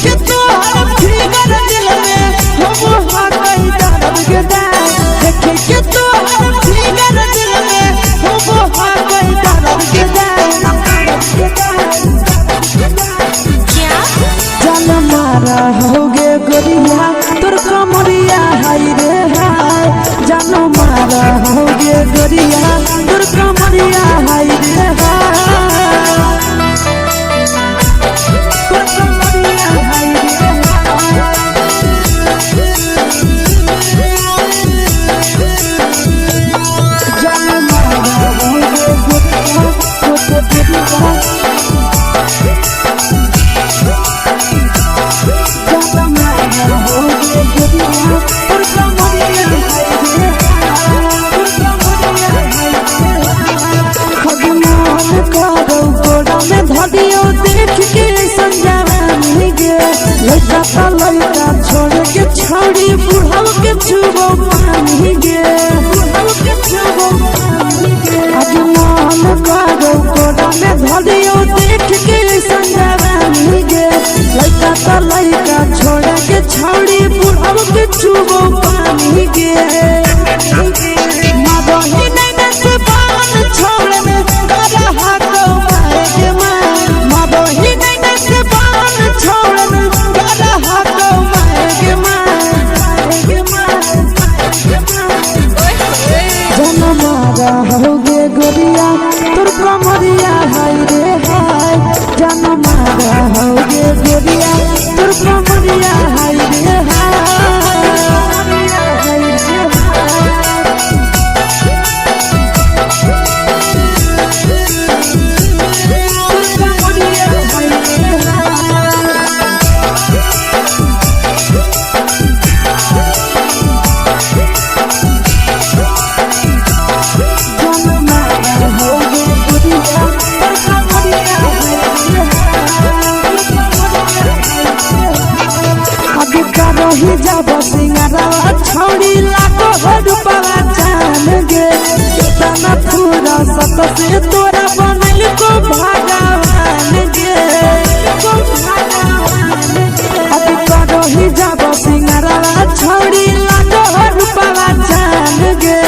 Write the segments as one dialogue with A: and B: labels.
A: के तो फिगर दिल में हम हाकई दर्द के दाई देखे के तो फिगर दिल में हम हाकई दर्द के दाई जान मारा होगे गोरिया तोर कमरिया हाय रे हाय जान मारा होगे गोरिया तोर कमरिया हाय रे हाय तोर कमरिया हाय रे हाय जान मारा होगे गोरिया तोर कमरिया लड़का छोड़ के छोड़ी बुढ़ाव के छुबो पानी गे बुढ़ाव के छुबो पानी गे आज मन करो कोड़ा में धरियो देख के संजवानी गे लड़का छोड़ के छोड़ी बुढ़ाव के छुबो पानी गे मादही नहीं से बान छोड़ में करा हाथो मारे के मां मादही नहीं से बान छोड़ में करा हाथो मारे के मां जन मारा होगे गोरिया तोर कमरिया हाय रे हाय जन मारा होगे गोरिया तोर कमरिया हाय रे हाय ही जब सिंगारा छोड़ी लाखों रुपया जान गे कितना पूरा सत से तोरा बनल को भगवान गे अभी करो ही जब सिंगारा छोड़ी लाखों रुपया जान गे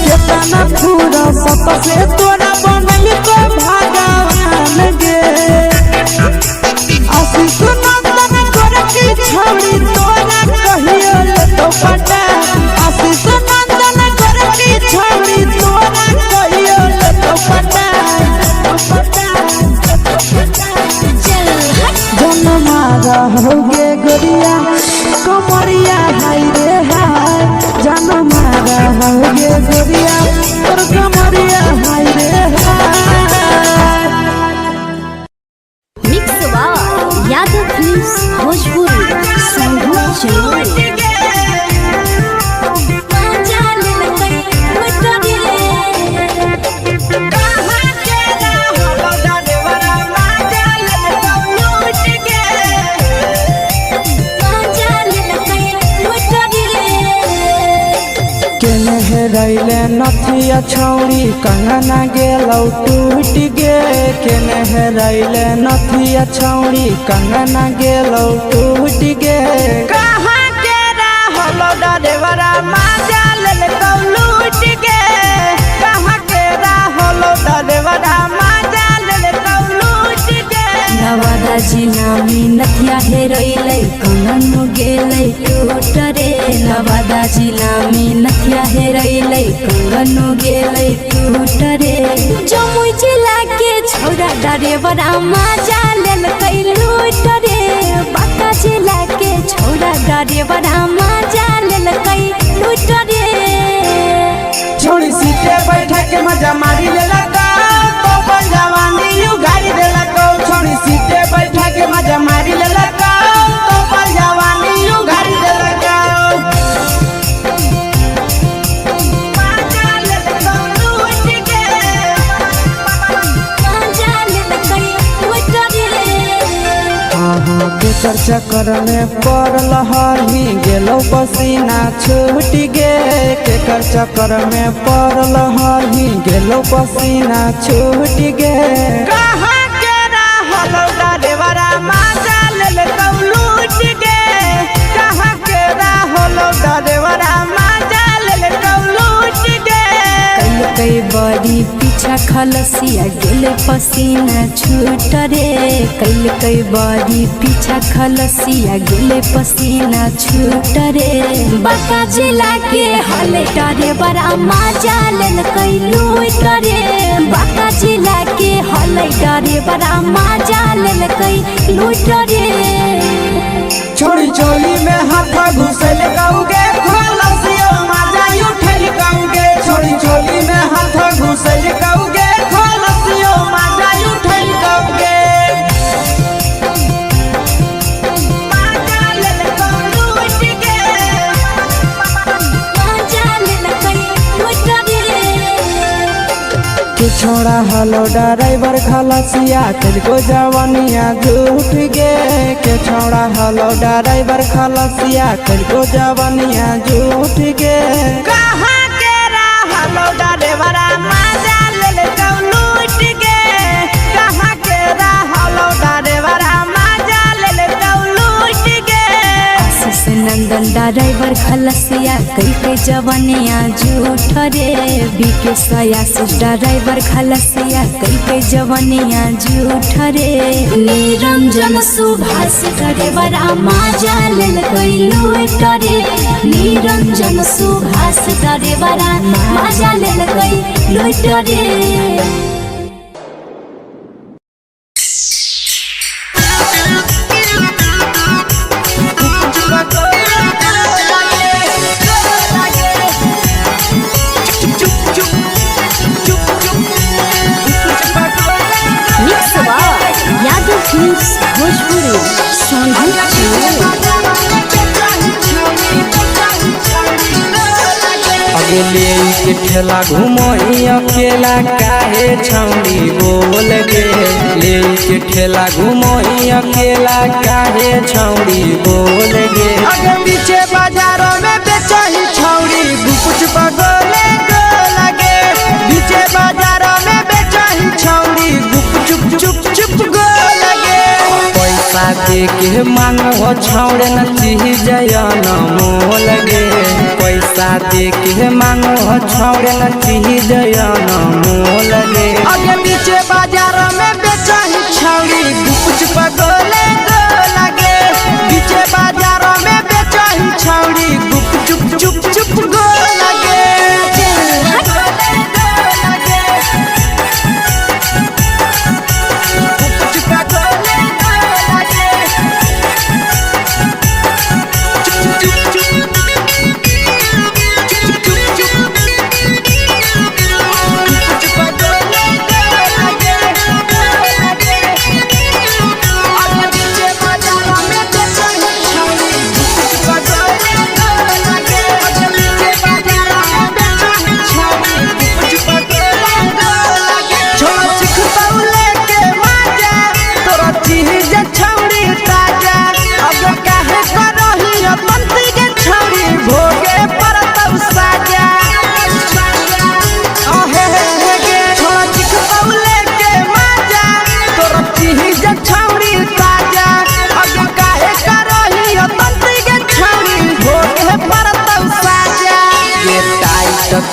A: कितना पूरा सत से तोरा बनल को भगवान गे आशीष नंदन कर की छोड़ी तोरा कहियो ले तो पटा आशीष नंदन कर की छोड़ी तोरा कहियो ले तो पटा जन मारा होगे गोरिया कमरिया हाय रे हाय जन मारा होगे गोरिया तोर कमरिया हाय रे हाय
B: मिक्स वाव यादव फिल्म्स भोजपुरी संगीत चैनल
A: रैले नथिया छौड़ी कंगना गेलौ टूट गे केने रैले नथिया छौड़ी कंगना गेलौ टूट गे कहाँ के रहलो डरेवरा माजा लेलकौ लूट गे कहाँ के रहलो डरेवरा माजा लेलकौ लूट गे
B: नवादा जिला में नथिया हेरैलै कंगन गेलै टूट रे नवादा जिला में नथिया हेरैलै कंगन गेलै टूट रे जमुई जिला के छौड़ा डरेवरा माजा लेलकै लूट रे बांका जिला के छौड़ा डरेवरा माजा लेलकै लूट रे
A: छोड़ी सीटे बैठा के मजा मारी लेलका तो बन जवानी यू गाड़ी देलका छोड़ी सीटे बैठा के मजा मारी लेलका तो बन जवानी यू गाड़ी देलका केकर चक्कर में पड़ल हरही गेलो पसीना छूट गे केकर चक्कर में पड़ल हरही गेलो पसीना छूट गे कहाँ के रहलो डरेवरा माजा लेलकौ लूट
B: खलसिया गेले पसीना छूट रे कैल कई बारी पीछा खलसिया गेले पसीना छूट रे बाका जिला के हले डरे बड़ा मजा लेल कई लूट रे बाका जिला के हले डरे बड़ा मजा लेल कई लूट रे
A: छोड़ी चोली में हाथ घुसल गाऊगे खलसिया मजा उठल गाऊगे छोड़ी चोली में हाथ घुसल गाऊगे खलसिया मजा उठल गाऊगे छोड़ा हलो ड्राइवर खलसिया तुझको जवानिया झूठ गे के छोड़ा हलो ड्राइवर खलसिया तुझको जवानिया झूठ गे कहाँ के हलो ड्राइवर मजा ले लूट गे कहाँ के हलो ड्राइवर मजा ले लूट गे
B: नंदन ड्राइवर खलसिया कई के जवानिया झूठ रे बीके सयासिस ड्राइवर खलसिया कई के जवानिया झूठ रे निरंजन सुभाष ड्राइवर मजा लेल कई लूट रे निरंजन सुभाष ड्राइवर मजा लेल कई लूट रे
A: अगले के ठेला घुमोई अकेला काहे छौड़ी बोल गे ले के ठेला घुमोई अकेला काहे छौड़ी बोल गे अगे पीछे बाजारों में बेचही छौड़ी गुपुच पगोले गो लगे पीछे बाजारों में बेचही छौड़ी गुप चुप चुप गो लगे पैसा दे के मांगो छौड़े न चीज जयन मोल गे पैसा दे के मांगो छौड़े न चीज जयन मोल गे अगे पीछे बाजार में बेचही छौड़ी गुप पगोले गो लगे पीछे बाजार में बेचही छौड़ी गुप चुप गो लगे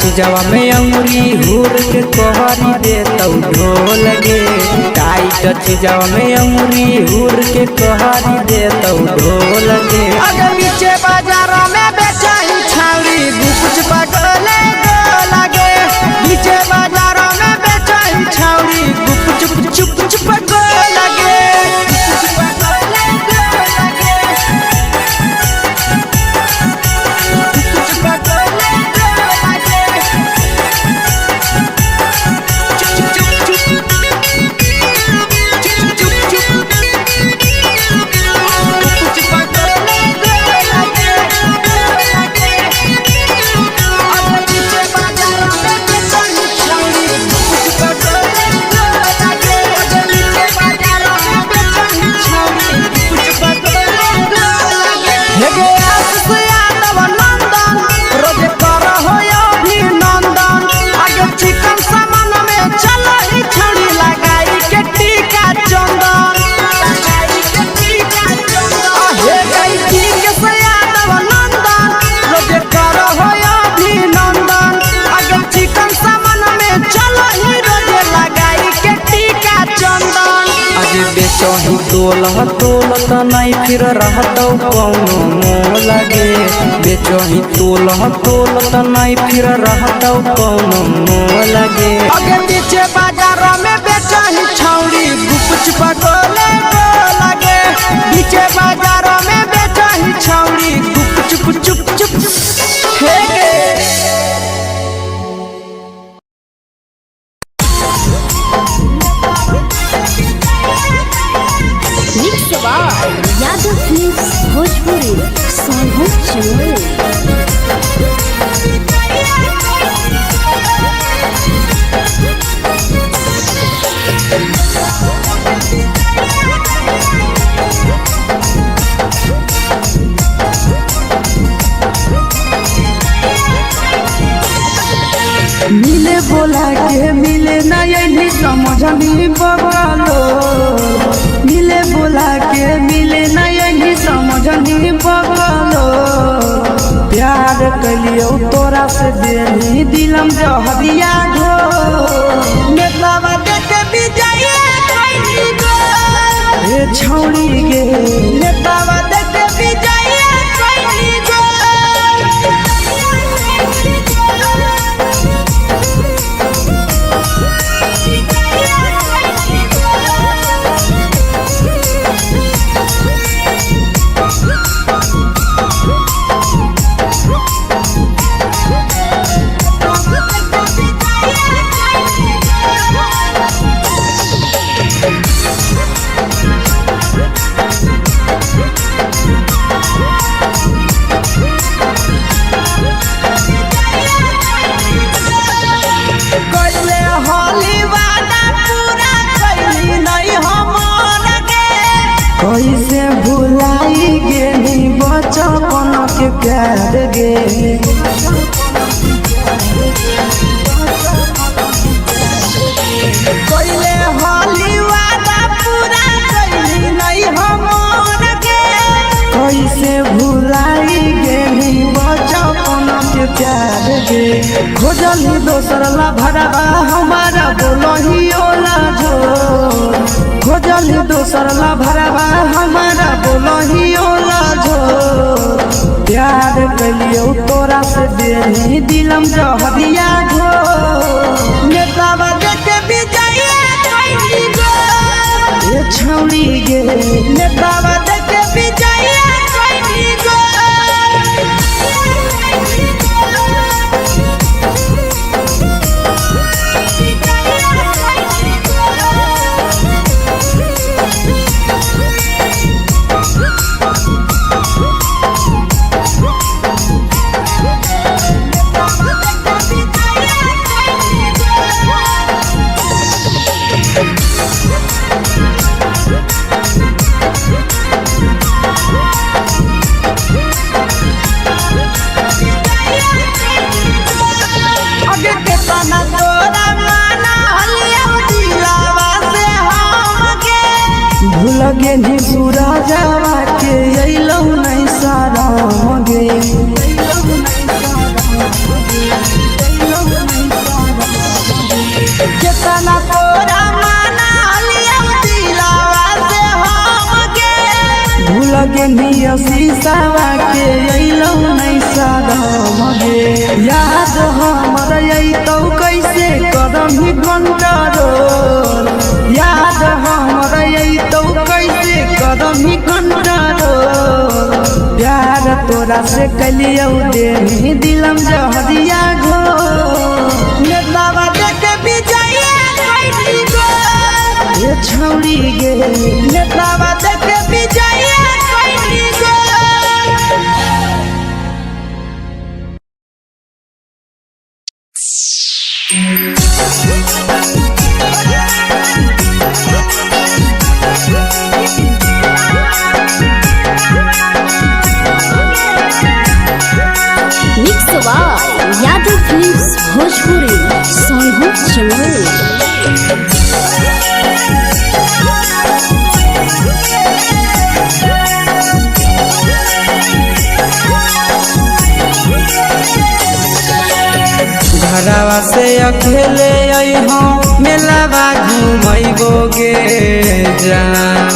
A: चीजवा में अंगुरी हुर के कोहरी दे तो ढोल गे टाइट चीजवा में अंगुरी हुर के कोहरी दे तो ढोल गे अगे पीछे बाजारों में बेचही छौड़ी गुप पगोले गो लगे पीछे बाजारों में बेचही छौड़ी गुप चुप गो लगे
C: बेचही तोलत नहीं फिर रहतौ कौनो मोह लगे। बेचही तोलत नहीं फिर रहतौ कौनो मोह लगे।
A: आगे पीछे बाजारों में बेचही छौड़ी गुपचुप गोले लगे। पीछे बाजारों में बेचही छौड़ी गुपचुप चुप चुप हेगे।
B: यादव फिल्म्स भोजपुरी सोनू चमोली।
A: मिले बोला के मिले नहीं समझनी बगलो। मिले बोला के मिले नहीं समझनी बगलो। प्यार कलियो तोरा से देनी दिलम जहरिया घो। नेतावा देखे विजय कैली गो ए छौड़ी गे। नेतावा देखे विजय कैली गो। कैसे भुलाई गेली बचपन के प्यार गे। कैले होली वादा पूरा कैली नहीं हमर गे। कैसे भुलाई गेली बचपन के प्यार गे। खोजली दोसर ला भरवा हमारा बोलही ओला झोर। खोजली दोसर ला भरवा हमारा बोलही ओला झोर। प्यार कलियो तोरा से देनी दिलम जहरिया घो। नेतावा देखे विजय कैली गो ए छौड़ी गे। नेतावा देखे विजय कैली गो। लगे नी सूरजवा के अइलौ नहीं सारा गे। केतना तोरा माना लिया दिलावा से हम गे। भूल गे नी शीशावा के अइलौ नहीं सारा गे। याद हमर अइतौ कैसे करम ही कंट्रोल। याद हमर अइतौ कैसे करम ही कंट्रोल। प्यार तोरा से कलियो देनी दिलम जहरिया घो। नेतावा देखे विजय कैली गो ए छौड़ी गे। नेतावा देखे विजय कैली गो।
B: यादव फिल्म्स भोजपुरी सोनू चमोली।
C: घरवा से अकेले आई हम मेलावा घूमैबोगे जान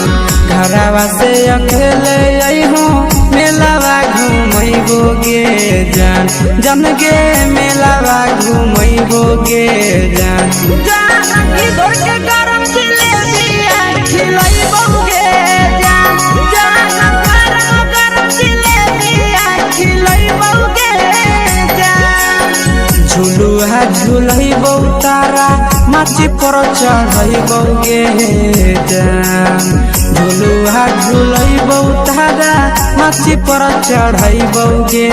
C: घरवा से अकेले अइहो मेलावा घूमैबोगे जान जन गे मेलावा घूमैबोगे जान
A: जानकी दौड़ के गरम जिलेबिया खिलैबोगे जान गरम जिलेबिया खिलैबोगे जान
C: झुलुहा झुलैबौ तारा माची पर चढ़ैबोगे जान झुलुहा झुलैबौ तारा माची पर चढ़ैबोगे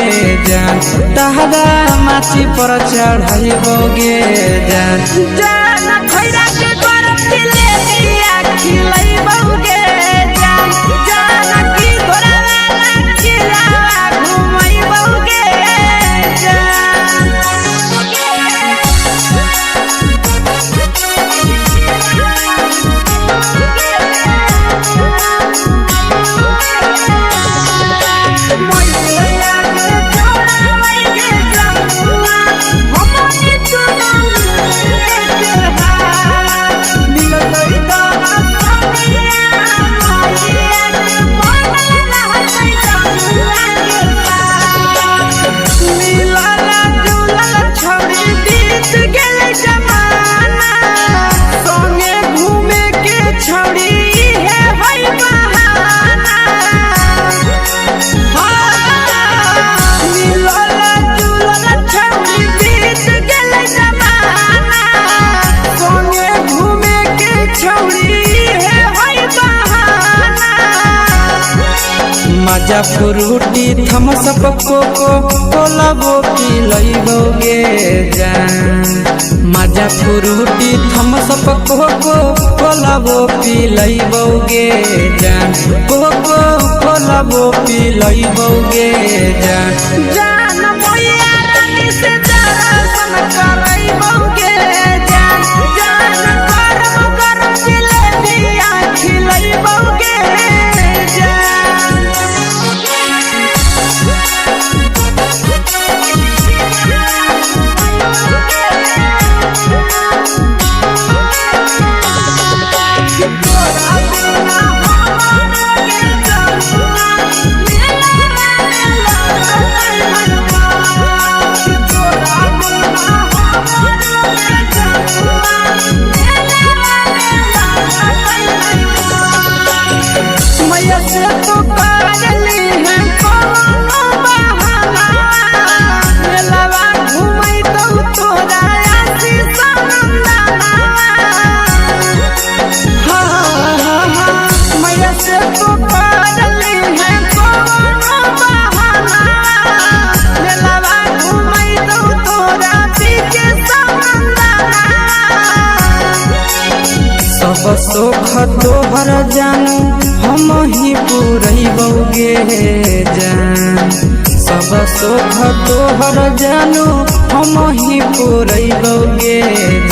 C: जान तारा माची पर चढ़ैबोगे जान
A: खैरा के गरम जिलेबिया खिलैबोगे जान जानकी घोड़ावाला किलावा घुमैबोगे
C: मजा फ्रूटी थम्स अप कोको कोला वो पिलैबोगे जान मजा फ्रूटी थम्स अप कोको कोला वो पिलैबोगे जान कोको कोला वो पिलैबोगे जान
A: मैया रानी से दर्शन करैबोगे जान गरम गरम जिलेबिया खिलैबोगे मैया से तो करली है कोनो बहाना मेलावा घुमै तो तोरा आसी सनंदना मैया से तो करली है कोनो बहाना मेलावा घुमै तो तोरा पीके सनंदना
C: सब सुख तोहर जानू हम ही पुरैबोगे जान सब सुख तोहर जानू हम ही पुरैबोगे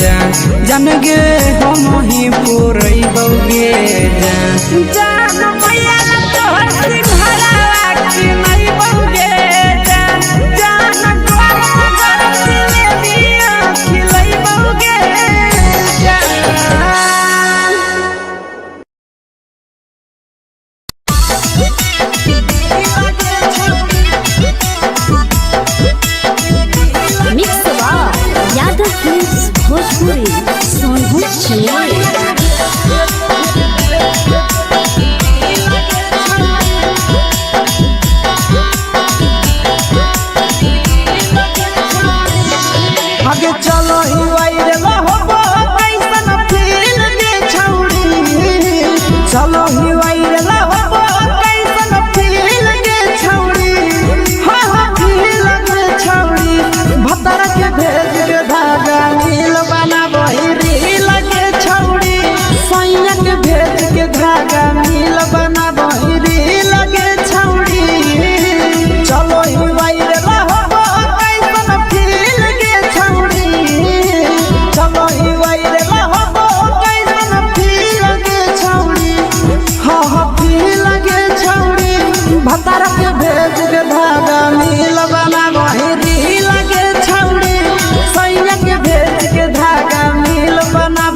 C: जान जान गे हम ही पुरैबोगे
A: जान मैया तोहर सिंघरावा खिलैबोगे जान गरम गरम जिलेबिया खिलैबोगे
B: मिक्स यादव फिल्म्स भोजपुरी सोनू
A: आगे चलो ही वायरल होबो कैसन फील दे छौड़ी चलो ही वायरल होबो कैसन फील दे छौड़ी हाँ फील दे छौड़ी भतर के भेज के धागा नील बना बहिरी लगे छौड़ी सैया के भेज के धागा नील बना बहिरी लगे छौड़ी चलो ही वायरल होबो कैसन फील दे छौड़ी चलो ही वायरल होबो कैसन फील दे छौड़ी हाँ फील दे छौड़ी भतर के भेज के धागा नील बना बहिरी लगे छौड़ी सैया के भेज के धागा नील बना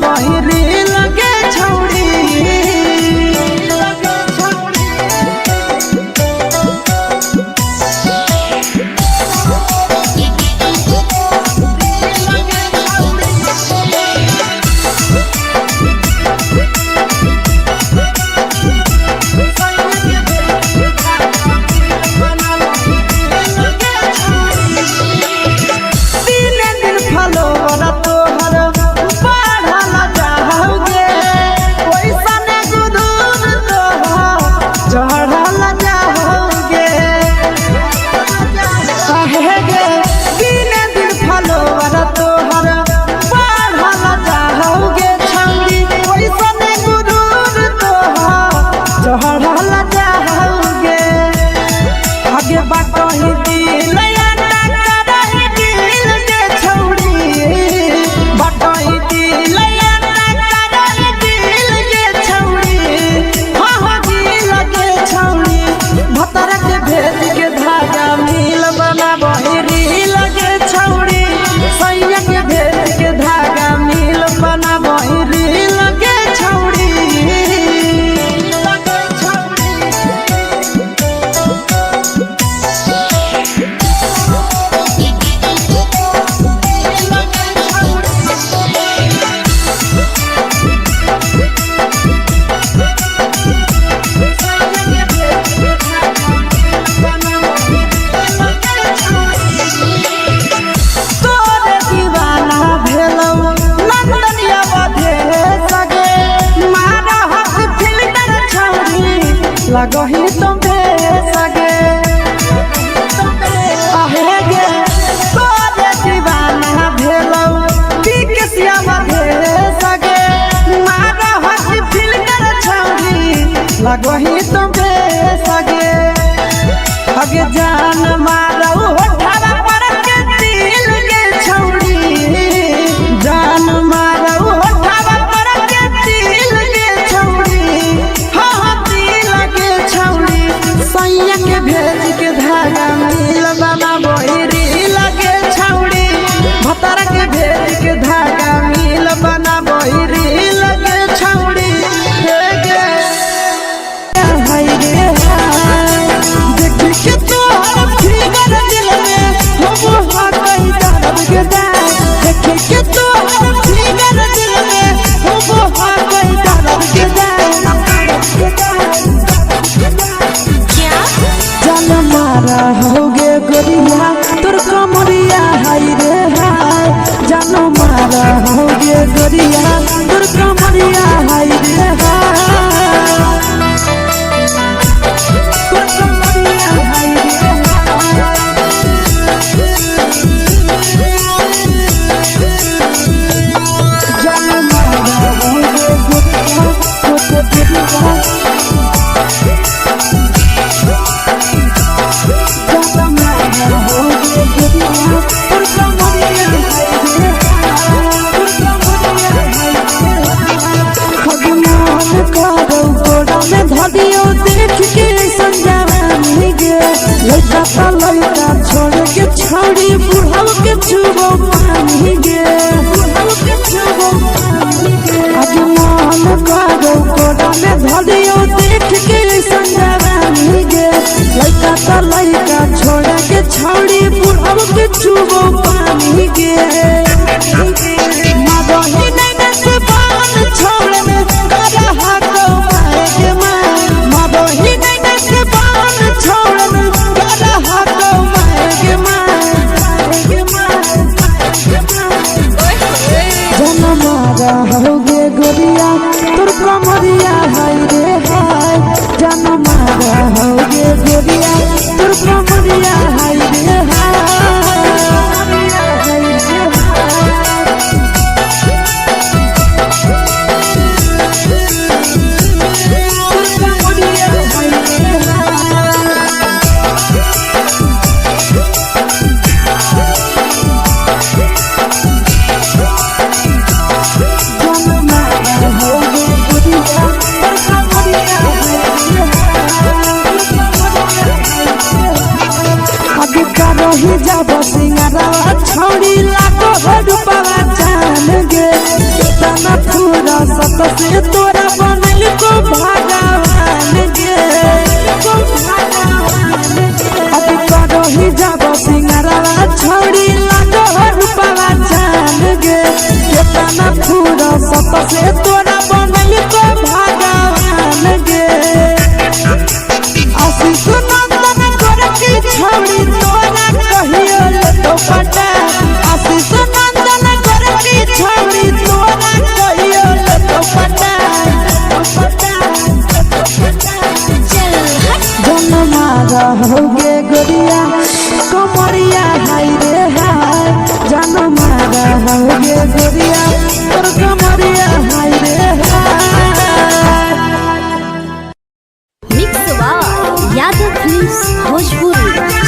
A: बाटही दिल याना करही दिल के छौड़ी बाटही दिल याना करही दिल के छौड़ी हाँ दिल के छौड़ी भतर के भेज के धागा मिल बना बहिरी लगे छौड़ी सैया के भेज के धागा मिल बना बहिरी लगे छौड़ी तोरे दीवाना भेलौ नंदनिया बधे सगे मारा हाथ फिल्टर छौड़ी लगही तुम्हे सगे आहे गे तोरे दीवाना भेलौ बिकसिया बधे सगे मारा हाथ फिल्टर छौड़ी लगही तुम्हे सगे अगे जान मारौ होठवा पर के दिल के छौड़ी जान मारौ होठवा पर के दिल के छौड़ी हाँ दिल के छौड़ी सैया के भेज के धागा मिल बना बहिरी लगे छौड़ी भतर के भेज के धागा मिल बना बहिरी लगे छौड़ी हे गे हाय रे हाय देख के तोहर फिगर दिल में हम हाथई दर्द के दाग देख के तोहर फिगर दिल में हम हाथई दर्द के दाग जान मारा होगे गोरिया तोर कमरिया हाय रे हाय जान मारा होगे गोरिया तोर कमरिया हाय रे हाय तोर कमरिया हाय रे जान मारा होगे गोरिया तोर कमरिया धदियो देख के संजावानी गे लड़का ता लड़का छोड़ के छौड़ी बुढ़ाव के छुबो पानी गे बुढ़ाव के छुबो पानी गे आज मन करो कोड़ा में धदियो देख के संजावानी गे लड़का ता लड़का छोड़ के छौड़ी बुढ़ाव के छुबो पानी गे मदही नहीं से बान छोड़ में करा हाथो माए के माए मदही नहीं से बान छोड़ में करा हाथो माए के माए जन मारा होगे गोरिया तोर कमरिया हाय रे हाय जन मारा होगे गोरिया तोर कमरिया हाय रे हाय ही जब सिंगारवा छौड़ी लाखो रुपवा जान गे कितना पूरा सत से तोरा बनल को भगवान गे अभी करो ही जब सिंगारवा छौड़ी लाखो रुपवा जान गे कितना पूरा सत से तोरा बनल को भगवान गे आशीष नंदन गोरखी छौड़ी तोरा कहियो तो पटा आशीष नंदन गोरखी छौड़ी तोरा कहियो तो पटा जन मारा होगे गोरिया कमरिया हाय रे हाय जन मारा होगे गोरिया तोर कमरिया हाय रे हाय।
B: Mix Yadav films Bhojpuri.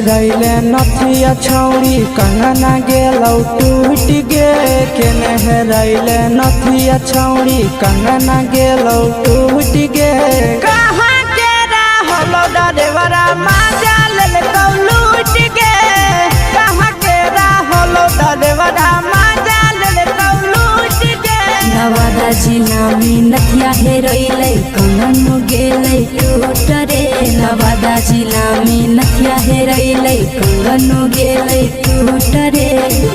C: हेरैले नथिया छौड़ी कंगना गेलौ टूट गे केने हेरैले नथिया छौड़ी कंगना गेलौ टूट गे
A: कहाँ के रहलो डरेवरा माजा लेलकौ लूट गे कहाँ के रहलो डरेवरा माजा लेलकौ लूट गे
B: नवादा जिला में नथिया हेरैले कंगन गेलै टूट रे नवादा जिला में नथिया हेरैले कंगन गेलै टूट रे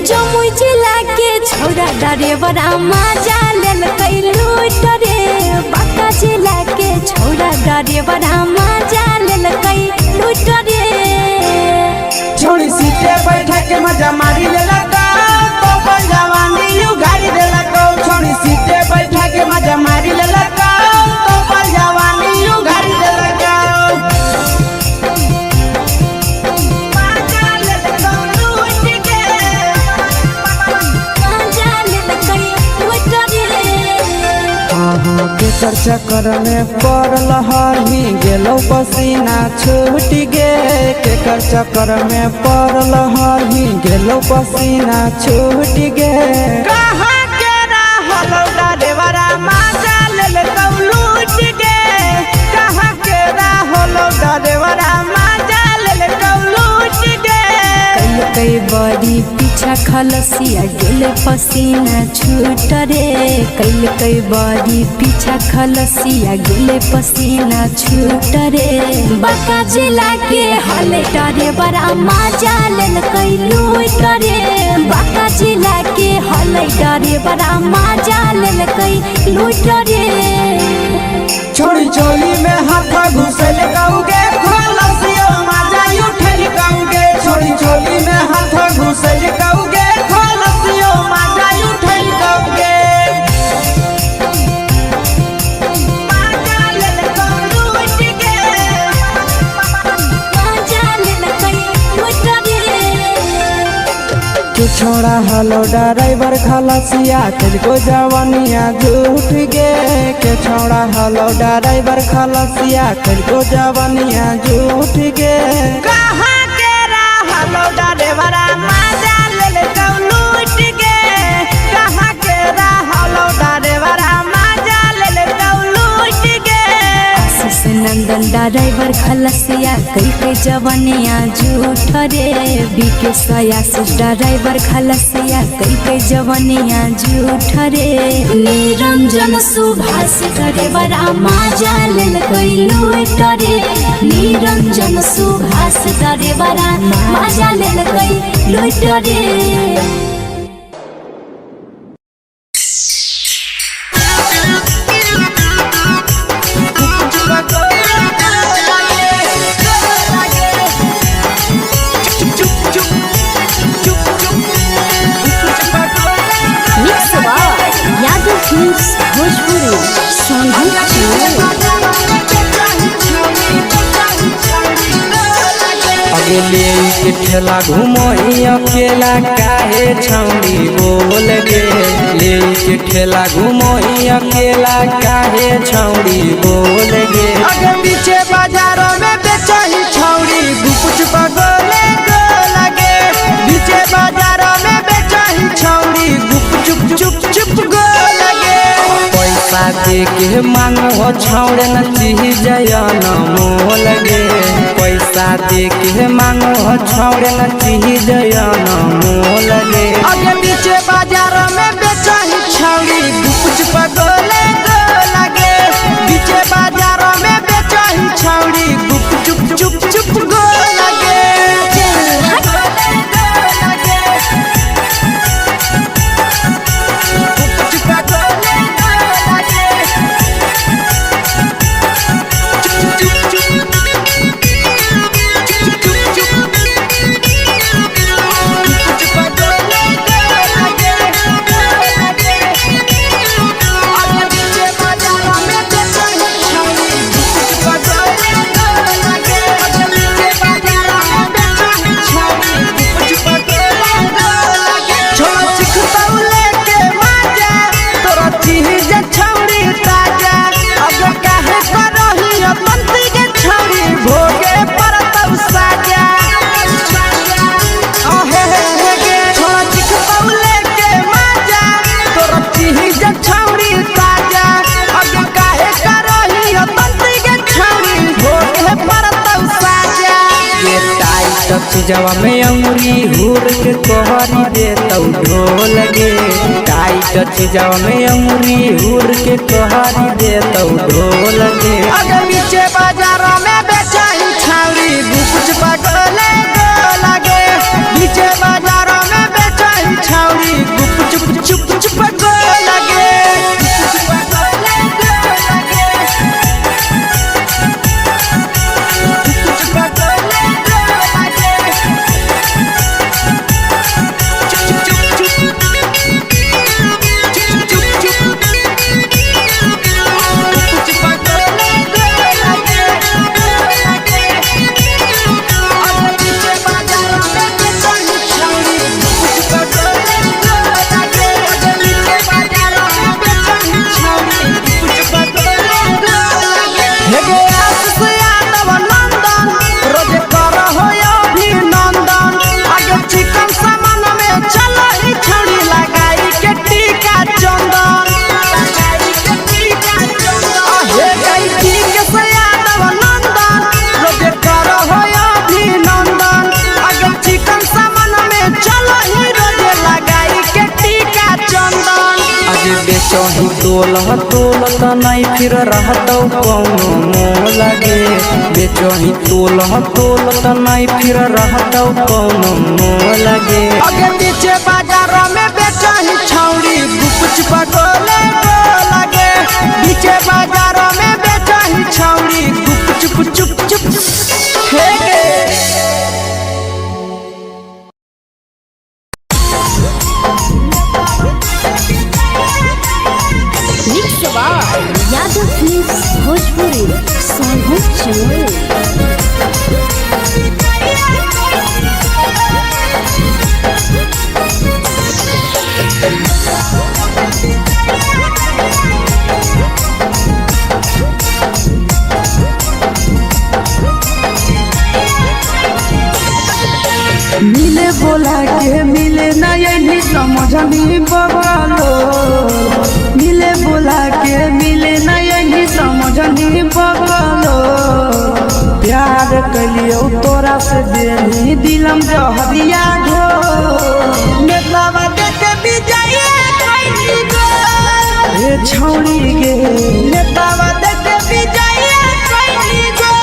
B: जमुई जिला के छौड़ा डरेवरा माजा लेलकै लूट रे बांका जिला के छौड़ा डरेवरा माजा लेलकै लूट रे
A: छोड़ी सीटे बैठा के मजा मारी लेलकौ तो जवानी यू गाड़ी देलकौ छोड़ी सीटे बैठा के मजा मारी लेलकौ तो जवानी यू गाड़ी देलकौ माजा लेलकौ लूट गे
B: माजा लेलकै लूट रे
C: के चर्चा कर में पड़ल हरही गेलौ पसीना छूट गे के चक्कर में पड़ल हरही गेलौ पसीना छूट गे
A: कहाँ के रहलो डरेवरा माजा लेलकौ लूट गे कहाँ के रहलो डरेवरा माजा लेलकौ लूट गे
B: कई बड़ी पीछा खलसिया गेले पसीना छूट रे कई बड़ी पीछा खलसिया गेले पसीना छूट रे बांका जिला के हले डरे बड़ा माजा लेलकै लूट रे बांका जिला के हले डरे बड़ा माजा लेलकै लूट रे
A: छोड़ी चोली में हाथ घुसल कौगे खलसियो माजा उठल कौगे छोड़ी चोली में हाथ घुसल कौगे खलसियो माजा उठल कौगे माजा लेलकौ लूट गे
B: माजा लेलकै लूट रे
C: तू छोड़ा हलो ड्राइवर खलसिया तुझको जवानिया झूठ गे के छोड़ा हलो ड्राइवर खलसिया तुझको जवानिया झूठ गे
A: कहाँ के रहलो डरेवरा माजा लेलकौ लूट गे कहाँ के रहलो डरेवरा माजा लेलकौ लूट गे
B: आशीष नंदन ड्राइवर खलसिया कई जवानिया झूठ रे बीके आशीष ड्राइवर खलसिया कई जवानिया झूठ रे निरंजन सुभाष ड्राइवरा माजा लेलकै लूट रे निरंजन सुभाष ड्राइवरा माजा लेलकै लूट रे यादव फिल्म्स भोजपुरी
C: अगले के ठेला घुमोई अकेला काहे छौड़ी बोल गे ले के ठेला घुमोई अकेला काहे छौड़ी बोल गे
A: अगे पीछे बाजारों में बेचही छौड़ी गुपुच बगले गो लगे पीछे बाजारों में बेचही छौड़ी गुप चुप चुप चुप गो लगे
C: पैसा दे के मांगो छौड़े न चीज न मोल गे पैसा दे के मांगो छौड़े न चीज न मोल गे
A: अगे पीछे बाजारों में बेचही छौड़ी गुपुच बगले गो लगे पीछे बाजारों में बेचही छौड़ी गुप चुप चुप चुप गो लगे
C: चीजवा में अंगुरी हुर के कोहरी दे तो ढोल गे। टाइट चीजवा में अंगुरी हुर के कोहरी दे तो ढोल गे।
A: अगर नीचे बाजारों में बेचाई छावरी कुछ पटोले लगे। नीचे बाजारों में बेचाई छावरी चुप चुप चुप लगे।
C: बेचही तोल त नहीं फिर रहतौ कौनो मोह लगे। बेचही तोल त नहीं फिर रहतौ कौनो मोह लगे।
A: अगे नीचे बाजारों में बेचही छौरी कुछ पटोले लगे। नीचे बाजारों में बेचही छौरी चुप चुप चुप
B: यादव फिल्म्स भोजपुरी साहब चैनल।
A: मिले बोला के मिले ना यही समझ नहीं बगलो। मिले बोला के मिले ना यही समझ नहीं बगलो। प्यार कलियो तोरा से देनी दिलम जहरिया घो। नेतावा देखे भी जाइए कोई गो। ए छौड़ी गे नेतावा देखे भी जाइए कोई गो।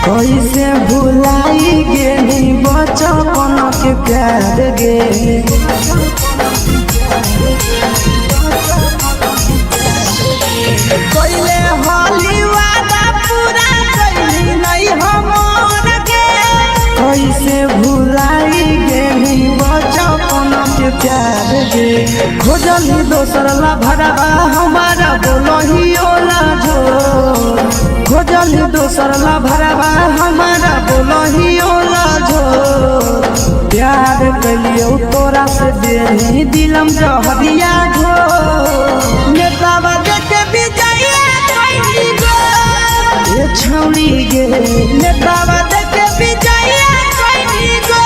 A: कैसे भुलाई गेली बचपन के प्यार गे। कैले होली वादा पूरा कैली नहीं हमर गे। कैसे भुलाई गेली बचपन के प्यार गे। खोजली दोसर ला भरवा हमारा बोलही ओला जो। खोजली दोसर ला भरवा हमारा बोलही ओला जो। प्यार कलियो तोरा से देनी दिलम जहरिया घो। नेतावा देखे भी जाइए कोई गो। ए छौड़ी गे नेतावा देखे भी जाइए कोई गो।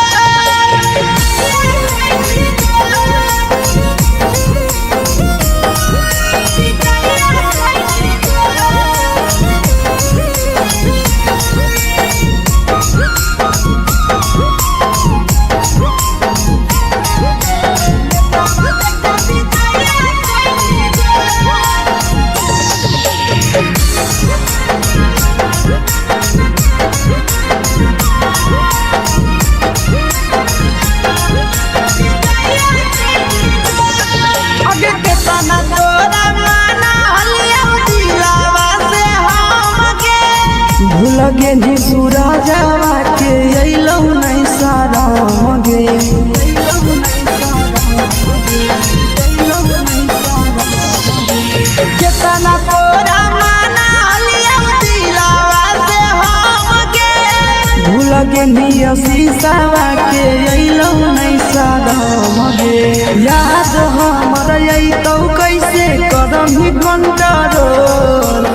C: पिया शीशावा के अइलौ नहीं सादम गे याद हमर अइतौ कैसे करम ही कंट्रोल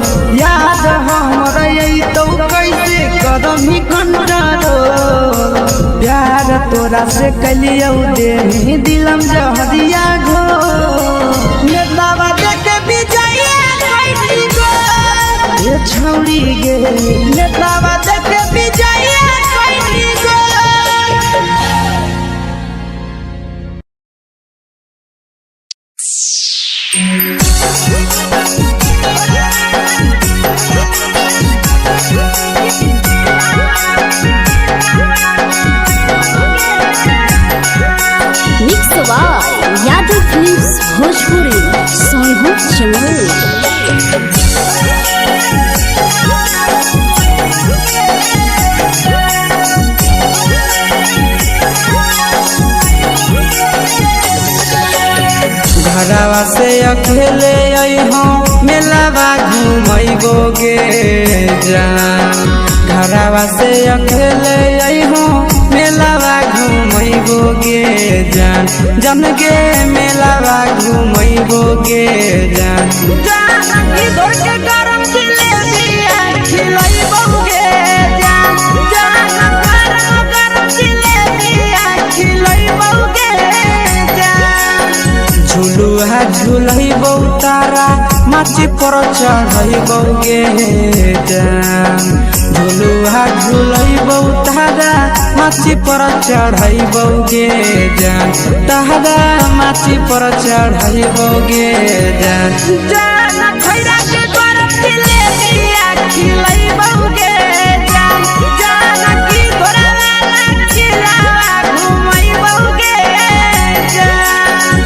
C: याद हमर अइतौ कैसे करम ही कंट्रोल प्यार तोरा से कलियौ देनी दिलम जहरिया घो नेतावा देखे विजया कैली गो ये छौड़ी गे नेतावा देखे विजया कैली गो।
B: Mix by Yadav films Bhojpuri Sonu चमल।
C: घरवा से अकेले अइहों मेलावा घूमैबो गे जान घरवा से अकेले अइहों मेलावा घूमैबो गे जान जन गे मेलावा घूमैबो गे जान जान की दो के गरम जिलेबिया खिलैबो गे जान जान गरम जिलेबिया खिलैबो गे जान झुलुहा झुलैबौ तारा माची पर चढ़ैबौ गे जान झुलुहा झुलैबौ तारा माची पर चढ़ैबौ गे जान तारा माची पर चढ़ैबौ गे जान जान खैरा के गरम जिलेबिया खिलैबौ गे जान जान की गोराला खिलावा घुमैबौ गे जान।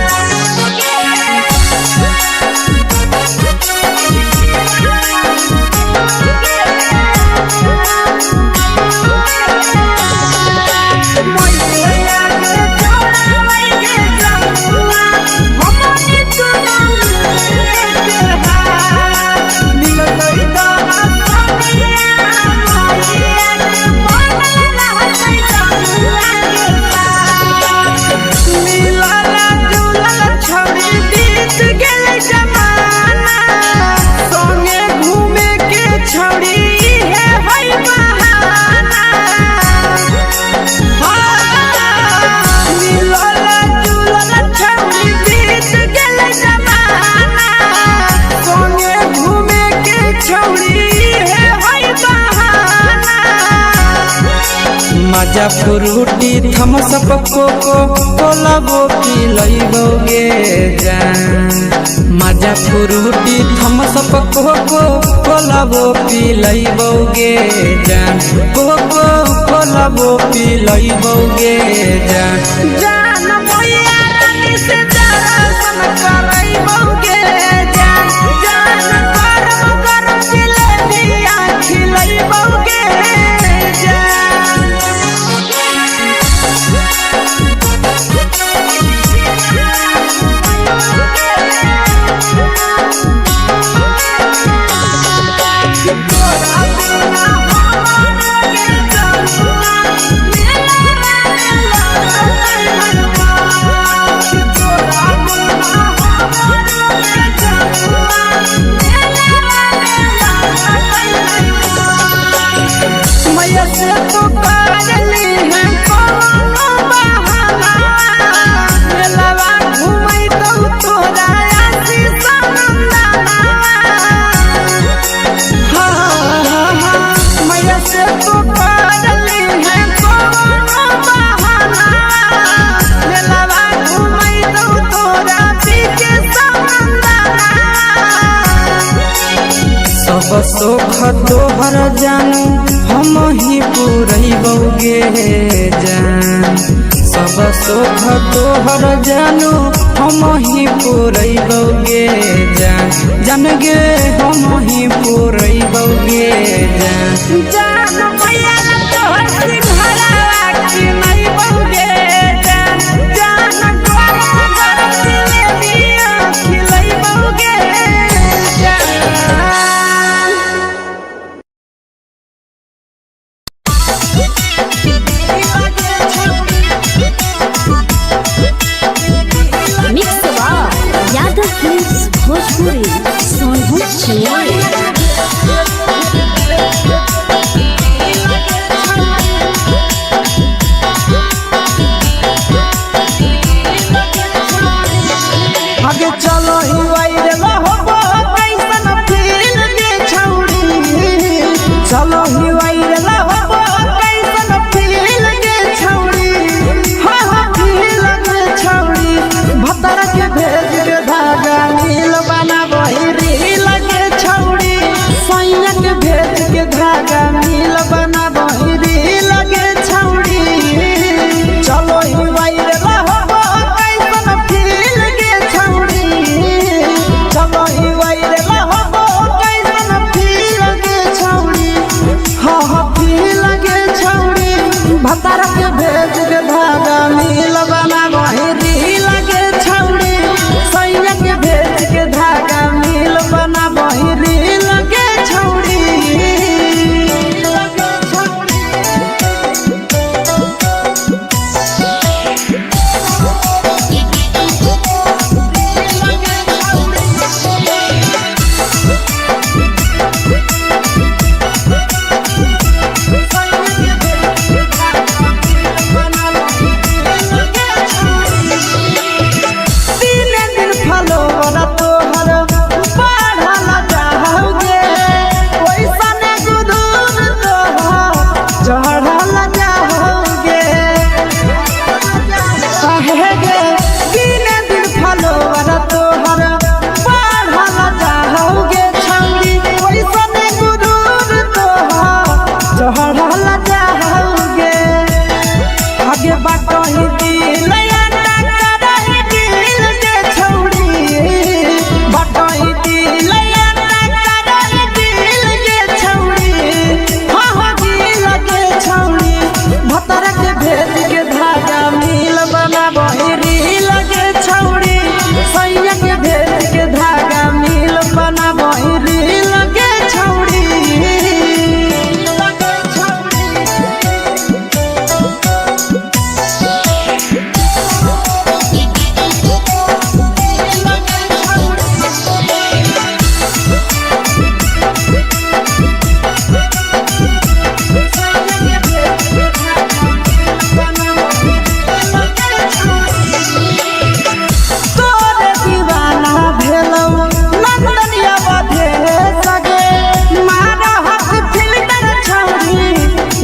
C: मजा फ्रूटी थम्स अप कोको कोला वो पिलैबौ गे जान मजा फ्रूटी थम्स अप कोको कोला वो पिलैबौ गे जान कोको कोला वो पिलैबौ गे जान जान भैया रानी से दर्शन करैबौ गे जान जान गरम गरम जिलेबिया खिलैबौ गे जान। सब सुख तोहर जानू हम ही पुरैबौ गे जान सब सुख तोहर जानू हम ही पुरैबौ गे जान जान गे हम ही पुरैबौ गे जान जान भैया तोहर सिंघाड़ा खिलैबौ गे जान जान गरम गरम जिलेबिया खिलैबौ गे जान।
A: Yeah.
C: भतर के भेज के धागा मिल बना बहिरी लगे छौड़ी सैया के भेज के धागा मिल बना बहिरी लगे छौड़ी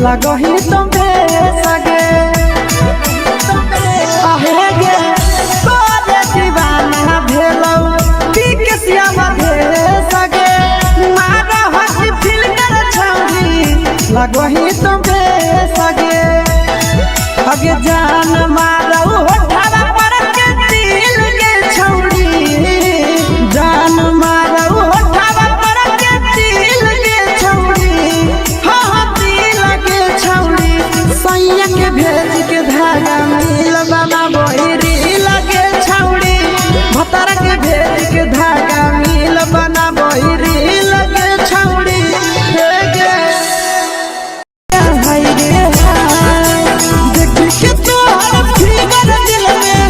C: लगही तुम्हे सगे आहे गे तोरे दीवाना भेलौ पिकसिया भे सगे मारा हसी फिल्टर छौरी लगही तुम्हे सगे अगे जान मारौ होठवा पर के दिल के छौरी जान मारौ होठवा पर के दिल के छौरी सैया के भेज के धागा मिल बना बहिरी लगे छौड़ी भतर के भेज के धागा मिल बना बहिरी लगे छौड़ी देख के तोहर फिगर दिल में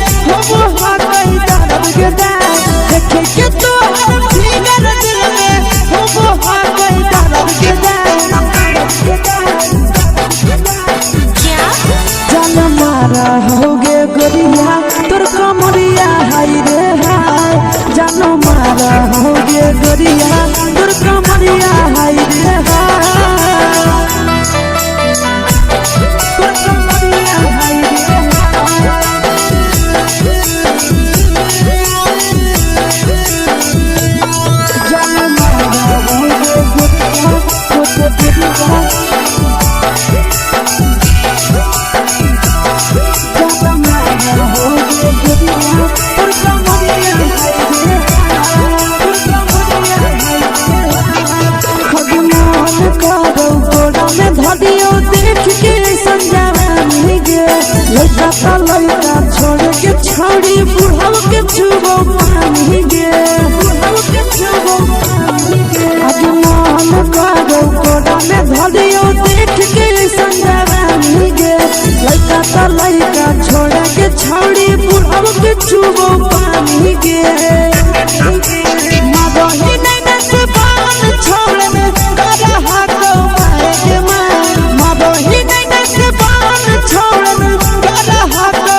C: हो कहीं दर्द के देख के तोहर फिगर दिल में हो कहीं दर्द के मारा होगे गोरिया तोर कमरिया हाय रे हाय जानो मारा होगे गोरिया तोर कमरिया हाय रे हाय तोर कमरिया हाय रे जानो मारा होगे गोरिया तोर कमरिया लड़का छोड़ के छौड़ी बुढ़ाव के छुबो पानी गे आज मन करो कोड़ा में धरियो देख के संजवानी गे लड़का छोड़ के छौड़ी बुढ़ाव के छुबो पानी गे मादही नहीं से बान छोड़ में करा हाथो मारे के मादही नहीं से बान छोड़ में करा हाथो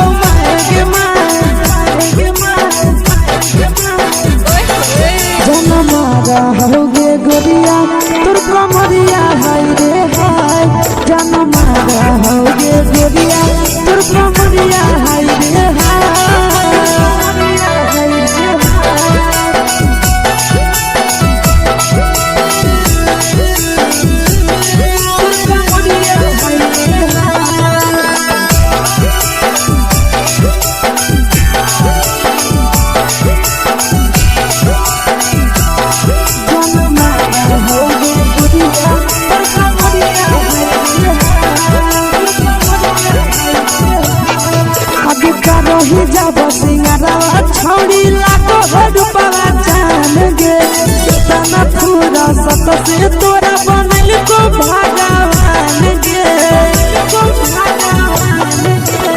A: रही जब सिंगारवा छौड़ी लाखों रुपवा जान गे कितना पूरा सत से तोरा बनल को भगवान गे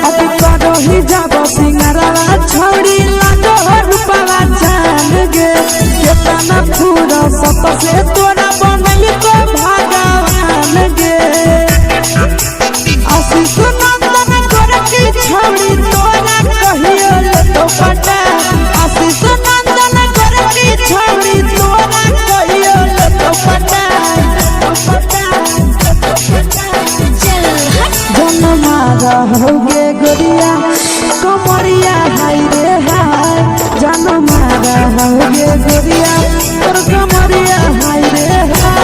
A: अभी रही जब सिंगारवा छौड़ी लाखों रुपवा जान गे कितना पूरा सत से तोरा बनल को भगवान गे आशीष नंदन गोरखी छौड़ी तोरा कहियो तो पटा आशीष नंदन गोरखी छौड़ी तोरा कहियो तो पटा जन्मा रहोगे गोरिया कमरिया हाय रे हाय जन्मा रहोगे गोरिया तोर कमरिया हाय रे हाय।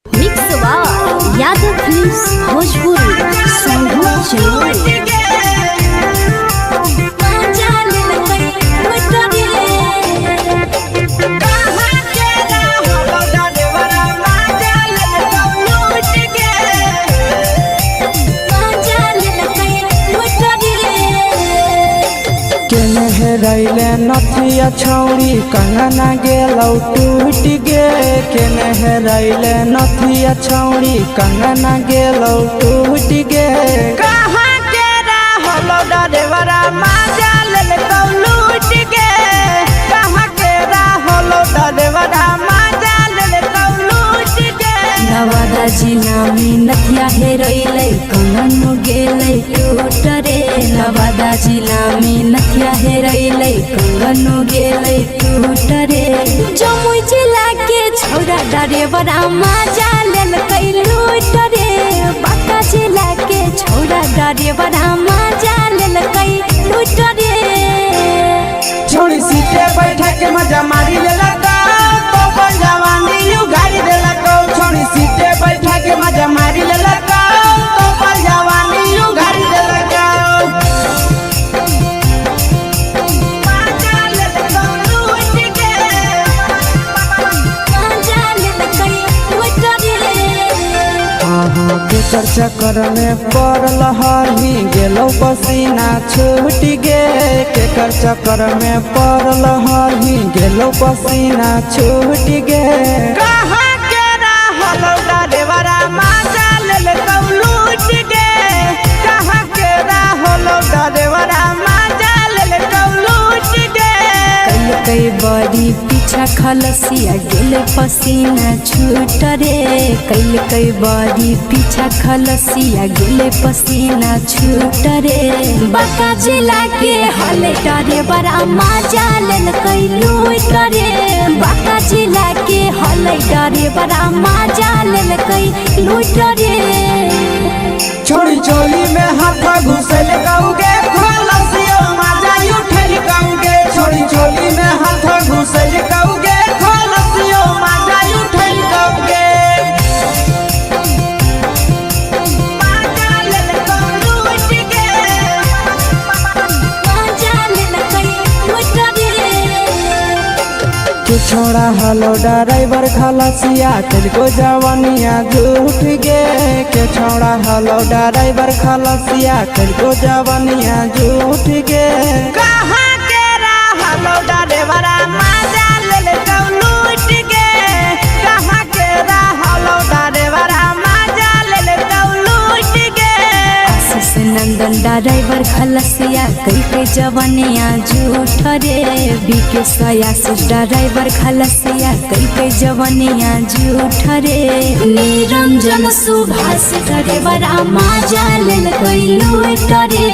B: मिक्सवा यादव फिल्म्स भोजपुरी संगीत चैनल।
C: रैले नथिया छौड़ी कंगना गेलौ टूट गे केने रैले नथिया छौड़ी कंगना गेलौ टूट गे
A: कहाँ के रहलो डरेवरा माजा लेलकौ लूट गे कहाँ के रहलो डरेवरा माजा लेलकौ लूट गे
B: नवादा जिला में नथिया हेरैलै कंगन गेलै टूट रे नवादा जिला में नथिया हेरैलै कंगन गेलै टूट रे जमुई जिला के छौड़ा डरेवरा माजा लेलकै लूट रे बांका जिला के छौड़ा डरेवरा माजा लेलकै लूट रे
C: छोड़ी सीटे बैठा के मजा मारी लेलकौ तो जवानी यू गाड़ी देलकौ छोड़ी सीटे बैठा के मजा मारी लेलकौ तो जवानी यू गाड़ी देलकौ केकर चक्कर में पड़ल हरही गेलौ पसीना छूट गे केकर चक्कर में पड़ल हरही गेलौ पसीना छूट गे
A: कहाँ के रहलो डरेवरा माजा लेलकौ लूट गे कहाँ के रहलो डरेवरा माजा लेलकौ लूट गे
B: कई बड़ी पीछा खलसिया गेल पसीना छूट रे कई बड़ी पीछा खलसिया गेल पसीना छूट रे बांका जिला के हले डरे बड़ा माजा लेलकै लूट रे बांका जिला के हले डरे बड़ा माजा लेलकै लूट रे
C: छोड़ी चोली में हाथ घुसल कौगे खलसियो माजा उठल कौगे छोड़ी चोली में हाथ घुसल कौगे खलसियो माजा उठल कौगे छोड़ा हलो ड्राइवर खलसिया तेलको जवानिया झूठ गे के छोड़ा हलो ड्राइवर खलसिया तेलको जवानिया झूठ गे
A: कहाँ के रहलो डरेवरा माजा लेलकौ लूट गे कहाँ के रहलो डरेवरा माजा लेलकौ लूट गे
B: आशीष नंदन ड्राइवर खलसिया कई जवानिया झूठ रे बीके आशीष ड्राइवर खलसिया कई जवानिया झूठ रे निरंजन सुभाष ड्राइवरा माजा लेलकै लूट रे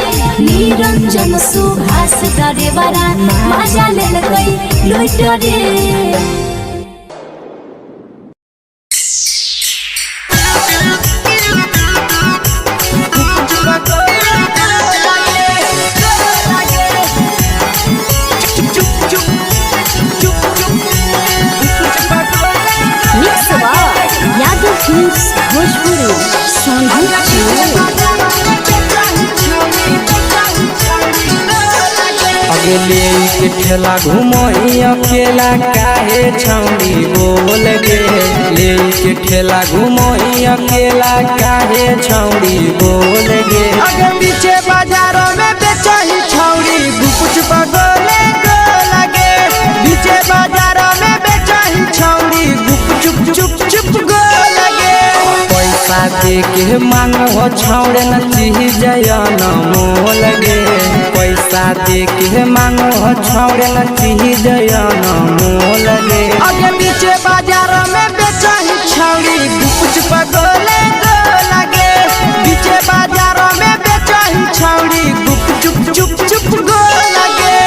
B: निरंजन सुभाष ड्राइवरा माजा लेलकै लूट रे यादव फिल्म्स भोजपुरी संगीत
C: अगले के ठेला घुमई अकेला काहे छौड़ी बोल गे ले के ठेला घुमई अकेला काहे छौड़ी बोल गे आगे पीछे दे के मांगो छौड़े न चीज न मोल गे पैसा दे के मांगो छौड़े न चीज न मोल गे
A: आगे पीछे बाजार में बेचाही छौड़ी कुछ पगोले गोला गे पीछे बाजार में बेचाही छौड़ी चुप चुप चुप गोला गे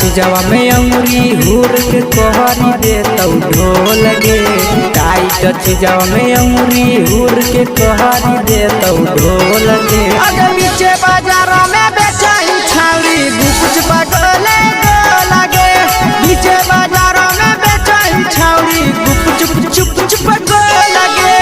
C: चीजवा में अंगुरी हुर के कोहरी दे तो ढोल गे टाइट चीजवा में अंगुरी हुर के कोहरी दे तो ढोल गे
A: आगे पीछे बाजार में बेचाही छौड़ी कुछ पगोले गोला गे पीछे बाजार में बेचाही छौड़ी चुप चुप चुप गोला गे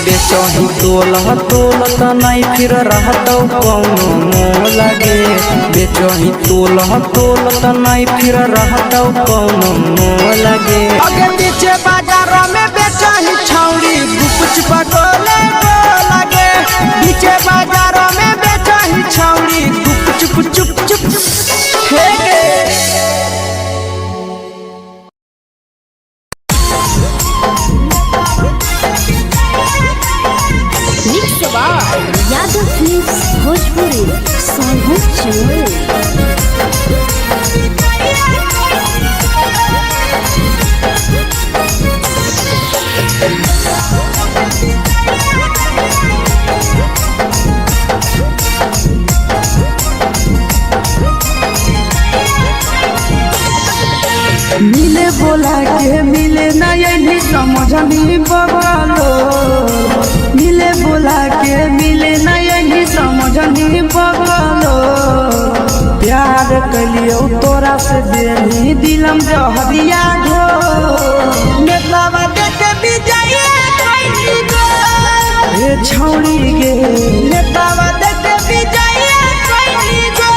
C: बेचही तोल त नहीं फिर रहतौ कौनो मोल गे बेचही तोल त नहीं फिर रहतौ कौनो मोल गे
A: आगे पीछे बाजार में बेचाही छौड़ी कुछ पगोले गोला गे पीछे बाजार में बेचाही छौड़ी चुप चुप चुप हे गे
B: यादव फिल्म्स भोजपुरी सर्वोच्च
A: मिले बोला के मिले ना यही समझनी बगलो मिले बोला के मिले ना यही समझनी बगलो प्यार कलियो तोरा से देनी दिलम जहरिया घो नेतवा देख विजय कैली गो ए छौड़ी गे नेतवा देख विजय कैली गो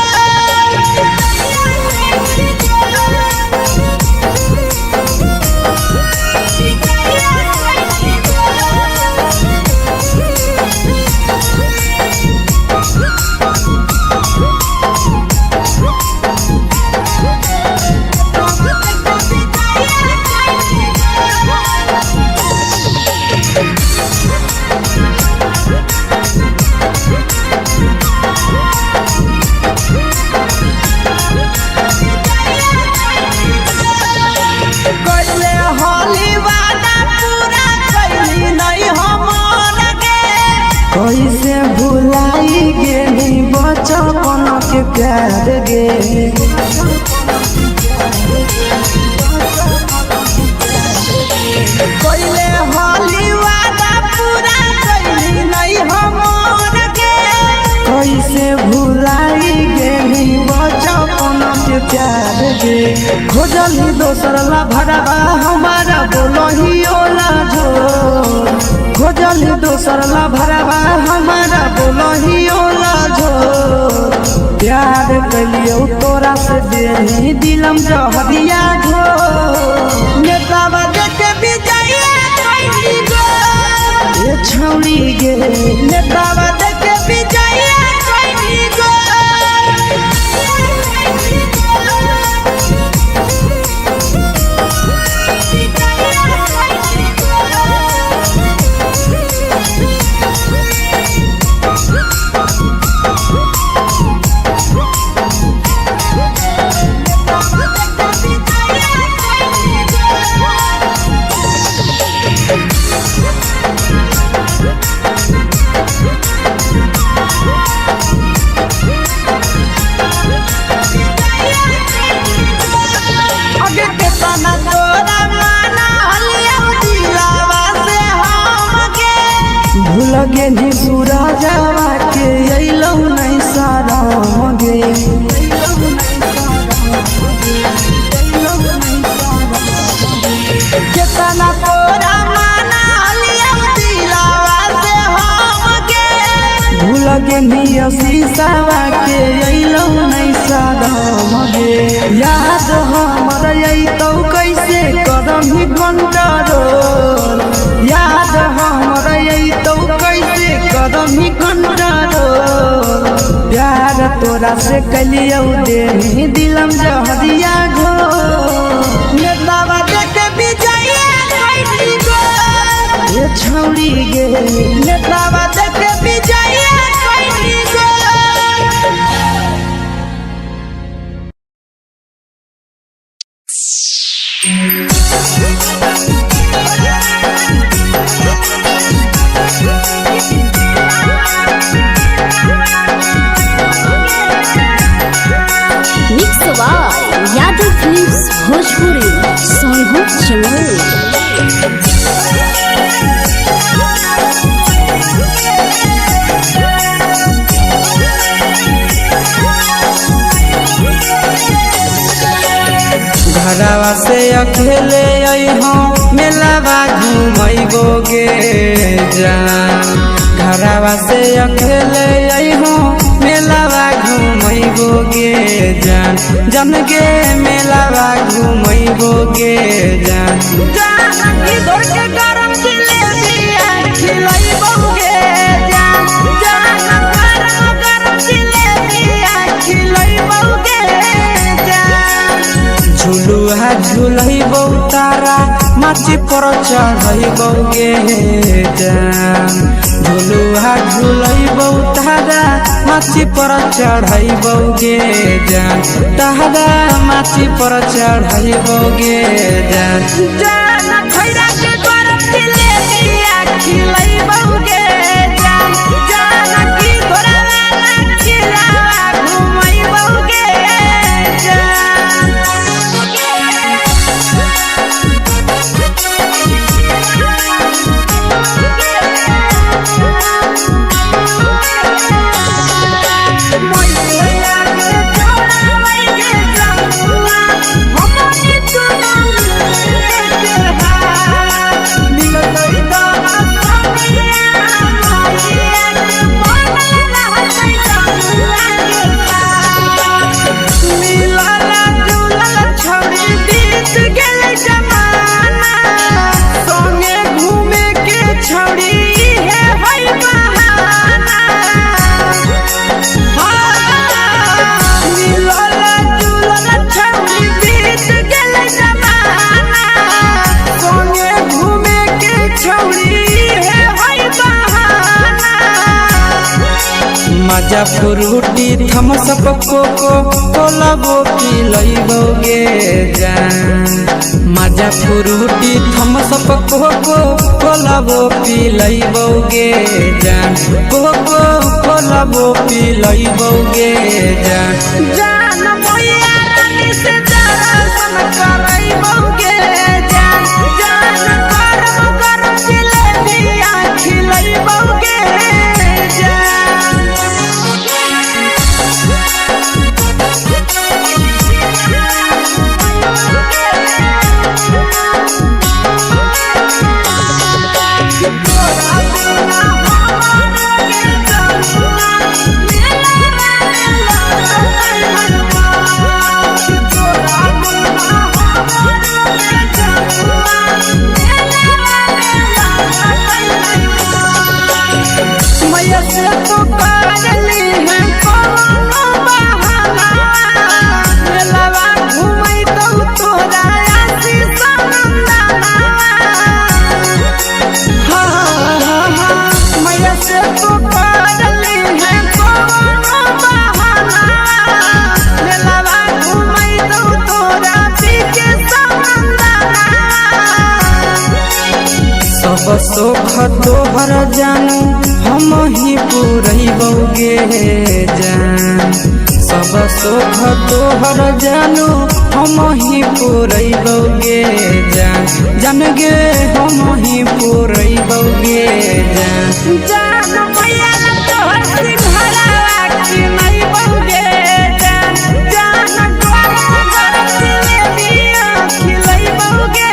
C: प्यार गे खोजली दोसर ला भरवा हमारा बोलो ही ओला झो खोजली दोसर ला भरवा हमारा बोलो ही ओला झो प्यार कलियो तोरा से देनी दिलम जहरिया घो नेतावा देखे विजया कैली गो ये छौड़ी गे नेतावा देखे विजया कैली गो लगे नी सूरजवा के अइलौ नहीं सारा मगे केतना तोरा माना लिया दिलावा से हमके भूलगे नी शीशावा के अइलौ नहीं सारा मगे याद हमर अइतौ कैसे करम ही कंट्रोल याद हमर अइतौ कैसे करम ही कंट्रोल प्यार तोरा से कलियौ देनी दिलम जहरिया घो नेतावा देखे विजया कैली गो ये छौड़ी गे नेतावा देखे विजया कैली गो
B: यादव फिल्म्स भोजपुरी सोनू चमोली
C: घरवा से अकेले अइहो मेलावा घूमैबो गे जान घरवा से अकेले अइहो मेलावा घूमैबो गे जान जन गे मेलावा घूमैबो गे जान
A: जान की दौड़ के गरम जिलेबिया खिलैबो गे जान जान गरम जिलेबिया खिलैबो गे जान
C: झुलुहा झुलैबो तारा माची पर चढ़ैबो गे जान झुलुहा झुलैबो तारा माची पर चढ़ैबो गे जान तारा माची पर चढ़ैबो गे जान
A: जान खैरा के गरम जिलेबिया खिलैबो गे जान जान की घोड़ावाला खिलावा घुमैबो गे जान
C: मजा फ्रूटी थम्स अप कोको कोला वो पिलैबो गे जान मजा फ्रूटी थम्स अप कोको कोला वो पिलैबो गे जान कोको कोला वो पिलैबो गे जान
A: जान मोया रानी से दर्शन करैबो गे जान जान गरम गरम जिलेबिया खिलैबो गे जान
C: तोहर जानू हम ही पुरैबौगे जान सब सुख तोहर जानू हम ही पुरैबौगे जान जान गे हम ही पुरैबौगे जान मैया तोहर सिंघारा की नहीं बौगे जान जान गोर जिलेबिया खिलैबौगे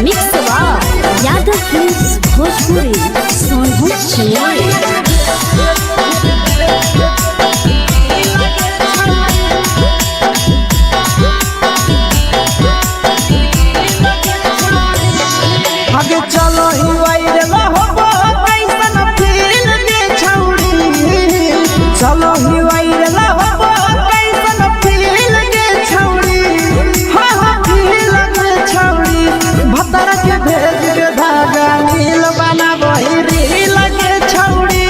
B: मिक्स यादव फिल्म्स भोजपुरी सोनभद्र चेन्नई।
C: आगे चलो ही वायरल होबो कैसन फील दे छौड़ी चलो ही वायरल होबो कैसन फील दे छौड़ी हां हां फील दे छौड़ी भतर के भेज के धागा मिल बना बहिरी लगे छौड़ी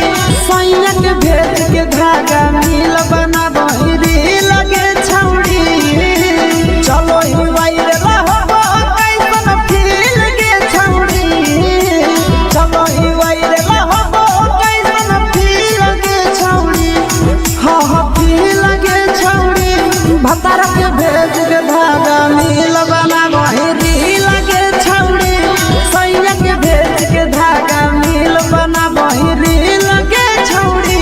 C: सैया के भेज के धागा मिल बना बहिरी लगे छौड़ी चलो ही वायरल होबो कैसन फील दे छौड़ी चलो ही वायरल होबो कैसन फील दे छौड़ी हां हां फील दे छौड़ी भतर के भेज के धागा मिल बना बहिरी लगे छौड़ी सैया के भेज के धागा मिल बना बहिरी लगे छौड़ी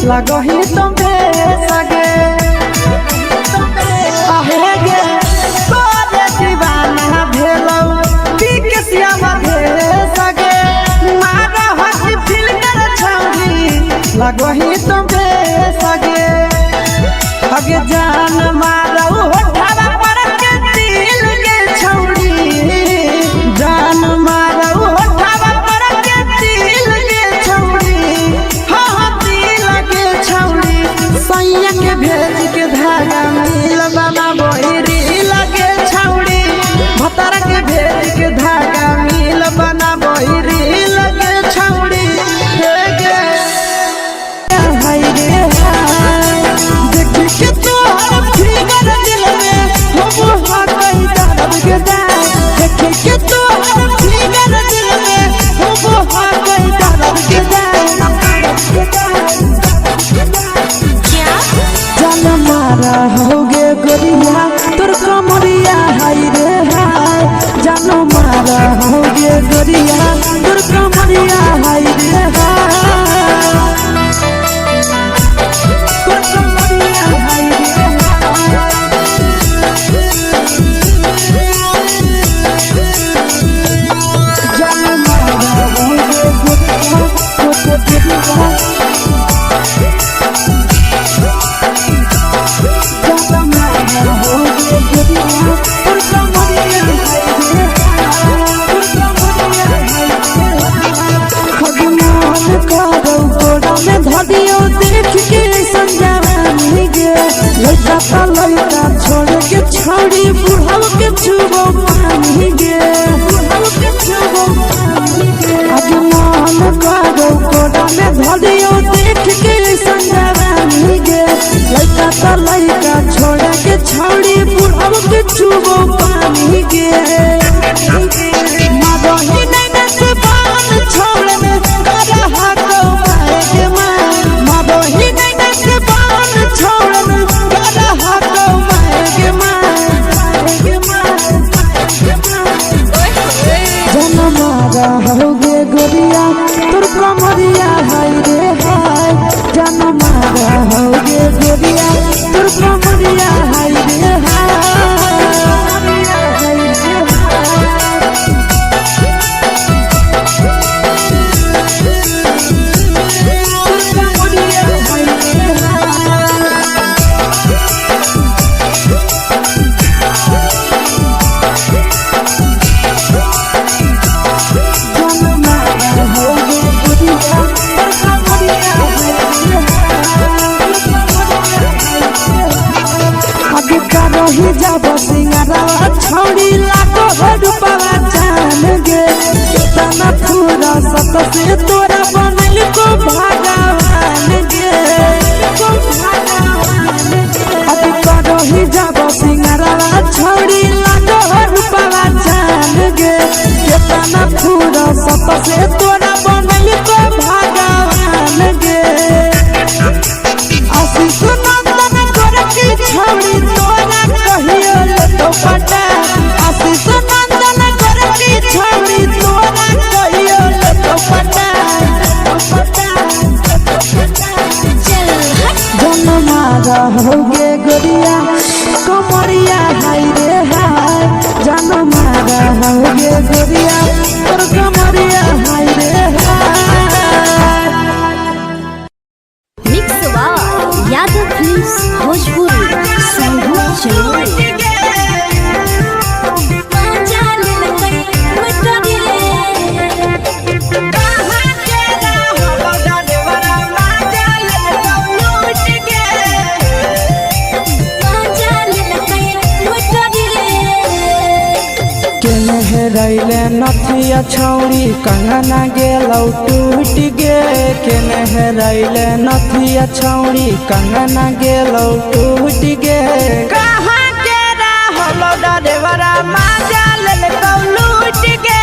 C: लगही तुम्हे सगे आहे गे तोरे दीवाना भेलौ बिकसिया बधे सगे मारा हसी फिल्टर छौड़ी लगही तुम्हे सगे अगे जान मारौ होठवा पर के दिल के छौड़ी जान मारौ होठवा पर के दिल के छौड़ी हां हां दिल के छौड़ी सैया के भेज के धागा मिल बना बहिरी लगे छौड़ी भतर के भेज के धागा मिल बना बहिरी लगे छौड़ी हे गे हाय रे हाय देख के तोहर फिगर दिल में हम हाथ दर्द के जाए देख के तोहर फिगर दिल में हम हाथ दर्द के जाए जान मारा होगे गोरिया तोर कमरिया हाय रे हाय जान मारा होगे गोरिया तोर कमरिया हाय रे हाय तोर कमरिया हाय रे जान मारा होगे गोरिया
A: लड़का ता लड़का छोड़ के छौड़ी बुढ़ाव के छुबो पानी गे बुढ़ाव के छुबो पानी गे आज मन करो कोड़ा में धरियो देख के संजवानी गे लड़का ता लड़का छोड़ के छौड़ी बुढ़ाव के छुबो पानी गे मदही नहीं से बान छोड़ में करा हाथों माए के मां मदही नहीं से बान छोड़ में करा हाथों माए के मां जनमारा होगे गोरिया तोर कमरिया हाय रे हाय जनमारा होगे गोरिया तोर कमरिया हाय रे हाय जब सिंगारा छौड़ी लाखो रुपया जान गे कितना पूरा सत से तोरा बनल को भगवान गे अभी करो ही जब सिंगारा छौड़ी लाखो रुपया जान गे कितना पूरा सत से तोरा बनल को भगवान गे आशीष नंदन गोरखी छौड़ी तोरा कहियो तो पटा आशीष नंदन गोरखी छौड़ी तोरा कहियो तो पटा जनमारा होगे गोरिया कमरिया हाय रे हाय जनमारा होगे गोरिया तोर कमरिया हाय रे हाय
B: मिक्स वाह यादव फिल्म्स भोजपुरी संगीत चलो
C: रैले नथिया छौड़ी कंगना गेलौ टूट गे केने हेरैले नथिया छौड़ी कंगना गेलौ टूट गे
A: कहाँ के रहलो डरेवरा माजा लेलकौ लूट गे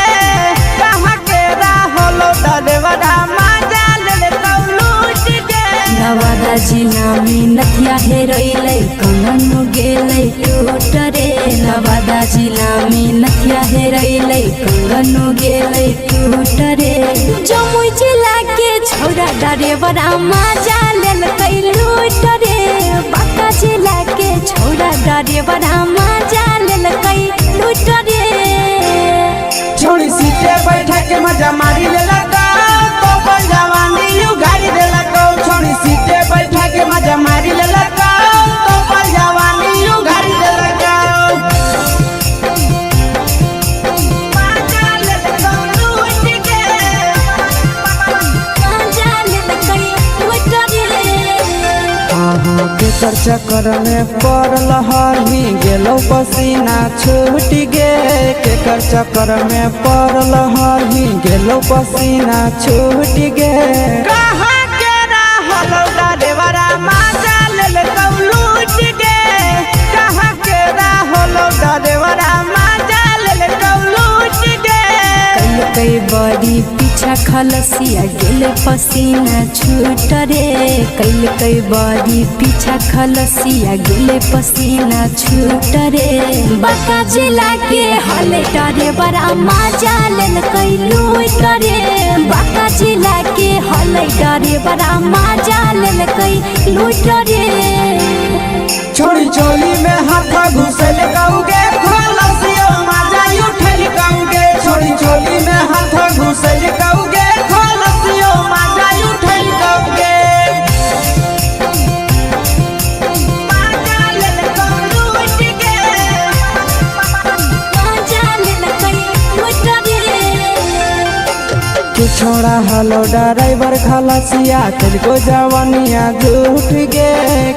A: कहाँ के रहलो डरेवरा माजा लेलकौ लूट गे
B: नवादा जिला में नथिया हेरैले कंगन गेलै टूट रे नवादा जिला में नथिया हेरैले कंगन गेलै टूट रे जमुई जिला के छौड़ा डरेवरा माजा लेलकै लूट रे बांका जिला के छौड़ा डरेवरा माजा लेलकै लूट रे
A: छोड़ी सीटे बैठा के मजा मारी लेलकौ तो अपन जवानी यू गाड़ी देलकौ छोड़ी सीटे बैठा के मजा मारी लेलकौ तो अपन जवानी यू गाड़ी देलकौ
C: केकर चक्कर में पड़ल हरही गेलौ पसीना छूट गे केकर चक्कर में पड़ल हरही गेलौ पसीना छूट गे
A: कहाँ के रहलो डरेवरा माजा लेलकौ लूट गे कहाँ के रहलो डरेवरा माजा लेलकौ लूट गे
B: कई बड़ी पीछा खलसिया गेल पसीना छूट रे कई बड़ी पीछा खलसिया गेल पसीना छूट रे बांका जिला के हले डरे बड़ा माजा लेलकै लूट रे बांका जिला के हले डरे बड़ा माजा लेलकै लूट रे
C: छोड़ी चोली में हाथ घुसल कौगे खलसियो माजा उठल कौगे छोड़ी चोली में हाथ घुसल कौगे खलसियो माजा उठल कौगे
A: माजा लेलकौ लूट गे
B: माजा लेलकै लूट रे
C: छोड़ा हलो ड्राइवर खलसिया तुझको जवानिया झूठ गे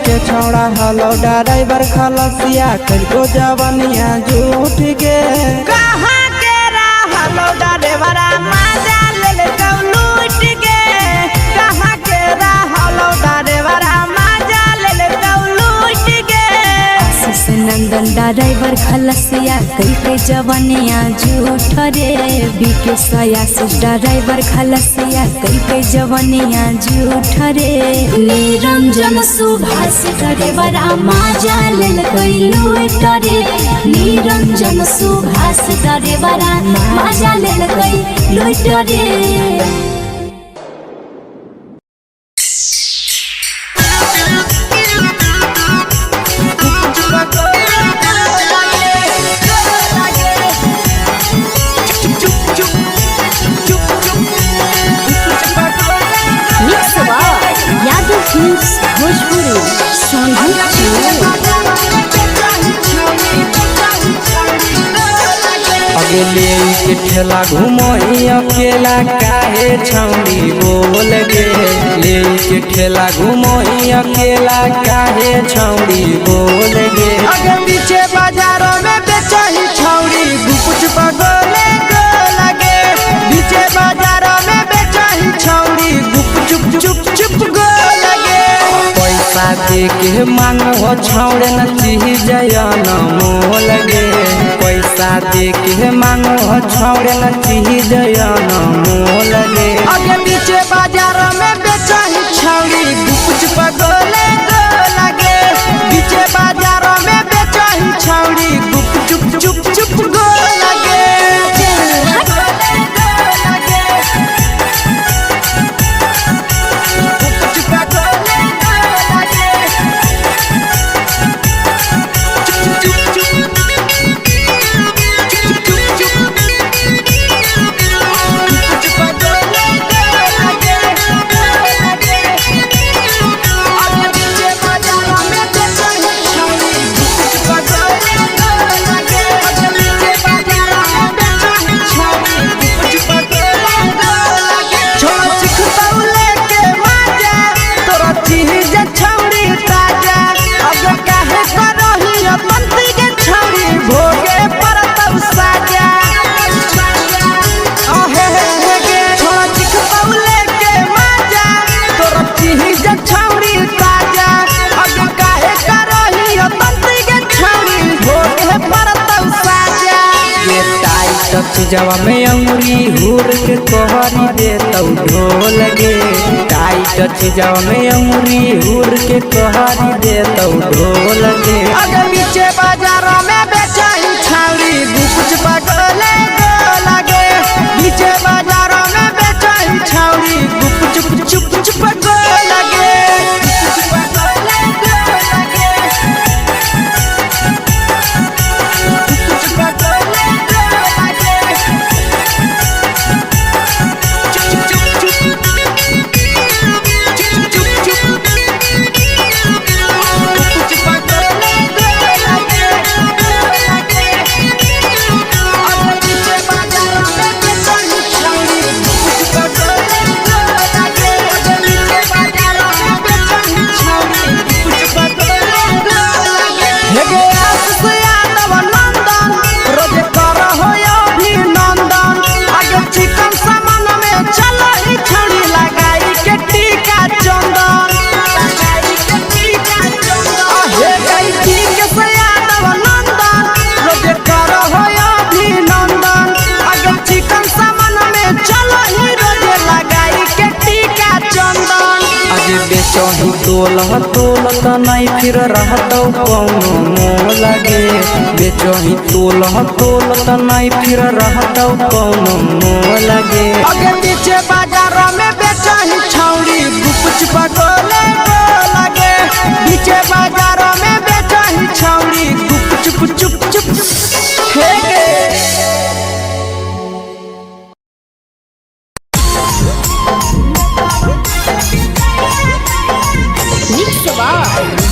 C: के छोड़ा हलो ड्राइवर खलसिया तुझको जवानिया झूठ गे
A: कहाँ के हलो ड्राइवर मजा ले लूट गे कहाँ के हलो ड्राइवर मजा ले लूट गे
B: नंदन ड्राइवर खलसिया कई के जवानिया झूठ रे बीके आशीष ड्राइवर खलसिया कई के जवानिया झूठ रे निरंजन सुभाष ड्राइवर मजा ले लूट रे निरंजन सुभाष ड्राइवर मजा ले लूट रे
C: अगले के ठेला घुमोई अकेला काहे छौड़ी बोल गे ले के ठेला घुमोई अकेला काहे छौड़ी बोल गे
A: अगे पीछे बाजारों में बेचही छौड़ी गुपुच पगोले गो लगे पीछे बाजारों में बेचही छौड़ी गुप चुप चुप चुप गो लगे
C: पैसा दे के मांगो छौड़े न चीज न मोल गे पैसा दे के मांगो छौड़े न चीज न मोल गे
A: अगे पीछे बाजारों में बेचही छौड़ी गुपुच पगोले गो लगे पीछे बाजारों में बेचही छौड़ी गुप चुप चुप चुप गो लगे
C: जवा में अंगुरी हुर के तोहरी दे तौ ढोल गे टाइट जवा में अंगुरी हुर के तोहरी दे तौ ढोल गे
A: अगर पीछे बाजारों में बेचही छौड़ी गुपुच पगोले गो लगे पीछे बाजारों में बेचही छौड़ी गुप चुप चुप चुप गो लगे
C: बेचही तोल त नहीं फिर रहतौ कौनो मोल गे बेचही तोल त नहीं फिर रहतौ कौनो मोल गे
A: अगे पीछे बाजारों में बेचही छौड़ी गुपुच पगोले गो लगे पीछे बाजारों में बेचही छौड़ी गुप चुप चुप चुप हे गे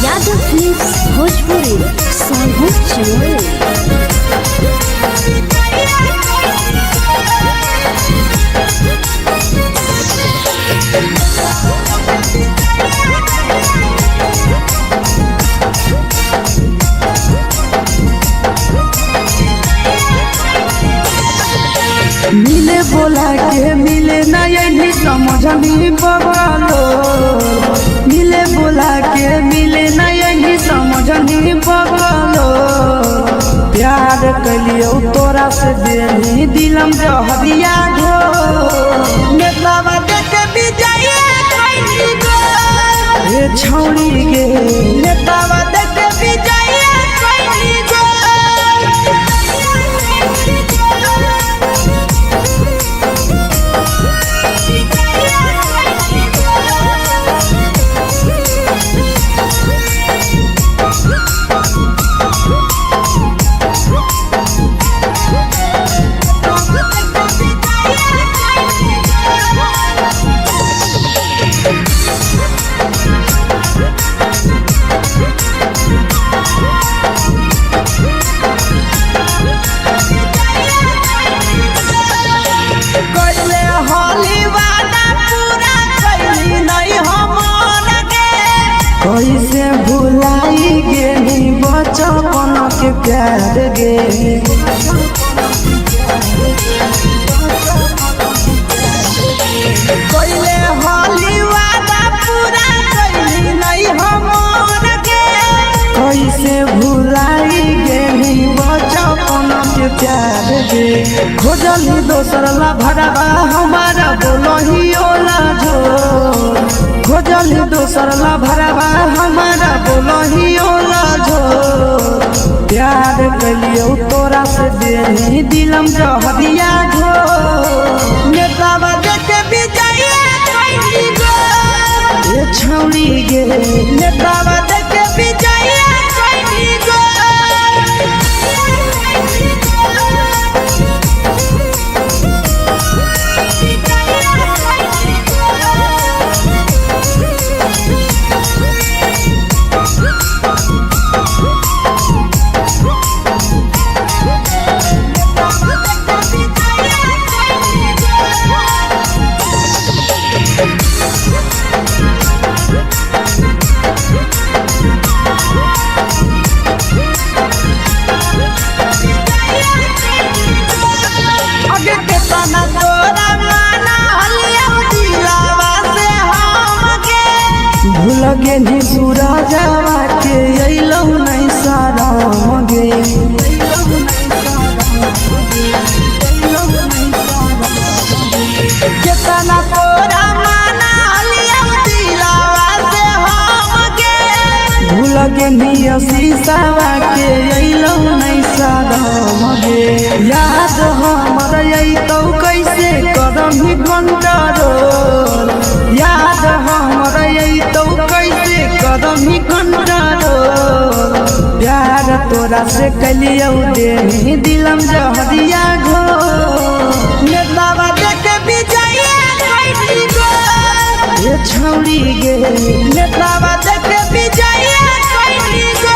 B: यादव फिल्म्स भोजपुरी
C: समझनी बगलो मिले बुला के मिले न यही समझनी बगलो प्यार कलियो तोरा से देनी दिलम जहरिया घो नेतावा देख विजय कैली गो ए छौड़ी गे नेतावा देख विजय कैली गो कैसे भुलाई गेली बचपन के प्यार गे कैले हाली वादा पूरा कैली नहीं हमर के कैसे भुलाई गेली बचपन के प्यार गे खोजली दोसर ला भरवा हमारा बोलही ओला जो खोजली दोसर ला भरवा हमारा बोलही ओला जो प्यार कलियो तोरा से देनी दिलम जहरिया घो नेतावा देख विजय कैली गो ए छौड़ी गे नेतावा देख विजय कैली गो लगे नी सूरजवा के अइलौ नहीं साराम गे केतना तोरा माना लिया दिलावा से हम गे भूल गे नी शीशावा के अइलौ नहीं साराम गे याद हमर अइतौ कैसे करम ही कंट्रोल याद हमर अइतौ कैसे कदम ही कंट्रोल प्यार तोरा से कलियो देनी दिलम जहरिया घो नेतावा देख विजय कैली गो ए छौड़ी गे नेतावा देख विजय कैली गो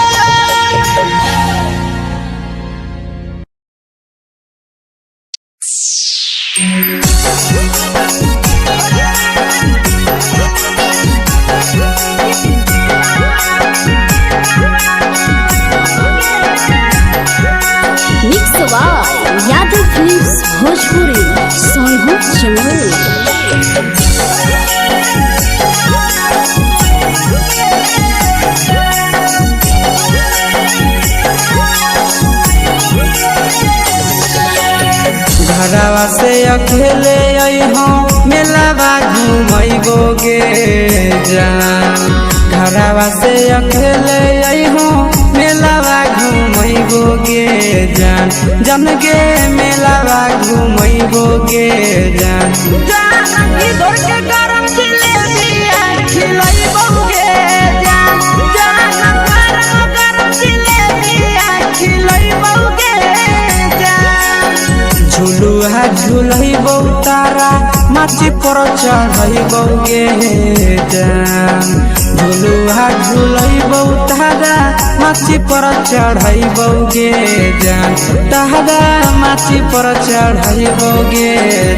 B: यादव फिल्म्स भोजपुरी सोनभद्र चैनल
C: घरवा से अकेले अइहों मेलावा घूमैबो गे जान घरवा से अकेले अइहों मेलावा घूमैबो गे जान जन गे मेलावा घूमैबो गे जान जान की दौड़ के गरम जिलेबिया खिलैबो गे जान जान गरम जिलेबिया खिलैबो गे जान झुलुहा झुलैबो तारा माची पर चढ़ैबो गे जान झुलुहा झुलैबो तारा माची पर चढ़ैबो गे जान तारा माची पर चढ़ैबो गे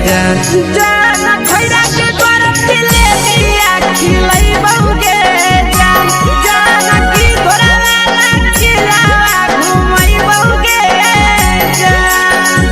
C: जान जान खैरा के गरम जिलेबिया खिलैबो गे जान जान की घोड़ावाला खिलावा घुमैबो गे जान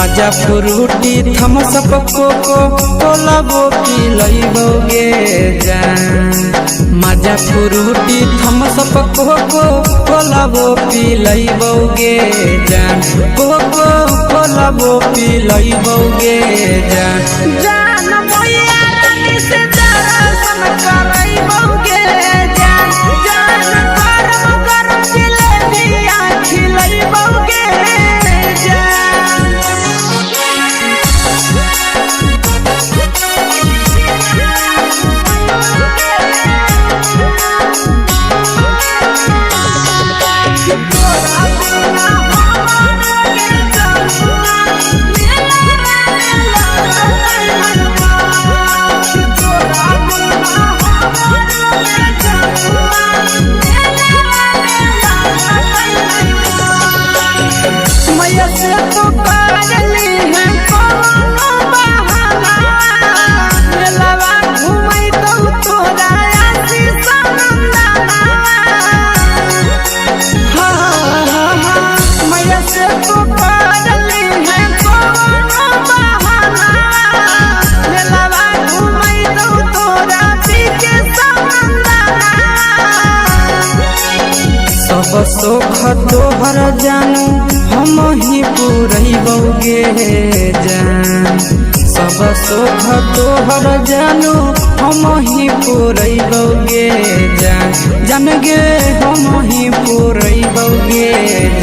C: माजा फ्रूटी थम्स अप कोको कोला वो पी लइबोगे जान माजा फ्रूटी थम्स अप कोको कोला वो पी लइबोगे जान कोको कोला वो पी लइबोगे जान
A: जान भैया रानी से दर्शन करइबोगे जान जान गरम गरम जिलेबिया खिलइबोगे मैया से तो करली है कोनो बहाना मेलावा घुमई तो तोरा आशीष नंदना मैया से तो करली है कोनो बहाना मेलावा घुमई तो तोरा पीछे नंदना
C: सब सुख तोहर जानू हम ही पूरइबोगे जान सब सुख तोहर जानू हम ही पूरइबोगे जान जान गे हम ही पूरइबोगे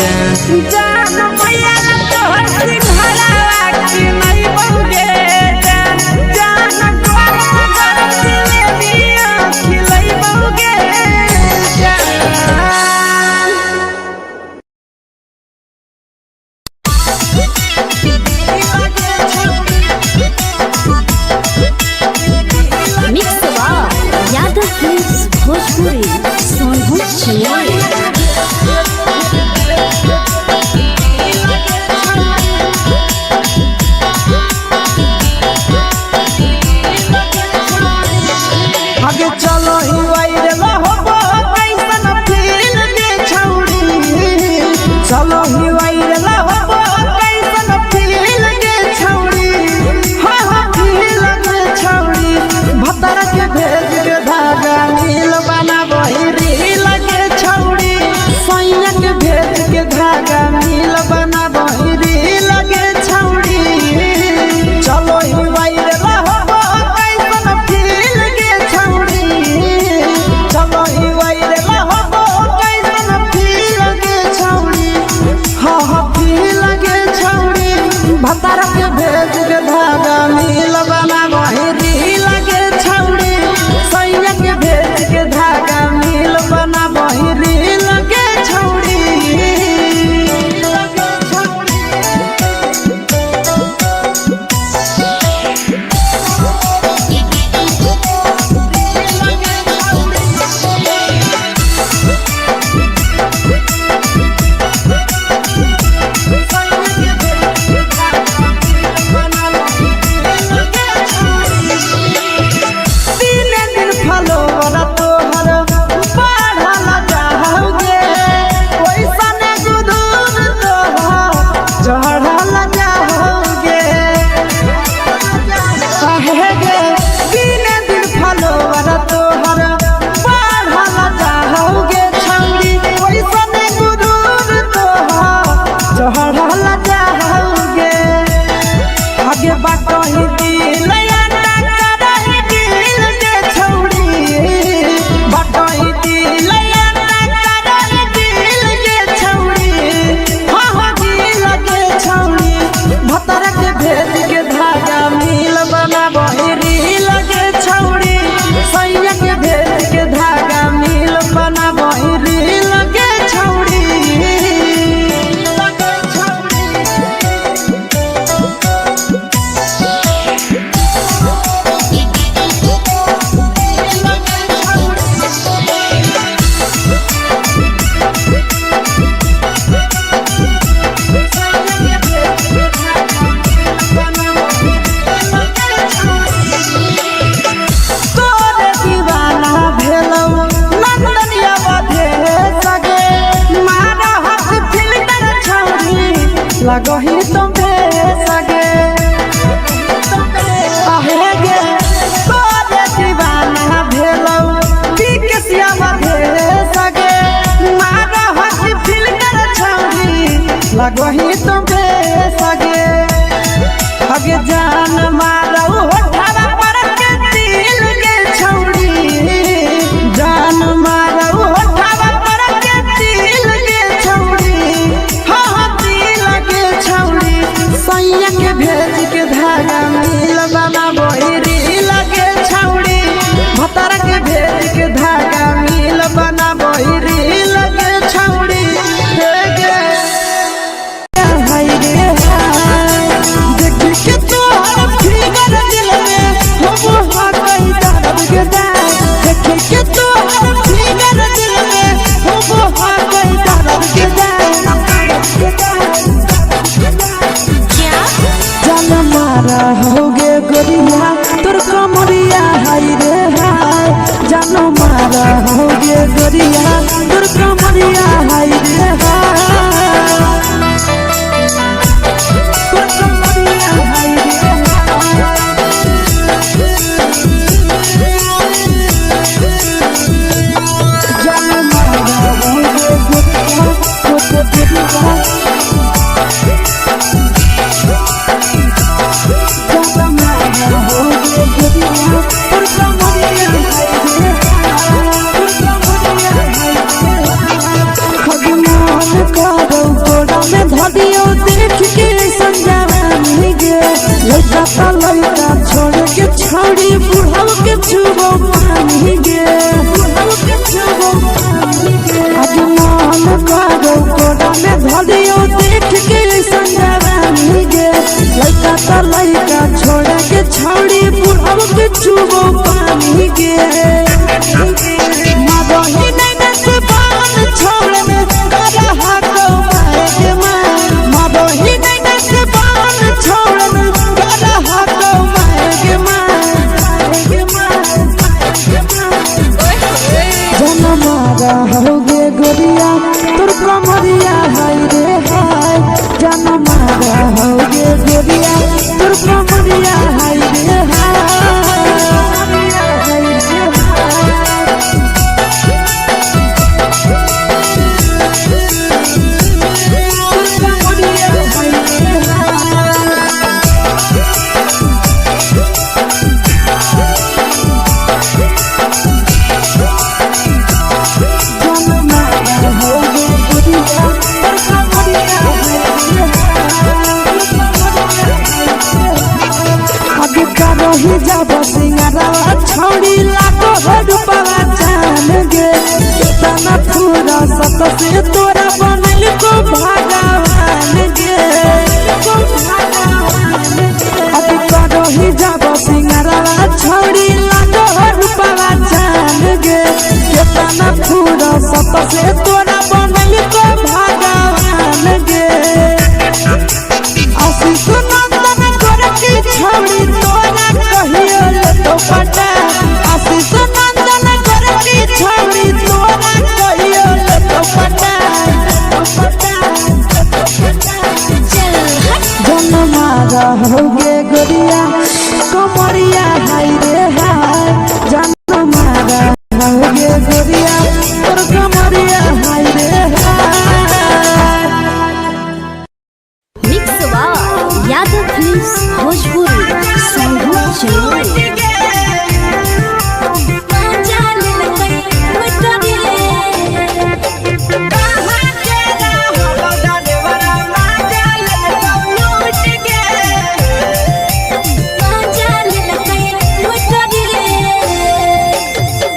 C: जान
A: जान भैया तोहर सिंघाड़ा की नहीं बउगे जान जान गरम गरम जिलेबिया खिलइबोगे जान
B: मिक्स यादव फिल्म्स भोजपुरी सोनू चिड़िया
A: आगे चलो ही वायरल होबो कैसन फील दे छौड़ी चलो ही वायरल होबो कैसन फील दे छौड़ी हाँ फील दे छौड़ी भतर के भेज के धागा नील बना वही रील के छौड़ी सैया के भेज के धागा नील बना वही रील के छौड़ी चलो ही वायरल होबो कैसन फील के छौड़ी चलो ही वायरल होबो कैसन फील के छौड़ी हाँ फील के छौड़ी भतर के भेज के धागा नील बना वही रील के छौड़ी सैया के भेज के धागा नील बना वही रील के छौड़ी
C: लगही तुमके सगे अगे जान मारो होठवा पर के दिल के छौड़ी जान मारो होठवा पर के दिल के छौड़ी हाँ दिल के छौड़ी सैया के भेज के धागा मिल बना बोरी लगे छौड़ी भतर के भेज के धागा मिल बना बोरी लगे छौड़ी होगे गोरिया तोर कमरिया हाय रे हाय जानो मारा होगे गोरिया तोर कमरिया हाय रे हाय तोर कमरिया हाय रे जानो मारा होगे गोरिया तोर कमरिया लड़का छोड़ के छौड़ी बुढ़ाव के छुबो पानी गे आज मन करो कोड़ा में धरियो देख के संजवानी गे लड़का छोड़ के छौड़ी बुढ़ाव के छुबो पानी गे मादही नहीं से बान छोड़ में करा हाथो मारे के मादही नहीं से बान छोड़ में होगे गोरिया तोर कमरिया हाय रे हाय जाना मारा होगे गोरिया तोर कमरिया हाय रे ही जब सिंगारवा छौड़ी लाखो रुपवा जान गे कितना पूरा सत से तोरा बनल को भगवान गे अभी करो ही जब सिंगारवा छौड़ी लाखो रुपवा जान गे कितना पूरा सत से तोरा बनल को भगवान गे आशीष नंदन करती छौड़ी तोरा कहियो तो पटा आशीष नंदन करती छौड़ी तोरा कहियो तो पटा जनमारा होगे गोरिया कमरिया हाय रे हाय जनमारा होगे गोरिया तोर कमरिया हाय रे हाय
B: मिक्स वा यादव फिल्म्स भोजपुरी संगीत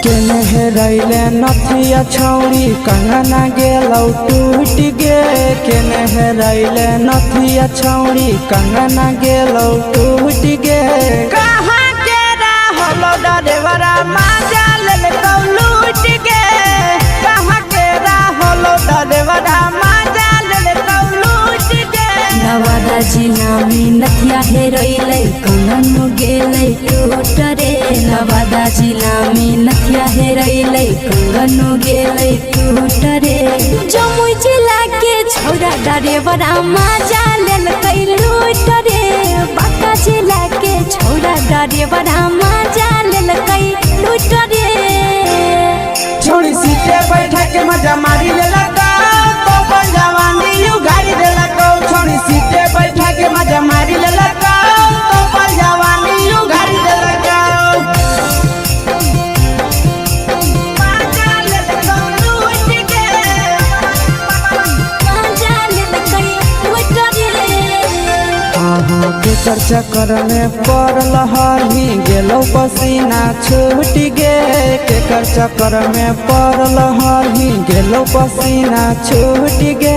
B: चलो
C: रैले नथिया छौड़ी कंगना गेलौ टूट गे केने रैले नथिया छौड़ी कंगना गेलौ टूट गे कहाँ के रहलो डरेवरा माजा लेलकौ लूट गे कहाँ के रहलो डरेवरा माजा लेलकौ लूट गे
B: नवादा जिला में नथिया हेरैलै कंगन गेलै टूट रे नवादा जिला में नथिया हेरैलै कंगन गेलै टूट रे जमुई जिला के छौड़ा डरेवरा माजा लेलकै लूट रे बांका जिला के छौड़ा डरेवरा माजा लेलकै लूट रे
C: छोड़ी सीटे बैठा के मजा मारी लेलका तो जवानी यू गाड़ी देलका केकर चक्कर में पड़ल हही गेलो पसीना छूट गे केकर चक्कर में पड़ल हही गेलो पसीना छूट गे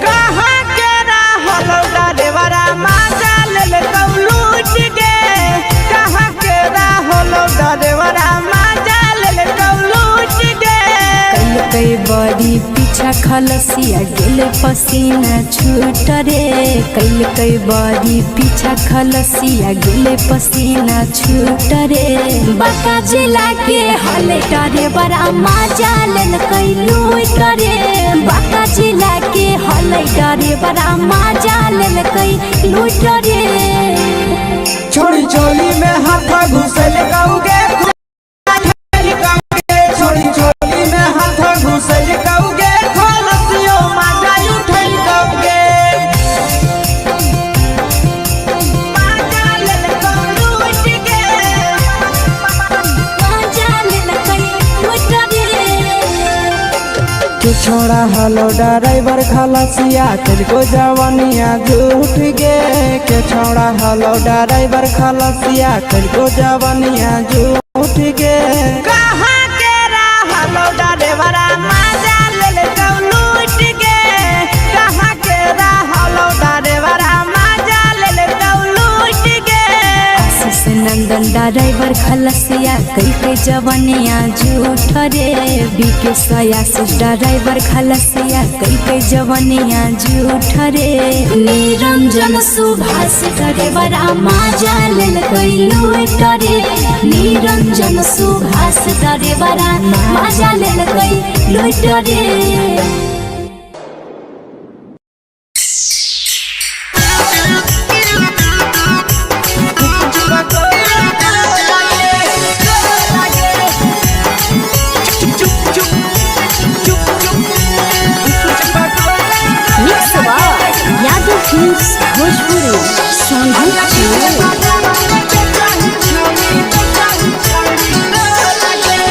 A: कहाँ के रहलो डरेवरा माजा ले लूट गे कहाँ के रहलो डरेवरा माजा ले लूट गे
B: कई बड़ी पीछा खलसिया गेले पसीना छूट रे कई बड़ी पीछा खलसिया गेले पसीना छूट रे बाका जिला के हले डरे बड़ा मजा लेल कई लूट रे बाका जिला के हले डरे बड़ा मजा लेल कई लूट रे
C: छोड़ी चोली में हाथ घुसल गाऊगे छोड़ी चोली में हाथ घुसल गाऊगे
A: खलसियो माजा उठल गाऊगे माजा ले लूट गे
B: मजा लेल कई लूट रे
C: के छोड़ा हलो ड्राइवर खलसिया तुझको जवानिया झूठ गे के छोड़ा हलो ड्राइवर खलसिया तुझको जवानिया झूठ गे
A: कहाँ के रहलो डरेवरा माजा ले लूट गे कहाँ के रहलो डरेवरा माजा ले लूट गे
B: आशीष नंदन ड्राइवर खलसिया कई जवानिया झूठ रे बीके आशीष ड्राइवर खलसिया कई जवानिया झूठ रे निरंजन सुभाष ड्राइवर मजा लेल कई लूट रे निरंजन सुभाष ड्राइवर मजा लेल कई लूट रे यादव फिल्म्स भोजपुरी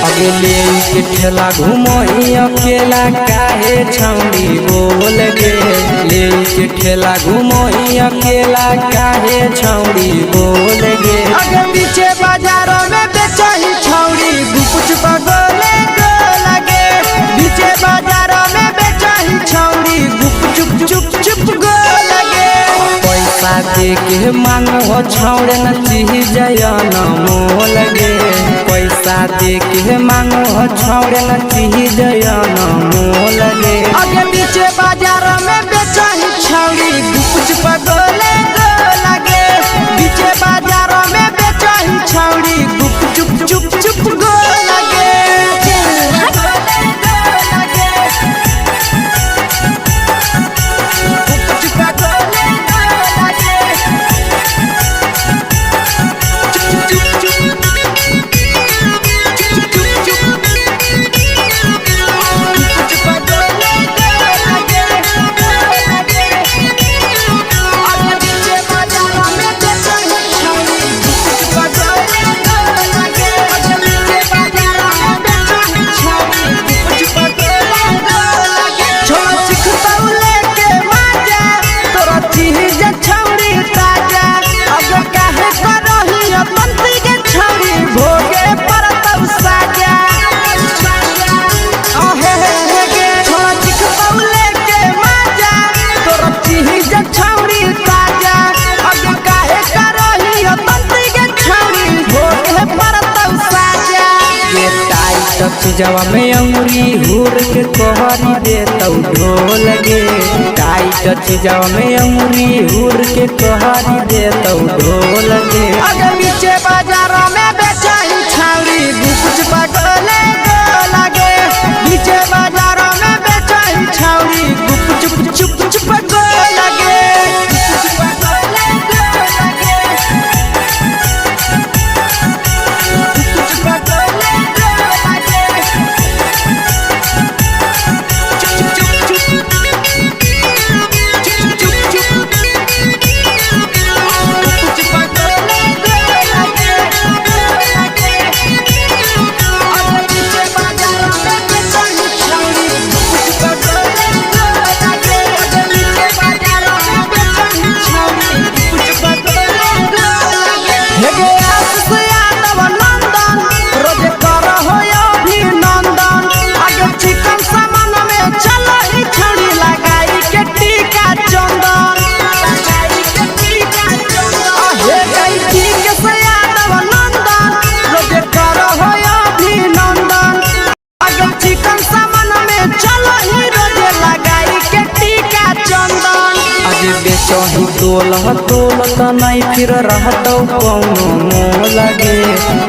C: अगले के ठेला घुमोई अकेला काहे छौड़ी बोल गे ले के ठेला घुमोई अकेला काहे छौड़ी बोल गे
A: अगे पीछे बाजारों में बेचही छौड़ी गुपुच पगोले गो लगे पीछे बाजारों में बेचही छौड़ी गुप चुप चुप चुप गो लगे
C: पैसा दे के मांगो छौड़े न चीज न मोल गे पैसा दे के मांगो छौड़े न चीज न मोल गे
A: अगे पीछे बाजारों में बेचही छौड़ी गुपुच पगोले गो लगे पीछे बाजारों में बेचही छौड़ी गुप चुप चुप चुप गो लगे
C: जवा में अंगुरी हुर के कोहरी दे तौ ढोल गे टाइट जवा में अंगुरी हुर के कोहरी दे तौ ढोल गे
A: अगर पीछे बाजारों में बेचही छौड़ी गुपुच पगोले गो लगे पीछे बाजारों में बेचही छौड़ी गुप चुप चुप चुप गो लगे
C: तोलह तोलत नहीं फिर रहतौ कौनो मोह लगे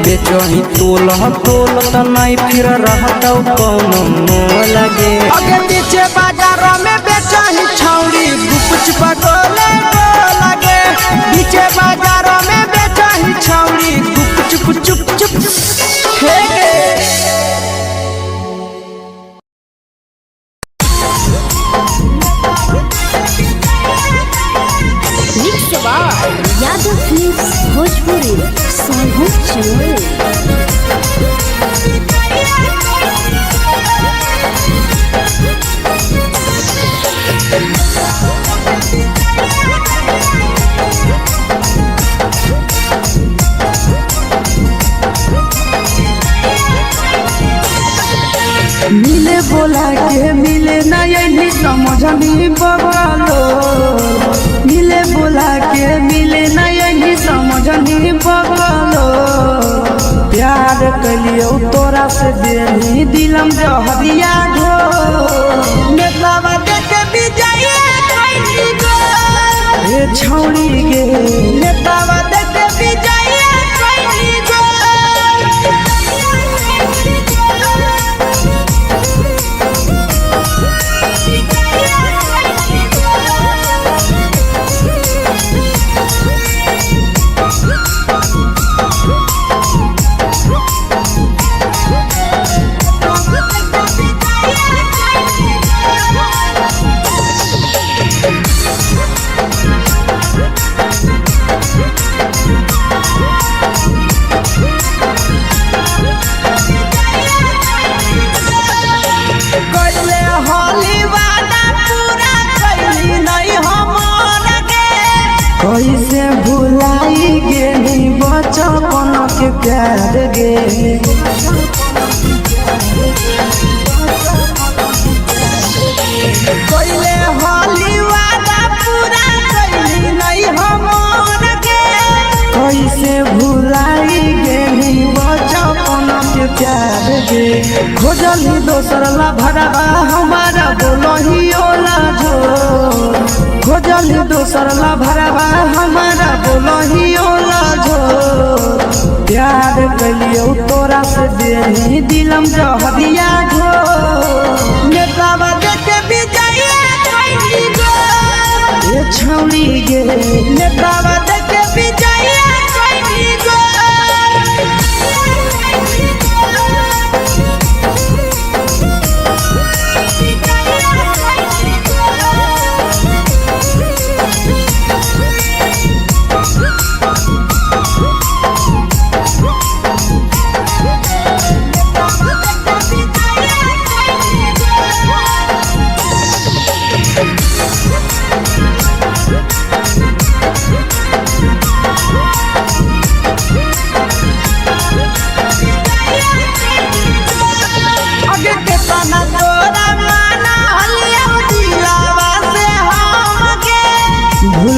C: बेचही तोलह तोलत नहीं फिर रहतौ कौनो मोह लगे
A: आगे पीछे बाजार में बेचही छौड़ी गुपच पटोले लगे पीछे बाजार में बेचही छौड़ी गुप चुप चुप फेंके
B: यादव फिल्म्स भोजपुरी सोनू चमोली।
A: मिले बोला के मिले नहीं समझनी बगलो मिले बोला के मिले नहीं समझनी बगलो प्यार कलियो तोरा से देनी दिलम जहरिया घो नेतावा देखे विजय कैली गो ए छौड़ी गे नेतावा देखे विजय कैली गो कैसे भुलाई गेली बचपन के प्यार गे कैले होली वादा पूरा कैली नहीं हमर गे कैसे भुलाई गेली बचपन के प्यार गे खोजली दोसर ला भरवा हमारा बोलही ओला जो खोजली दोसर ला भरवा हमारा बोलही ओला जो प्यार कलियो तोरा से देनी दिलम जहरिया घो नेतावा देखे विजय कैली गो ए छौड़ी गे नेतावा देखे विजय कैली गो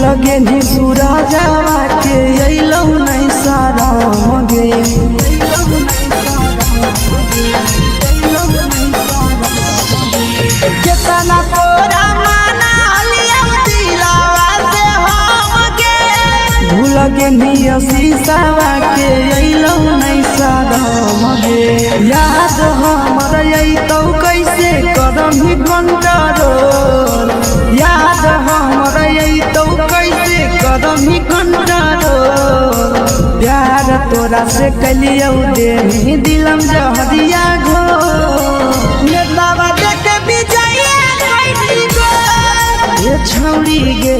A: लगे नी सूरजवा के अइलौ नहीं सारा मगे केतना तोरा माना लिया दिलावा से हमके भूल गे नी शीशावा के अइलौ नहीं सारा मगे याद हमर अइतौ कैसे करम ही कंट्रोल याद हमर अइतौ कैसे करम ही कंट्रोल प्यार तोरा से कलियौ देनी दिलम जहरिया घो नेतावा देखे विजय कैली गो ए छौड़ी गे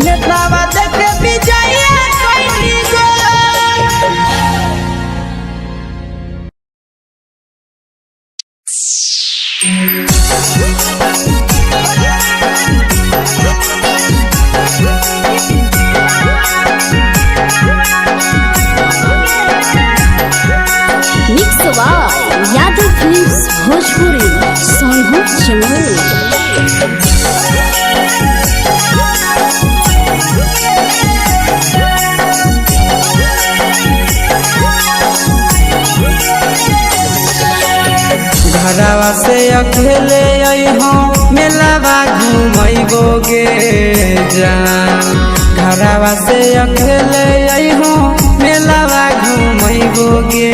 A: नेतावा देखे विजय कैली गो
B: यादव फिल्म्स भोजपुरी सोनू चमोली।
C: घरवा से अकेले अइहो मेलावा घूमैबो गे जान घरवा से अकेले अइहो मेलावा घूमैबो गे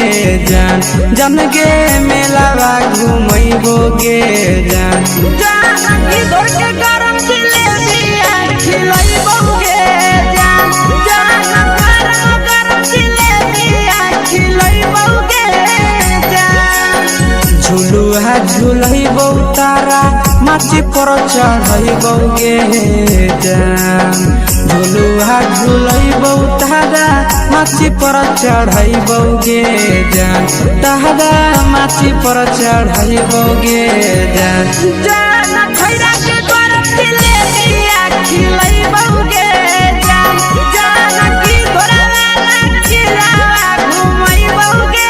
C: जान जन गे मेलावा घूमैबो गे जान
A: जानकी तोर के गरम जिलेबिया खिलैबो गे जान गरम जिलेबिया खिलैबो गे जान
C: झुलुहा झुलैबो तारा माची पर चढ़ैबो गे जान झुलुहा झुलैबो तारा माची पर चढ़ैबो गे जान तारा माची पर चढ़ैबो गे जान
A: खैरा के गरम जिलेबिया खिलैबो गे जान जानकी तोरा वाला खिलावा घुमैबो गे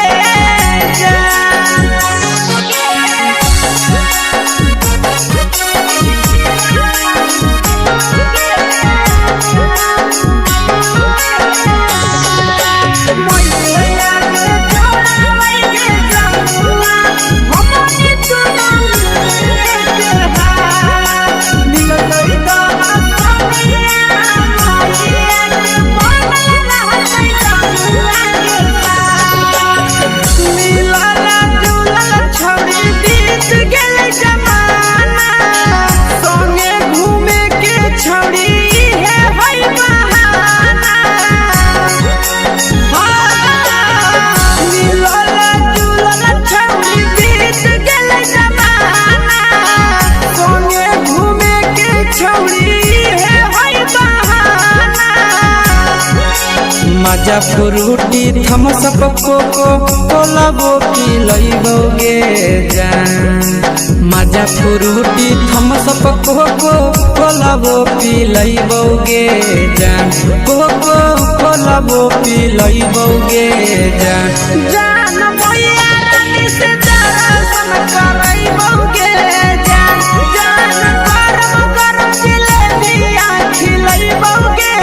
C: मजा फ्रूटी थम्स अप कोको कोलाबो पिलैबो गे जान मजा फ्रूटी थम्स अप कोको कोलाबो पिलैबो गे जान कोको कोलाबो पिलैबो गे जान
A: भैया रानी से दर्शन करैबो गे जान गरम जिलेबिया खिलैबो गे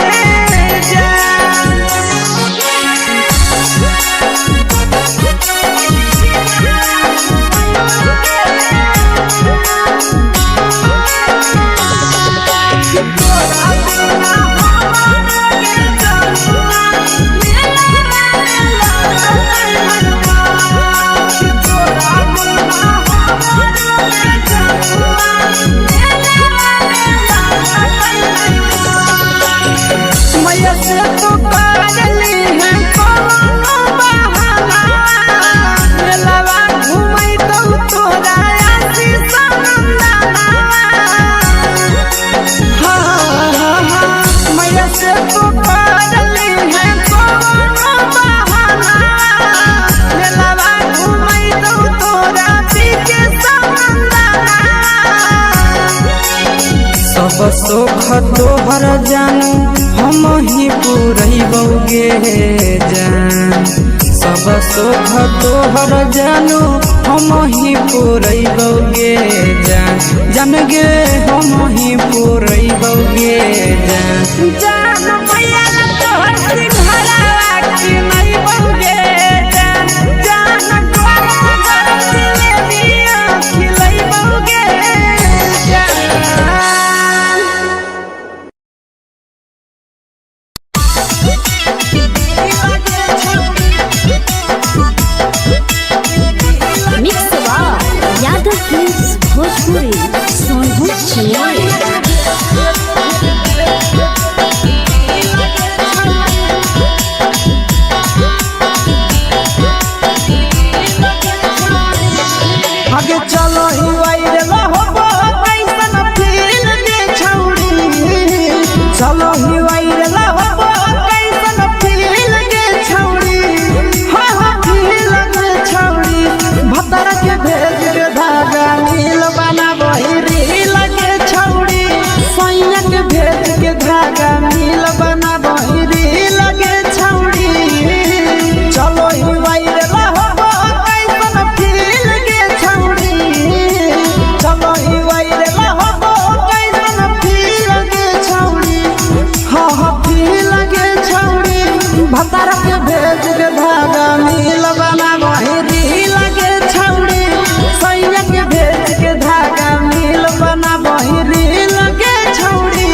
C: सब सुख तोहर जानू हम ही पूरैबो गे जान सब सुख तोहर जानू हम ही पूरैबो गे जान गे हम ही पूरैबो गे
A: जान भैया तोहर सिंघरावा खिलैबो गे जान गरम जिलेबिया खिलैबो गे
B: यादव फिल्म्स भोजपुरी सोनू छियाली
A: आगे चलो ही वायरल होबो कैसन फील दे छौड़ी चलो ही वायरल होबो कैसन फील दे छौड़ी हां फील दे छौड़ी भतर के भेज के धागा नील बनाबो रील के छौड़ी सैया के भेज के धागा नील बनाबो रील के छौड़ी चलो ही वायरल होबो कैसन फील दे छौड़ी चलो ही वायरल होबो कैसन फील दे छौड़ी हां फील के छौड़ी भतर के भेज के धागा नील बनाबो रील के छौड़ी सैया के भेज के धागा नील बनाबो रील के छौड़ी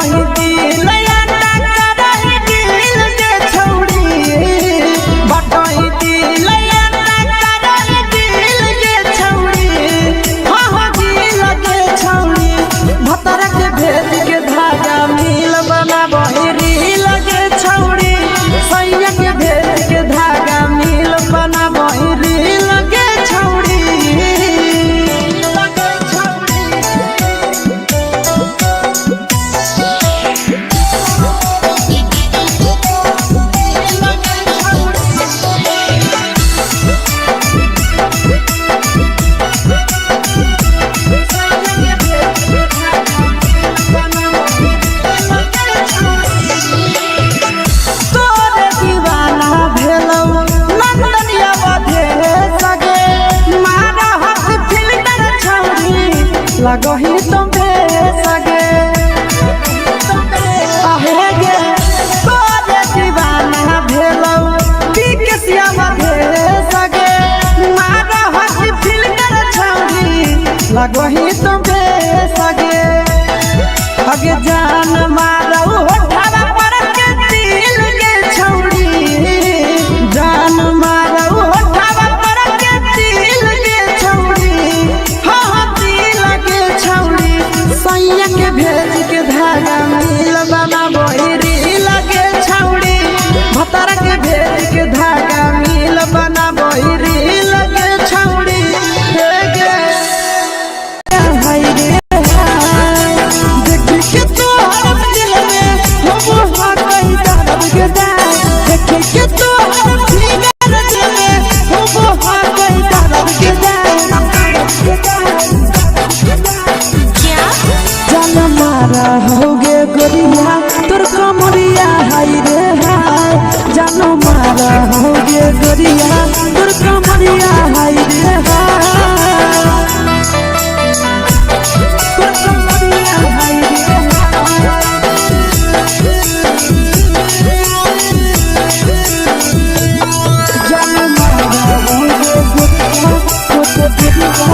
C: बटही दिल अंडा करही दिल के छौड़ी बटही दिल अंडा करही दिल के छौड़ी हाँ दिल के छौड़ी भतर के भेज के धागा मिल बना बहिरी लगे छौड़ी सैया के भेज के धागा मिल बना बहिरी लगे छौड़ी लगही तुम्हे सगे आहे गे तोरे दीवाना भेलौ बिकसिया मधे सगे मारा हसी फिल्टर छौरी लगही तुम्हे सगे अगे जान मारौ होठवा पर के दिल के छौरी जान मारौ होठवा पर के दिल के छौरी हाँ सैया के भेज के धागा मिल बना बहिरी लगे छौड़ी भतर के भेज के धागा मिल बना बहिरी लगे छौड़ी हे गे हाय रे देख के तो हर दिल में हम हा कहीं दर्द के दाग देख के तो हर फिगर दिल में हम हा कहीं दर्द के दाग जान मारा होगे गोरिया तोर कमरिया हाय रे हाय जान मारा होगे गोरिया तोर कमरिया हाय रे हाय तोर कमरिया हाय रे जान मारा होगे गोरिया तोर कमरिया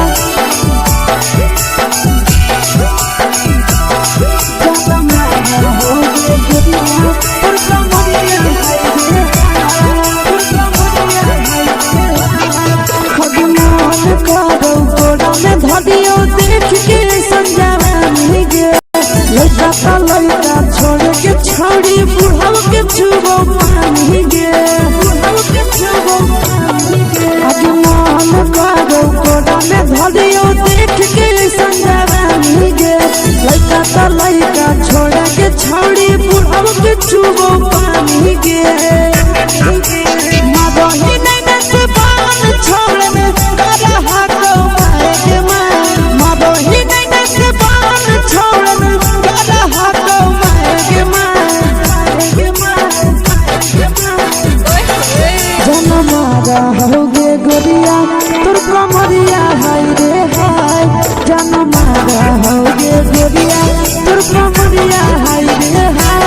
C: धदियो देख के संजावानी गे लइका का लइका छोड़ के छौड़ी बुढ़ाव के छुबो पानी गे बुढ़ाव के छुबो पानी गे आज मन करो कोड़ा में धदियो देख के संजावानी गे लइका का लइका छोड़ के छौड़ी बुढ़ाव के छुबो पानी गे मादही नहीं से बान छोड़ में रहा को माए के मादही नहीं से बान छोड़ में रहा को माए के जन मारा होगे गोरिया तोर कमरिया हाय रे हाय जन मारा होगे गोरिया तोर कमरिया हाय रे हाय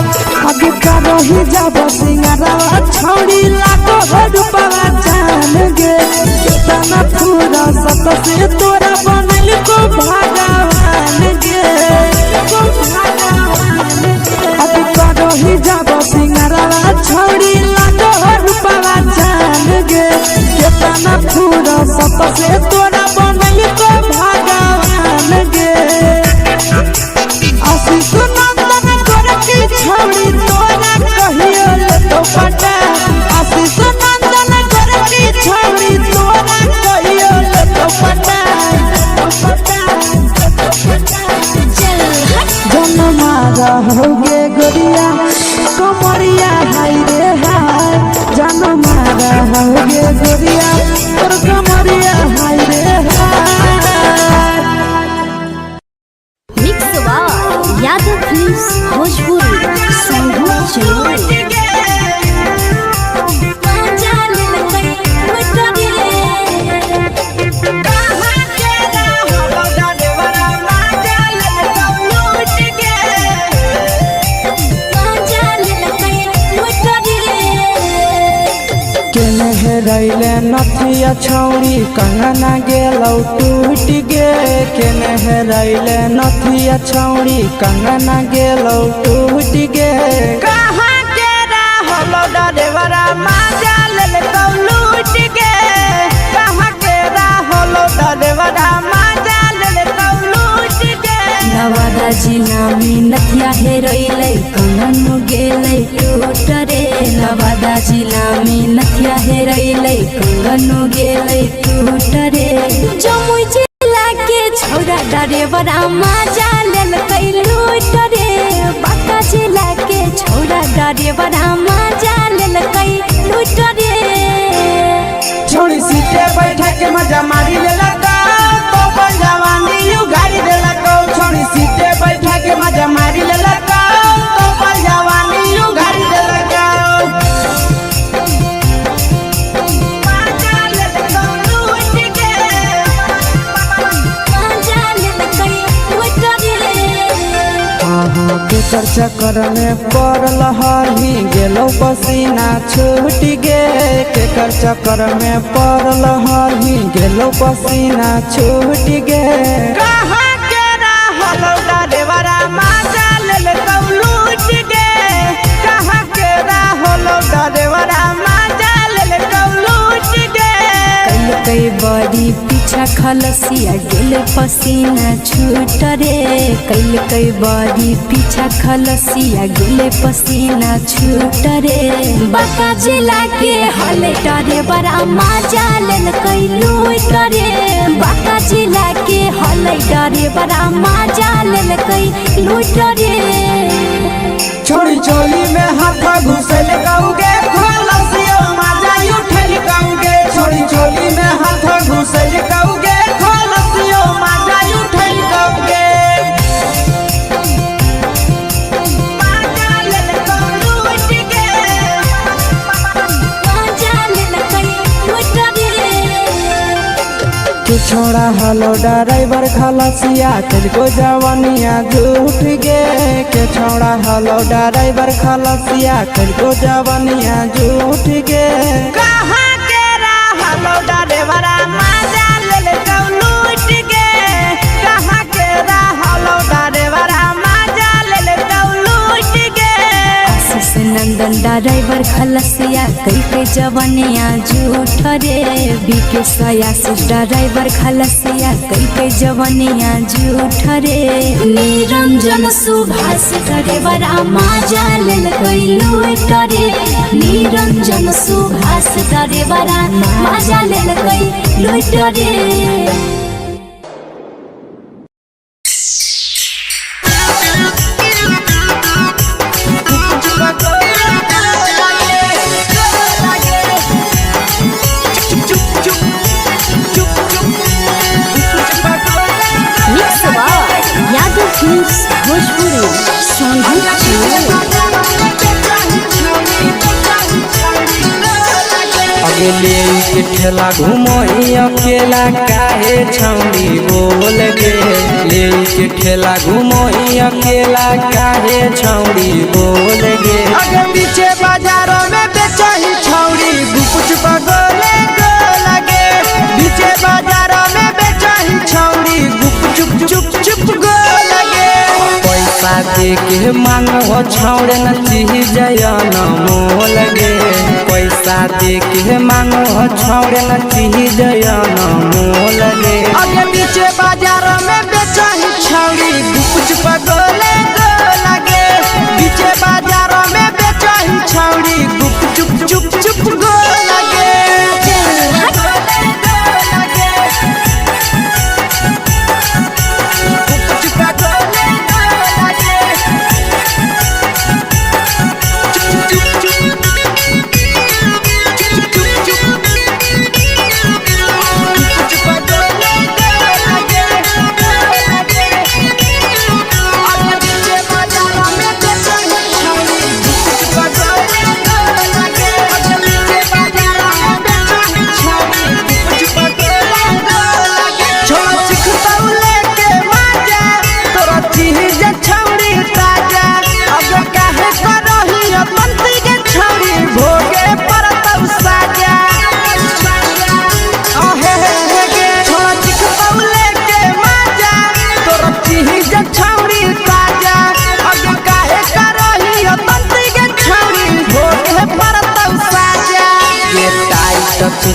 C: रही जब सिंगारवा छौड़ी लागो रूपवा जान गे कितना पूरा सत से तोरा बनल को भगवान गे अभी रही जब सिंगारवा छौड़ी लागो रूपवा जान गे कितना पूरा सत से तोरा बनल को भगवान गे आशीष नंदन करके छौड़ी तोरा कहियो तो पटा आशीष नंदन करके छौड़ी तोरा कहियो तो पटा जन मारा होगे गोरिया कमरिया हाय रे हाय जन मारा होगे गोरिया तोर कमरिया हाय रे हाय
B: मिक्स यादव फिल्म्स भोजपुरी संगीत
C: हेरैले नथिया छौरी कंगना गेलौ टूट गे केने हेरैले नथिया छौरी कंगना गेलौ टूट गे
A: कहाँ के रहलो डरेवरा माजा लेलकौ लूट गे कहाँ के रहलो डरेवरा माजा लेलकौ लूट गे
B: नवादा जिला में नथिया हेरैले कंगन गेलै टूट रे नवादा जिला में नथिया हेरैले कंगन गेलै टूट रे जमुई जिला के छौरा डरेवरा माजा लेलकै लूट रे बांका जिला के छौरा डरेवरा माजा लेलकै लूट रे
A: छोड़ी सीटे बैठा के मजा मारी लेलकौ तो अपन जवानी यू गाड़ी देलकौ छोड़ी सीटे बैठा के मजा मारी लेलकौ तो अपन जवानी यू गाड़ी देलकौ माजा लेलकौ लूट गे
B: माजा लेलकै लूट रे
C: के चर्चा कर में पड़ल हरही गेलौ पसीना छूट गे के चर्चा कर में पड़ल हरही गेलौ पसीना छूट गे
A: कहाँ के रहलो डरेवरा माजा लेलकौ लूट गे कहाँ के रहलो डरेवरा माजा लेलकौ लूट गे
B: कई बड़ी पीछा खलसिया गेल पसीना छूट रे कई बड़ी पीछा खलसिया गेल पसीना छूट रे बांका जिला के हले डरे बड़ा माजा लेलकै लूट रे बांका जिला के हले डरे बड़ा माजा लेलकै लूट रे
A: छोड़ी चोली में हाथ घुसल कौगे खलसियो माजा उठल कौगे छोड़ी चोली में हाथ घुसल कौगे खलसियो माजा उठल कौगे माजा लेलकौ लूट गे
B: माजा लेलकै लूट रे
C: तू छोड़ा हलो ड्राइवर खलसिया तेरे जवानिया झूठ गे के छोड़ा हलो ड्राइवर खलसिया तेरे जवानिया झूठ गे
A: कहाँ के रहलो डरेवरा माजा लेलकौ लूट गे कहाँ के रहलो डरेवरा माजा लेलकौ लूट गे
B: आशीष नंदन ड्राइवर खलसिया कई जवानिया झूठ रे बीके आशीष ड्राइवर खलसिया कई जवानिया झूठ रे निरंजन सुभाष ड्राइवरा माजा लेलकै लूट रे निरंजन सुभाष ड्राइवरा माजा लेलकै लूट रे यादव फिल्म्स भोजपुरी
C: अगले के ठेला घुमोई अकेला काहे छौड़ी बोल गे ले के ठेला घुमोई अकेला काहे छौड़ी बोल गे
A: अगे पीछे बाजारों में बेचही छौड़ी गुपुच बगले गो लगे पीछे बाजारों में बेचही छौड़ी गुप चुप चुप चुप गो लगे
C: पैसा दे के मांगो छौड़े न चीज न मोल गे पैसा दे के मांगो छौड़े न चीज न मोल गे
A: अगे पीछे बाजारों में बेचही छौड़ी गुपुच बगले गो लगे पीछे बाजारों में बेचही छौड़ी गुप चुप चुप चुप गो लगे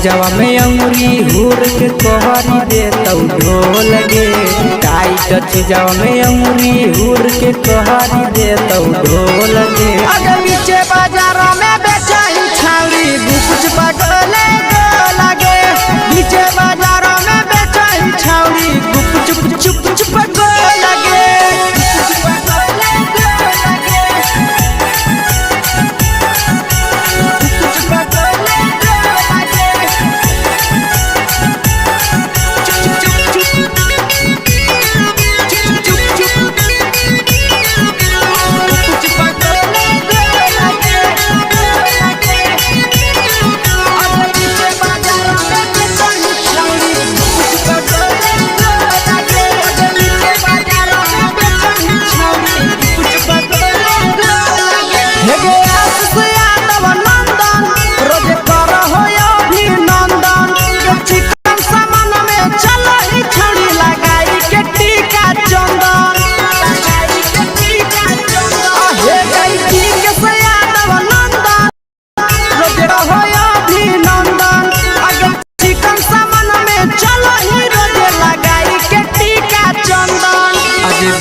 C: चीजवा में अंगुरी हुर के कोहरी दे तो ढोल गे। टाइट चीजवा में अंगुरी हुर के कोहरी दे तो ढोल गे।
A: अगर नीचे बाजारों में बेचाई छावड़ी कुछ पगले लगे। नीचे बाजारों में बेचाई छावड़ी चुप चुप चुप लगे।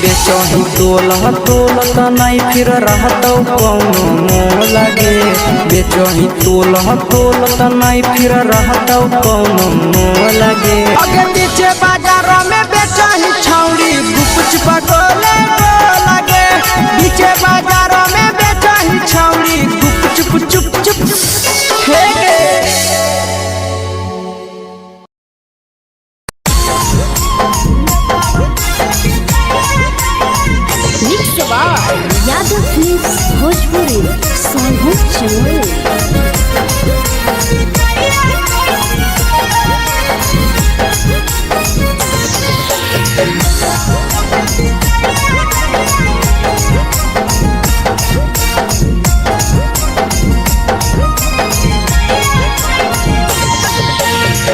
C: बेचही तोल नहीं फिर रहतौ कौनो मोह लगे। बेचही तोल नहीं फिर रहतौ कौनो मोह लगे।
A: अगे नीचे बाजारों में बेचही छौड़ी कुछ पगले लगे। नीचे बाजारों में बेचही छौड़ी चुप चुप चुप
B: यादव फिल्म्स भोजपुरी सोनू चौल।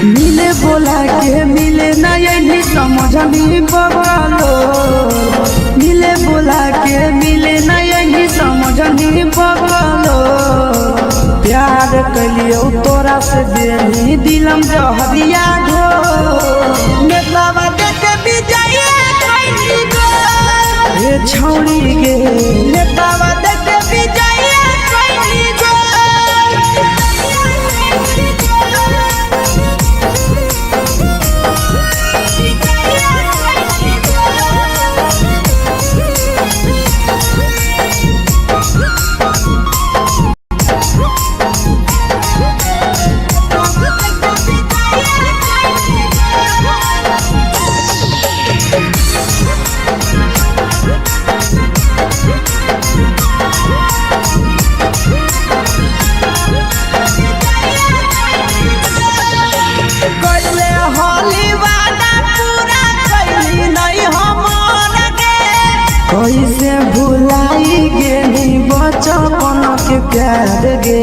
A: मिले बोला के मिले ना यही समझ नहीं बगलो। मिले बोला के मिले ना यही समझ नहीं बगलो। प्यार कलियो तोरा से देनी दिलम जहरिया घो। नेतावा देखे भी जाइए कोई गो। ये छौड़ी गे नेतावा देखे भी जाइए कोई गो। कैसे भुलाई गे बचपन के प्यार गे।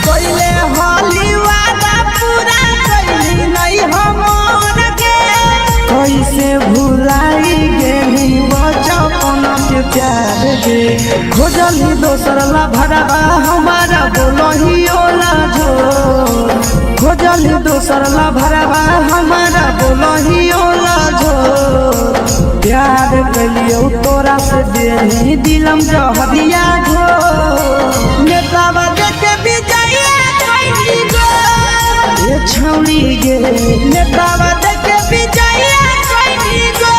A: कैले होली वादा पूरा कैली नहीं हमर गे। कैसे भुलाई गे बचपन के प्यार गे। खोजली दोसर ला भरवा हमारा बोलही ओला झो। खोजली दोसर ला भरवा हमारा बोलही ओला झो। प्यार कलियो तोरा से देनी दिलम जहरिया घो। नेतावा देखे भी जाइए कोई गो। ये छौड़ी गे नेतावा देखे भी जाइए कोई गो।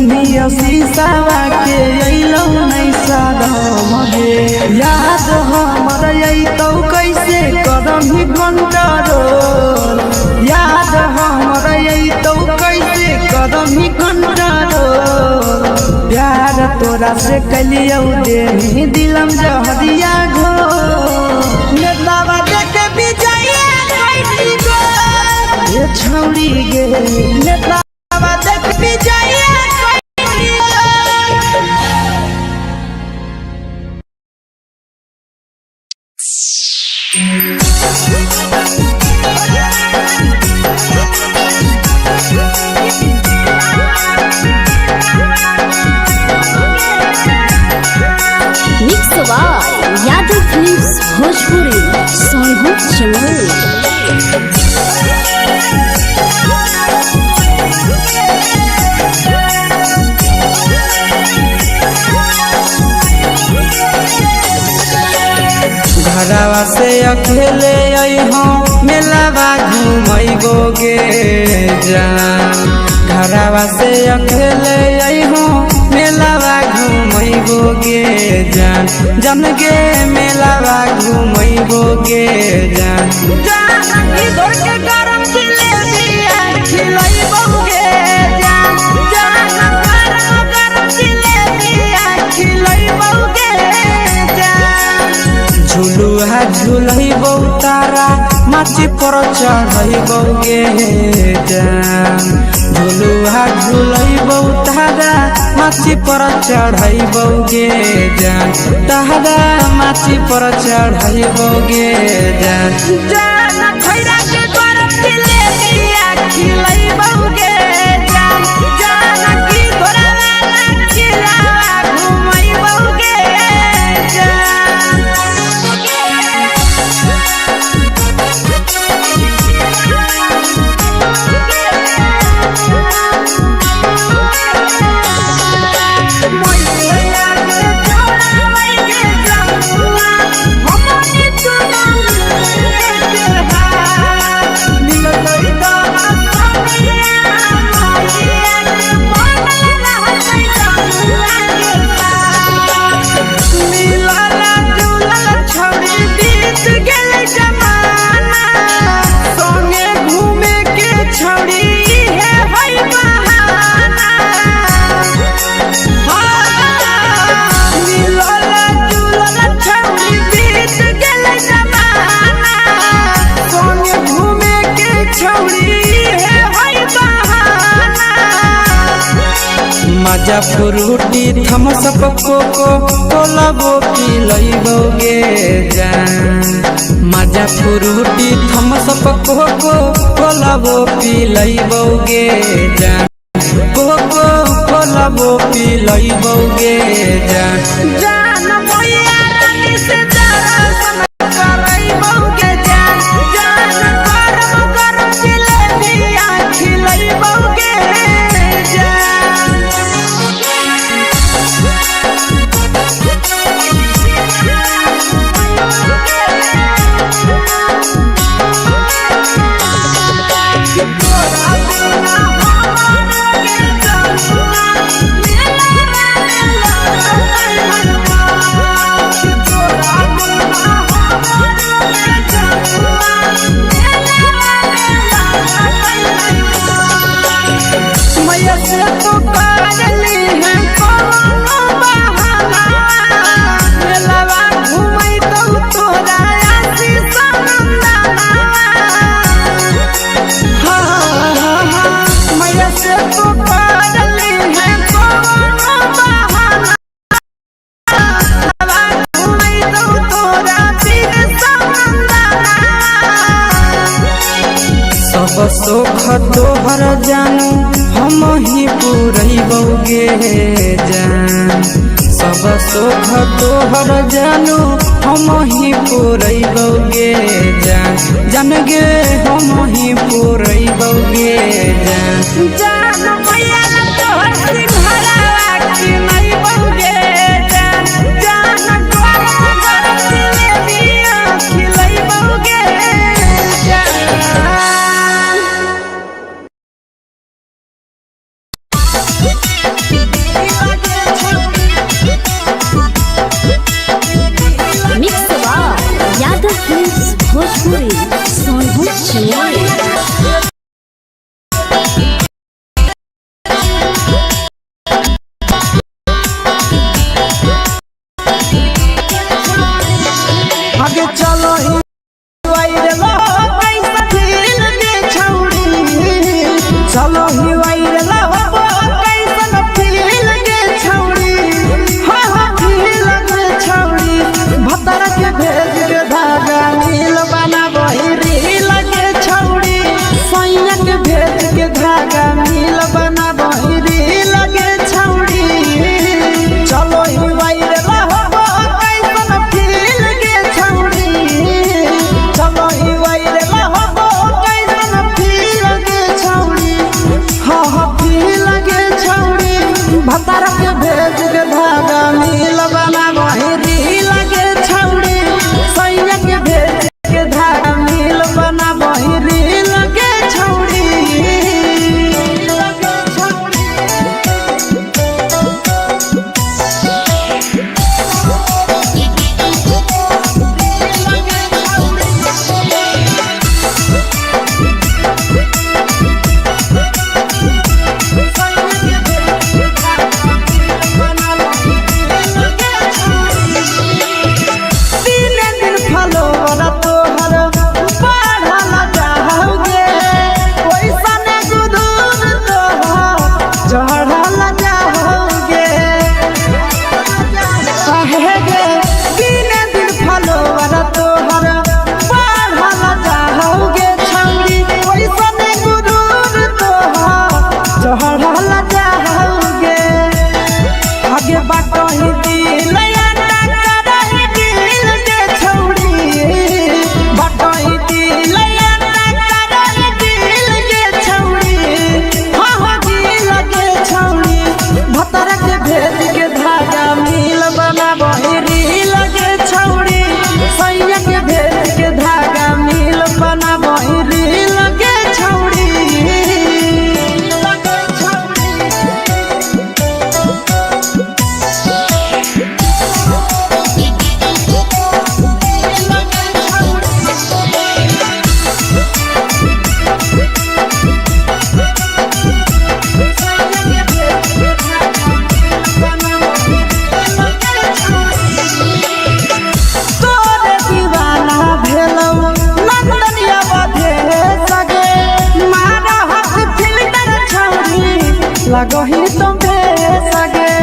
C: दुनिया शीशावा के अइलौ नहीं सादम गे याद हमर अइतौ कैसे करम ही कंट्रोल याद हमर अइतौ कैसे करम ही कंट्रोल प्यार तोरा से कलियौ देही दिलम जहरिया घो नेतावा देखे विजय कैसी गो ये छौड़ी गे नेतावा देखे विजय
B: mix by Yadav films Bhojpuri Sonbhadra Chamoli.
C: घरवा से अकेले अइहों मेलावा घूमैबो गे जान घरवा से अकेले अइहों मेलावा घूमैबो गे जान जन गे मेलावा घूमैबो गे जान जान इधर के गरम जिलेबिया खिलैबो गे जान जान गरम जिलेबिया खिलैबो गे जान झुलुहा झुलैबो तारा माची पर चढ़ैबो गे जान झुलुहा झुलैबो तारा माची पर चढ़ैबो गे जान तारा माची पर चढ़ैबो गे जान जान खैरा के गरम जिलेबिया खिलैबो गे जान जान की घोड़ावाला खिलावा घुमैबो गे जान मजा फ्रूटी थमसप कोको कोलाबो पिलैबो गे जान मजा फ्रूटी थमसप कोको कोलाबो पिलैबो गे जान कोको कोलाबो पिलैबो गे जान जान मोया रानी से दर्शन करैबो गे जान जान गरम गरम जिलेबिया खिलैबो गे जान सोख तोहर जानू हम ही पुरैबो गे जान सब सोख तोहर जानू हम ही पुरैबो गे जान जान गे हम ही पुरैबो गे जान जान मैया तोहर सिंहरावा की नैबो गे जान जान गरम गरम जिलेबिया खिलैबो गे जान भतार के भेज के धागा मिल बना बहिरी लगे छौड़ी सैया के भेज के धागा मिल बना बहिरी लगे छौड़ी लगही तुम्हे सगे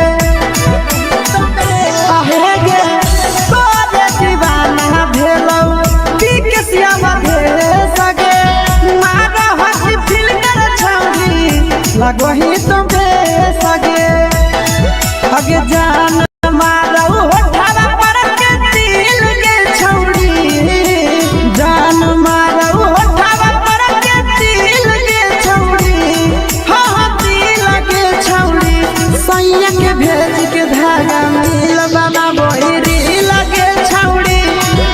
C: आहे गे तोरे दीवाना भेलौ बिकसिया बधे सगे मारा हसी फिल्टर छौरी लगही तुम्हे सगे अगे जान मारौ होठवा पर के दिल के छौरी जान मारौ होठवा पर के दिल के छौरी सैया के भेज के धागा मिल बना बहिरी लगे छौड़ी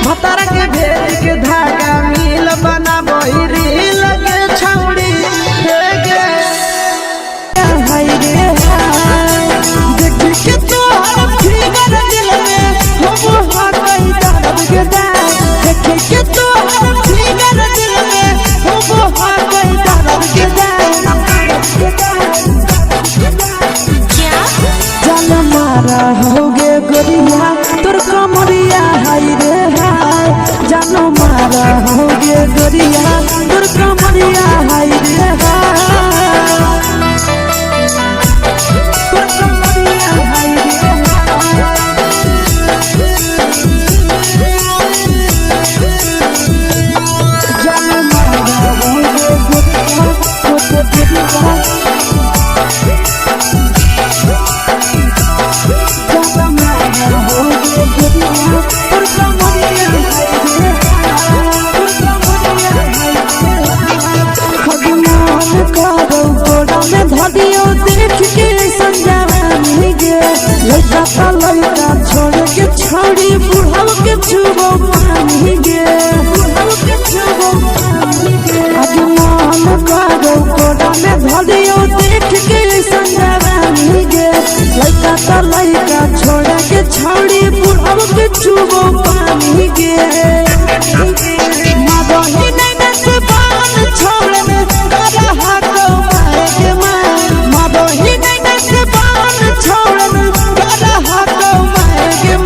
C: भतार के भेज के धागा मिल बना बहिरी लगे छौड़ी हाय रे देख के तोहर फिगर दिल में हम हाथ दर्द के देख के तोहर फिगर दिल में हम हाथ दर्द के जान मारा होगे गोरिया तोर कमरिया हाय रे हाय जान मारा होगे गोरिया तोर कमरिया हाय रे हाय तोर कमरिया हाय रे जान मारा होगे गोरिया तोर कमरिया धदियो देख के संजावानी गे लइका लइका छोड़ के छौड़ी बुढ़ाव के छुबो पानी गे बुढ़ाव के छुबो पानी गे आज मन करो कोडा में धदियो देख के संजावानी गे लइका छोड़ के छौड़ी बुढ़ाव के छुबो पानी गे मादही नहीं नस बान छोड़ में करा हाथो मारे के मादही नहीं नस बान छोड़ में करा हाथो मारे के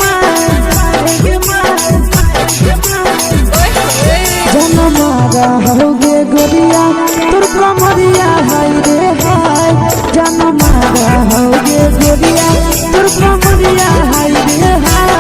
C: जन मारा होगे गोरिया तोर कमरिया हाय रे हाय जन मारा होगे गोरिया तोर कमरिया हाय रे हाय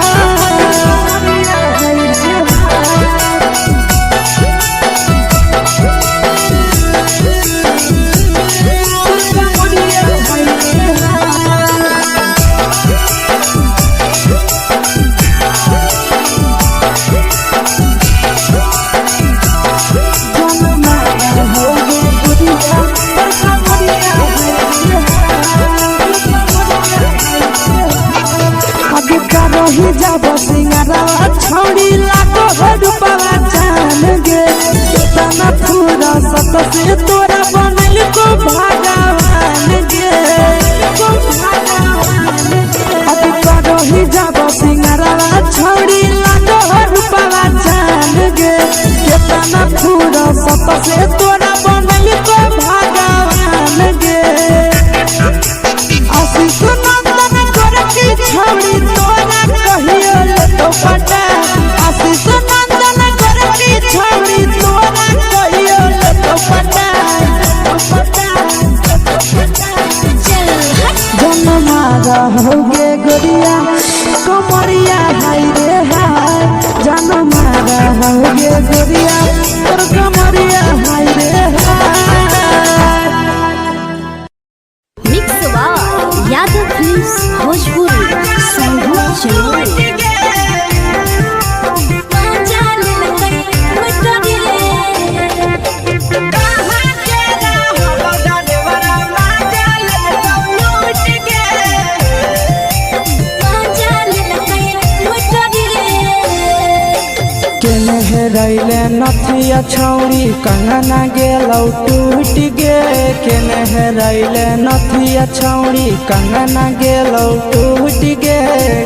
A: रही जब सिंगारवा छौड़ी लागो रूपवा जान गे कितना पूरा सत से तोरा बनल को भगवान गे अभी रही जब सिंगारवा छौड़ी लागो रूपवा जान गे कितना पूरा सत से तोरा बनल को भगवान गे आशीष नंदन करके छौड़ी तोरा कहियो तो पटा आशीष नंदन करके छौड़ी तोरा कहियो तो पटा जन्मा रहोगे गोरिया कमरिया हाय रे हाय जन्मा रहोगे गोरिया और कमरिया हाय रे हाय।
B: Mix by Yadav films Bhojpuri संगीत चैनल।
C: रैले नथिया छौड़ी कंगना गेलौ टूट गे केने रैले नथिया छौड़ी कंगना गेलौ टूट गे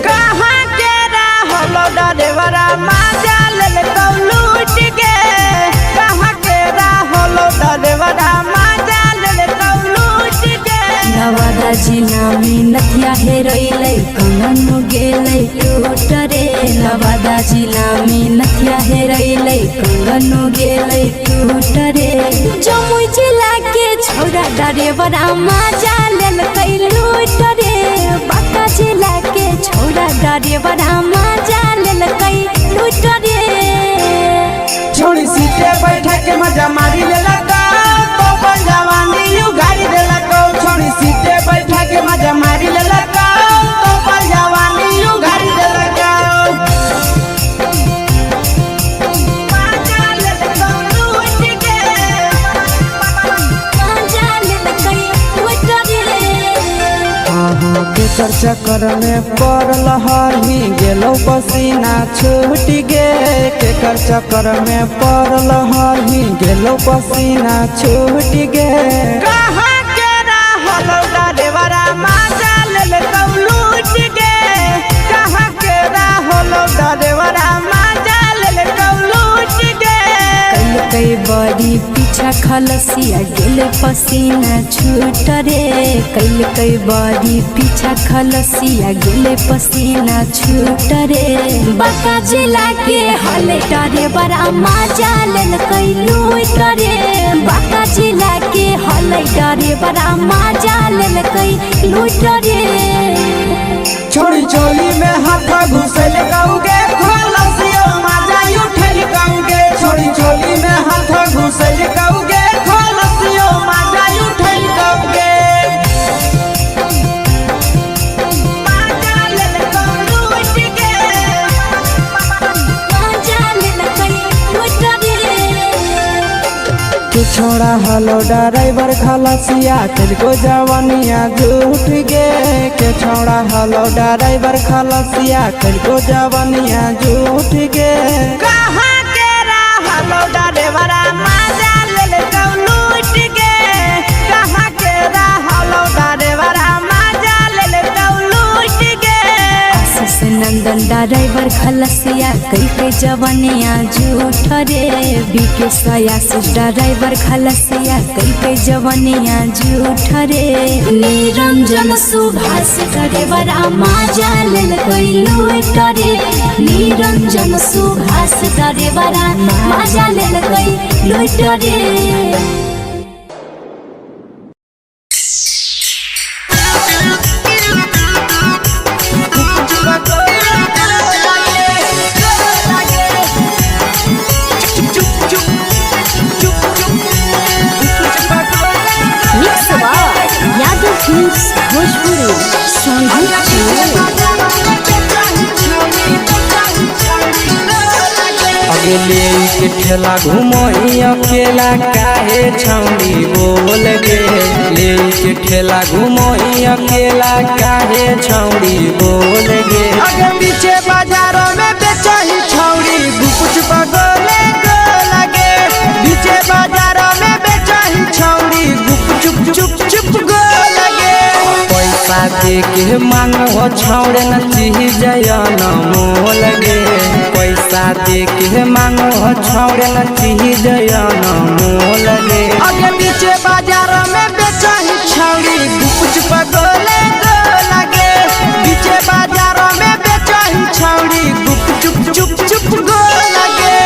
A: कहाँ के रहलो डरेवरा माजा लेलकौ लूट गे कहाँ के रहलो डरेवरा माजा लेलकौ लूट गे
B: नवादा जिला में नथिया हेरोइलै कंगन गेलै टूट रे नवादा जिला में नथिया हेरोइलै कंगन गेलै टूट रे जमुई जिला के छौड़ा डरेवरा माजा लेलकै लूट रे बांका जिला के छौड़ा डरेवरा माजा लेलकै लूट रे
A: छोड़ी सीटे बैठा के मजा मारी लेलकौ तो जवानी यू गाड़ी देलकौ छोड़ी सीटे बैठा के मजा मारी लेलकौ तो जवानी यू गाड़ी देलकौ
C: के चर्चा कर में पड़ल हही गेलौ पसीना छूट गे के चर्चा कर में पड़ल हही गेलौ पसीना छूट गे
A: कहाँ के रहलो डरेवरा माजा लेलकौ लूट गे कहाँ के रहलो डरेवरा माजा लेलकौ लूट गे
B: कई बड़ी पीछा खलसिया गेल पसीना छूट रे कई बड़ी पीछा खलसिया गेल पसीना छूट रे बांका जिला के हले डरे बड़ा माजा लेलकै लूट रे बांका जिला के हले डरे बड़ा माजा लेलकै लूट रे
A: छोड़ी चोली में हाथ घुसल कौगे खलसियो माजा उठल कौगे छोड़ी चोली में हाथ घुसल कौगे खलसियो माजा उठल कौगे माजा लेलकौ लूट गे
B: माजा लेलकै लूट रे
C: के छोड़ा हलो ड्राइवर खलसिया तेलको जवानिया झूठ गे के छोड़ा हलो ड्राइवर खलसिया तेलको जवानिया झूठ गे
A: कहाँ के रहलो डरेवरा माजा लेलकौ लूट गे कहाँ के रहलो डरेवरा माजा लेलकौ लूट गे
B: आशीष नंदन ड्राइवर खलसिया कई जवानिया झूठ रे बीके आशीष ड्राइवर खलसिया कई जवानिया झूठ रे निरंजन सुभाष ड्राइवरा माजा लेलकै लूट रे निरंजन सुभाष ड्राइवरा माजा लेलकै लूट रे। Mix by Yadav films Bhojpuri संगीत
C: अगले के ठेला घुमोई अकेला काहे छौड़ी बोल गे ले के ठेला घुमोई अकेला काहे छौड़ी बोल गे
A: अगे
C: के मांगो छौड़े न चीज न मोल गे पैसा दे के मांगो छौड़े न चीज न मोल गे
A: आगे पीछे बाजार में बेचही छौड़ी गुप पगोले लगे पीछे बाजार में बेचही छौड़ी गुप चुप चुप चुप गो लगे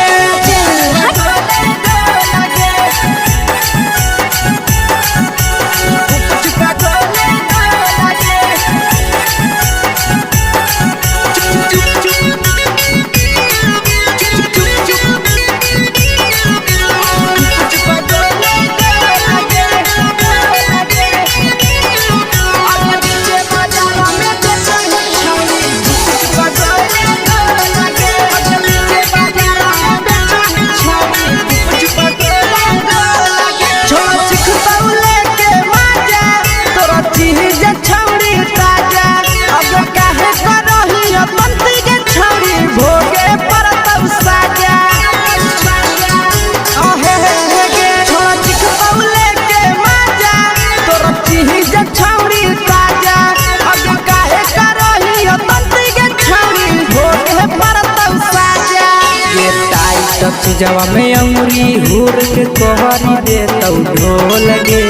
C: जवा में अंगुरी हुर के कोहरी दे तौ ढोल गे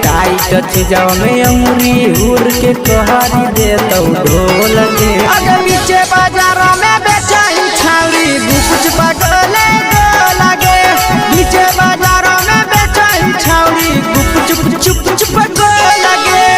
C: टाइट जवा में अंगुरी हुर के कोहरी दे तौ ढोल गे
A: आगे पीछे बाजार में बेचही छौड़ी गुप पगोले लगे पीछे बाजार में बेचही छौड़ी गुप चुप चुप चुप गो लगे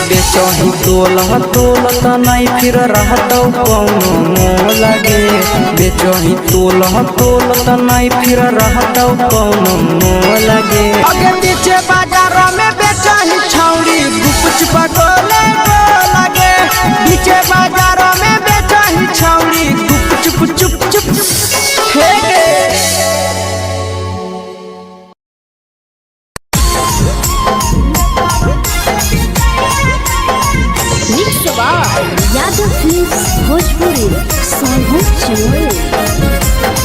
C: बेचही तोल त नहीं फिर रहतौ कौनो मोल गे बेचही तोल त नहीं फिर रहतौ कौनो मोल गे
A: आगे पीछे बाजार में बेचही छौड़ी गुप पगोले लगे पीछे बाजार में बेचही छौड़ी गुप चुप चुप चुप हे गे
B: यादव फिल्म्स भोजपुरी सोनू चोर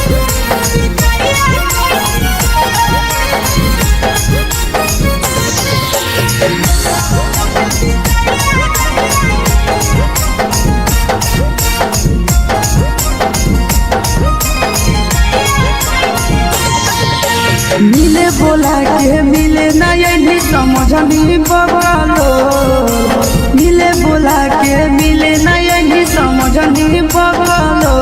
A: मिले बोला के मिले नहीं समझनी बगलो मिले बोला के मिले नहीं समझनी बगलो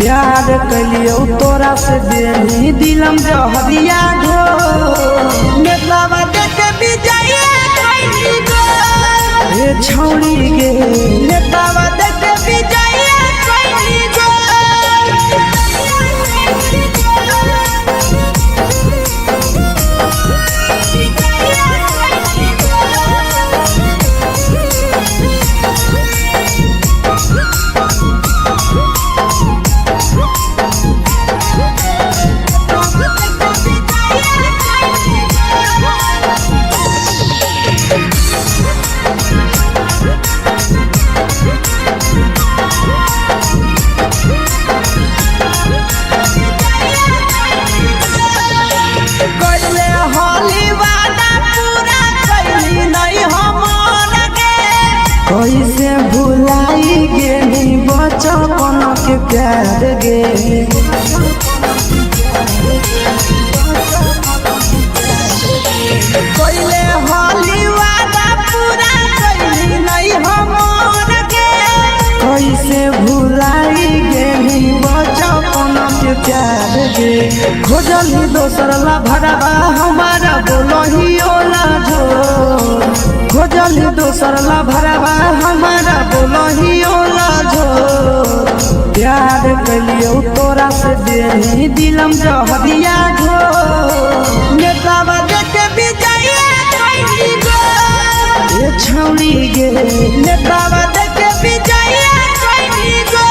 A: प्यार कलियो तोरा से देनी दिलम जहरिया घो नेतावा देखे विजय कैली गो हे छौड़ी गे नेतावा देखे विजय कैली गो कैसे भुलाई गेली बचपन के प्यार गे कैले हली वादा पूरा कैली नहीं हमर
C: प्यार गे खोजली दोसर ला भरवा हमारा बोलही ओला जो खोजली दोसर ला भरवा हमारा बोलही ओला जो प्यार कलियो तोरा से देही दिलम जहरिया घो नेतावा देखे बिजैया कैली गो ये छौड़ी गे नेतावा देखे बिजैया कैली गो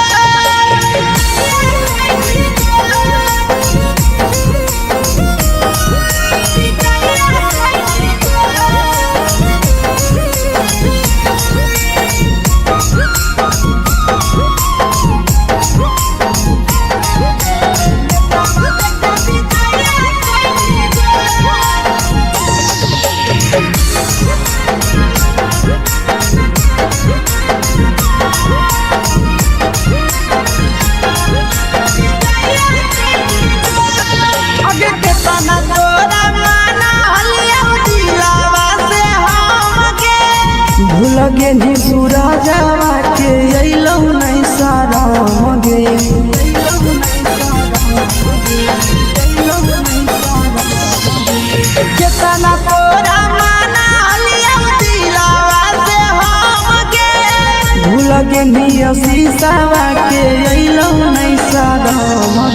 C: लगे नी सूरजवा के अइलौ नहीं सारा गे केतना तोरा माना लिया दिलावा से हम गे भूल गे नी शीशावा के अइलौ नहीं सारा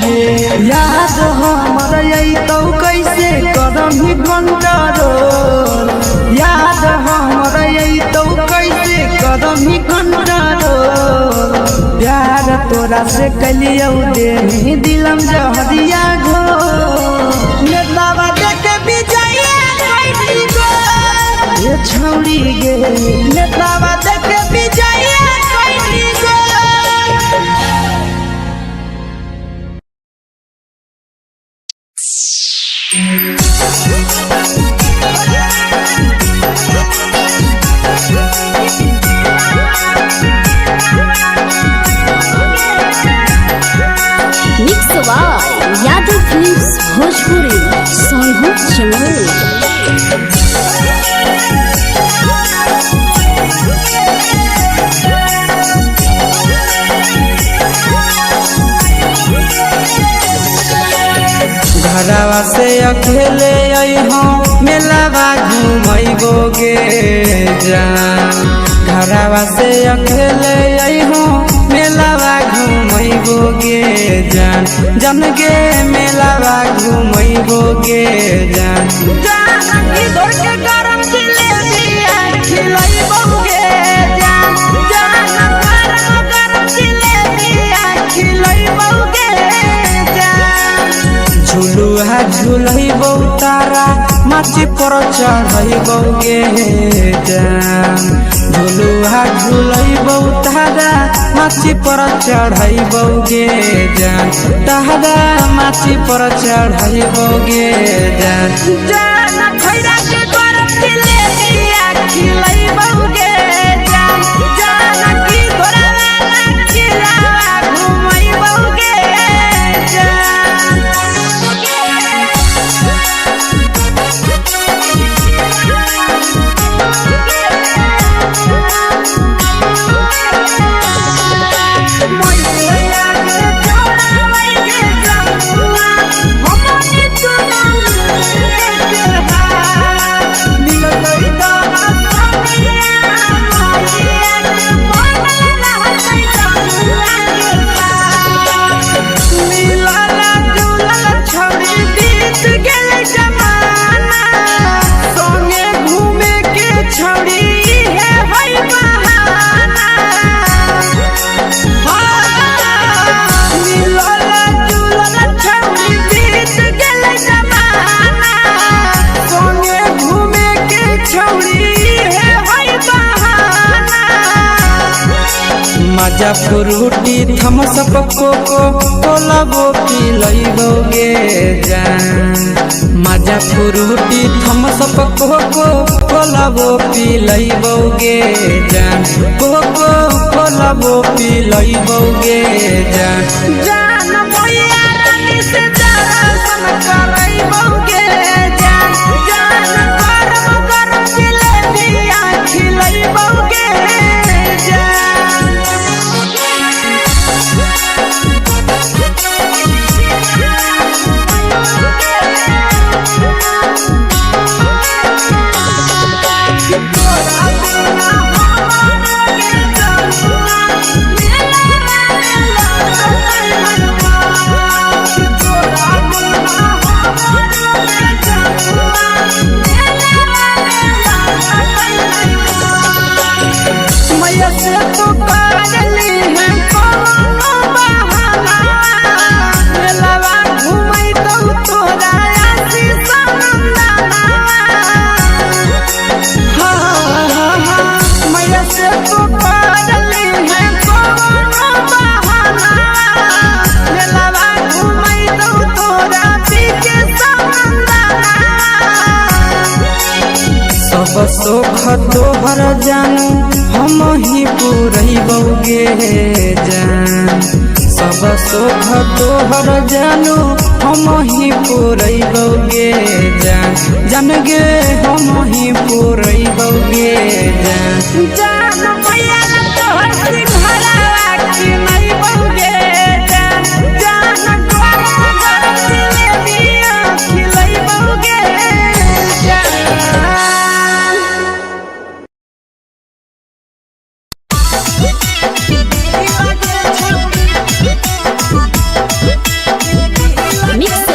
C: गे याद हमर अइतौ कैसे करम कंट्रोल याद हमर अइतौ कैसे करम कंट्रोल प्यार तोरा से कलियौ देही दिलम जहरिया घो नेतावा देखे बिजैया कैली गो ये छौड़ी गे नेतावा देखे बिजैया कैली गो
B: mix by Yadav films Bhojpuri Sonu Chamoli.
C: घरवा से अकेले अइहो मेलावा घूमैबो गे जान घरवा से अकेले अइहो मेलावा घूमैबो गे जान जन गे मेलावा घूमैबो गे जान जान की दौड़ के गरम जिलेबिया खिलैबो गे जान जान गरम जिलेबिया खिलैबो गे जान झुलुहा झुलैबो तारा माची पर चढ़ैबो गे जान झुलुहा झुलैबो तारा माची पर चढ़ैबो गे जान तारा माची पर चढ़ैबो गे जान जान खैरा के गरम जिलेबिया खिलैबो गे जान जान की तोरा वाला खिलावा घुमैबो गे जान मजा फ्रूटी थम्स अप कोको कोला वो पी लइबो गे जान मजा फ्रूटी थम्स अप कोको कोला वो पी लइबो गे जान कोको कोला वो पी लइबो गे जान जान मोया रानी से दर्शन करइबो गे जान जान गरम गरम जिलेबिया खिलइबो गे जान सोख तोहर जानू हम ही पुरैबौगे जान जान गे हम ही पुरैबौगे जान
A: जान मैया तोहर सिंघरावा की नहीं बौगे जान जान गोर जिलेबिया खिलाई बौगे जान
B: मिक्स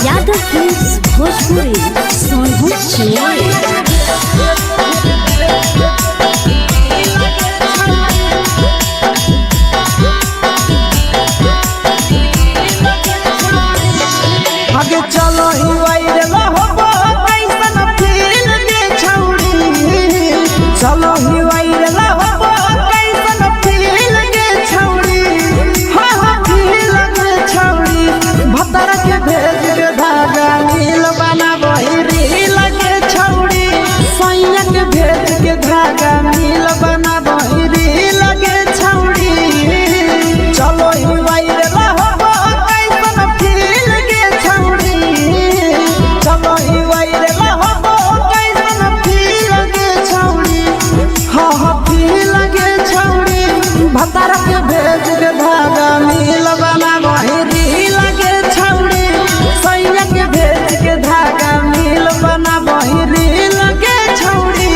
B: यादव फिल्म्स भोजपुरी सोनभद्र चेन्नई।
C: आगे चलो ही वायरल होबो कैसन फील के छौड़ी चलो ही वायरल होबो कैसन फील के छौड़ी हाँ हाँ फील के छौड़ी भतर के भेज के धागा नील बना बहिरी लगे छौड़ी सैया के भेज के धागा नील बना बहिरी लगे छौड़ी चलो ही वायरल होबो कैसन फील के छौड़ी चलो ही वायरल होबो कैसन फील के छौड़ी हाँ हाँ फील के छौड़ी भतर के भेज के धागा नील बना बहिरी लगे छौड़ी सैया के भेज के धागा नील बना बहिरी लगे छौड़ी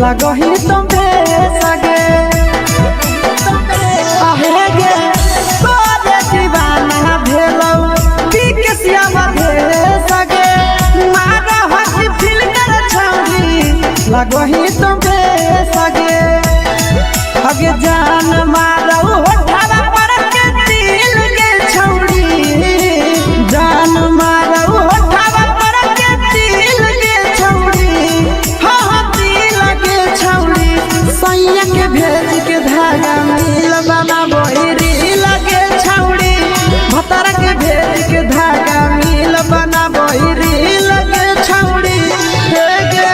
C: लगही तुम्हे सगे आहे गे तोरे दीवाना भेलौ की के सियावा भे सगे मारा हसी फिल्टर छौरी लगही तुम्हे सगे अगे जान मारौ होठवा पर के दिल के छौरी जान मारौ होठवा पर के दिल के छौरी हाँ दिल के छौरी सैया के भेज के धागा मिल बना बहिरी लगे छौरी भतर के भेज के धागा मिल बना बहिरी लगे छौरी हे गे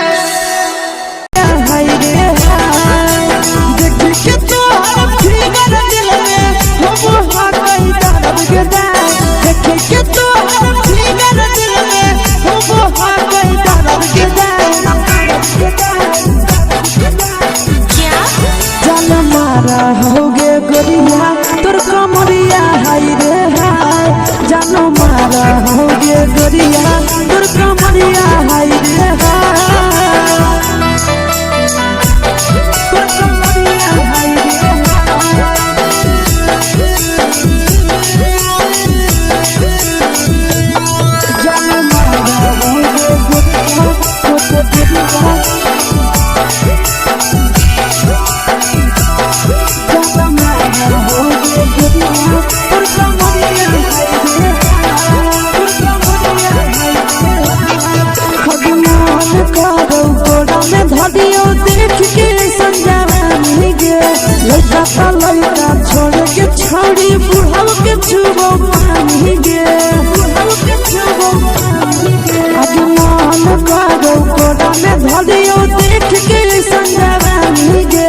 C: हाय रे हाय देख के तोहर फिगर दिल में हो हाथ कहीं दर्द के दाग देख के तोहर फिगर दिल में हो हाथ कहीं दर्द के दाग जान मारा होगे गोरिया तोर कमरिया हाय रे हाय जान मारा होगे गोरिया तोर कमरिया हाय रे हाय तोर कमरिया हाय रे जान मारा होगे गोरिया तोर कमरिया
A: लड़का का लड़का छोड़ के छौड़ी बुढ़ाव के छुबो पानी गे बुढ़ाव के छुबो पानी गे आज मन करो कोड़ा में धरियो देख के संजवानी गे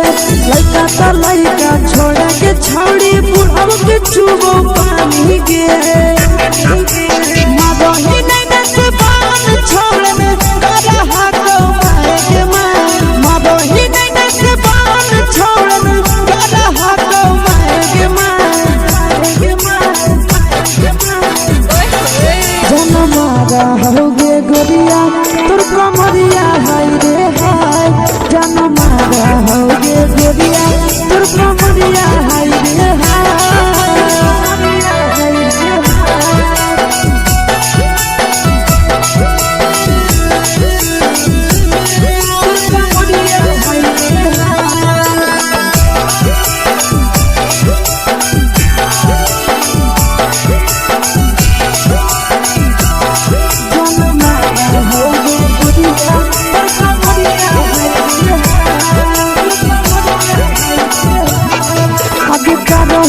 A: लड़का का लड़का छोड़ के छौड़ी बुढ़ाव के छुबो पानी गे मादही नहीं से बान छोड़ में करा हाथो माए के मां मादही नहीं से बान छोड़ में करा हाथो माए के मां जनमारा होगे गोरिया तोर कमरिया हाय रे हाय जनमारा होगे गोरिया तोर कमरिया हाय रे हाय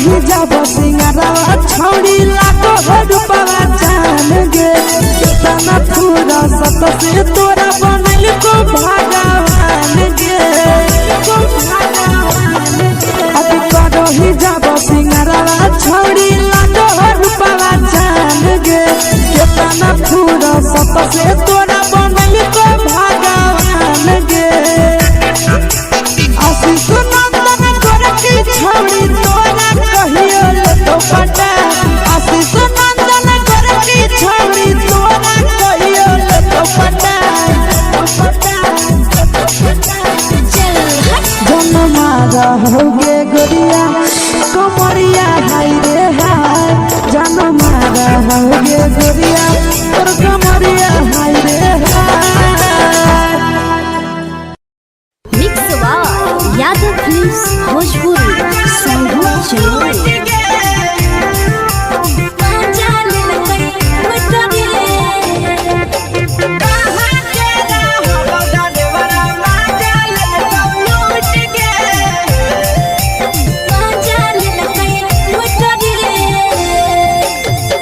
A: ही जब सिंगारा छौड़ी लाखो रुपवा जान गे कितना पूरा सत से तोरा बनल को भगवान गे अब करो ही जब सिंगारा छौड़ी लाखो रुपवा जान गे कितना पूरा सत से तोरा बनल को भगवान गे आशीष नंदन करके छौड़ी तोरा कहियो तो पटा आशीष नंदन करके छौड़ी तोरा कहियो तो पटा जनमारा होगे गोरिया कमरिया हाय रे हाय जनमारा होगे गोरिया तोर कमरिया हाय रे हाय
B: mix by Yadav films Bhojpuri संगीत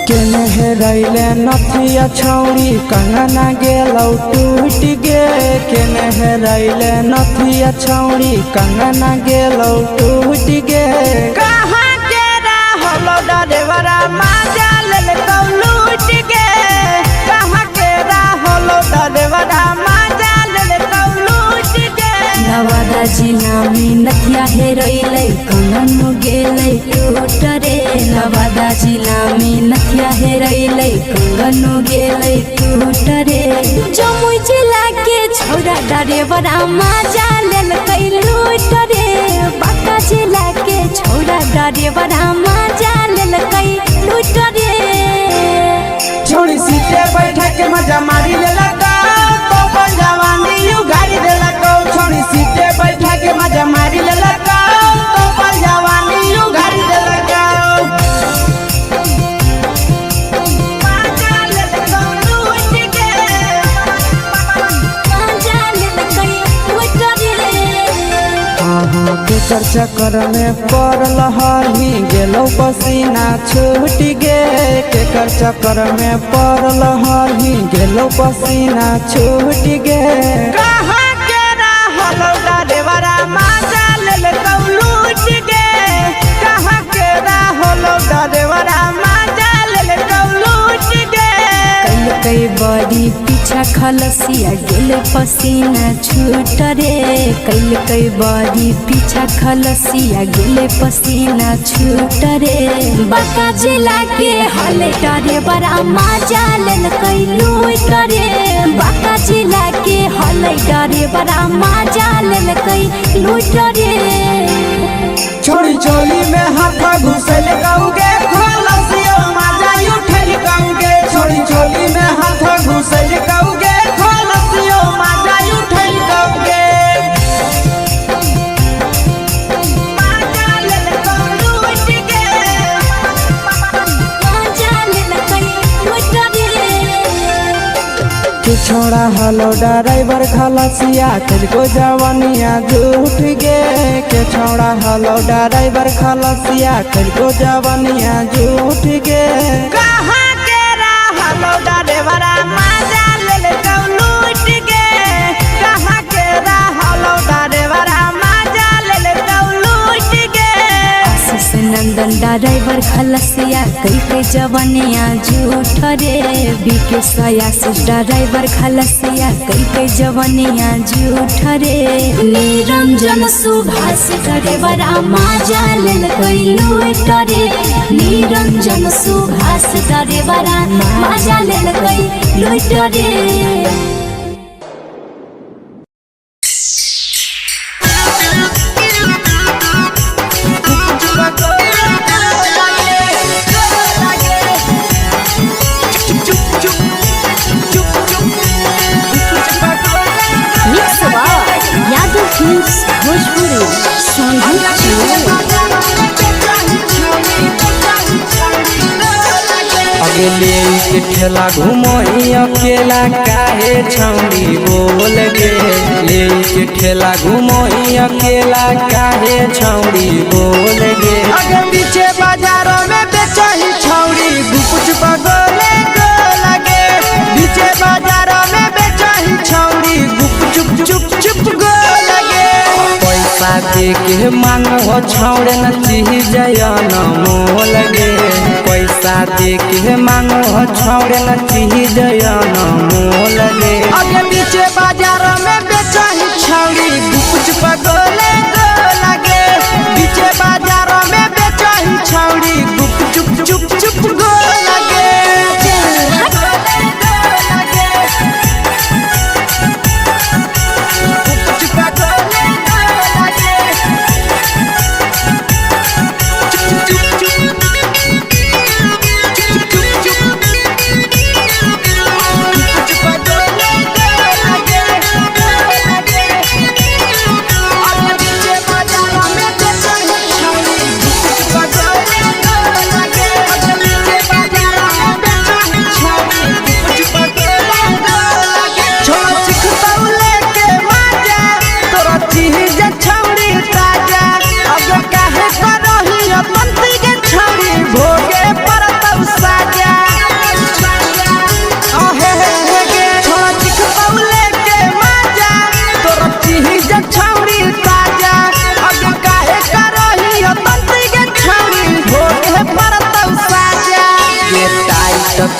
B: चैनल
C: रैले नथिया छौड़ी कंगना गेलौ टूट गे केने रैले नथिया छौड़ी कंगना गेलौ टूट गे
A: कहाँ के रहलो डरेवरा माजा लेलकौ लूट गे कहाँ के रहलो डरेवरा माजा लेलकौ लूट गे
B: नवादा जिला में नथिया हेरैलै कंगन गेलै टूट रे नवादा जिला में नथिया हेरैलै कंगन गेलै टूट रे जमुई जिला के छौड़ा डरेवरा माजा लेलकै लूट रे बांका जिला के छौड़ा डरेवरा माजा लेलकै लूट रे
C: छोड़ी सीटे बैठा के मजा मारी लेलका तो जवानी यू गाड़ी देलका छोड़ी सीटे बैठा के मजा मारी लेलका तो जवानी यू गाड़ी देलका केकर चक्कर में पड़ल हरही गेलौ पसीना छूट गे केकर चक्कर में पड़ल हरही गेलौ पसीना छूट गे
A: कहाँ के रहलो डरेवरा माजा लेलकौ लूट गे कहाँ के रहलो डरेवरा माजा लेलकौ लूट गे
B: कई बड़ी पीछा खलसिया गेल पसीना छूट रे कई बड़ी पीछा खलसिया गेल पसीना छूट रे बांका जिला के हले डरे बड़ा माजा लेलकै लूट रे बांका जिला के हले डरे बड़ा माजा लेलकै लूट रे
C: छोड़ी चोली में हाथ घुसल गौगे खलसियो माजा उठल गौगे छोड़ी चोली में हाथ घुसल गौगे खलसियो माजा उठल गौगे छोड़ा हलो ड्राइवर खलसिया तुझको जवानिया झूठ गे के छौड़ा हलो ड्राइवर खलसिया कलको जवनिया झूठ गे
A: कहाँ के रहलो ड्राइवरा मजा ले लूट गे कहाँ के रहलो ड्राइवरा मजा ले लूट गे
B: आशीष नंदन ड्राइवर खलसिया कई जवनिया झूठ रे बीके आशीष ड्राइवर खलसिया कई जवनिया झूठ रे निरंजन सुभाष ड्राइवरा मजा ले लूट रे निरंजन सुभाष ड्राइवरा मजा ले लूट रे।
C: अगले के ठेला घुमोई अकेला काहे छौड़ी बोल गे ले के ठेला घुमोई अकेला काहे छौड़ी बोल गे
A: अगे पीछे बाजारों में बेचही छौड़ी गुपुच बगले गो लगे पीछे बाजारों में बेचही छौड़ी गुप चुप चुप गो लगे
C: पैसा दे के मांगो छौड़े न चीज जयन मोल गे पैसा दे के मांगो छौड़े न चीज जयन मोल गे
A: अगे पीछे बाजारों में बेचही छौड़ी गुपुच बगले गो लगे पीछे बाजारों में बेचही छौड़ी गुप चुप गो लगे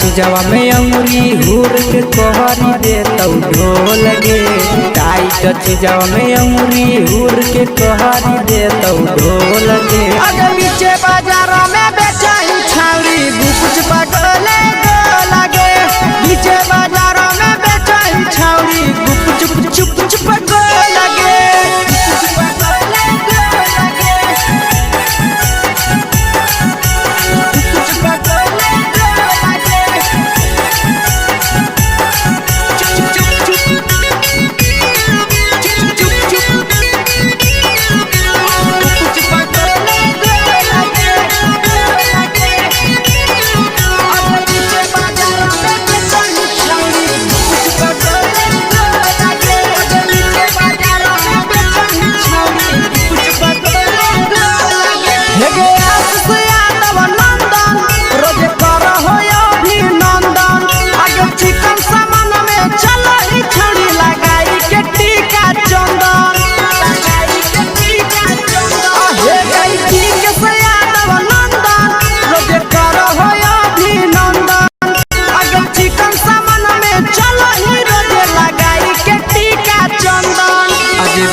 C: चीजवा में अंगुरी हुर के कोहरी दे तो ढोल गे टाइट चीजवा में अंगुरी हुर के कोहरी दे तो ढोल गे
A: अगे पीछे बाजारों में बेचही छौड़ी गुपुच बगले गो लगे पीछे बाजारों में बेचही छौड़ी गुप चुप गो लगे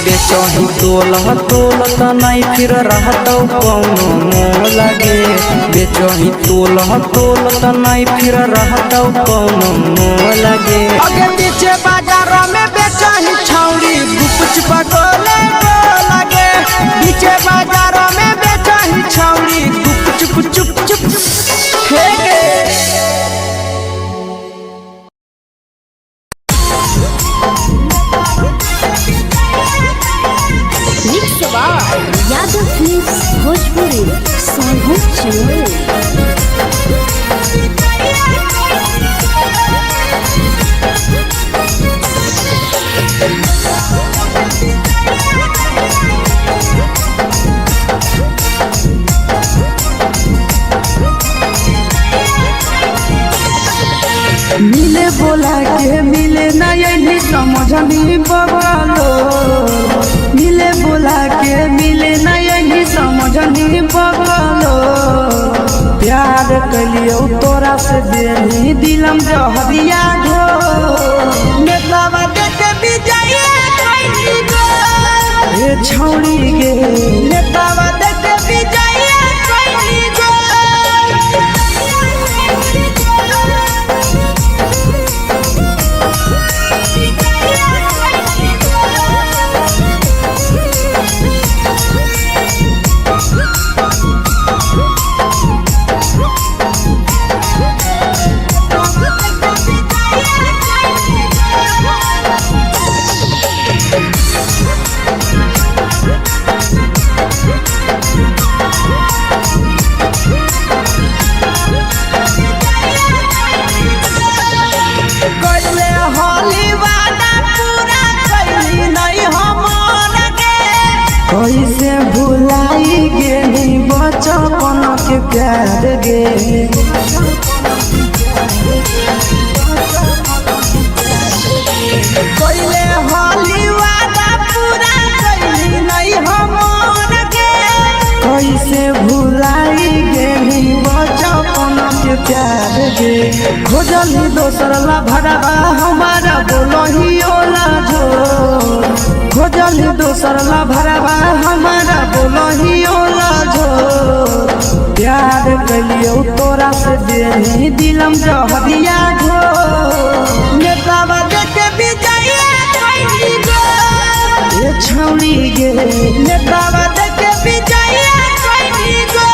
C: बेचही तोल नहीं फिर रहतौ कौनो मोल गे बेचही तोल नहीं फिर रहतौ कौनो मोल गे
A: अगे पीछे बाजारों में बेचही छौड़ी गुपुच बगले गो लगे पीछे बाजारों में बेचही छौड़ी गुप चुप हे गे
B: यादव फिल्म्स भोजपुरी सोनू चैनल।
C: समझनी बगलो मिले बोला के मिले न यही समझनी बगलो प्यार कलियो तोरा से देनी दिलम जहरिया घो नेतावा देखे विजय कइली गो ए छौड़ी गे नेतावा देखे विजय कइली गो कैसे भुलाई गेली बचपन के प्यार गे कैले होली वादा पूरा कैली नहीं हमर गे कैसे भुलाई गेली बचपन के प्यार गे खोजली दोसर ला भरवा हमारा बोलही ओला जो खोजली दोसर ला भरवा हमारा बोलही ओला जो प्यार कलियो तोरा से देनी दिलम जहरिया घो नेतावा देखे विजय कइली गो ए छौड़ी गे नेतावा देखे विजय कइली गो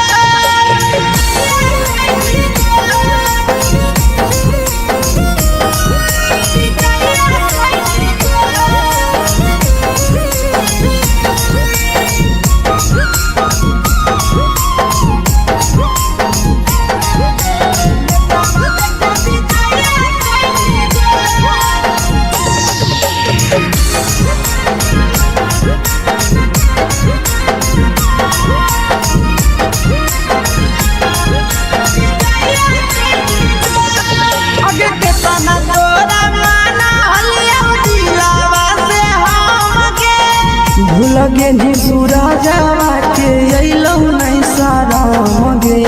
C: लगे नी सूरजवा के अइलौ नहीं साराम गे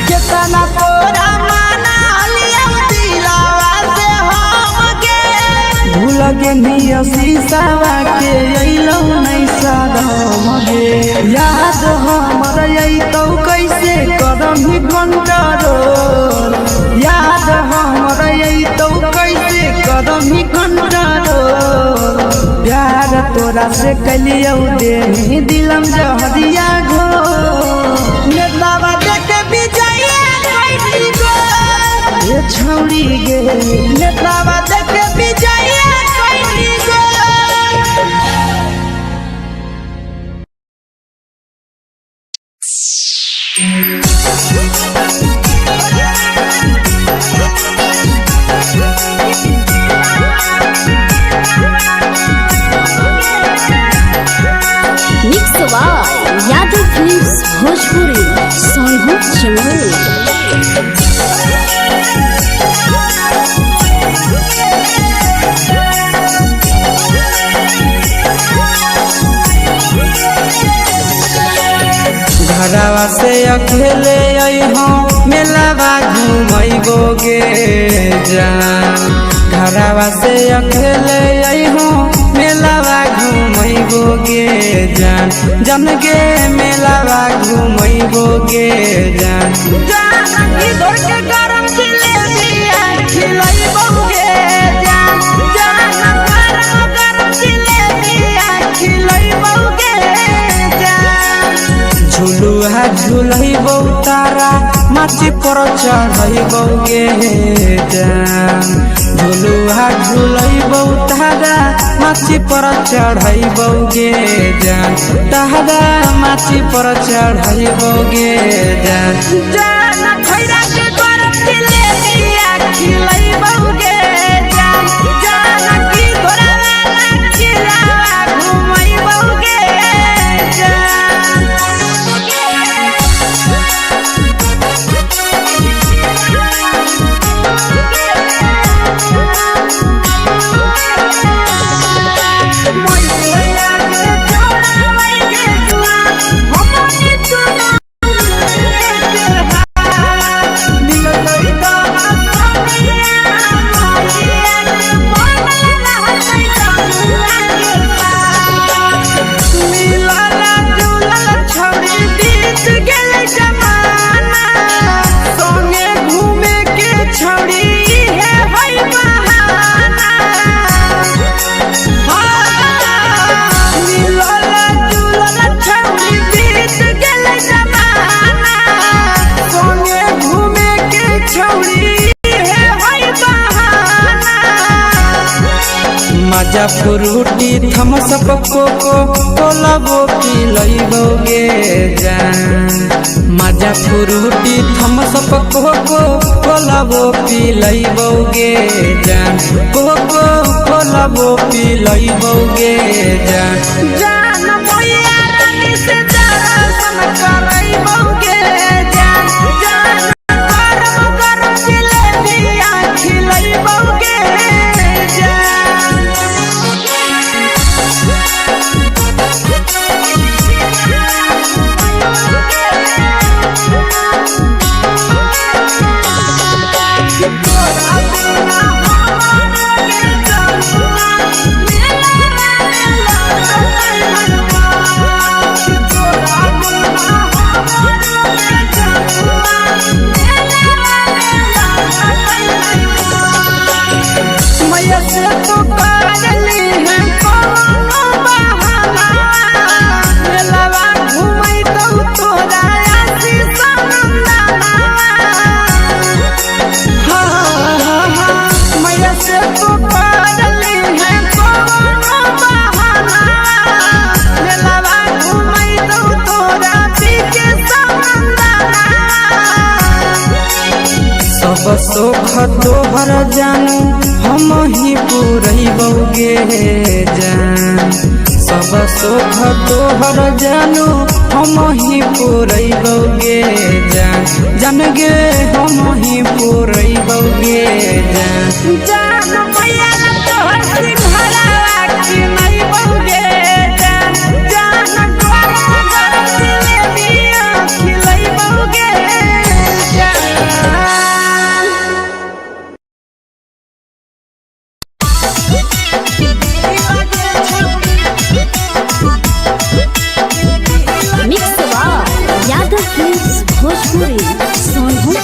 C: केतना तोरा माना लिया दिलावा से हम गे भूल गे नी शीशावा के अइलौ नहीं साराम गे याद हमर अइतौ कैसे करम ही कंट्रोल याद हमर अइतौ कैसे करम ही कंट्रोल प्यार तोरा से कलियो देनी दिलम जहरिया घो नेतावा देखे विजय कइली गो ए छौड़ी गे नेतावा देखे विजय कइली गो
B: यादव फिल्म्स भोजपुरी सोनभद्र चैनल
C: घरवा से अकेले अइहो मेलावा घूमैबो गे जान घरवा से अकेले अइहो मेलावा घूमैबो गे जान जन गे मेलावा घूमैबो गे जान जान इधर के गरम जिलेबिया खिलैबो गे जान जान गरम जिलेबिया खिलैबो गे जान झुलुहा झुलैबो तारा माची पर चढ़ैबो गे जान झुलुहा झुलैबो तारा माची पर चढ़ैबो गे जान तारा माची पर चढ़ैबो गे जान जान खैरा के गरम जिलेबिया खिलैबो गे जान जान की तोरा वाला खिलावा घुमैबो गे जान मजा फ्रूटी थम्स अप कोको कोला वो पी लइबोगे जान। मजा फ्रूटी थम्स अप कोको कोला वो पी लइबोगे जान। कोको कोला वो पी लइबोगे जान।
A: जान मैया रानी से दर्शन करइबोगे जान। जान गरम गरम जिलेबिया खिलइबोगे जान। मैया से तो पागली है कोनो बहाना। मेलावा घूमै तो तोरा आशीष नंदना। मैया से तो पागली है कोनो बहाना। मेलावा घूमै तो तोरा पीछे नंदना।
C: सब सुख तोहर जानू हम ही पूरइबोगे जान। सब सुख तोहर जानू हम ही पूरइबोगे जान। जान गे हम ही पूरइबोगे जान।
A: जान मैया तोहर सिंघाड़ा खिलइबोगे जान। जान गरम गरम जिलेबिया खिलइबोगे जान।
B: Mix Yadav films Bhojpuri Sonbhadra.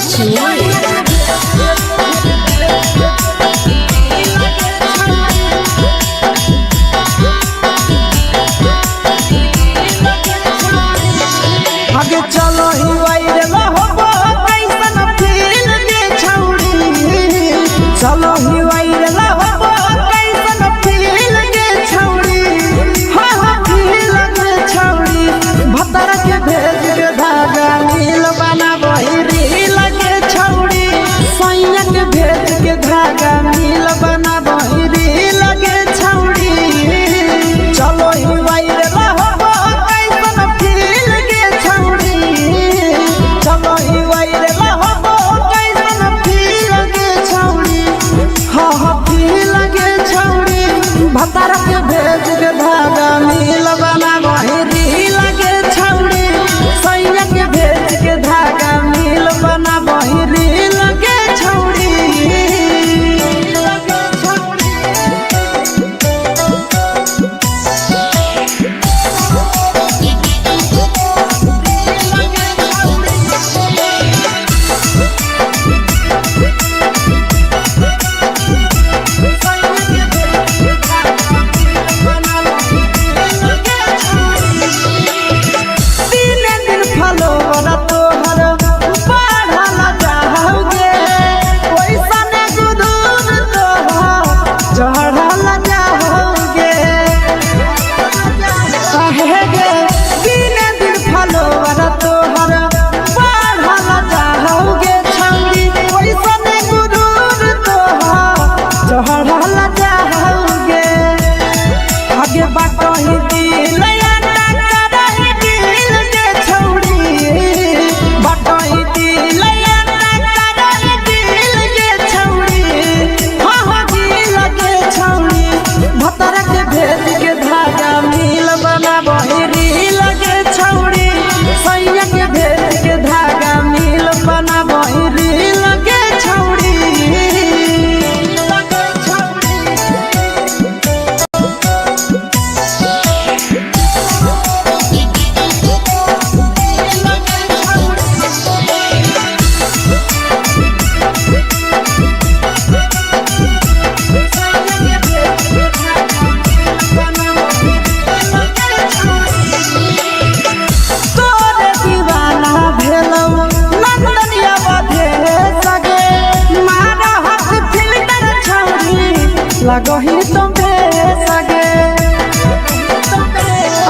C: बेसगे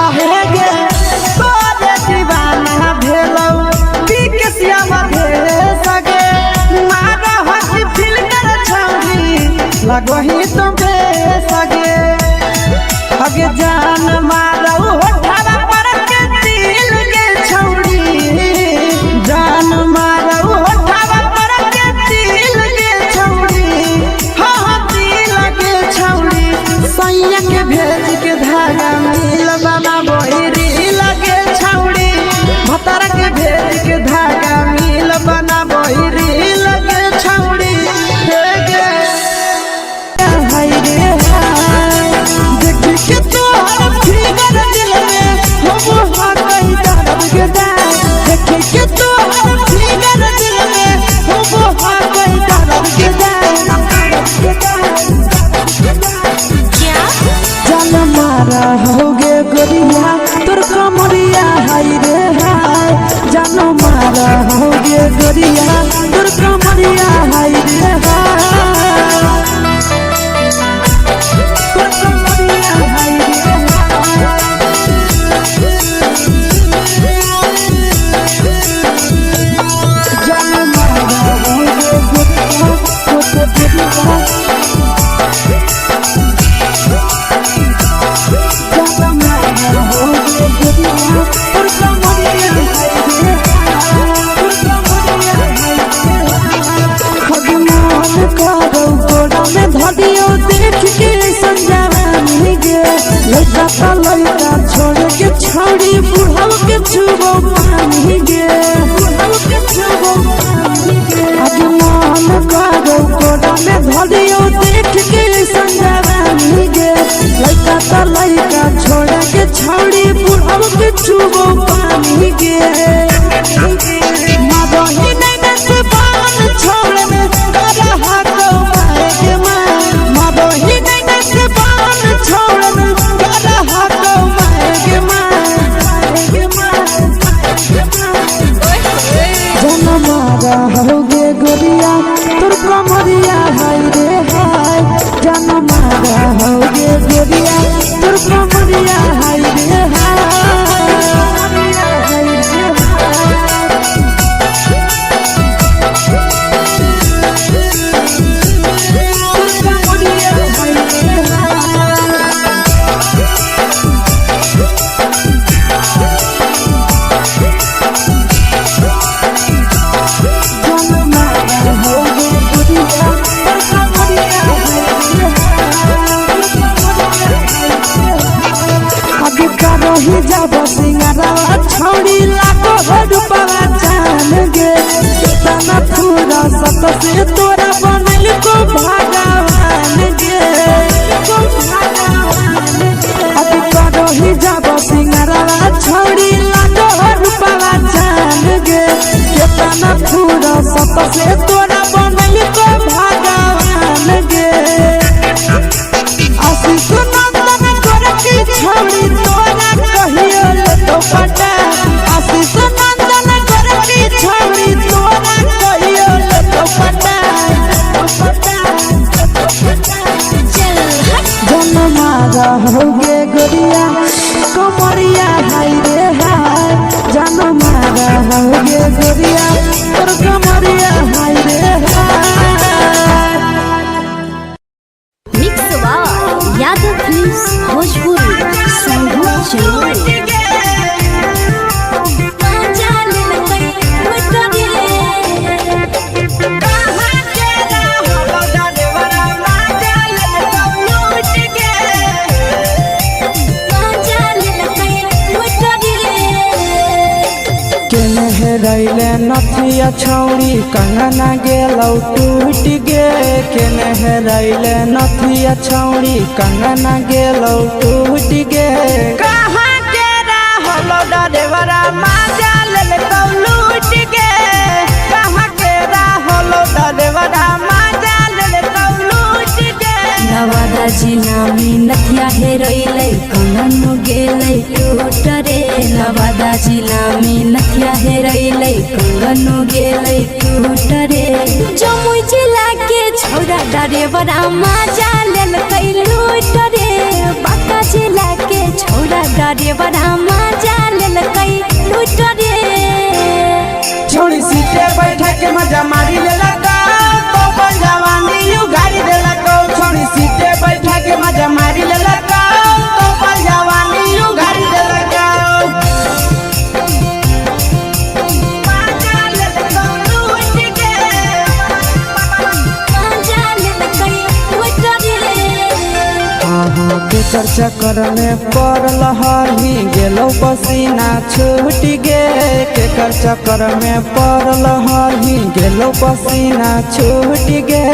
C: आहे गे तोरे दीवाना भेलौ बिकसिया भेसगे मारा हसी फिल कर छौरी लगही तो बेसगे अगे जान मारौ होठवा पर के दिल के छौरी जान मारौ होठवा पर के दिल के छौरी हाँ दिल के छौरी सैया के भेज के धागा मिल बना बहिरी लगे छौरी भतर के भेज के धागा मिल बना बहिरी लगे छौरी हे गे हाय रे हाय देख के तोहर फिगर दिल में हो हा कहीं दर्द के दाग देख के तोहर फिगर दिल में हो हा कहीं दर्द के दाग जान मारा होगे गोरिया तोर कमरिया हाय रे हाय जान मारा होगे गोरिया तोर कमरिया हाय रे हाय तोर कमरिया हाय रे जान मारा होगे गोरिया तोर कमरिया लड़का छोड़ के छौड़ी बुढ़ाव के छुबो पानी गे आज मन करो कोड़ा में धरियो देख के संजवानी गे लड़का छोड़ के छौड़ी बुढ़ाव के छुबो पानी गे मदही नहीं से बाल छोड़ में करा हाथों मारे के मां मदही नहीं से बाल छोड़ में करा हाथों मारे के मां जन मारा होगे गोरिया तोर कमरिया हाय रे हाय जन मारा होगे गोरिया तोर कमरिया हाय रे रही जब सिंगारा छौड़ी लाखों रुपया जान गे तना पूरा सत से तोरा बनल को भगवान गे अभी रही जब सिंगारा छौड़ी लाखों रुपया जान गे तना पूरा सत से तोरा बनल को भगवान गे आशीष नंदन गोरखी छौड़ी तोरा कहियो तो पटा आशीष नंदन गोरखी छौड़ी तोरा कहियो तो पटा जन मारा होगे गोरिया कमरिया हाय रे हाय जन मारा होगे गोरिया तोर कमरिया हाय रे हाय
B: mix by Yadav films Bhojpuri संगीत चलो
C: रैले नथिया छौड़ी कंगना गेलौ टूट गे केने हेरैले नथिया छौड़ी कंगना गेलौ टूट गे कहाँ के रहलो डरेवरा माजा ले तो लूट गे कहाँ के रहलो डरेवरा माजा ले तो लूट गे
B: नवादा जिला में नथिया हेरैले कंगन गेलै टूट रे नवादा जिला में नथिया हेरैले कंगन गेलै टूट रे जमुई जिला के छोरा ड्राइवर मजा लेल लूट रे बाका जिला के छोरा ड्राइवर मजा लेल लूट रे
C: छोड़ी सीटे बैठा के मजा मारी लेला तो अपन जवानी यू गाड़ी देला छोड़ी सीटे बैठा के मजा मारी लेला तो अपन जवानी यू गाड़ी देला के चर्चा करने पर लहरी गेलो पसीना छूट गे के चर्चा करने पर लहरी गेलो पसीना छूट गे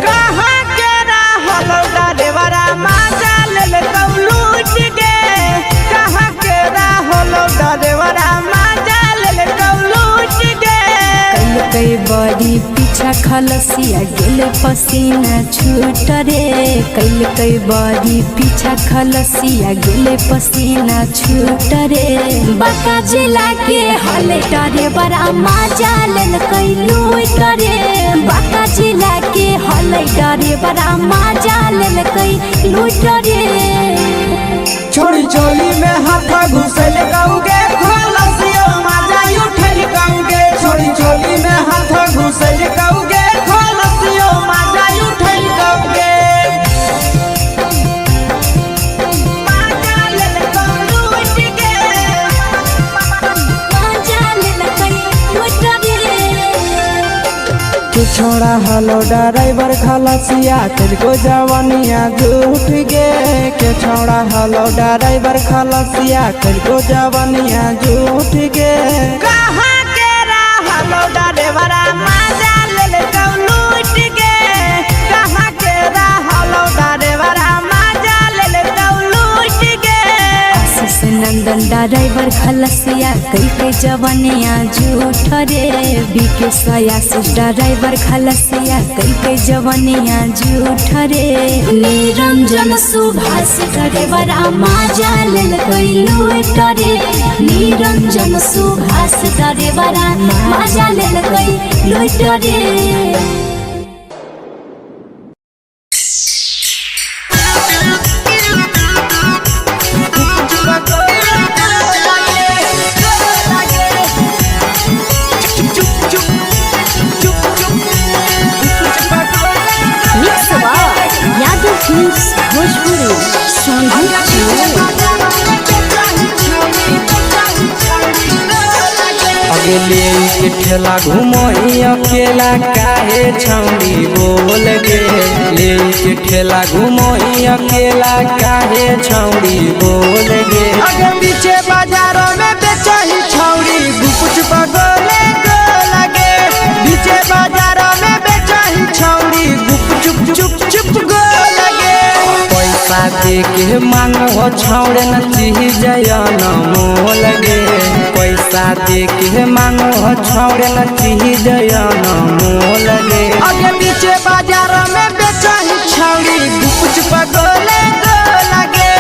C: कहां के रहलो ड्राइवरा मजा ले लूट गे कहां के रहलो ड्राइवरा मजा ले लूट गे
B: कई बड़ी पीछा खलसिया गेल पसीना छूट रे कई बड़ी पीछा खलसिया गेल पसीना छूट रे बाका जिला के हले डरे बड़ा मजा लेल लूट रे बाका जिला के हले डरे बड़ा मजा लेल लूट रे
C: छोड़ी चोली में हाथ घुसल गाऊंगे खलसिया मजा उठल गाऊंगे छोड़ी चोली में हाथ घुसल गाऊंगे खलसिया मजा उठल गाऊंगे छोड़ा हलो ड्राइवर खलसिया तेरे जवानिया झूठ गे के छोड़ा हलो ड्राइवर खलसिया तेरे जवानिया झूठ गे कहां के हलो ड्राइवर मजा ले लूट गे कहां के हलो ड्राइवर मजा ले लूट गे
B: आशीष नंदन ड्राइवर खलसिया कई जवानिया झूठ रे बीके आशीष ड्राइवर खलसिया कई जवानिया झूठ रे निरंजन सुभाष ड्राइवर मजा लेल लूट रे निरंजन सुभाष ड्राइवर मजा लेल लूट रे
C: अगले के ठेला घुमोई अकेला काहे छौड़ी बोल गे ले के ठेला घुमोई अकेला काहे छौड़ी बोल गे अगे पीछे बाजारों में बेचही छौड़ी गुपुच बगले गो लगे पीछे बाजारों में बेचही छौड़ी गुप चुप चुप गो लगे पैसा दे के मांगो छौड़े न चीज जयन मोल गे पैसा दे के मांगो छौड़े न चीज जयन मोल गे अगे पीछे बाजार में बेचही छौड़ी गुपुच बगले गो लगे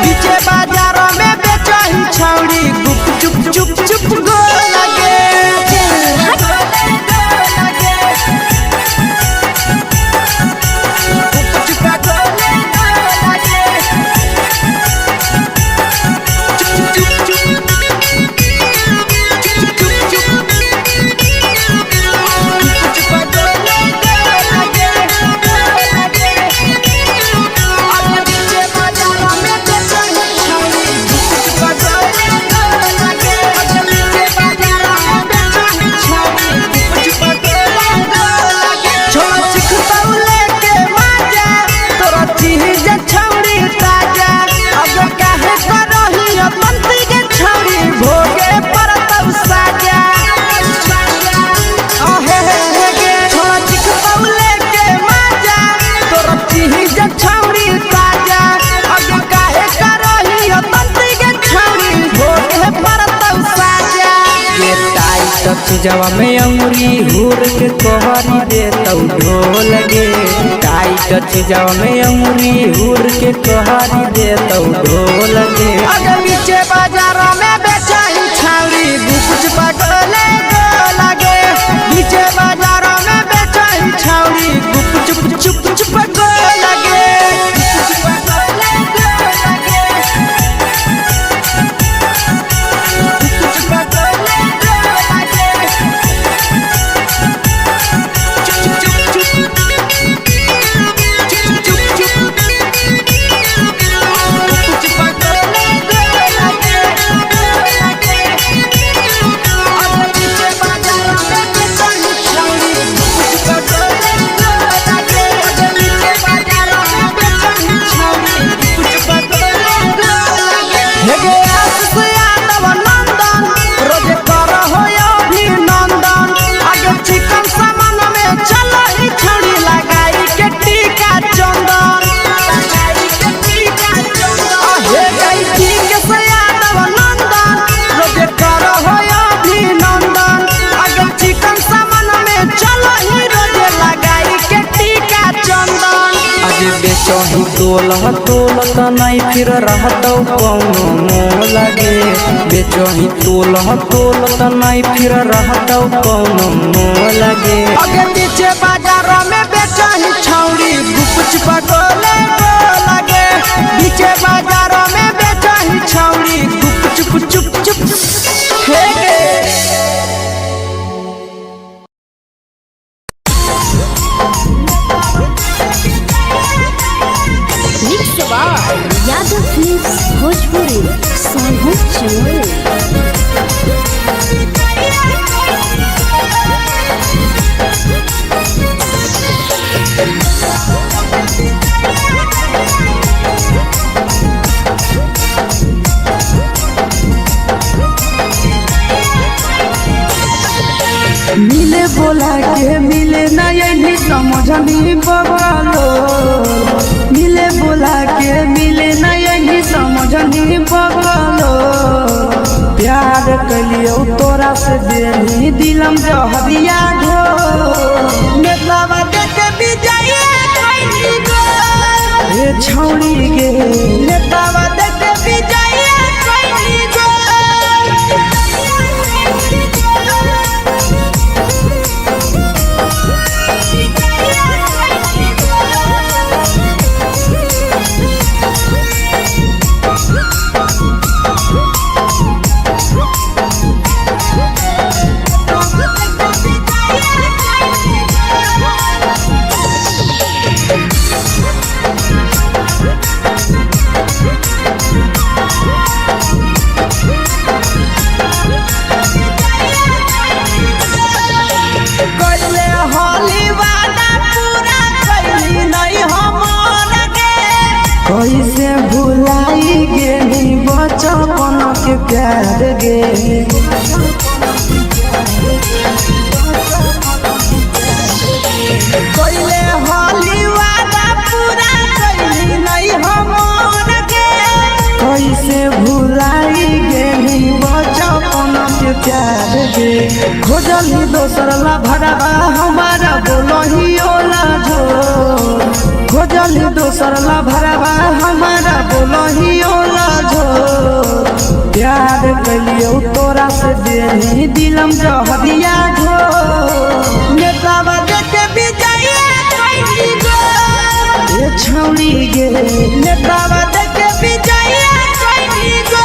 C: पीछे बाजार में बेचही छौड़ी गुप चुप गो लगे जवा में अंगुरी हुर के कोहरी दे तौ ढोल गे टाइट जवा में अंगुरी हुर के कोहरी दे तौ ढोल गे अगर पीछे बाजार में बेचही छौड़ी गुपुच बगले गो लगे पीछे बाजार में बेचही छौड़ी गुपुच तोलह तोलत नहीं फिर रहतौ कौनो मोह लगे बेचही तोलह तोलत नहीं फिर रहतौ कौनो मोह लगे
A: आगे पीछे बाजार में बेचही छौड़ी गुपचुप गोले लगे पीछे बाजार में बेचही छौड़ी गुपचुप चुप चुप हे गे
B: यादव फिल्म्स भोजपुरी सोनू चमोली।
A: मिले बोला के मिले नहीं समझनी बगलो मिले बोला के मिले नहीं समझनी बगलो प्यार कलियो तोरा से देनी दिलम जहरिया घो नेतलावा देखे बिजाए कोई गो ए छौड़ी गे नेतलावा देखे बिजाए कोई गो कैसे भुलाई गेली बचपन के प्यार गे कैले होली वादा पूरा कैली नहीं हमर गे कैसे भुलाई गेली बचपन के प्यार गे खोजली दोसर ला भरवा हमारा बोलही ओला जो खोजली दोसर ला भरवा हमारा बोलही ओला जो प्यार कलियो तोरा से देनी दिलम जहरिया घो नेतावा देखे बिजाए कोई गो ए छौड़ी गे नेतावा देखे बिजाए कोई गो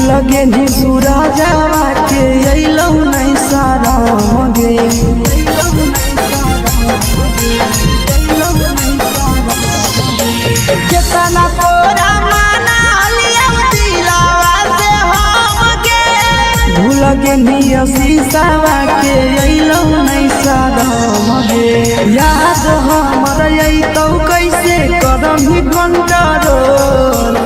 A: लगे नी सूरजवा के अइलौ नहीं सारा गे केतना तोरा माना लिया दिलावा से हम गे भूल गे नी शीशावा के अइलौ नहीं सारा गे याद हमर अइतौ कैसे करम ही कंट्रोल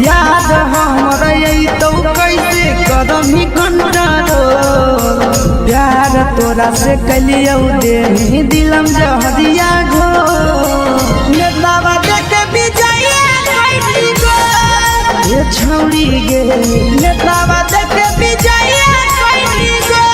A: याद हमर अइतौ कैसे करम ही कंट्रोल प्यार तोरा से कलियौ देनी दिलम जहरिया घो नेतावा देखे बिजाए कोई गो ए छौड़ी गे नेतावा देखे बिजाए कोई गो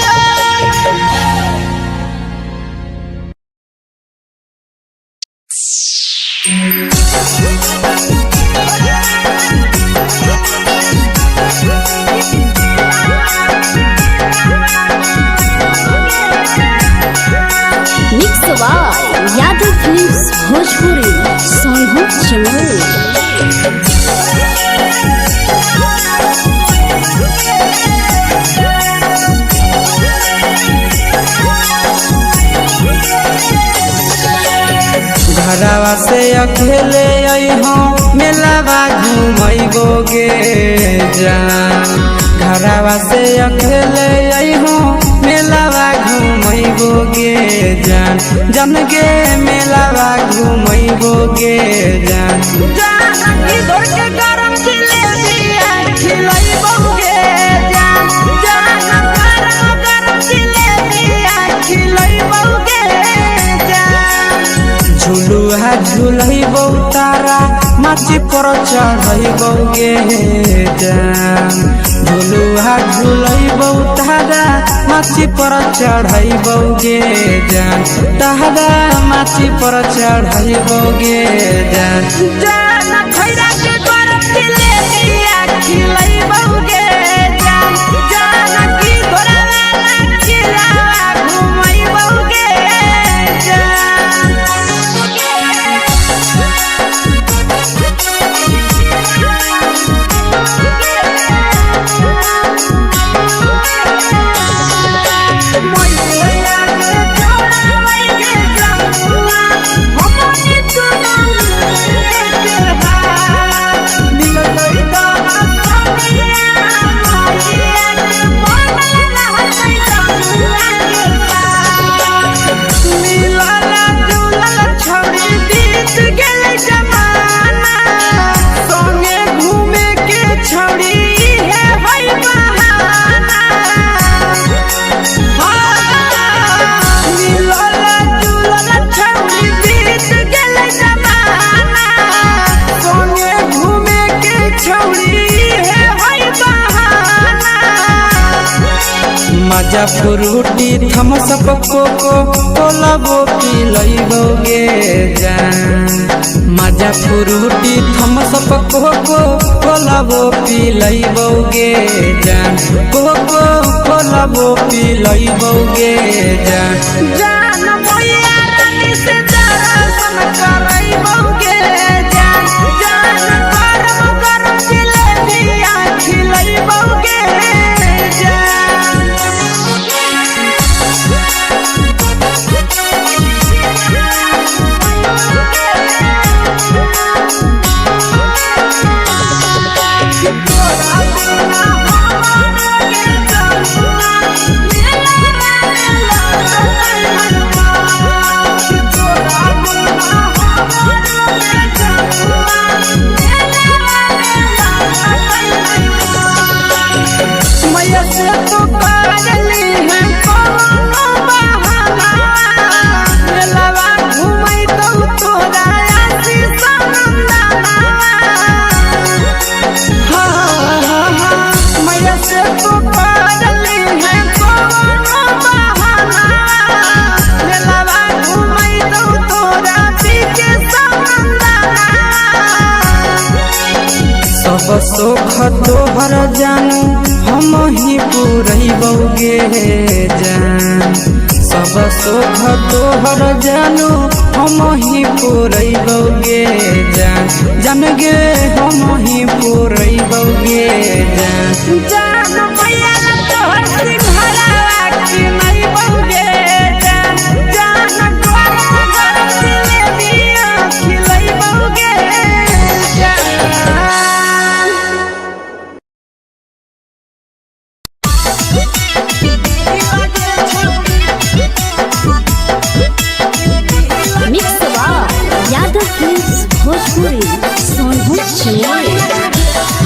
B: यादव फिल्म्स भोजपुरी सोनू चमोली।
C: घरवा से अकेले अइहो मेलावा घूमैबो गे जान घरवा से अकेले अइहो मेलावा घूमैबो गे जान जन गे मेलावा घूमैबो गे जान
A: जानकी दौड़ के गरम जिलेबिया खिलैबो गे जान गरम जिलेबिया खिलैबो गे जान
C: झुलुहा झुलैबो तारा माची पर चढ़ैबो गे जान झुलुहा झुलैबो तारा माची पर चढ़ैबो गे जान तारा माची पर चढ़ैबो गे जान
A: खैरा के गरम जिलेबिया खिलैबो गे जान जानकी घोड़ावाला किलावा घुमैबो गे
C: मजा फ्रूटी थम्स अप कोको कोला वो पिलैबो गे जान मजा फ्रूटी थम्स अप कोको कोला वो पिलैबो गे जान कोको कोला वो पिलैबो गे जान
A: मैया रानी से दर्शन करैबो गे जान गरम जिलेबिया खिलैबो गे
C: सब सुख तोहर जानू हम ही पूरैबो गे जान सब सुख तोहर जानू हम ही पूरैबो गे जान जन गे हम ही पूरैबो गे
A: जान मैया तोहर सिंघरावा खिलैबो गे जान गरम जिलेबिया खिलैबो गे
B: यादव फिल्म्स भोजपुरी सोनू चिड़िया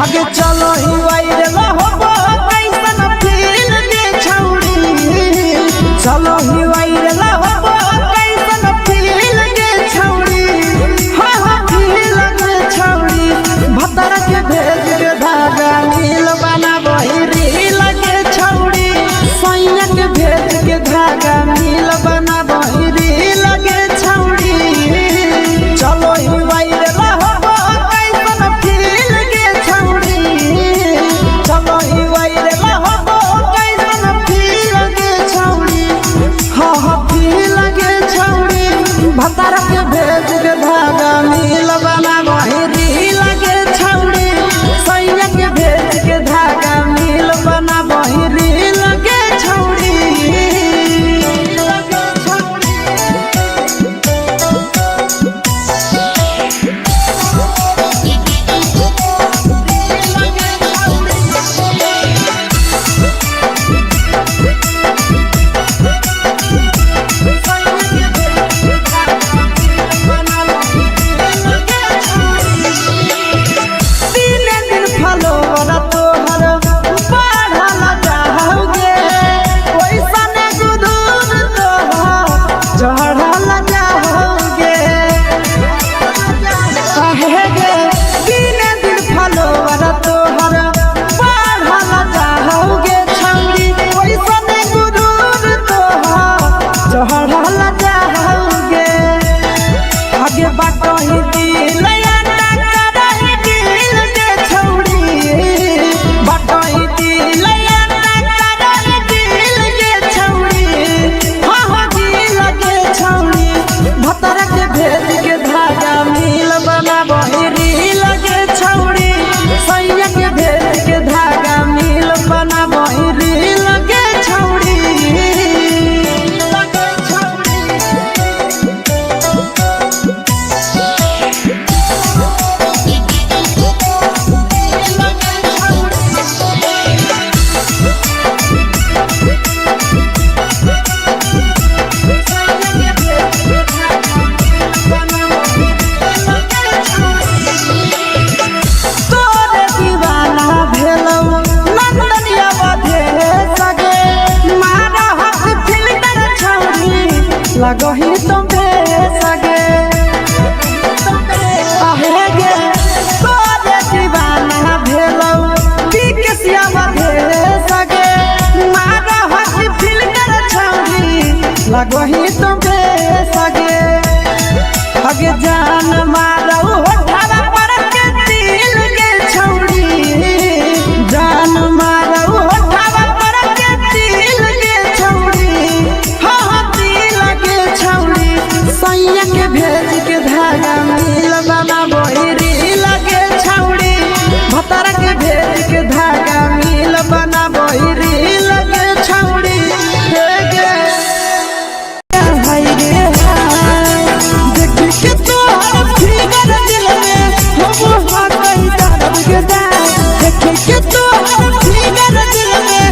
A: आगे चलो ही वायरल होबो कैसन फील के छौड़ी चलो ही वायरल होबो कैसन फील के छौड़ी हाँ फील के छौड़ी भतर के भेज के धागा नील बनाबो रील के छौड़ी सैया के भेज के धागा नील बनाबो रील के छौड़ी चलो ही वायरल होबो कैसन फील के छौड़ी चलो ही वायरल होबो कैसन फील के छौड़ी हाँ फील के छौड़ी भतर के भेज के धागा नील बनाबो रील के छौड़ी सैया के भेज के धागा नील बनाबो रील के छौड़ी
C: बटही दिल अंडा करही दिल के छौड़ी बटही दिल अंडा करही दिल के छौड़ी हो दिल के छौड़ी भतर के भेज के धागा मिल बना बहिरी लगे छौड़ी सैया के भेज के धागा मिल बना बहिरी लगे छौड़ी लगही तुम्हे सगे आहे गे तोरे दीवाना भेलौ बिकसिया बधे सगे मारा हसी फिल्टर छौरी लगही तुम्हे सगे अगे जान मारौ होठवा पर के दिल के छौरी जान मारौ होठवा पर के दिल के छौरी सैया के भेज के धागा मिल बना बहिरी लगे छौड़ी भतर के भेज के धागा मिल बना बहिरी लगे छौड़ी हे गे हाय रे हाय देख के तोहर फिगर दिल में हो कहीं दर्द के दाग देख के तोहर फिगर दिल में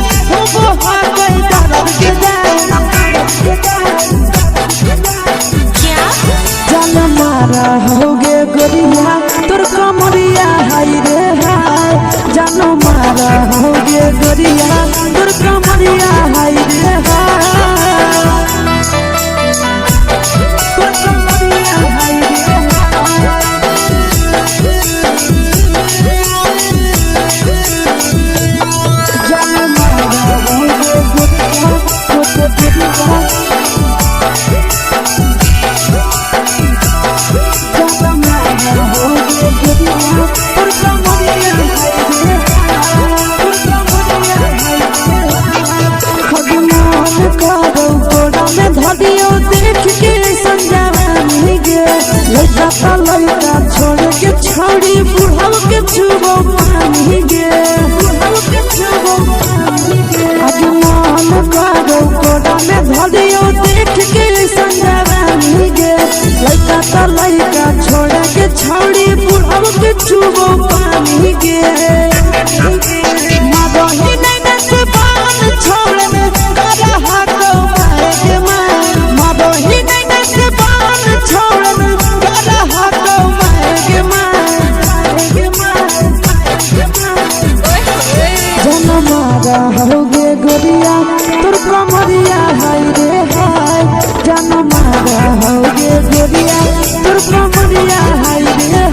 C: हो कहीं दर्द के दाग जान मारा होगे गोरिया तोर कमरिया हाय रे हाय जान मारा होगे गोरिया तोर कमरिया हाय रे हाय तोर कमरिया हाय रे जान मारा होगे गोरिया तोर कमरिया लड़का छोड़ के छौड़ी बुढ़ाव के छुबो पानी गे आज मन करो कोड़ा में धरियो देख के संजवानी गे लड़का छोड़ के छौड़ी बुढ़ाव के छुबो पानी गे मादही नहीं से बान छोड़ में करा हाथो मारे के मादही नहीं से बान छोड़ में करा हाथो मारे के जन मारा होगे गोरिया तोर कमरिया हाय रे हाय जन मारा होगे गोरिया तोर कमरिया हाय रे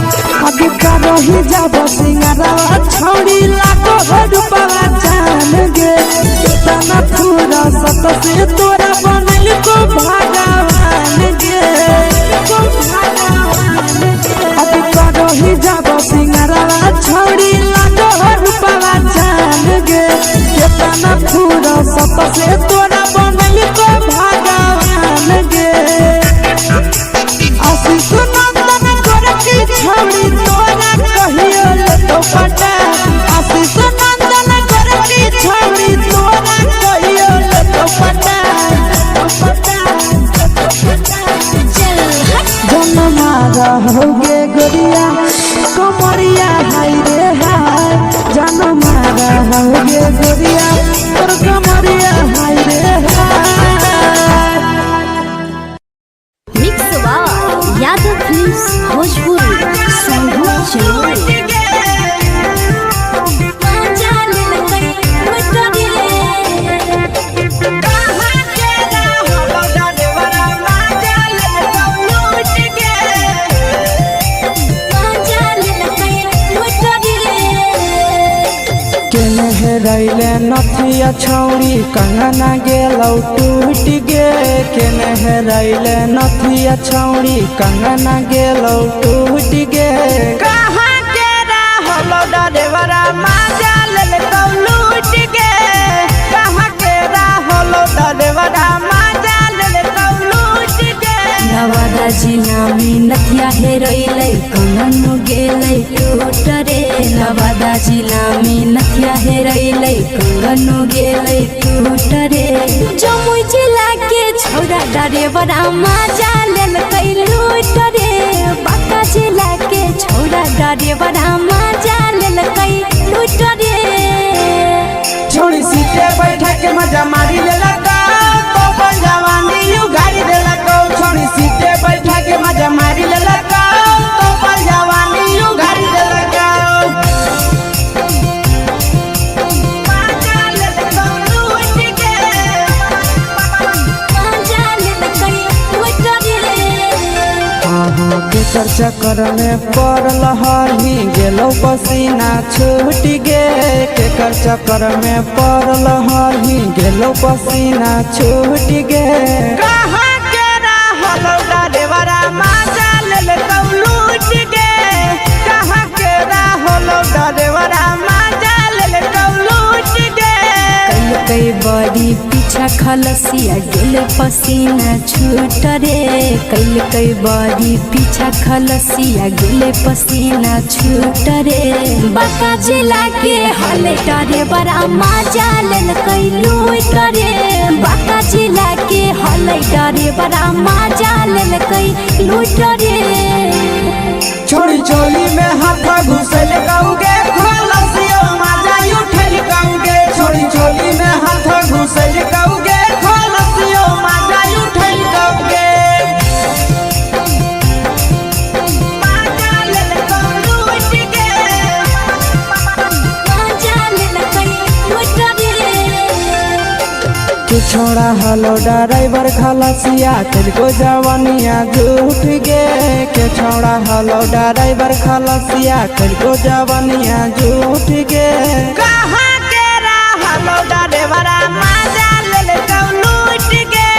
C: रही जब सिंगारा छौड़ी लाखो रुपवा जान गे कितना पूरा सत से तोरा बनल को भगवान गे अभी रही जब सिंगारा छौड़ी लाखो रुपवा जान गे कितना पूरा सत से तोरा बनल को भगवान गे आशीष नंदन करती छौड़ी तोरा कहियो तो पटा आशीष नंदन करती छौड़ी तोरा कहियो तो पटा जन मारा होगे गोरिया कमरिया हाय रे हाय जन मारा होगे गोरिया तोर कमरिया हाय रे हाय
B: मिक्स यादव फिल्म्स भोजपुरी संघो चलो
C: रैले नथिया छौड़ी कंगना गेलौ टूट गे केने रैले नथिया छौड़ी कंगना गेलौ टूट गे
A: कहाँ के रहलो डरेवरा माजा लेलकौ लूट गे कहाँ के रहलो डरेवरा माजा लेलकौ लूट गे
B: नवादा जिला में नथिया हेरैलै कंगन गेलै टूट रे नवादा जिला में नथिया हेरैलै कंगन गेलै टूट रे जमुई जिला के छौड़ा डरेवरा माजा लेलकै लूट रे बांका जिला के छौड़ा डरेवरा माजा लेलकै लूट रे
A: छोड़ी सीटे बैठा के मजा मारी लेलकौ तो जवानी यू गाड़ी देलकौ छोड़ी सीटे बैठा के मजा मारी लेलकौ तो जवानी यू गाड़ी देलकौ
C: केकर चक्कर में पड़ल हरही गेलौ पसीना छूट गे केकर चक्कर में पड़ल हरही गेलौ पसीना छूट गे
A: कहाँ के रहलो डरेवरा माजा लेलकौ लूट गे कहाँ के रहलो डरेवरा माजा लेलकौ लूट गे
B: कई बड़ी पीछा खलसिया गेल पसीना छूट रे कई बड़ी पीछा खलसिया गेल पसीना छूट रे बांका जिला के हले डरे बड़ा माजा लेलकै लूट रे बांका जिला के हले डरे बड़ा माजा लेलकै लूट रे
A: छोड़ी चोली में हाथ घुसल कौगे खलसियो माजा उठल कौगे छोड़ी चोली में हाथ घुसल कौगे खलसियो माजा उठल कौगे माजा लेलकौ लूट गे
B: माजा लेलकै लूट रे
C: तू छोड़ा हलो ड्राइवर खलसिया तेलको जवानिया झूठ गे के छोड़ा हलो ड्राइवर खलसिया तेलको जवानिया झूठ गे
A: कहाँ के रहलो डरेवरा माजा लेलकौ लूट गे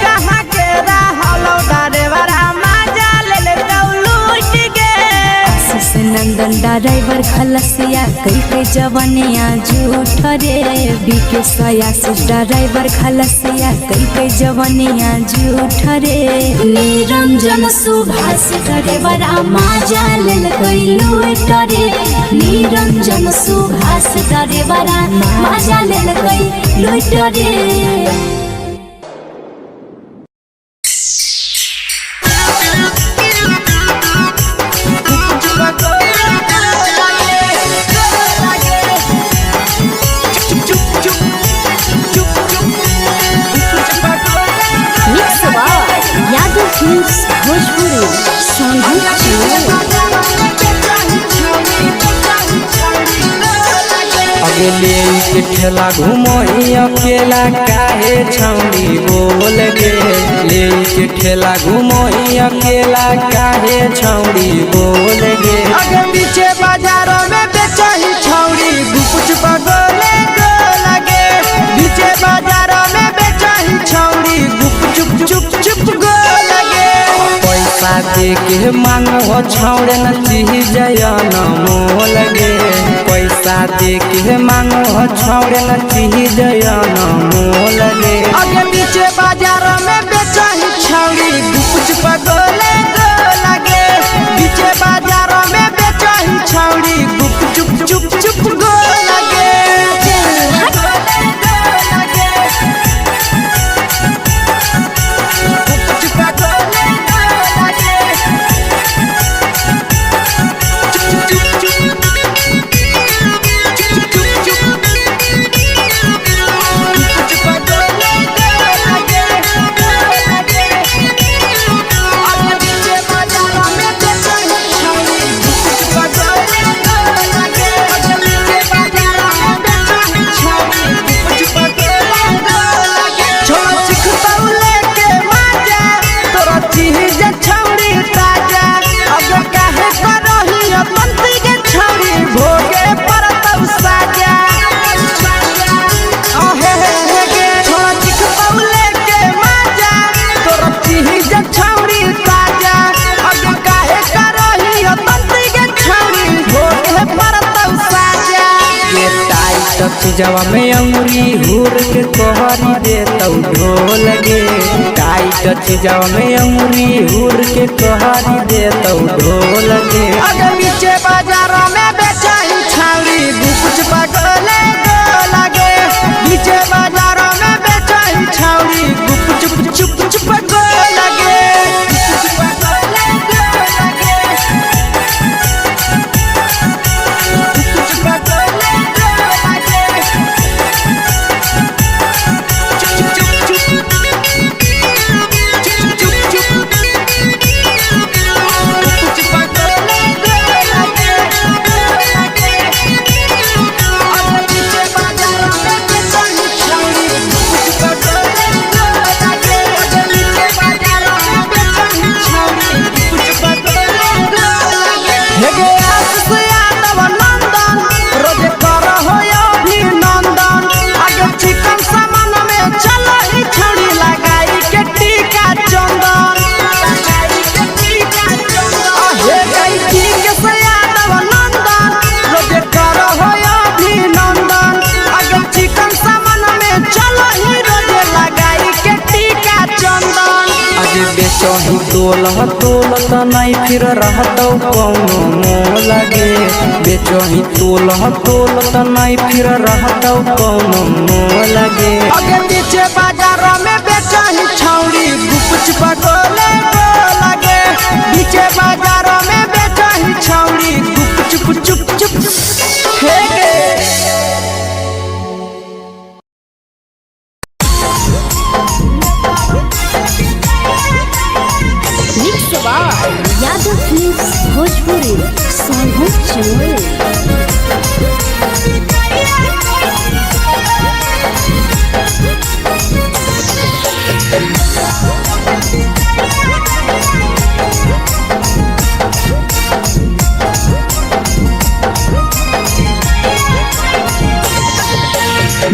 A: कहाँ के रहलो डरेवरा माजा लेलकौ लूट गे
B: आशीष नंदन ड्राइवर खलसिया कई जवनिया झूठ रे बीके आशीष ड्राइवर खलसिया कई जवनिया झूठ रे निरंजन सुभाष ड्राइवरा माजा लेलकै लूट रे निरंजन सुभाष ड्राइवरा माजा लेलकै लूट रे यादव फिल्म्स भोजपुरी संघो चलो
C: अगले के ठेला घुमई अकेला काहे छौड़ी बोल गे ले के ठेला घुमई अकेला काहे छौड़ी बोल गे
A: अगे पीछे बाजारों में बेचही छौड़ी गुपचुप गोले गो लगे पीछे बाजारों में बेचही छौड़ी गुपचुप चुप चुप गो लगे
C: पैसा दे के मांग हो छौड़े न चीज जयन मोल गे पैसा दे के मांग हो छौड़े न चीज जयन मोल गे
A: अगे पीछे बाजारों में बेचही छौड़ी गुपचुप गोले गो लगे पीछे बाजारों में बेचही छौड़ी गुपचुप चुप चुप गो लगे
C: चीजवा में अंगुरी हुर के कहरी दे तौ ढोल गे टाइट चीजवा में अंगुरी हुर के कहरी दे तौ ढोल गे
A: अगे नीचे बाजार में बेचाई छावरी गुकुच पगले लगे नीचे बाजार में बेचाई छावरी गुकुच चुप चुप लगे
C: बेचही तोल त नहीं फिर रहतौ कौनो मोह लगे बेचही तोल त नहीं फिर रहतौ कौनो मोह लगे
A: अगे नीचे बाजार में बेचही छौरी गुकुच पगले लगे नीचे बाजार में बेचही छौरी गुकुच चुप चुप हे गे
B: यादव फिल्म्स भोजपुरी साहू चोर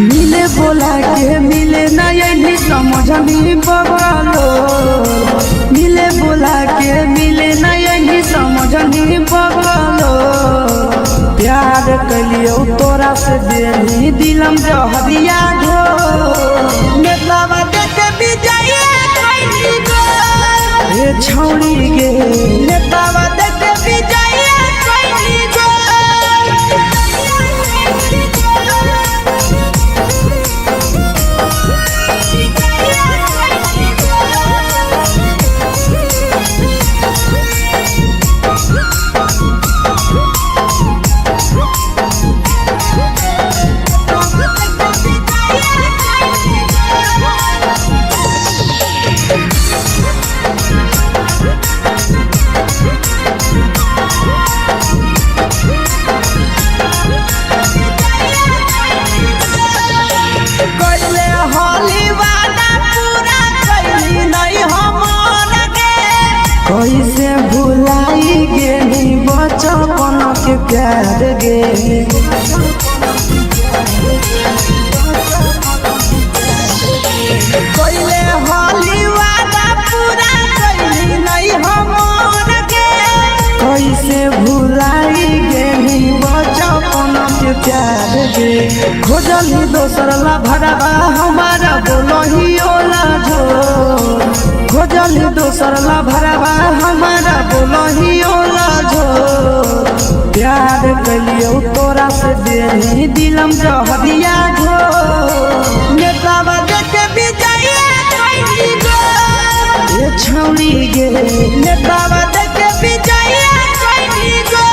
A: मिले बोला के मिले ना यही समझनी बगलो मिले बोला के मिले ना यही समझनी बगलो प्यार कलियो तोरा से देनी दिलम जहरिया घो नेतावा देख विजय कैली गो ए छौरी गे नेतावा देख विजय कैली गो कैसे भुलाई गेली बचपन के प्यार गे कैले होली वादा पूरा कैली नहीं हमर गे कैसे भुलाई गेली बचपन के प्यार गे खोजली दोसर ला भरवा हमारा बोलही ओला झो खोजली दोसर ला भरवा हमारा बोलही ओला झो प्यार कलियो तोरा से देनी दिलम जहरिया घो नेतावा देखे विजय कैली गो ए छौरी गे नेतावा देखे विजय कैली गो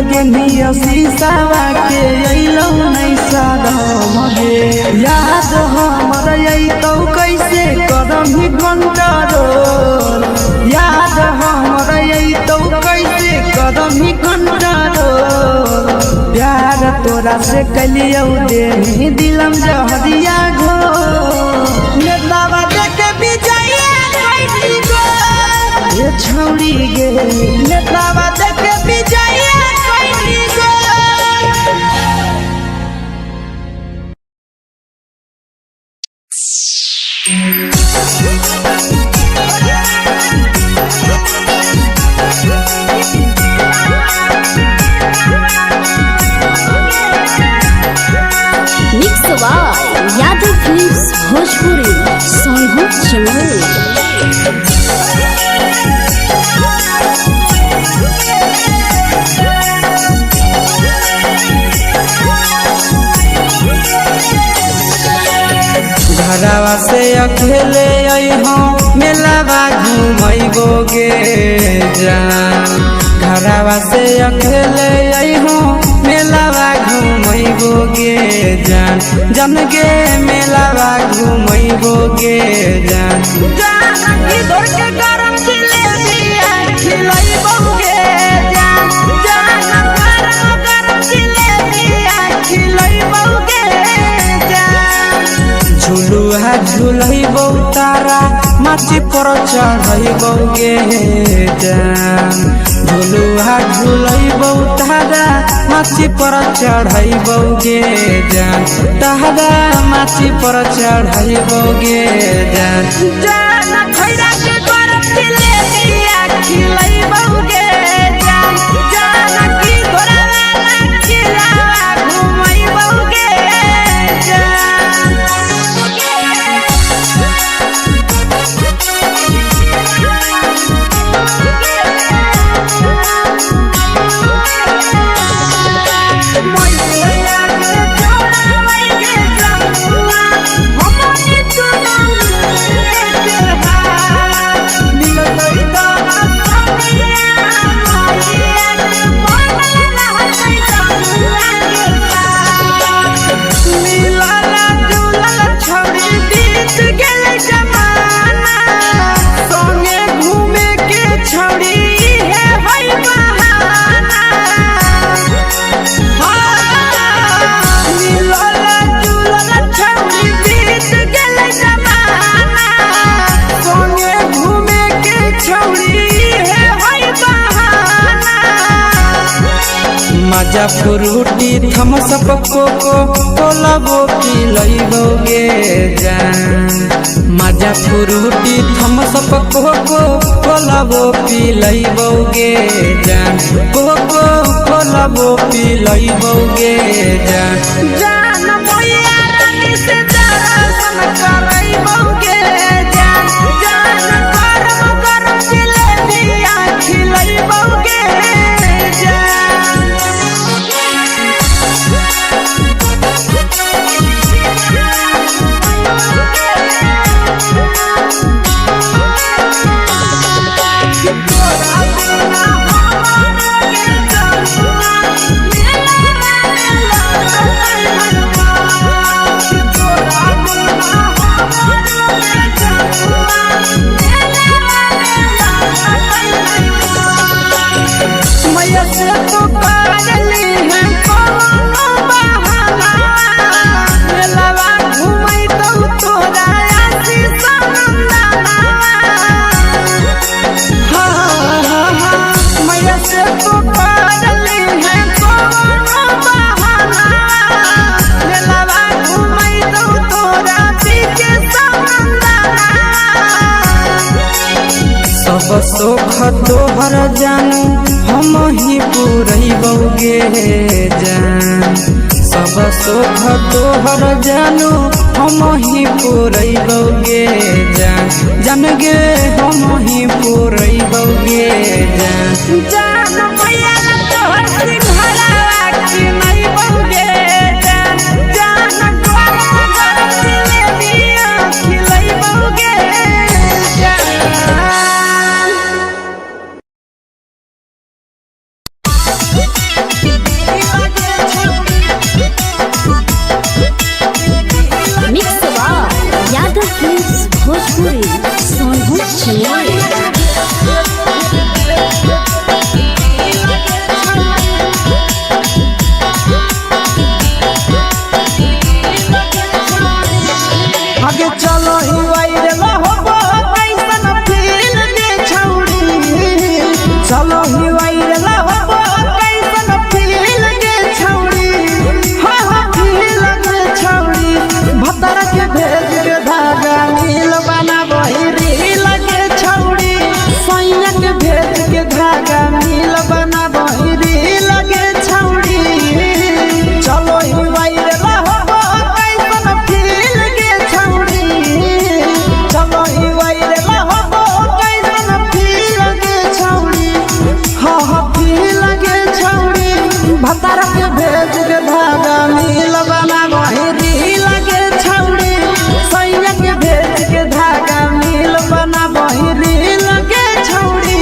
C: लगे निया शीशावा के अइलौ नहीं सादम गे याद हमर अइतौ कैसे करही कंट्रोल याद हमर अइतौ कैसे करही कंट्रोल प्यार तोरा से कलियौ दे दिलम जहरिया घो नेतावा देखे विजया कैसी गो ये छौड़ी गे नेतावा देखे विजया कैसी गो
B: mix by Yadav films Bhojpuri Sonu चमल।
C: घरवा से अकेले अइहो मेलावा घूमैबो गे जान घरवा से अकेले अइहो मेलावा घूमैबो गे जान जन गे मेलावा घूमैबो गे जान जान इधर के गरम जिलेबिया खिलैबो गे जान जान गरम जिलेबिया खिलैबो गे जान झुलुहा झुलैबो तारा माची पर चढ़ैबो गे जान झुलुहा झुलैबो तारा माची पर चढ़ैबो गे जान तारा माची पर चढ़ैबो गे जान जान खैरा के गरम जिलेबिया खिलैबो गे जान जान की घोड़ावाला खिलावा घुमैबो गे जान मजा फ्रूटी थमसप कोको कोलाबो पिलैबो गे जान मजा फ्रूटी थमसप कोको कोलाबो पिलैबो गे जान कोको कोलाबो पिलैबो गे जान जान मोया रानी से दर्शन करैबो गे जान जान गरम गरम जिलेबिया खिलैबो गे जान सब सुख तोहर जानू हम ही पूरैबो गे जान सब सुख तोहर जानू हम ही पूरैबो गे जान जान गे हम ही पूरैबो गे जान जान मैया तोहर सिंघरावा खिलैबो गे जान जान गरम गरम जिलेबिया खिलैबो गे जान भतार के भेज के धागा मिल बना बहिरी लगे छौड़ी सैया के भेज के धागा मिल बना बहिरी लगे छौड़ी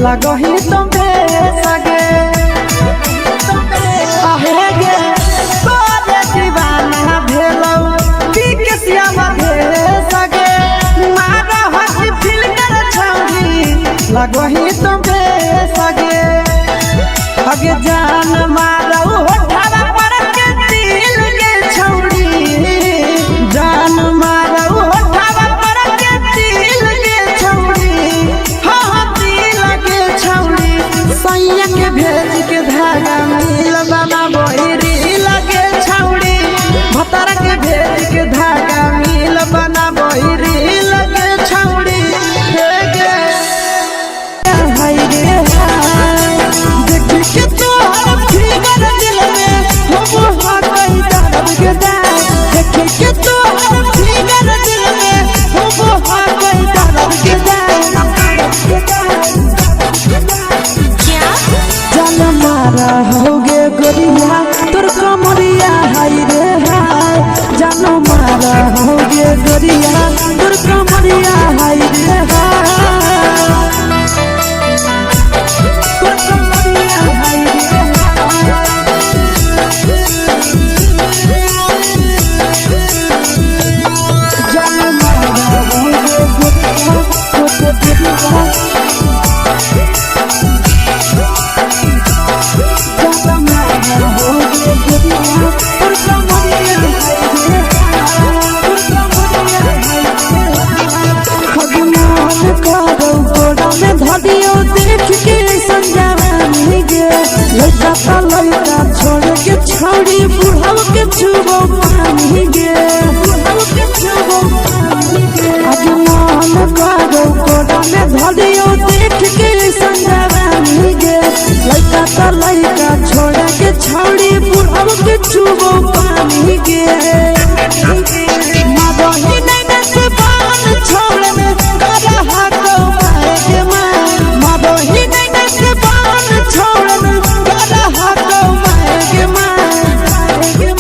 C: लगही तुम्हे सगे आहे गे तोरे दीवाना भेलौ बिकसिया बधे सगे मारा हसी फिल्टर छौड़ी लगही तुम्हे सगे अगे जान मारौ होठवा पर के दिल के छौड़ी जान मारौ होठवा पर के दिल के छौड़ी सैया के भेज के धागा मिल बना बहिरी लगे छौड़ी भतार के भेज के धागा मिल बना बहिरी लगे छौड़ी हाय रे हाय देख के तोहर फिगर दिल में हम हाथई दर्द के दाग देख के तोहर फिगर दिल में हम हाथई दर्द के दाग जान मारा होगे गोरिया तोर कमरिया हाय रे हाय जान मारा होगे गोरिया तोर कमरिया हाय रे हाय तोर कमरिया हाय रे जान मारा होगे गोरिया तोर कमरिया देख के संजावानी गे लड़का ता लड़का छोड़ के छौड़ी बुढ़ाव के छुबो पानी गे बुढ़ाव के छुबो पानी गे आज मन करो कोड़ा में धरियो देख के संजावानी गे लड़का ता लड़का छोड़ के छौड़ी बुढ़ाव के छुबो पानी गे मादही नहीं नस बान छोड़ में करा हाथों मारे के मादही नहीं नस बान छोड़ में करा हाथों मारे के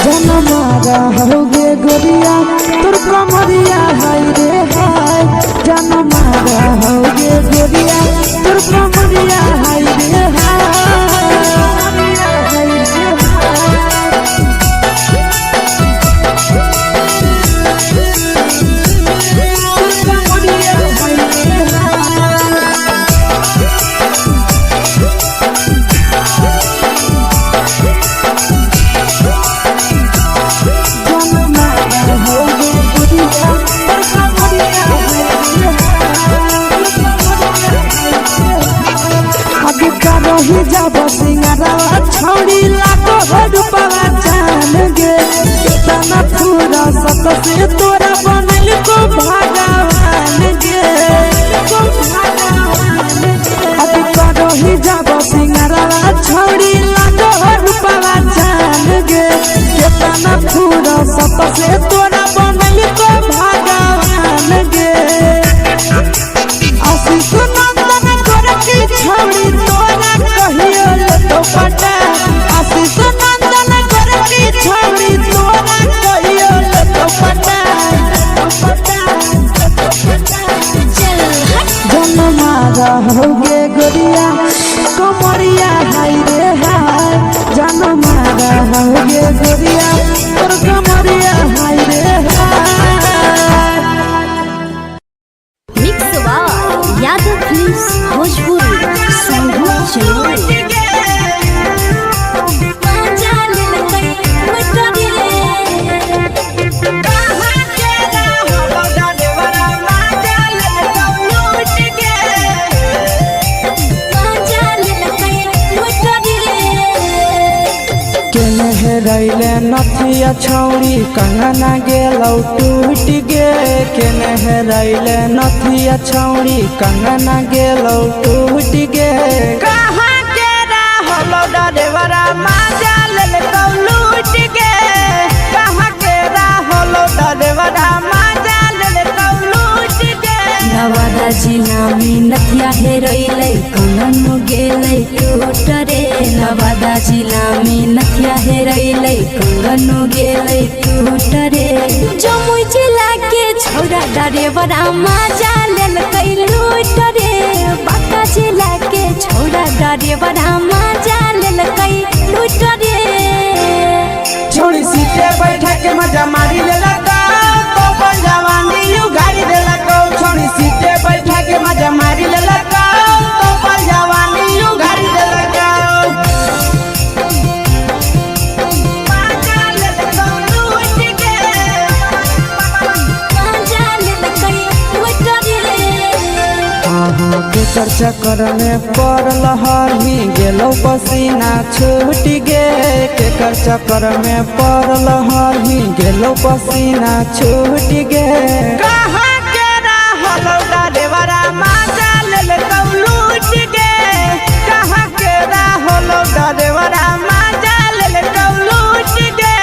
C: जन मारा होगे गोरिया तोर कमरिया हाय रे हाय जन मारा होगे गोरिया तोर कमरिया हाय रे हाय
A: सत से तोरा बनल को भगवान गे अभी करो ही जब सिंगारा छोड़ी लागो रूपवा जान गे केतना पूरा सत से तोरा बनल को भगवान गे आशीष नंदन गोरखी छोड़ी तोरा कहियो तो पटा आशीष नंदन गोरखी छोड़ी तोरा कहियो तो पटा जन्मा रहोगे गोरिया कमरिया हाय रे हाय जन्मा रहोगे गोरिया और कमरिया हाय रे हाय।
B: Mix by Yadav films Bhojpuri संगीत चैनल।
C: रैले नथिया छौड़ी कंगना गेलौ टूट गे केने रैले नथिया छौड़ी कंगना गेलौ टूट गे
A: कहाँ के रहलो डरेवरा माजा लेलकौ लूट गे कहाँ के रहलो डरेवरा माजा लेलकौ लूट गे
B: नवादा जिला में नथिया हेरैलै कंगन गेलै टूट रे नवादा जिला में नथिया हेरैलै कंगन गेलै टूट रे जमुई जिला के छौड़ा डरेवरा माजा लेलकै लूट रे बांका जिला के छौड़ा डरेवरा माजा लेलकै लूट रे
A: छोड़ी सीटे बैठा के मजा मारी लेलकौ तो अपन जवानी यू गाड़ी देलकौ छोड़ी सीटे बैठा के मजा मारी लेलकौ तो अपन जवानी यू गाड़ी देलकौ
C: केकर चक्कर में पड़ल हरही गेलौ पसीना छूट गे केकर चक्कर में पड़ल हरही गेलौ पसीना छूट गे
A: कहाँ के रहलो डरेवरा माजा लेलकौ लूट गे कहाँ के रहलो डरेवरा माजा लेलकौ लूट गे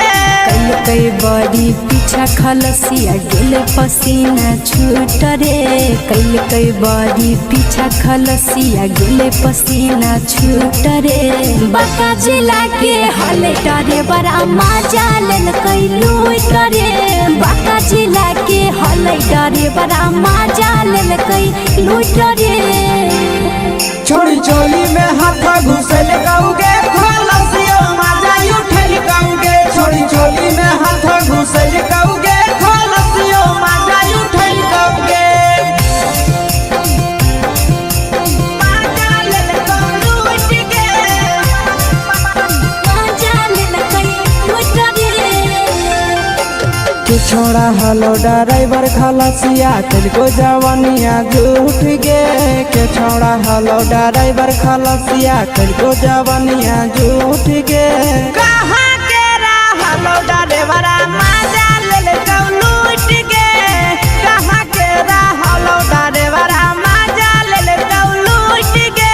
B: कई बड़ी पीछा खलसिया गेले पसीना छूट रे कई बड़ी पीछा खलसिया गेले पसीना छूट रे बांका जिला के हले डरे बड़ा माजा लेलकै लूट रे बांका जिला के हले डरे बड़ा माजा लेलकै लूट रे
A: छोड़ी चोली में हाथ घुसल गौगे खलसियो माजा उठल गौगे छोड़ी चोली में हाथ घुसल गौगे खलसियो माजा उठल गौगे माजा लेलकौ लूट गे
B: माजा लेलकै लूट रे
C: के छोड़ा हलो ड्राइवर खलसिया तेलको जवानिया झूठ गे के छोड़ा हलो ड्राइवर खलसिया तेलको जवानिया झूठ गे
A: कहाँ के रहलो डरेवरा माजा लेलकौ लूट गे कहाँ के रहलो डरेवरा माजा लेलकौ लूट गे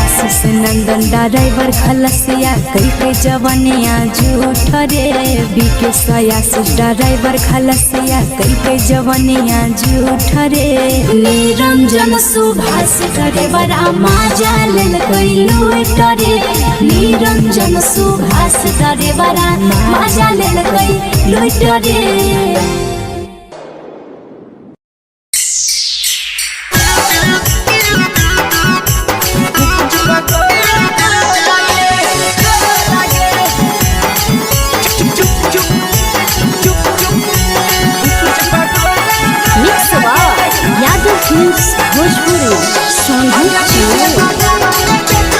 B: आशीष नंदन ड्राइवर खलसिया कई जवानिया झूठ रे बीके आशीष ड्राइवर खलसिया कई जवानिया झूठ रे निरंजन सुभाष ड्राइवरा माजा लेलकै लूट रे निरंजन सुभाष ड्राइवरा माजा लेलकै लूट रे। Mix by Yadav films Bhojpuri संगीत चैनल।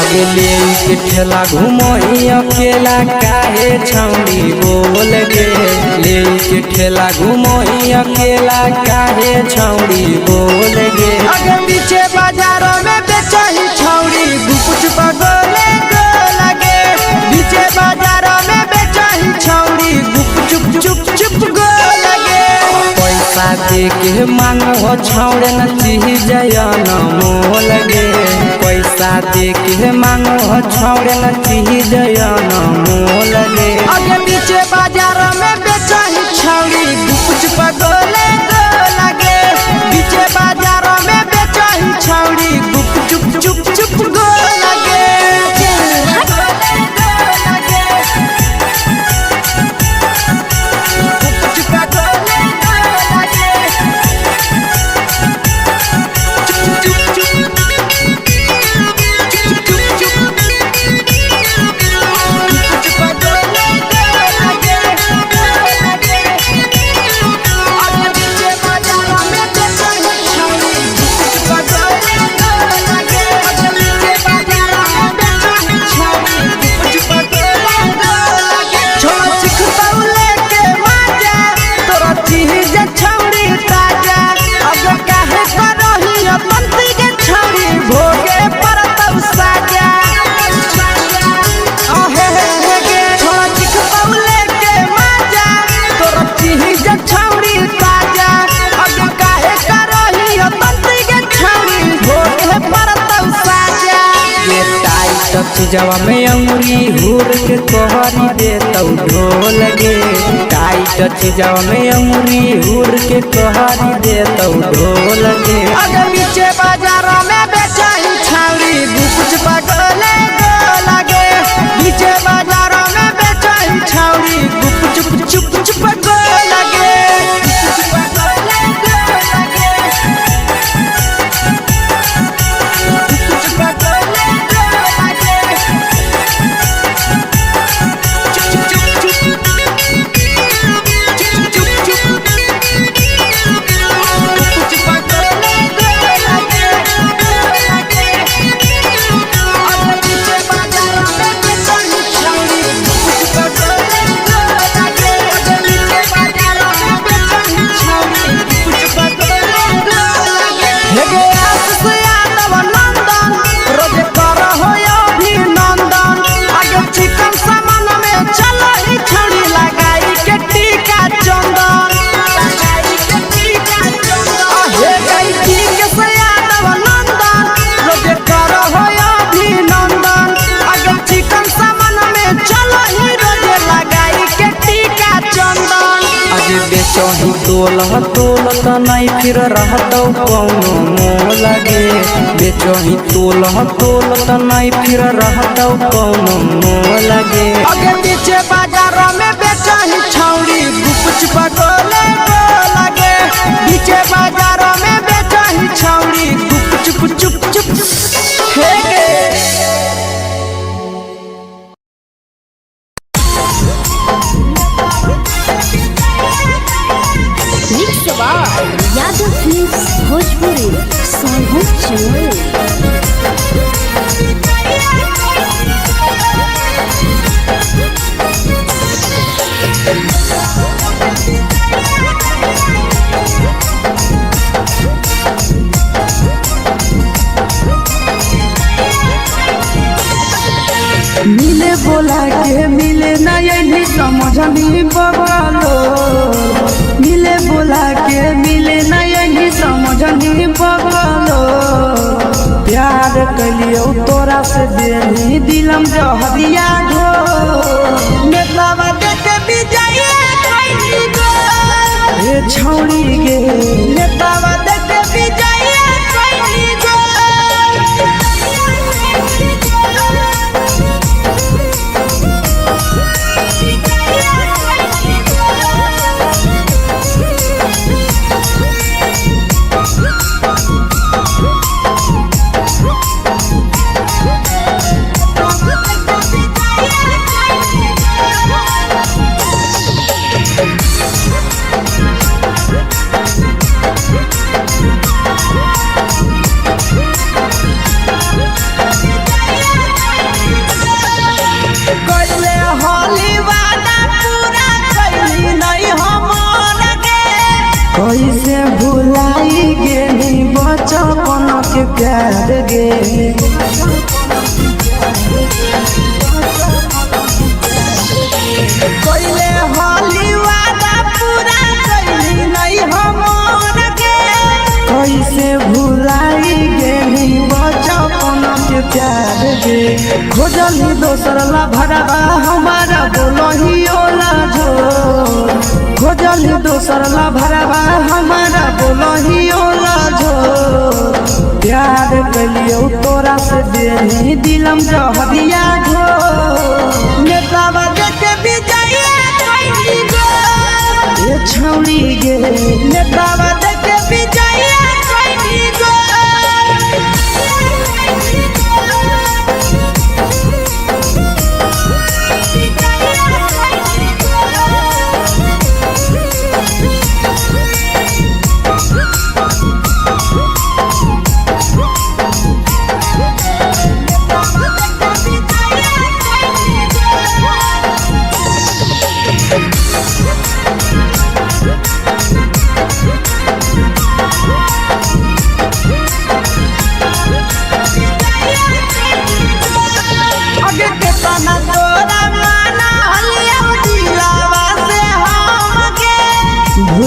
C: अगले के ठेला घुमोई अकेला काहे छौड़ी बोल गे ले के ठेला घुमोई अकेला काहे छौड़ी बोल गे
A: आगे पीछे बाजारों में बेचही छौड़ी कुछ पगोले को लगे पीछे बाजारों में
C: दे के मांगो छौड़े न चीज मोल गे पैसा दे के मांगो छौड़े न चीज मोल गे
A: आगे पीछे बाजार में बेचही छौड़ी कुछ पगोले लगे पीछे बाजार में बेचही छौड़ी गुप चुप चुप चुप गो लगे
C: जवा में अंगुरी हुर के तोहरी दे तौ ढोल गे टाइट चीजवा में अंगुरी हुर के तोहरी दे तौ ढोल गे
A: अगर पीछे बाजार में बेचही छौड़ी कुछ पगोले लगे पीछे बाजार में बेचही छौड़ी गुप चुप चुप चुप गो लगे
C: बेचही तोल त नहीं फिर रहतौ कौनो मोल गे बेचही तोल त नहीं फिर रहतौ कौनो मोल गे
A: आगे पीछे बाजार में बेचही छौड़ी गुप चुप गोले लगे पीछे बाजार में बेचही छौड़ी गुप चुप चुप चुप हे गे
B: यादव फिल्म्स भोजपुरी
A: मिले बोला के मिले नहीं समझनी बगलो मिले बोला के मिले नहीं समझनी बगलो प्यार कलियो तोरा से देनी दिलम जहरिया घो नेतावा देखे विजय कैली गो ए छौड़ी गे नेतावा देखे विजय कैली गो कैसे भुलाई गेली बचपन के प्यार गे कैले हली वादा पूरा कैली नहीं हम
C: कैसे भुलाई गेली बचपन के प्यार गे खोजली दोसर ला भरवा हमारा बोलही ओला झोर खोजली दोसर ला भरवा हमारा बोलही ओला झोर प्यार कलियो तोरा से देनी दिलम जहरिया झोर नेतावा देखे विजया कैली गो ये छौड़ी गे नेतावा देखे विजया कैली गो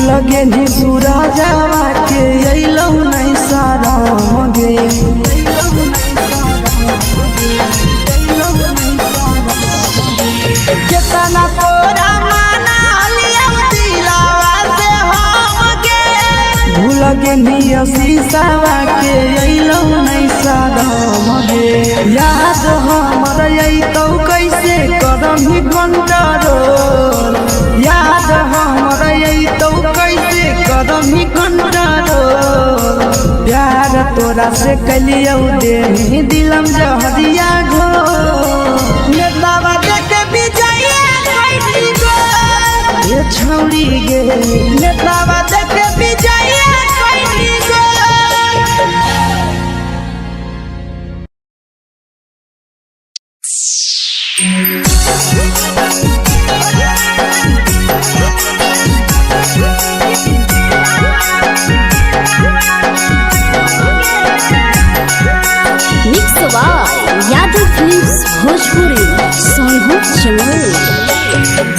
C: लगे नी सूरजवा के अइलौ नहीं सारा गे केतना तोरा माना लिया दिलावा से हम गे भूल गे नी शीशावा के अइलौ नहीं सारा गे याद हमर अइतौ कैसे करम ही कंट्रोल याद हमर अइतौ कैसे करम ही कंट्रोल प्यार तोरा से कलियौ देनी दिलम जहरिया घो नेतावा देखे विजया कैली गो ये छौड़ी गे नेतावा देखे विजया कैली गो
B: यादव फिल्म्स भोजपुरी सोनू चमल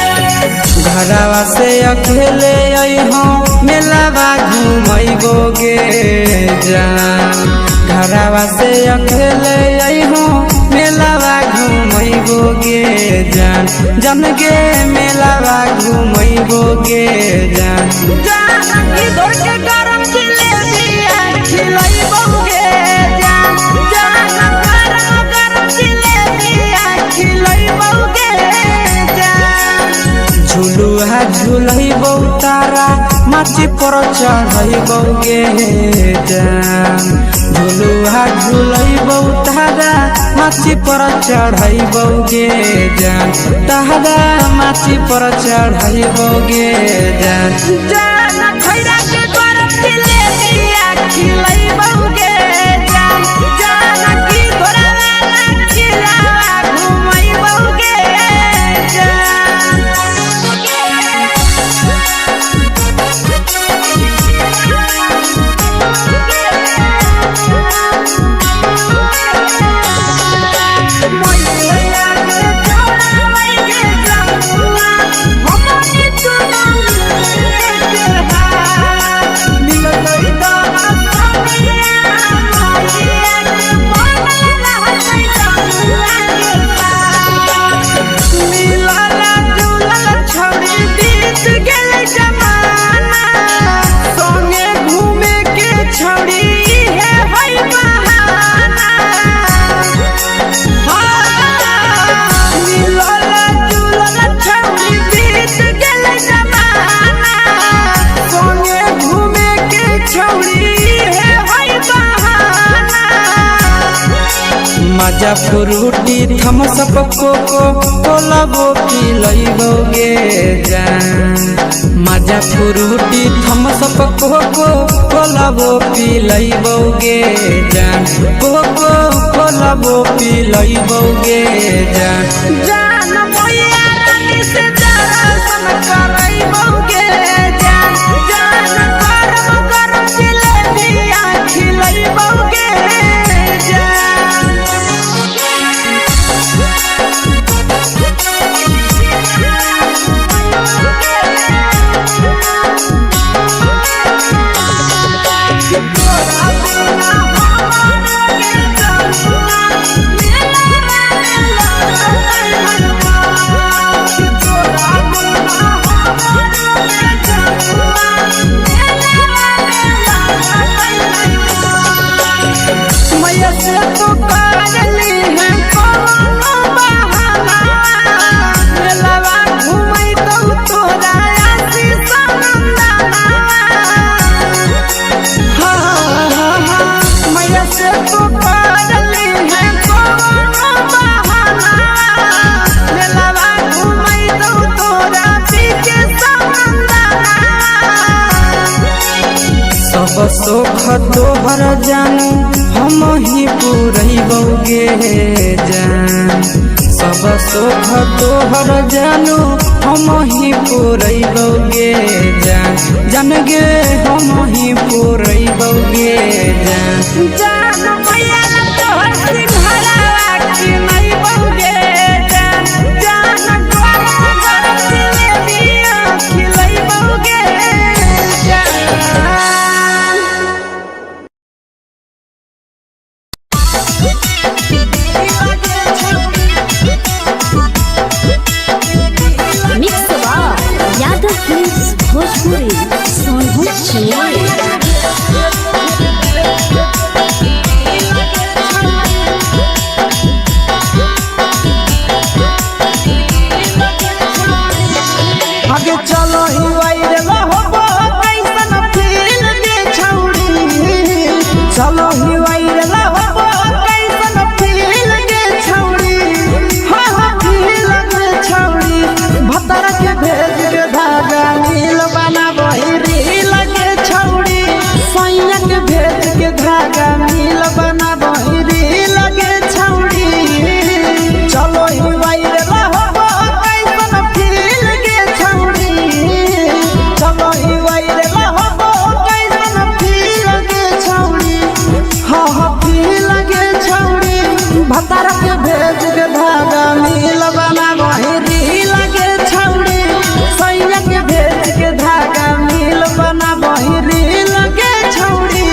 C: घरवा से अकेले अइहों मेलावा घूमैबो गे जान घरवा से अकेले अइहों मेलावा घूमैबो गे जान जन गे मेलावा घूमैबो गे जान
A: जान की दौड़ के गरम जिलेबिया खिलैबो गे जान जान गरम जिलेबिया खिलैबो गे जान
C: झुलुहा झुलैबो तारा माची पर चढ़ैबो गे जान झुलुहा झुलैबो तारा माची पर चढ़ैबो गे जान तारा माची पर चढ़ैबो गे जान
A: जान खैरा के गरम जिलेबिया खिलैबो गे जान जान की घोड़ावाला खिलावा घुमैबो गे जान
C: मजा फ्रूटी थम्स अप कोको कोला वो पिलैबो गे जान मजा फ्रूटी थम्स अप कोको कोला वो पिलैबो गे जान कोको कोला वो पिलैबो गे जान
A: जान मोया रानी से दर्शन करैबो गे जान जान गरम गरम जिलेबिया खिलैबो गे जान
C: तोहर जानू हम ही पुरैबौगे जान सब सुख तोहर जानू हम ही पुरैबौगे जान जान गे हम ही पुरैबौगे जान
A: जान मैया तोहर सिंघरावा की नहीं बौगे जान जान तोहर जिलेबिया खिलाई बौगे जान
B: मिक्स यादव फिल्म्स भोजपुरी सोनू चिड़िया
C: आगे चलो ही वायरल होबो कैसन फील दे छौड़ी चलो ही वायरल होबो कैसन फील दे छौड़ी हा हा फील दे छौड़ी भतर के भेज के धागा नील बनाबो रील के छौड़ी सैया के भेज के धागा नील बनाबो रील के छौड़ी चलो ही वायरल होबो कैसन फील के छौड़ी चलो ही वायरल होबो कैसन फील के छौड़ी हा हा फील के छौड़ी भतर के भेज के धागा नील बनाबो रील के छौड़ी सैया के भेज के धागा नील बनाबो रील के छौड़ी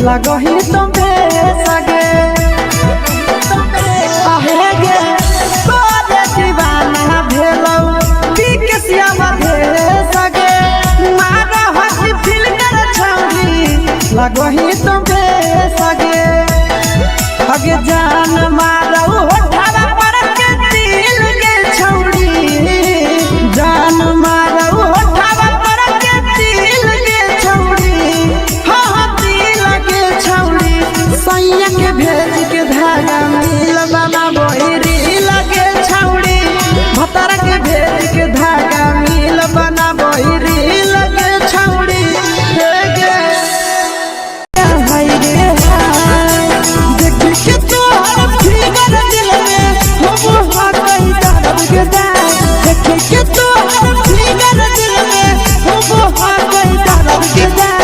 C: लगही तुम्हे सगे आहे गे तोरे दीवाना भेलौ बिकसिया बधे सगे मारा हसी फिल्टर छौरी लगही तुम्हे सगे अगे जान मारौ होठा पर के दिल के छौरी जान मारौ होठा पर के दिल के छौरी हाँ दिल के छौरी सैया के भेज के धागा मिल बनाबो रील के छौरी भतर के भेज के धागा मिल बनाबो रील के छौरी हे गे हाय रे हाय देख के तोहर फिगर दिल में हम हा कहीं दर्द के दाग देख के तोहर फिगर दिल में हम हा कहीं दर्द के दाग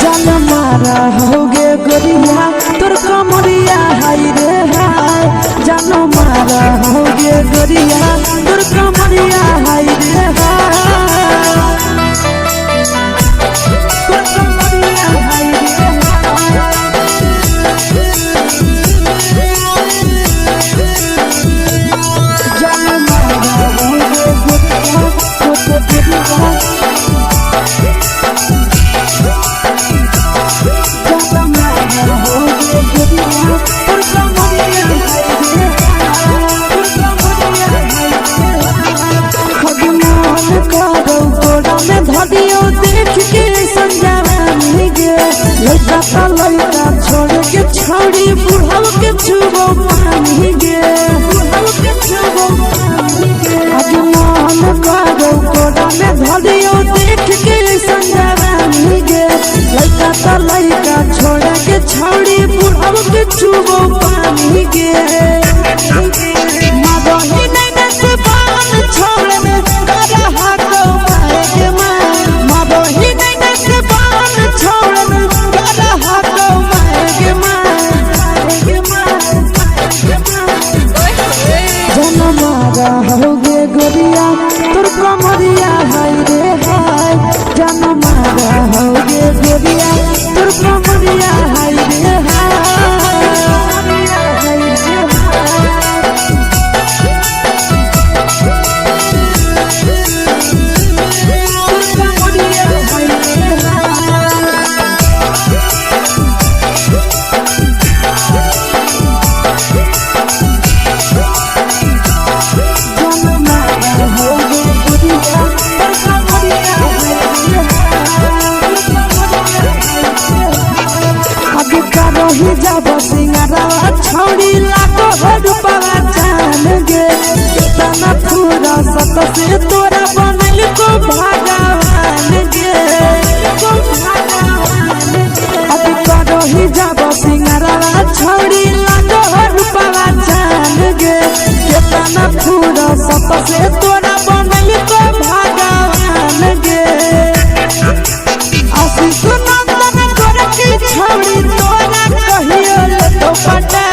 C: जान मारा होगे गोरिया तोर कमरिया हाय रे हाय जान मारा होगे गोरिया तोर कमरिया हाय रे हाय तोर कमरिया हाय रे हाय जान मारा होगे गोरिया तोर
A: गे मदही नैना से बान छोड़ में करहा कमाए गे मदही नैना से बान छोड़ में करहा कमाए गे जनम रहोगे गोरिया तोर कमरिया हाय रे हाय जनम रहोगे गोरिया तोर कमरिया हाय रे रही जब सिंगारा छौड़ी लाखों रुपया जान गे तना पूरा सत से तोरा बनल को भगवान गे अब रही जब सिंगारा छौड़ी लाखों रुपया जान गे तना पूरा सत से तोरा बनल को भगवान गे आशीष नंदन गोरखी छौड़ी तोरा कहियो तो पटा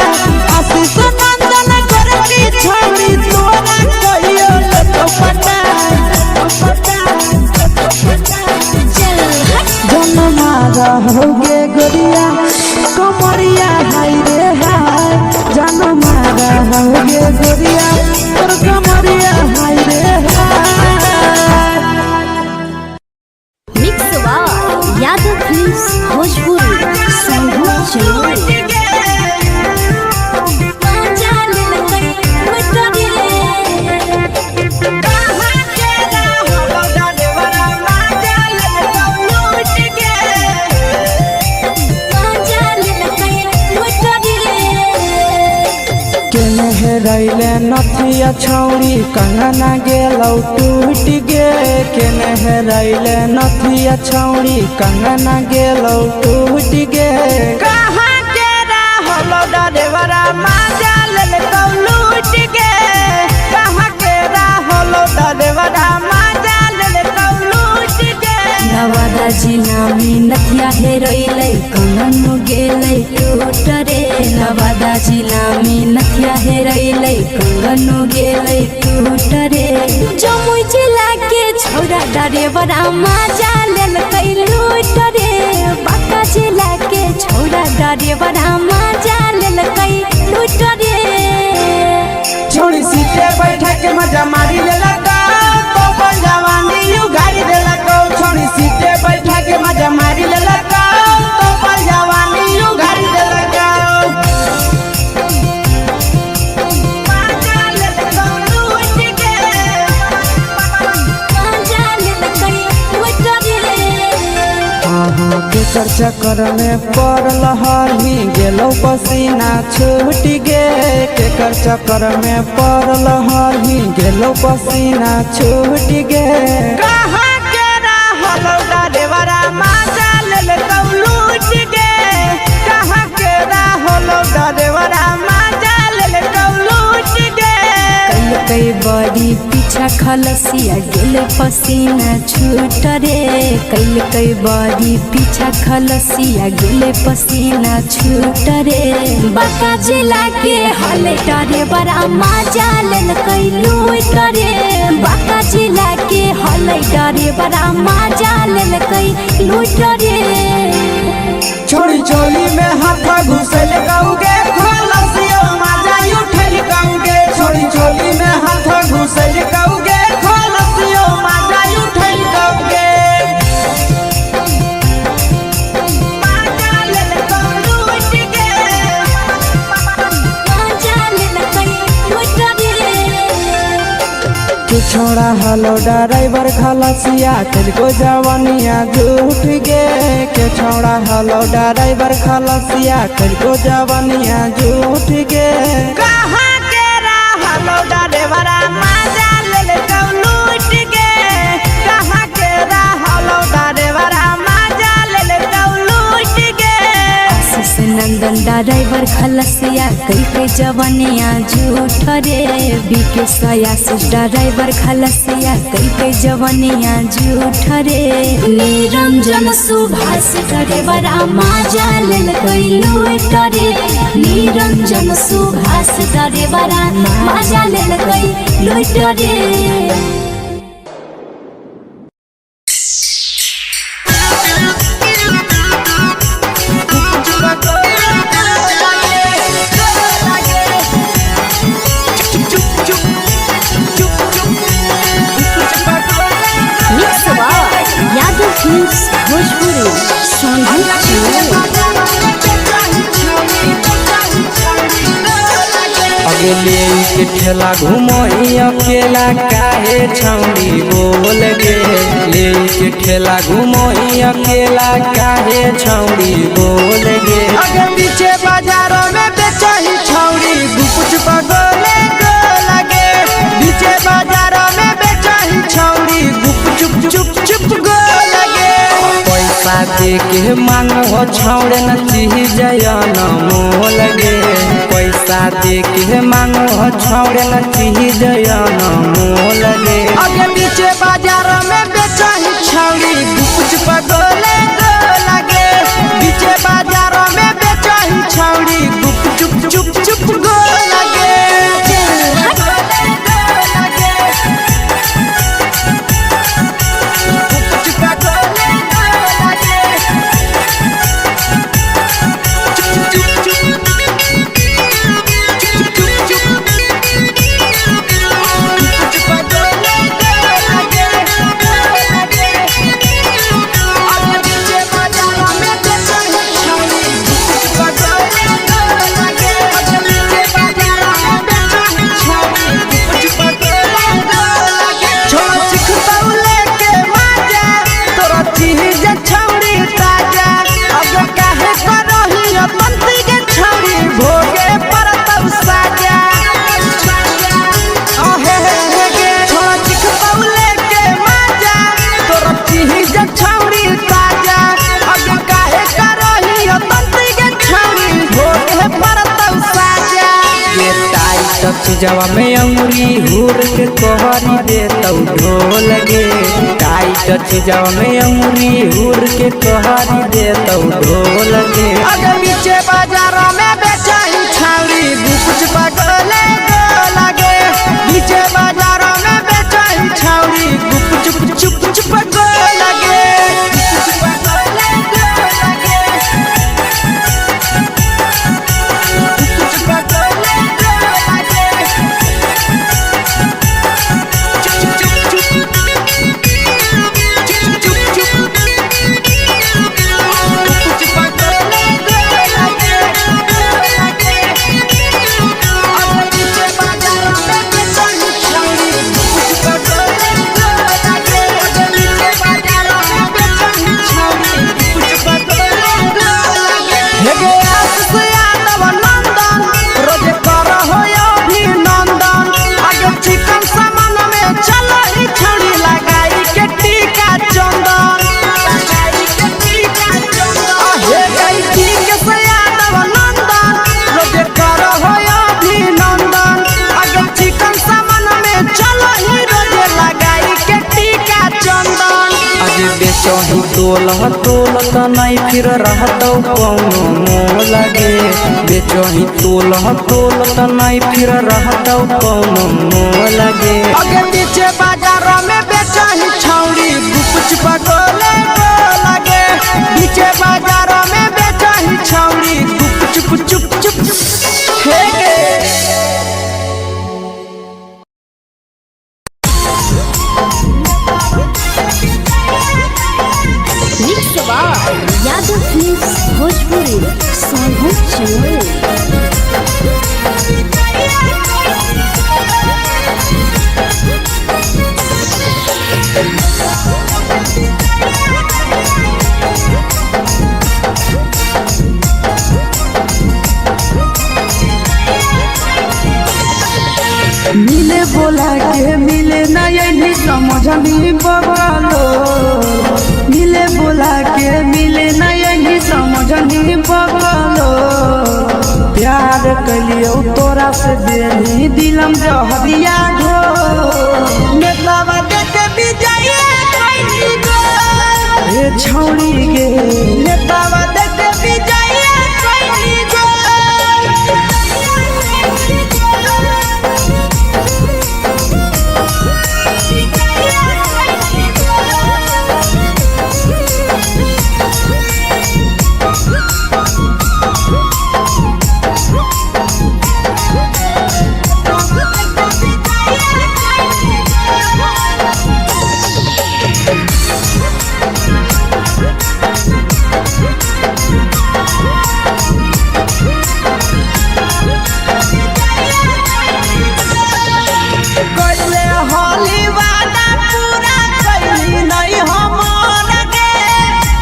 A: आशीष नंदन गोरखी छौड़ी तोरा कहियो तो पटा जनम रहोगे गोरिया कमरिया हाय रे हाय जनम रहोगे गोरिया तोर कमरिया हाय रे हाय।
B: मिक्स यादव फिल्म्स भोजपुरी संगीत चलो
C: रैले नथिया छौड़ी कंगना गेलौ टूट गे केने रैले नथिया छौड़ी कंगना गेलौ टूट गे
A: कहाँ के रहलो डरेवरा माजा लेलकौ लूट गे कहाँ के रहलो डरेवरा माजा लेलकौ लूट गे
B: नवादा जिला में नथिया हेरोइले कंगन गेलै टूट रे नवादा जिला में नथिया हेरोइले कंगन गेलै टूट रे जमुई जिला के छौड़ा डरेवरा माजा लेलकै लूट रे बांका जिला के छौड़ा डरेवरा माजा लेलकै लूट रे
C: छोड़ी सीटे बैठा के मजा मारी लेलका तो जवानी यू गाड़ी देलका छोड़ी सीटे बैठा के मजा मारी लेलका तो जवानी यू गाड़ी देलका केकर चक्कर में पड़ल हरही गेलौ पसीना छूट गे केकर चक्कर में पड़ल हरही गेलौ पसीना छूट गे
A: कहाँ के रहलो डरेवरा माजा लेलकौ लूट गे कहाँ के रहलो डरेवरा माजा लेलकौ लूट गे
B: कई बड़ी पीछा खलसिया गेल पसीना छूट रे कई बड़ी पीछा खलसिया गेल पसीना छूट रे बांका जिला के हले डरे बड़ा माजा लेलकै लूट रे बांका जिला के हले डरे बड़ा माजा लेलकै लूट रे
C: छोड़ी चोली में हाथ घुसल गौगे खलसियो माजा उठल गौगे छोड़ी चोली में हाथ घुसल गौगे खलसियो माजा उठल गौगे छोड़ा हलो ड्राइवर खलसिया तेलको जवानिया झूठ गे के छोड़ा हलो ड्राइवर खलसिया तेलको जवानिया झूठ गे
A: कहाँ के रहलो डरेवरा माजा लेलकौ लूट गे कहाँ के रहलो डरेवरा माजा लेलकौ लूट गे
B: आशीष नंदन ड्राइवर खलसिया कई जवनिया झूठ रे बीके आशीष ड्राइवर खलसिया कई जवनिया झूठ रे निरंजन सुभाष ड्राइवर माजा लेल कैलू रे निरंजन सुभाष ड्राइवर माजा लेल कैलू रे। भोजपुरी
C: अगले के ठेला घुमई अकेला काहे छौड़ी बोल गे ले के ठेला घुमई अकेला काहे छौड़ी बोल गे
A: अगे पीछे बाजारों में बेचही छौड़ी गुपुच पगोले गो लगे पीछे बाजारों में बेचही छौड़ी गुप चुप चुप चुप गो लगे
C: पैसा दे के मांगो छौड़े न चीज जयन मोल गे पैसा दे के मांगो छौड़े न चीज जयन मोल गे
A: अगे पीछे बाजारों में बेचही छौड़ी गुपुच पगोले गो लगे पीछे बाजारों में बेचही छौड़ी गुप चुप चुप चुप गो लगे
C: चीजवा में अंगुरी हुर के कोहरी दे तौ ढोल गे टाइट चीजवा में अंगुरी हुर के कोहरी दे तौ ढोल गे
A: अगे पीछे बाजारों में बेचही छौड़ी गुपुच पगोले गो लगे पीछे बाजारों में बेचही छौड़ी गुप चुप चुप चुप गो लगे
C: बेचही तोल त नहीं फिर रहतौ कौनो मोल गे बेचही तोल त नहीं फिर रहतौ कौनो मोल गे
A: अगे पीछे बाजारों में बेचही छौड़ी गुपुच पगोले गो लगे पीछे बाजारों में बेचही छौड़ी गुप चुप चुप चुप हे गे
B: यादव फिल्म्स भोजपुरी
A: मिले बोला के मिले नहीं समझनी बगलो मिले बोला के मिले नहीं समझनी बगलो
C: से देनी दिलम जहरिया घो नेतावा देखे विजय कैली गो ए छौरी गे नेतावा देखे विजय कैली गो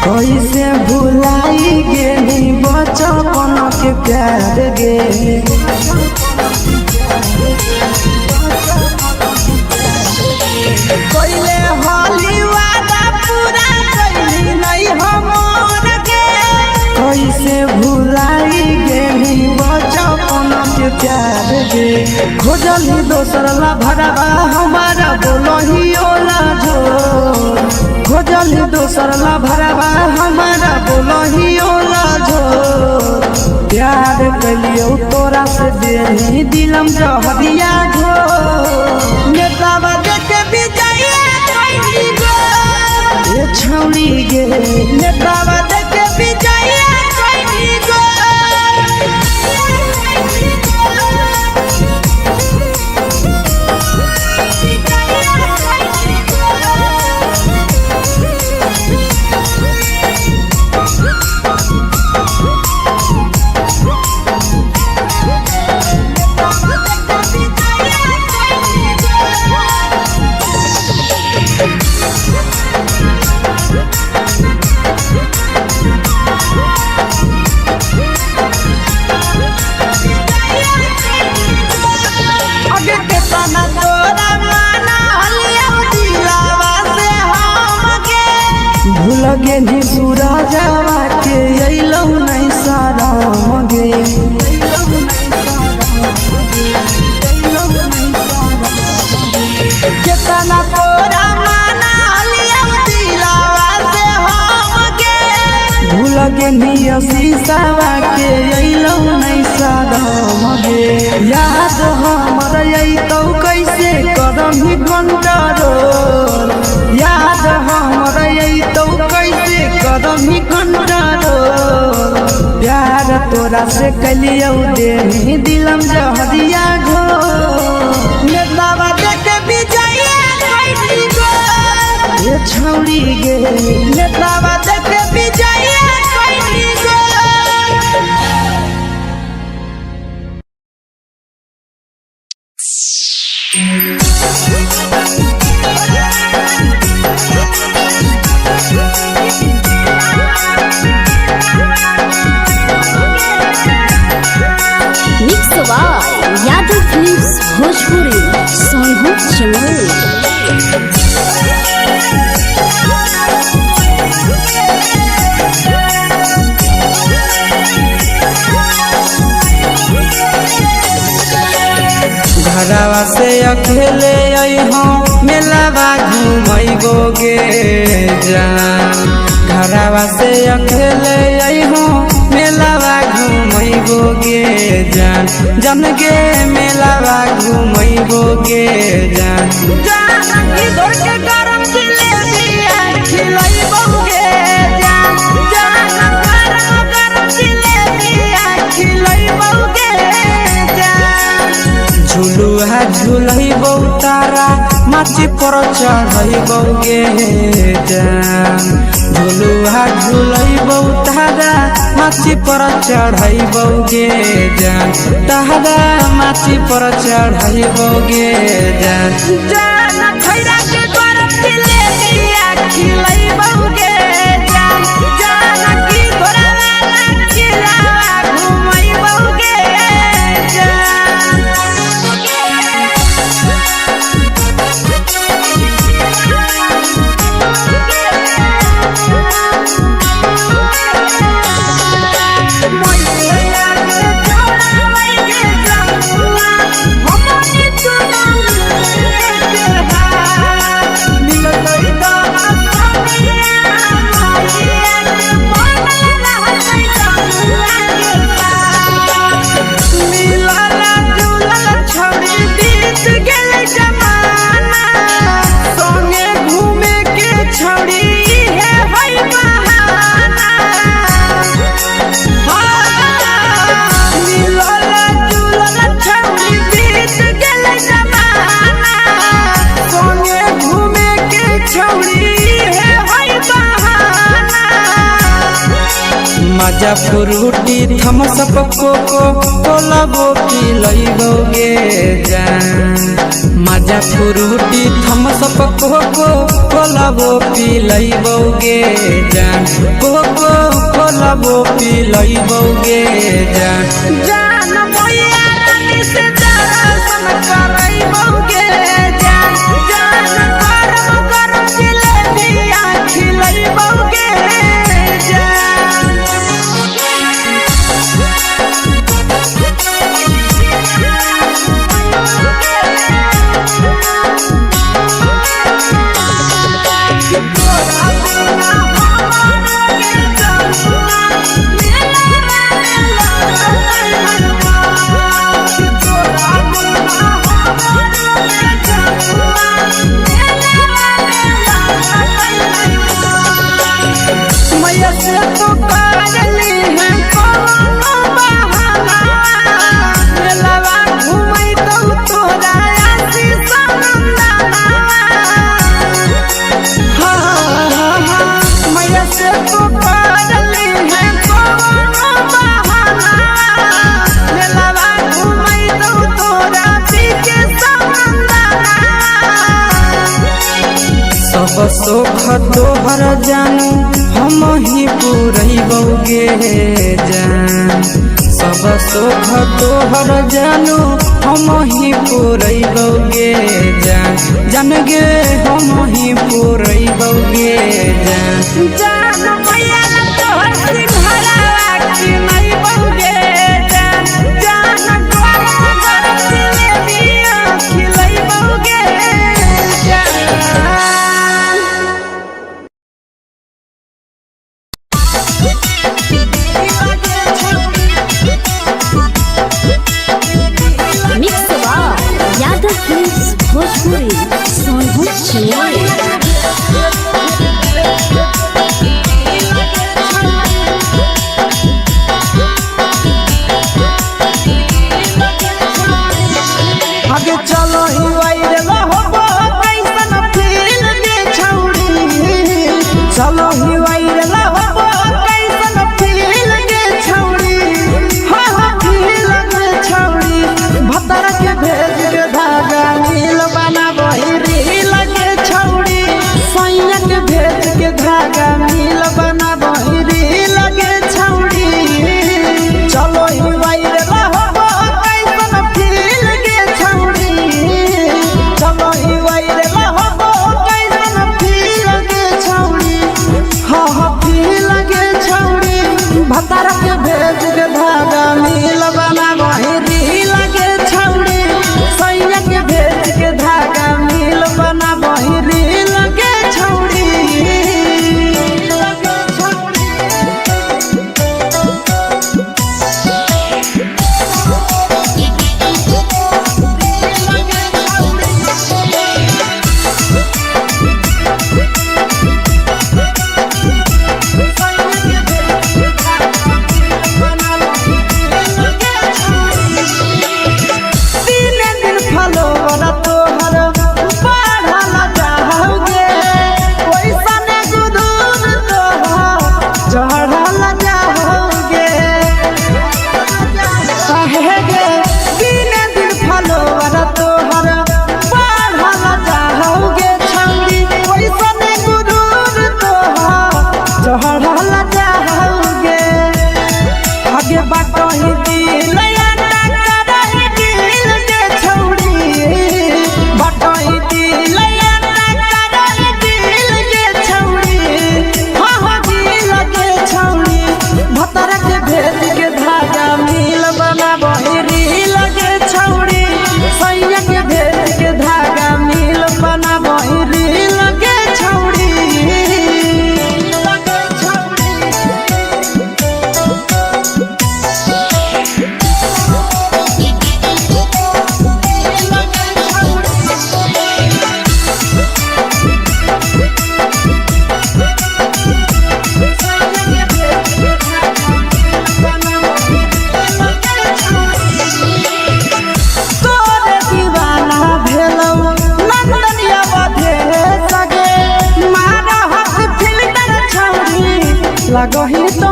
C: कैसे भुलाई गेली बचपन के प्यार गे कैले होली वादा पूरा कैली नहीं हमर गे कैसे भुलाई गेली बचपन के प्यार गे खोजली दोसर ला भरवा हमारा बोलही ओला झोर खोजली दोसर ला भरवा हमारा बोलही ओला झोर प्यार कलियो तोरा से देनी दिलम जहरिया घो नेतावा देखे विजय कैली गो ए छौरी गे नेतावा देखे विजय कैली गो लगे नी सूरजवा के अइलौ नहीं सारा मगे केतना तोरा माना लिया दिलावा से हम गे भूल गे नी शीशावा के अइलौ नहीं सारा मगे याद हमर अइतौ कैसे करम ही कंट्रोल याद हमर अइतौ कैसे करम ही कंट्रोल प्यार तोरा से कलियौ देनी दिलम जहरिया घो नेतावा देखे विजय कैली गो ए छौरी गे नेतावा देखे विजय कैली गो
B: यादव फिल्म्स भोजपुरी सोनू चमोली
C: घरवा से अकेले अइहो मेलावा घुमैबो गे जान घरवा से अकेले अइहो मेलावा घुमैबो गे जान जन गे मेलावा घुमैबो गे जान जान की दौड़ के गरम जिलेबिया खिलैबो गे जान जान गरम जिलेबिया खिलैबो गे जान झुलुहा झुलैबो तारा माची पर चढ़ैबो गे जान झुलुहा झुलैबो तारा माची पर चढ़ैबो गे जान तारा माची पर चढ़ैबो गे जान जान खैरा के गरम जिलेबिया खिलैबो गे जान जान की घोड़ा वाला खिलावा घुमैबो गे जान मजा फ्रूटी थमसप कोको कोला वो पी लइबोगे जान मजा फ्रूटी थमसप कोको कोला वो पी लइबोगे जान कोको कोला वो पी लइबोगे जान
A: जान मैया रानी से दर्शन करइबोगे जान जान गरम गरम जिलेबिया खिलइबोगे जान मैया से तो करली है कोनो बहाना मेलावा घुमई तो तोरा आसी सनंदना मैया से तो करली है कोनो बहाना मेलावा घुमई तो तोरा पीके सनंदना
C: सब सुख तोहर जानू हम ही पूरइबोगे जान सब सुख तोहर जानू हम ही पूरइबोगे जान जान गे हम ही पूरइबोगे जान
A: जान मैया तोहर सिंघरावा खिलइबोगे जान जान गरम गरम जिलेबिया खिलइबोगे जान
B: मिक्स यादव फिल्म्स भोजपुरी सोनभद्र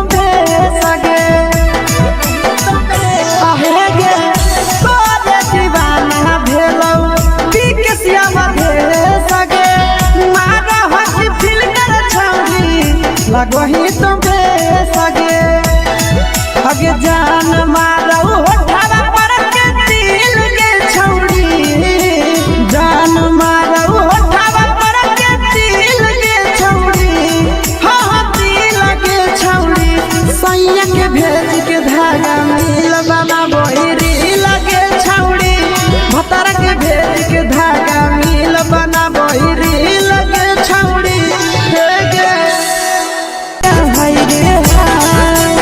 C: तुम सगे आहे गे तोरे दीवाना भेलौ बिकसिया मधे सगे मारा हसी फिल्टर छौरी लगही तुम सगे अगे जान मारौ होठवा पर के दिल के छौरी जान मारौ होठवा पर के दिल के छौरी हाँ दिल के छौरी सैया के भेज के धागा मिल बना बोरी लगे छौरी भतर के भेज के धागा मिल बना बोरी लगे छौरी हे गे हाय रे हाय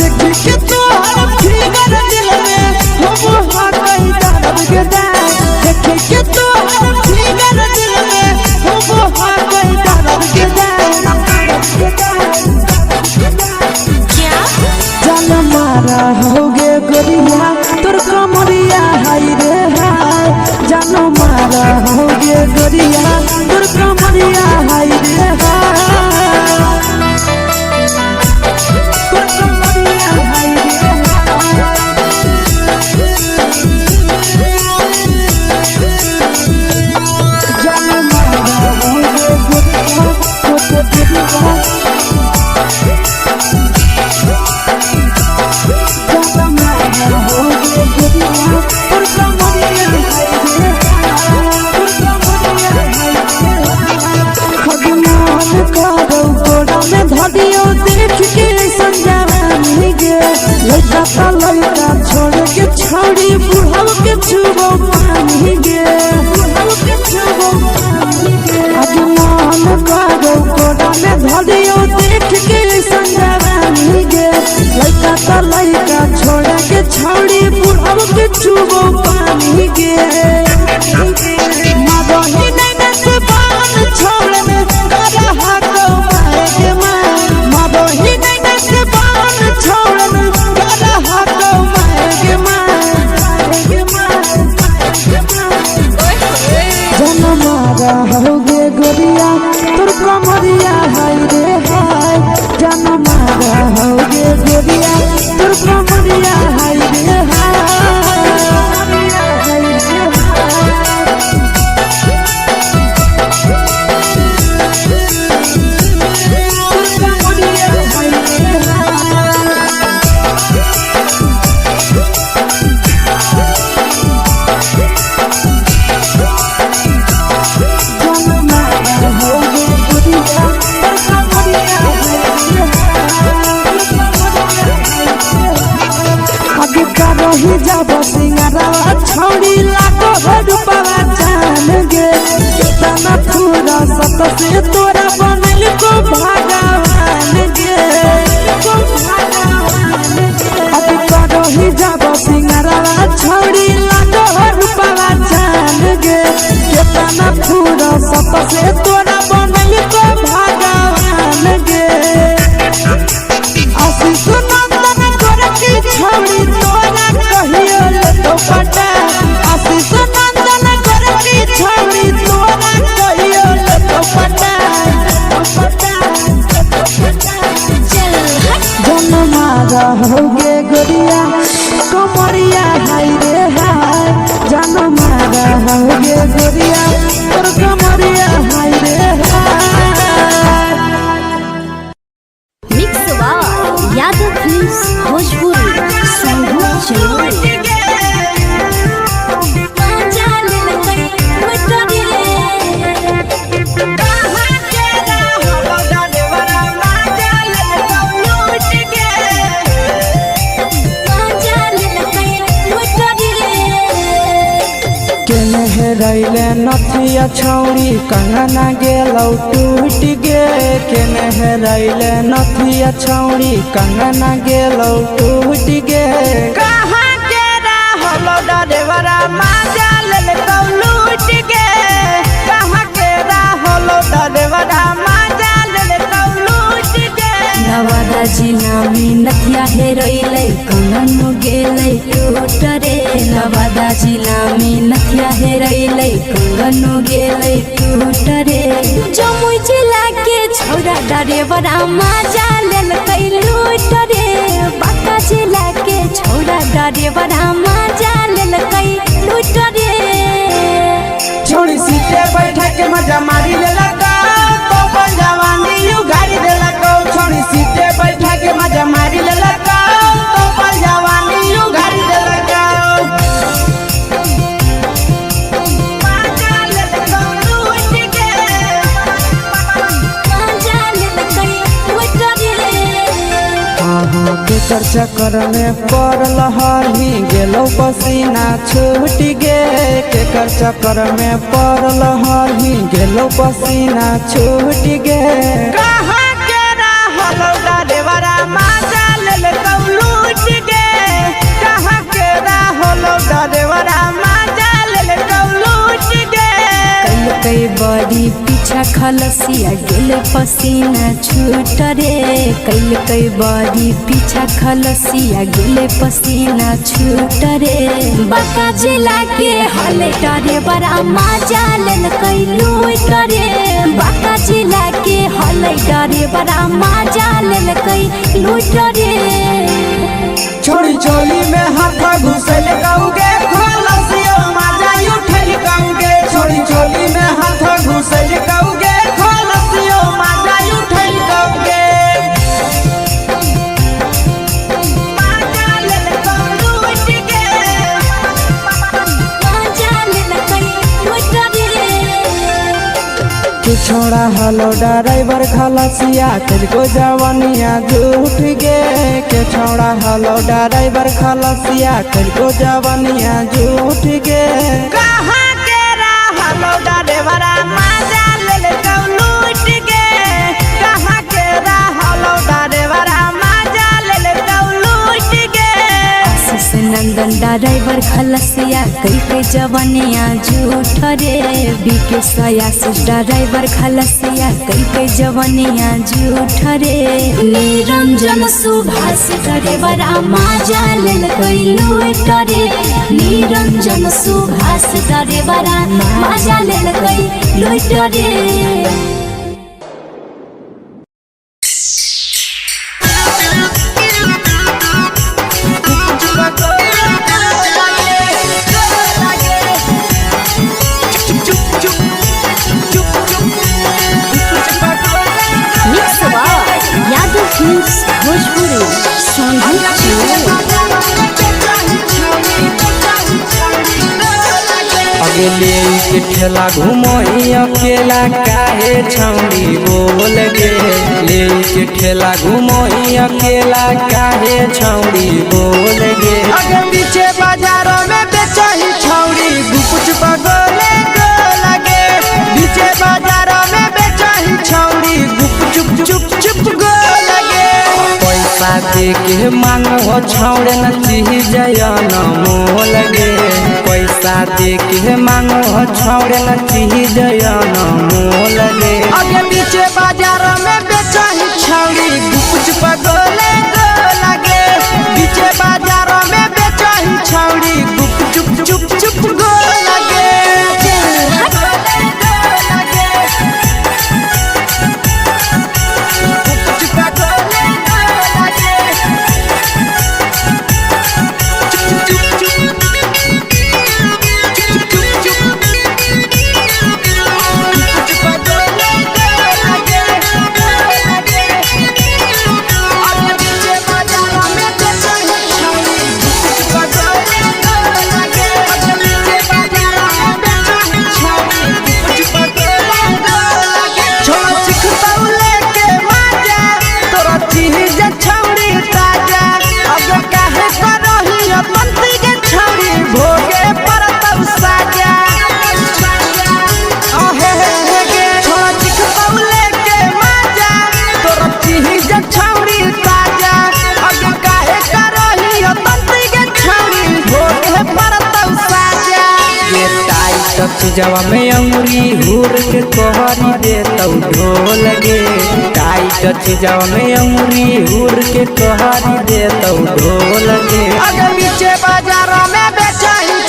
C: देख के तोहर फिगर दिल में हम हाथ दर्द के दाग देख के तोहर फिगर दिल में हम हाथ दर्द के जान मारा होगे गोरिया तोर कमरिया हाय रे हाय जान मारा होगे गोरिया तोर कमरिया हाय रे हाय तोर कमरिया हाय रे जान मारा होगे गोरिया तोर कमरिया धरियो देख के संजानी गे लड़का लड़का छोड़ के छौड़ी बुढ़ाव के छुबो पानी गे आज मन करो कोड़ा में धरियो देख के संजानी गे लड़का लड़का छोड़ के छौड़ी बुढ़ाव के छुबो पानी गे मदही नहीं से बान छोड़ में करा हाथों मारे के मदही नहीं से बान छोड़ में करा हाथों मारे के जन मारा होगे गोरिया तोर कमरिया हाय रे हाय जन मारा होगे गोरिया तोर कमरिया हाय रे हाय ही जब सिंगारवा छौड़ी लाखो रुपवा जान गे कितना पूरा सत से तोरा बनल को भगवान गे अभी करो ही जब सिंगारवा छौड़ी लाखो रुपवा जान गे कितना पूरा सत से तोरा बनल को भगवान गे आशीष नंदन गोरखी छौड़ी तोरा कहियो तो पटा आशीष नंदन गोरखी छौड़ी तोरा कहियो तो पटा जन मारा होगे गोरिया कमरिया हाय रे हाय जन मारा होगे गोरिया तोर कमरिया हाय रे हाय
B: मिक्स यादव फिल्म्स भोजपुरी संगीत चैनल
C: रैले नथिया छौड़ी कंगना गेलौ टूट गे केने रैले नथिया छौड़ी कंगना गेलौ टूट गे कहाँ के रहलो डरेवरा माजा लेलकौ लूट गे कहाँ के रहलो डरेवरा माजा लेलकौ लूट गे
B: नवादा जिला में नथिया हेरोइले कंगन गेलै टूट रे नवादा जिला में नथिया हेरैलै कंगनो गेलै टूट रे जमुई जिला के छौरा ड्राइवरा मजा लेलकै लूट रे बांका जिला के छौरा ड्राइवरा मजा लेलकै लूट रे
C: छोड़ी सीटे बैठा के मजा मारी लेलका तो जवानी यू गाड़ी देलका छोड़ी सीटे बैठा के मजा मारी लेलका तो जवानी यू गाड़ी देलका के चर्चा कर में पड़ल हही गेलो पसीना छूट गे के चर्चा कर में पड़ल हही गेलो पसीना छूट गे कहाँ के रहलो ड्राइवरा मजा लेलकौ लूट गे कहाँ के रहलो ड्राइवरा मजा लेलकौ लूट गे
B: कई बड़ी पीछा खलसिया गेल पसीना छूट रे कई बड़ी पीछा खलसिया गेल पसीना छूट रे बांका जिला के हले डरे बड़ा मजा लेलकै लूट रे बांका जिला के हले डरे बड़ा मजा लेलकै लूट रे
C: छोड़ी चोली में हाथ घुसल गौगे खलसियो मजा उठल गौगे छोड़ी चोली में हाथ घुसल गौगे खलसियो मजा उठल गौगे
B: मजा लेलकै लूट गे मजा लेलकै लूट रे
C: तू छोड़ा हलो ड्राइवर खलसिया तेरे जवानिया झूठ गे के छोड़ा हलो ड्राइवर खलसिया तेरे जवानिया झूठ गे कहाँ के रहलो ड्राइवरा मजा लेलकौ लूट गे कहाँ के रहलो ड्राइवरा मजा लेलकौ लूट गे
B: आशीष नंदन ड्राइवर खलसिया कई जवानिया झूठ रे बीके आशीष ड्राइवर खलसिया कई जवानिया झूठ रे निरंजन सुभाष ड्राइवरा मजा लेलकै लूट रे निरंजन सुभाष ड्राइवरा मजा लेलकै लूट रे
C: अगले के ठेला घुमोई अकेला काहे छौड़ी बोल गे ले के ठेला घुमोई अकेला काहे छौड़ी बोल गे अगे पीछे बाजारों में बेचही छौड़ी गुपुच बगले गो लगे पीछे बाजारों में बेचही छौड़ी गुप चुप चुप गो लगे पैसा दे के मांगो छौड़े न चीज न मोल गे पैसा दे के मांगो छौड़े न चीज न मोल गे अगे पीछे बाजार में बेचही छौड़ी गुपुच पगले गो लगे पीछे बाजार में बेचही छौड़ी गुप चुप गो लगे जवा में अंगुरी हुर के कोहरी दे तौ ढोल गे टाइट जवा में अंगुरी हुर के कोहरी दे तौ ढोल गे अगर पीछे बाजारों में बेचही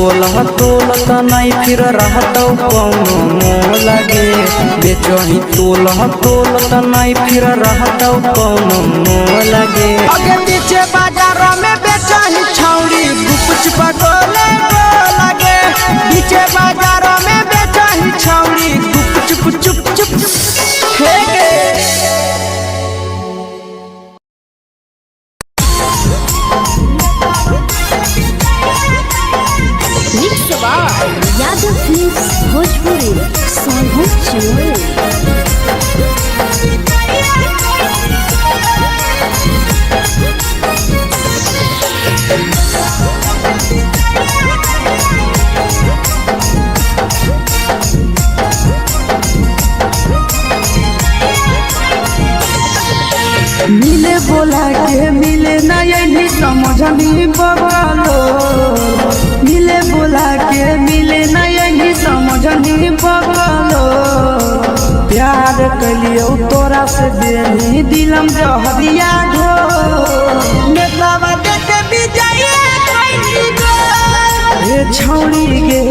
C: तोलह तोलत नहीं फिर रहतौ कौनो मोल गे बेचही तोलह तोलत नहीं फिर रहतौ कौनो मोल गे
A: आगे पीछे बाजार में बेचही छौड़ी गुपच पगोले लगे पीछे बाजार में बेचही छौड़ी गुप चुप चुप हे गे
B: यादव फिल्म्स भोजपुरी सोनू चमोली।
A: मिले बोला के मिले ना यही समझ नहीं बगलो मिले बोला के मिले ना यही समझ नहीं बगलो प्यार कलियो तोरा से बेनी दिलम जहरिया घो नेतावा देखे भी जाइए कोई गो ए छौड़ी गे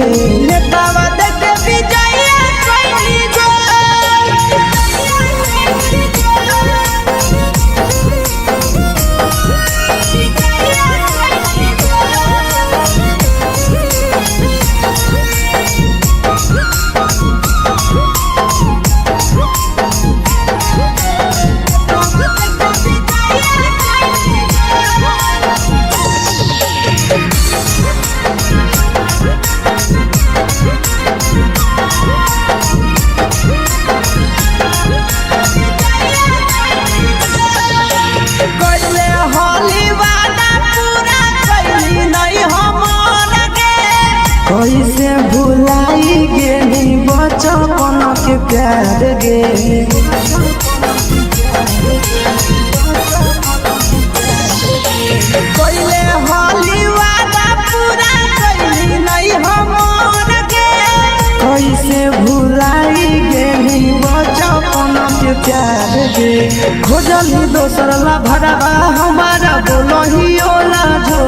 A: नेतावा देखे भी जाइए कोई गो कैसे भुलाई गेली बचपन के प्यार गे कैले होली वादा पूरा कैली नहीं हमर गे कैसे भुलाई गेली बचपन के प्यार गे खोजली दोसर ला भरवा हमारा बोलही ओला जो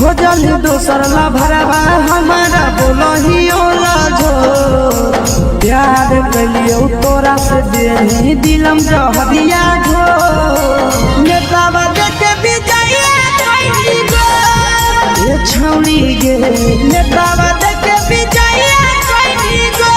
A: खोजली दोसर ला भरवा हमारा बोलही ओला जो प्यार कलियो तोरा से देनी दिलम जहरिया घो नेतावा देखे भी जाइए कोई गो ए छौड़ी गे नेतावा देखे भी जाइए कोई गो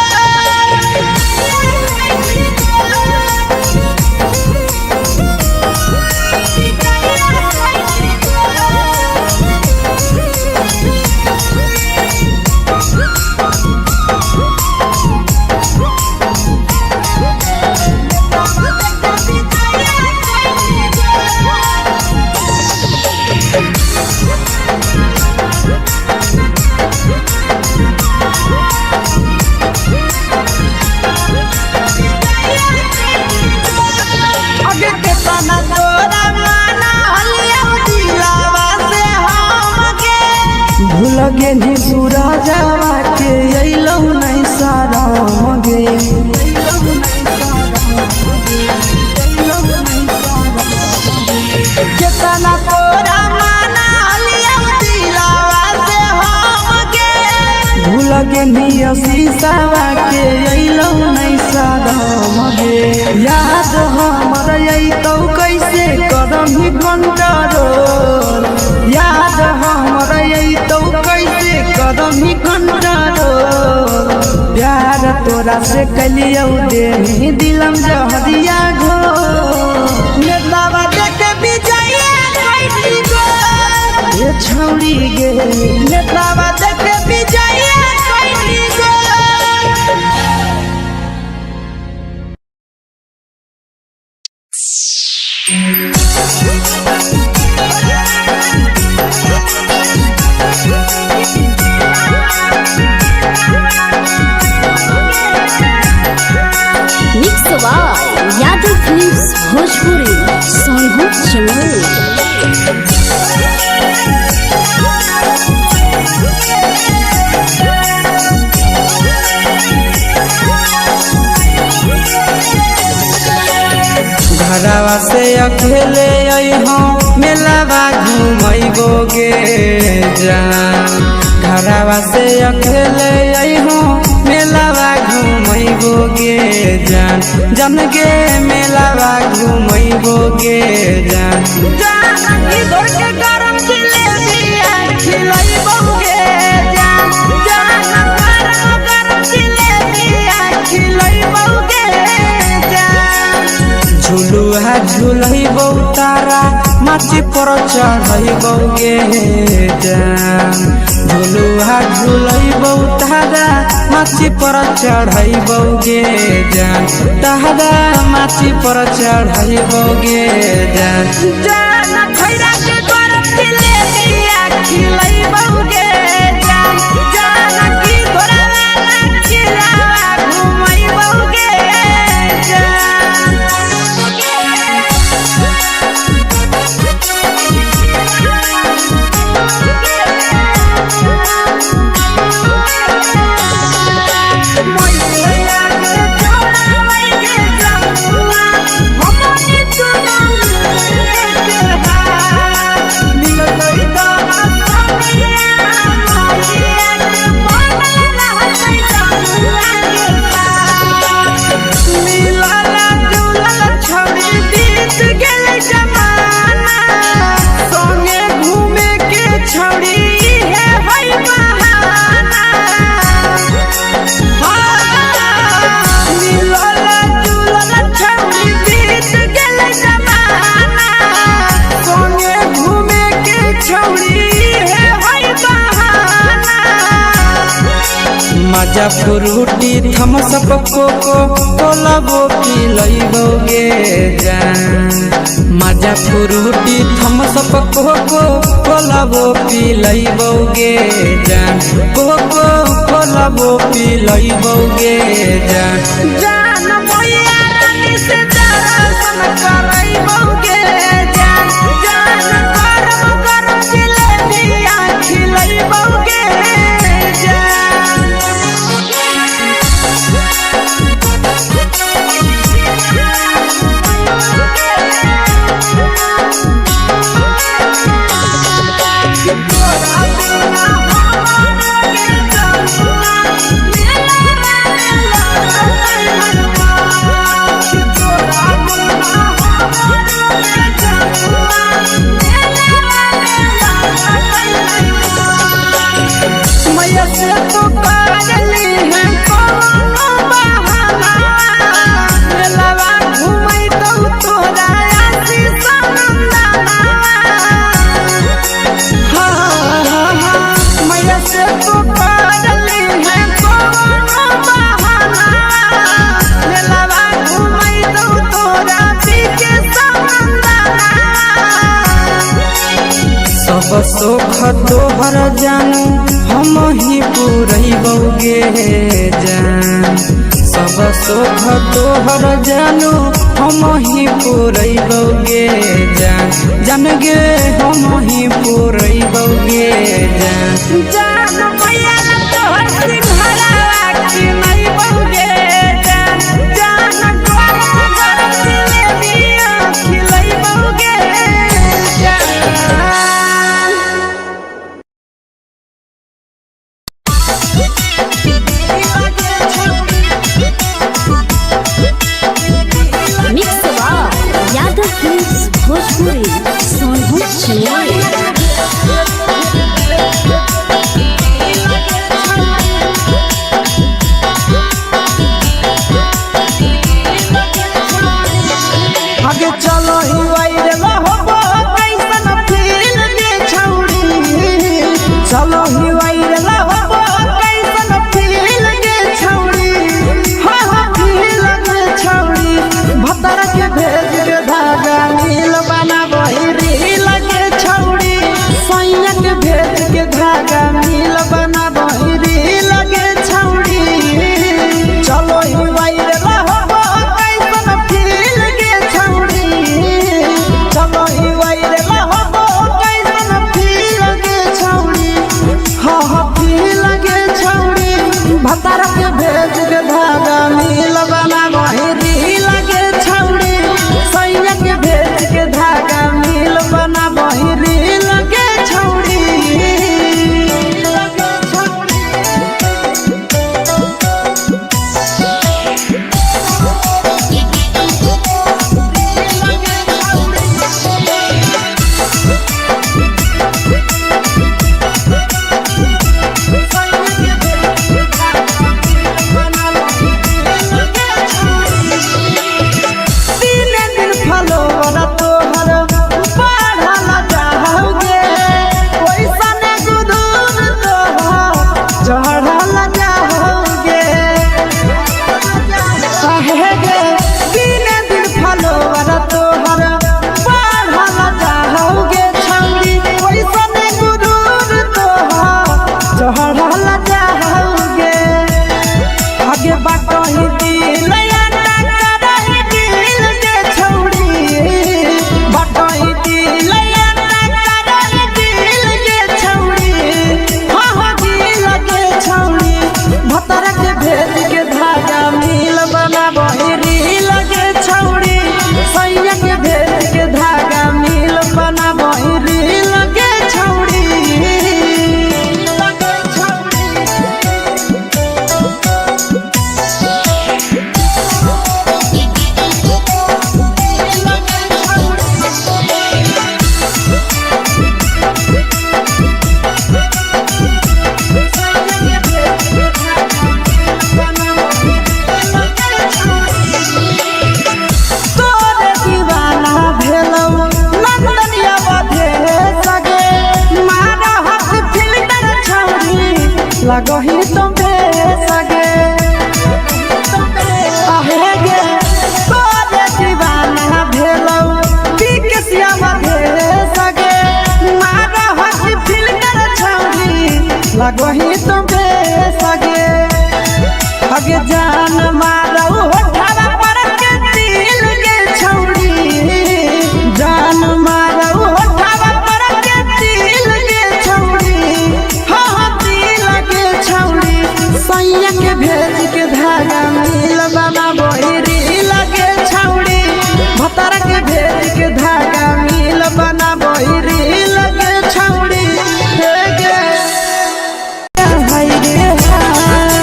A: लगे नी सूरजवा के अइलौ नहीं साराम गे केतना तोरा माना लिया दिलावा से हम गे भूल गे नी शीशावा के अइलौ नहीं साराम गे याद हमर अइतौ कैसे करम कंट्रोल याद हमर अइतौ कैसे करम कंट्रोल प्यार तोरा से कलियो देनी दिलम जहरिया घो नेतावा देखे भी जाइए कोई गो ए छौड़ी गे नेतावा देखे भी जाइए कोई गो
B: यादव फिल्म्स भोजपुरी सोनू चमोली।
C: घरवा से अकेले अइहो मेलावा घूमैबो गे जान घरवा से अकेले अइहो मेलावा घूमैबो गे जान जन गे मेलावा घूमैबो गे जान
A: जानकी घोर के गरम जिलेबिया खिलैबो गे जान गरम जिलेबिया खिलैबो गे जान
C: झुलुहा झुलैबो तारा माची पर चढ़ैबो गे जान झुलुहा झुलैबो तारा माची पर चढ़ैबो गे जान तारा माची पर चढ़ैबो गे जान
A: जान खैरा के गरम जिलेबिया खिलैबो गे जान जानकी घोरवाला खिलावा घुमैबो गे जान
C: मजा फ्रूटी थम्स अप कोको कोला वो पिलैबो गे जान मजा फ्रूटी थम्स अप कोको कोला वो पिलैबो गे जान कोको कोला वो पिलैबो गे जान
A: जान मैया रानी से दर्शन करैबो गे जान गरम गरम जिलेबिया खिलैबो गे जान मैया से तो पागली है कोनो बहाना मेलावा घूमै तो तोरा आशीष नंदना मैया से तो पागली है कोनो बहाना मेलावा घूमै तो तोरा पीछे नंदना
C: सब सुख तोहर जानू हम ही पुरैबो गे जान सब सुख तोहर जानू हम ही पुरैबो गे जान जन गे हम ही पुरैबो गे जान
A: जान मैया तोहर सिंघरावा खिलैबो गे जान गरम गरम जिलेबिया खिलैबो गे जान
B: मिक्स यादव फिल्म्स भोजपुरी सोनभद्र चेन्नई
A: आगे चलो ही वायरल होबो कैसन फील गे छौड़ी चलो ही वायरल होबो कैसन फील गे छौड़ी फील गे छौड़ी भतर के भेज के धागा नील बनाबो रील गे छौड़ी सैया के भेज के धागा नील बनाबो रील गे छौड़ी चलो ही वायरल होबो कैसन फील गे छौड़ी चलो ही वायरल होबो कैसन फील गे छौड़ी फील गे छौड़ी भतर के भेज के धागा नील बनाबो रील गे छौड़ी सैया के भेज के धागा नील बनाबो रील गे छौड़ी
C: के भेज के धागा मिल बनाबो री लगे छौड़ी भतारा के भेज के धागा मिल बनाबो री लगे छौड़ी हे गे हाय रे हाय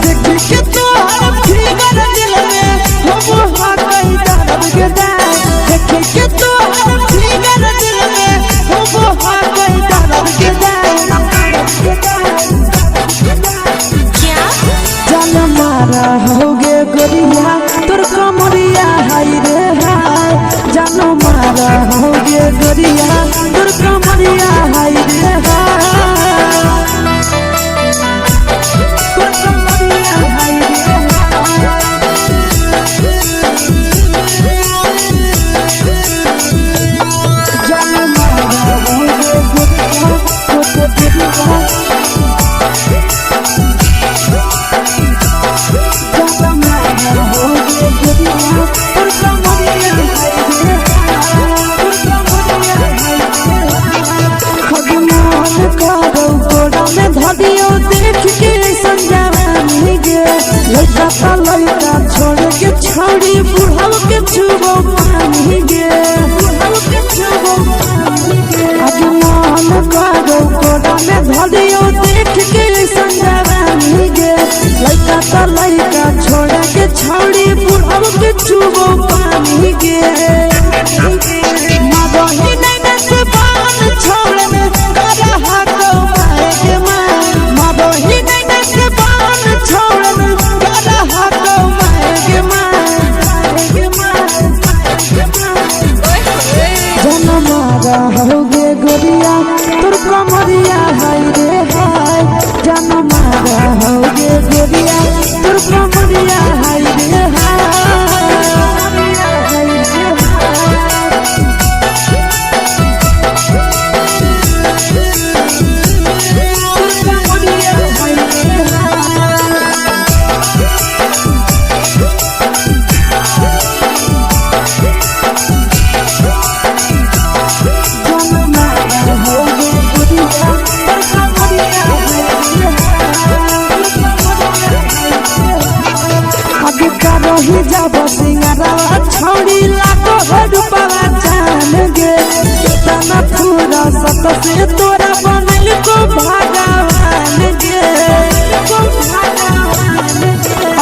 C: देख के तोहर फिगर दिल में हम हा कहीं दर्द के दाग देख के तोहर फिगर दिल में हम हा कहीं दर्द के दाग जान मारा होगे गोरिया तोर कमरिया हाय रे हाय जान मारा होगे गोरिया तोर कमरिया हाय रे हाय तोर कमरिया हाय रे हाय जान मारा होगे गोरिया तोर कमरिया लड़का छोड़ के छौड़ी बुढ़ाव के छुबो पानी गे बुढ़ाव के छुबो पानी गे आज मन करो कोड़ा में धरियो देख के संजवानी गे लड़का छोड़ के छौड़ी बुढ़ाव के छुबो पानी गे मगही नहीं से बान छोड़ में करा हाथो माए के मां मगही नहीं से बान छोड़ में करा हाथो माए के मां जन मारा होगे गोरिया तोर कमरिया हाय रे हाय जन मारा होगे गोरिया तोर कमरिया हाय रे रही जब सिंगारा छौड़ी लाखो रुपवा जान गे कितना पूरा सत से तोरा बनल को भगवान गे को भगवान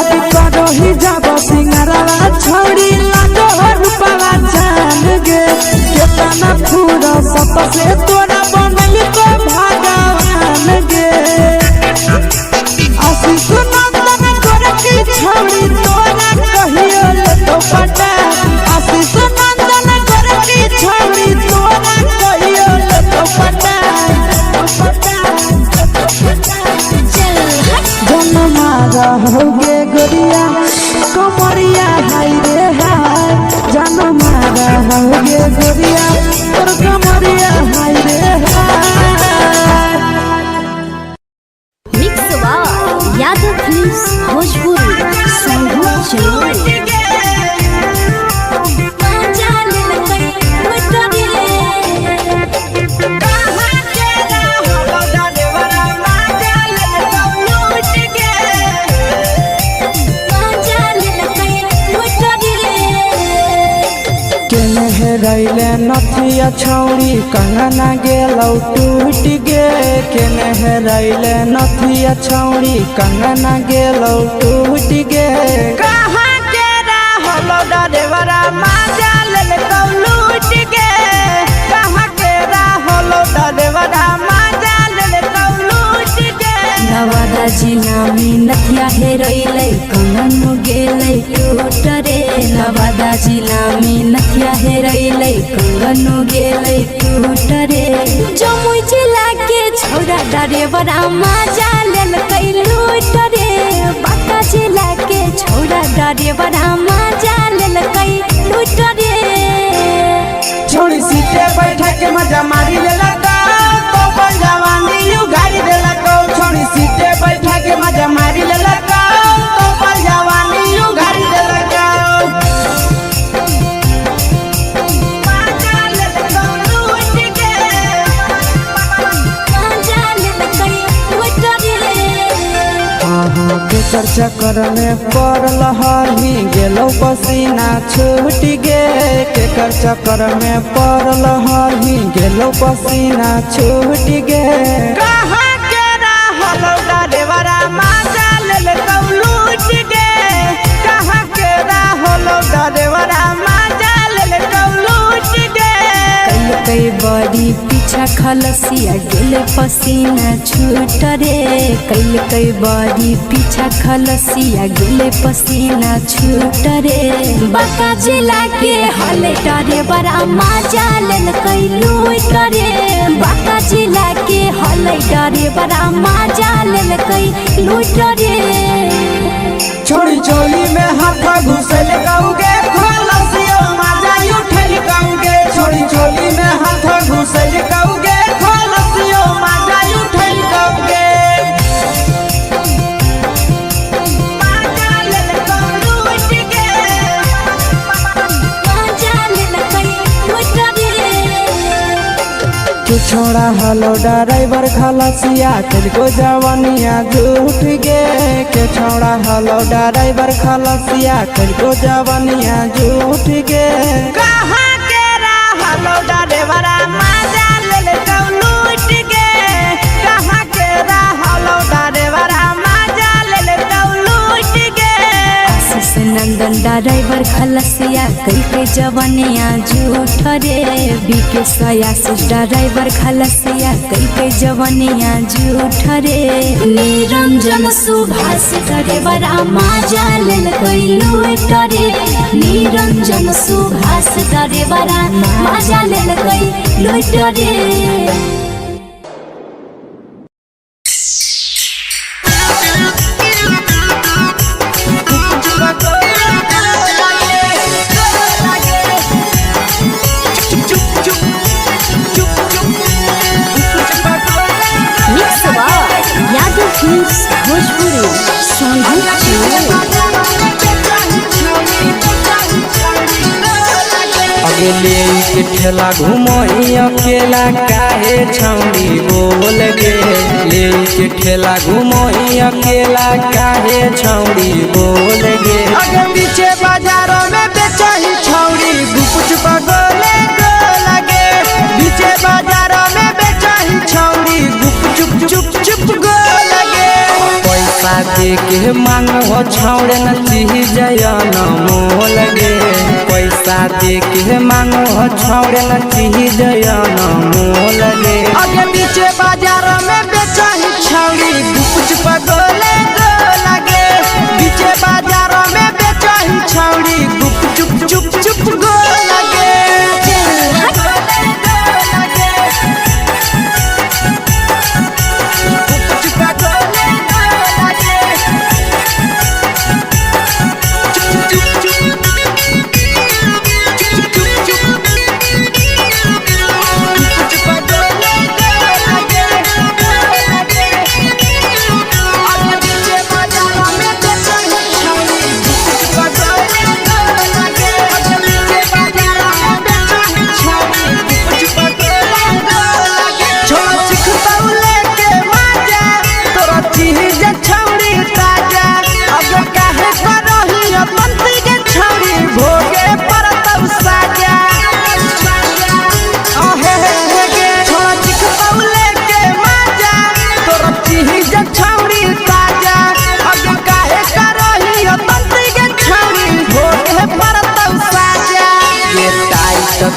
C: अभी रही जब सिंगारा छौड़ी लाखो रुपवा जान गे कितना पूरा सत से तोरा बनल को भगवान गे आशीष नंदन गोरखी छौड़ी तोरा कहियो ले तो पटा आशीष नंदन गोरखी छौड़ी तोरा कहियो ले तो पटा जन मारा होगे गोरिया कमरिया हाय रे हाय जन मारा होगे गोरिया तोर कमरिया हाय रे हाय
B: मिक्स यादव फिल्म्स भोजपुरी संगीत चलो
C: रैले नथिया छौड़ी कंगना गेलौ टूट गे केने रैले नथिया छौड़ी कंगना गेलौ टूट गे कहाँ के रहलो डरेवरा माजा लेलकौ लूट गे कहाँ के रहलो डरेवरा माजा लेलकौ लूट गे
B: नवादा जिला में नथिया हेरैलै कंगन गेलै टूट रे नवादा जिला में नथिया हेरैलै कंगन गेलै टूट रे जमुई जिला के छौड़ा डरेवरा माजा लेलकै लूट रे बांका जिला के छौड़ा डरेवरा माजा लेलकै लूट रे
C: छोड़ी सीटे बैठा के मजा मारी लेलका तो बन जवानी यू गाड़ी देलका छोड़ी सीटे बैठा के मजा मारी लेलका तो बन जवानी यू गाड़ी देलका के चर्चा कर में पड़ल हही गेलो पसीना छूट गे के चर्चा कर में पड़ल हही गेलो पसीना छूट गे
A: कहाँ के रहलो डरेवरा माजा ले लूट गे कहाँ के रहलो डरेवरा माजा ले लूट गे
B: कई बड़ी पीछा खलसिया गेले पसीना छूट रे कई बड़ी पीछा खलसिया गेले पसीना छूट रे बाका जिला के हले डरे बड़ा मजा लेल कई लूट रे बाका जिला के हले डरे बड़ा मजा लेल कई लूट रे
A: छोड़ी चोली में हाथ घुसल गाऊगे खलसिया माजा उठल गाऊगे छोड़ी चोली में हाथ घुसल गाऊगे खलसिया माजा उठल गाऊगे माजा ले लूट गे
B: मजा लेल कई लूट रे
C: तू छोड़ा हलो ड्राइवर खलसिया तुझको जवानिया झूठ गे के छोड़ा हलो ड्राइवर खलसिया तुझको जवानिया झूठ गे
A: कहाँ के रहलो डरेवरा माजा ले लूट गे कहाँ के रहलो डरेवरा माजा ले लूट गे
B: आशीष नंदन ड्राइवर खलसिया कई जवनिया झूठ रे बीके आशीष ड्राइवर खलसिया कई जवनिया झूठ रे निरंजन सुभाष ड्राइवर मजा लेल कई लूट रे निरंजन सुभाष ड्राइवर मजा लेल कई लूट रे यादव फिल्म्स भोजपुरी
C: अगले के ठेला घुमई अकेला काहे छौड़ी बोल गे ले के ठेला घुमई अकेला काहे छौड़ी बोल गे
A: अगे पीछे बाजारों में बेचही छौड़ी गुपुच पगोले गो लगे पीछे बाजारों में बेचही छौड़ी गुप चुप चुप चुप गो लगे
C: पैसा दे के मांग हो छौड़े न चीज जयन मोल गे पैसा दे के मांग हो छौड़े न चीज जयन मोल गे
A: अगे पीछे बाजारों में बेचही छौड़ी गुपुच पगोले गो लगे पीछे बाजारों में बेचही छौड़ी गुप चुप चुप चुप गो लगे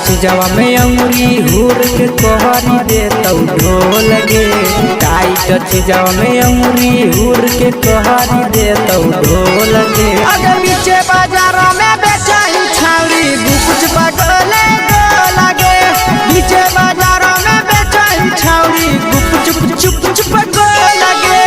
C: चीजवा में अंगुरी हुर के कोहरी दे तौ ढोल गे टाइट चीजवा में अंगुरी हुर के कोहरी दे तौ ढोल गे
A: अगे पीछे बाजारों में बेचही छौड़ी गुपुच पगोले गो लगे पीछे बाजारों में बेचही छौड़ी गुप चुप चुप चुप गो लगे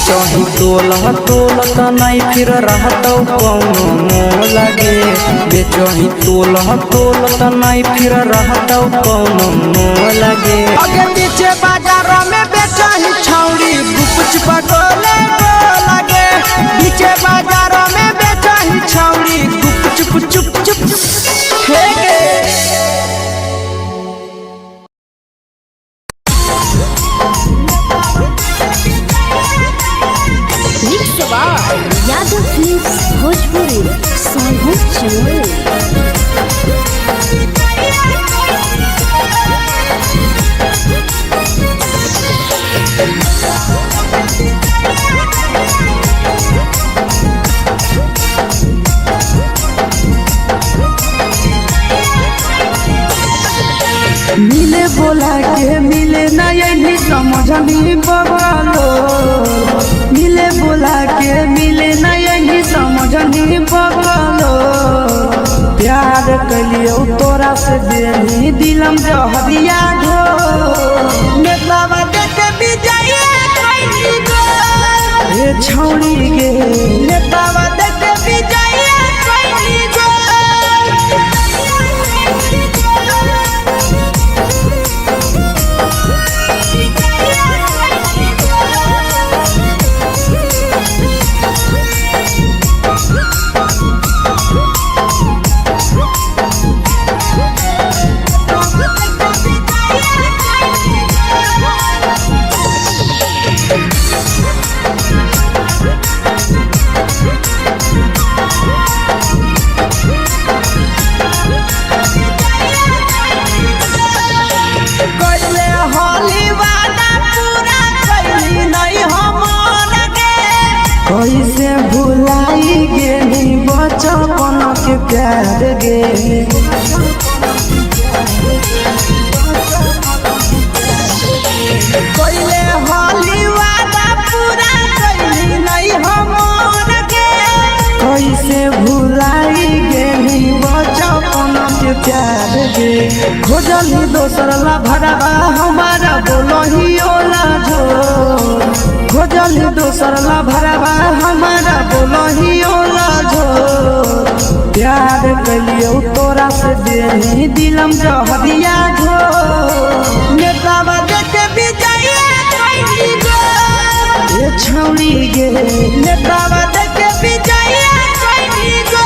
C: बेचही तोलत नहीं फिर रहतौ कौनो मोह लगे। बेचही तोलत नहीं फिर रहतौ कौनो मोह लगे।
A: आगे पीछे बाजारों में बेचही छौड़ी गुप पटोले लगे। पीछे बाजारों में बेचही छौड़ी गुप चुप चुप चुप फेंके।
B: यादव फिल्म्स भोजपुरी सोनू चमोली।
A: मिले बोला के मिले नहीं समझनी बगलो। मिले बोला के मिले नहीं समझनी बगलो। प्यार कलियो तोरा से देनी दिलम जहरिया घो। नेतावा देख विजय कैली गो ए छौड़ी गे। नेतावा देख विजय कैली गो। कैसे भुलाई गेली बचपन के प्यार गे। कैले होली वादा पूरा कैली नहीं हमर गे। कैसे भुलाई गेली बचपन के प्यार गे। खोजली दोसर ला भरवा हमारा बोलही ओला झोर। खोजली दोसर ला भरवा हमारा बोलही ओला झोर। प्यार कलियो तोरा से देनी दिलम जहरिया घो। नेतावा देख विजय कैली गो ए छौड़ी गे। नेतावा देख विजय कैली गो।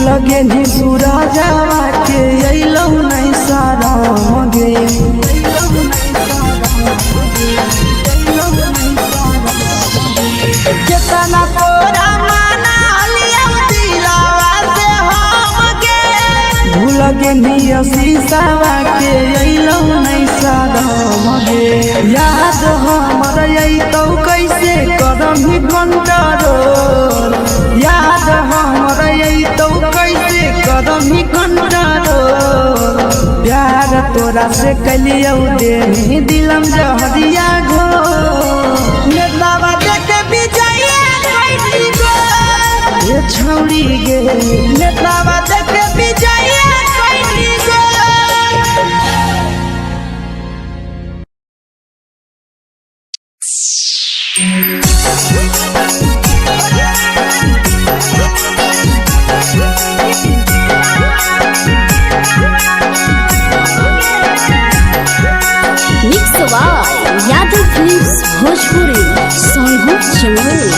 A: लगे नी सूरजवा के अइलौ नहीं सारा गे। केतना तोरा माना लिया दिलावा से हम गे। भूल गे नी शीशावा के अइलौ नहीं सारा गे। याद हमर अइतौ कैसे करम ही कंट्रोल। याद हमर अइतौ कैसे करम ही कंट्रोल। प्यार तोरा से कलियो देनी दिलम जहरिया घो। नेतावा देख विजय कैली गो ए छौड़ी गे। नेतावा देख विजय कैली गो।
B: यादव फिल्म्स भोजपुरी सोनू चमोली।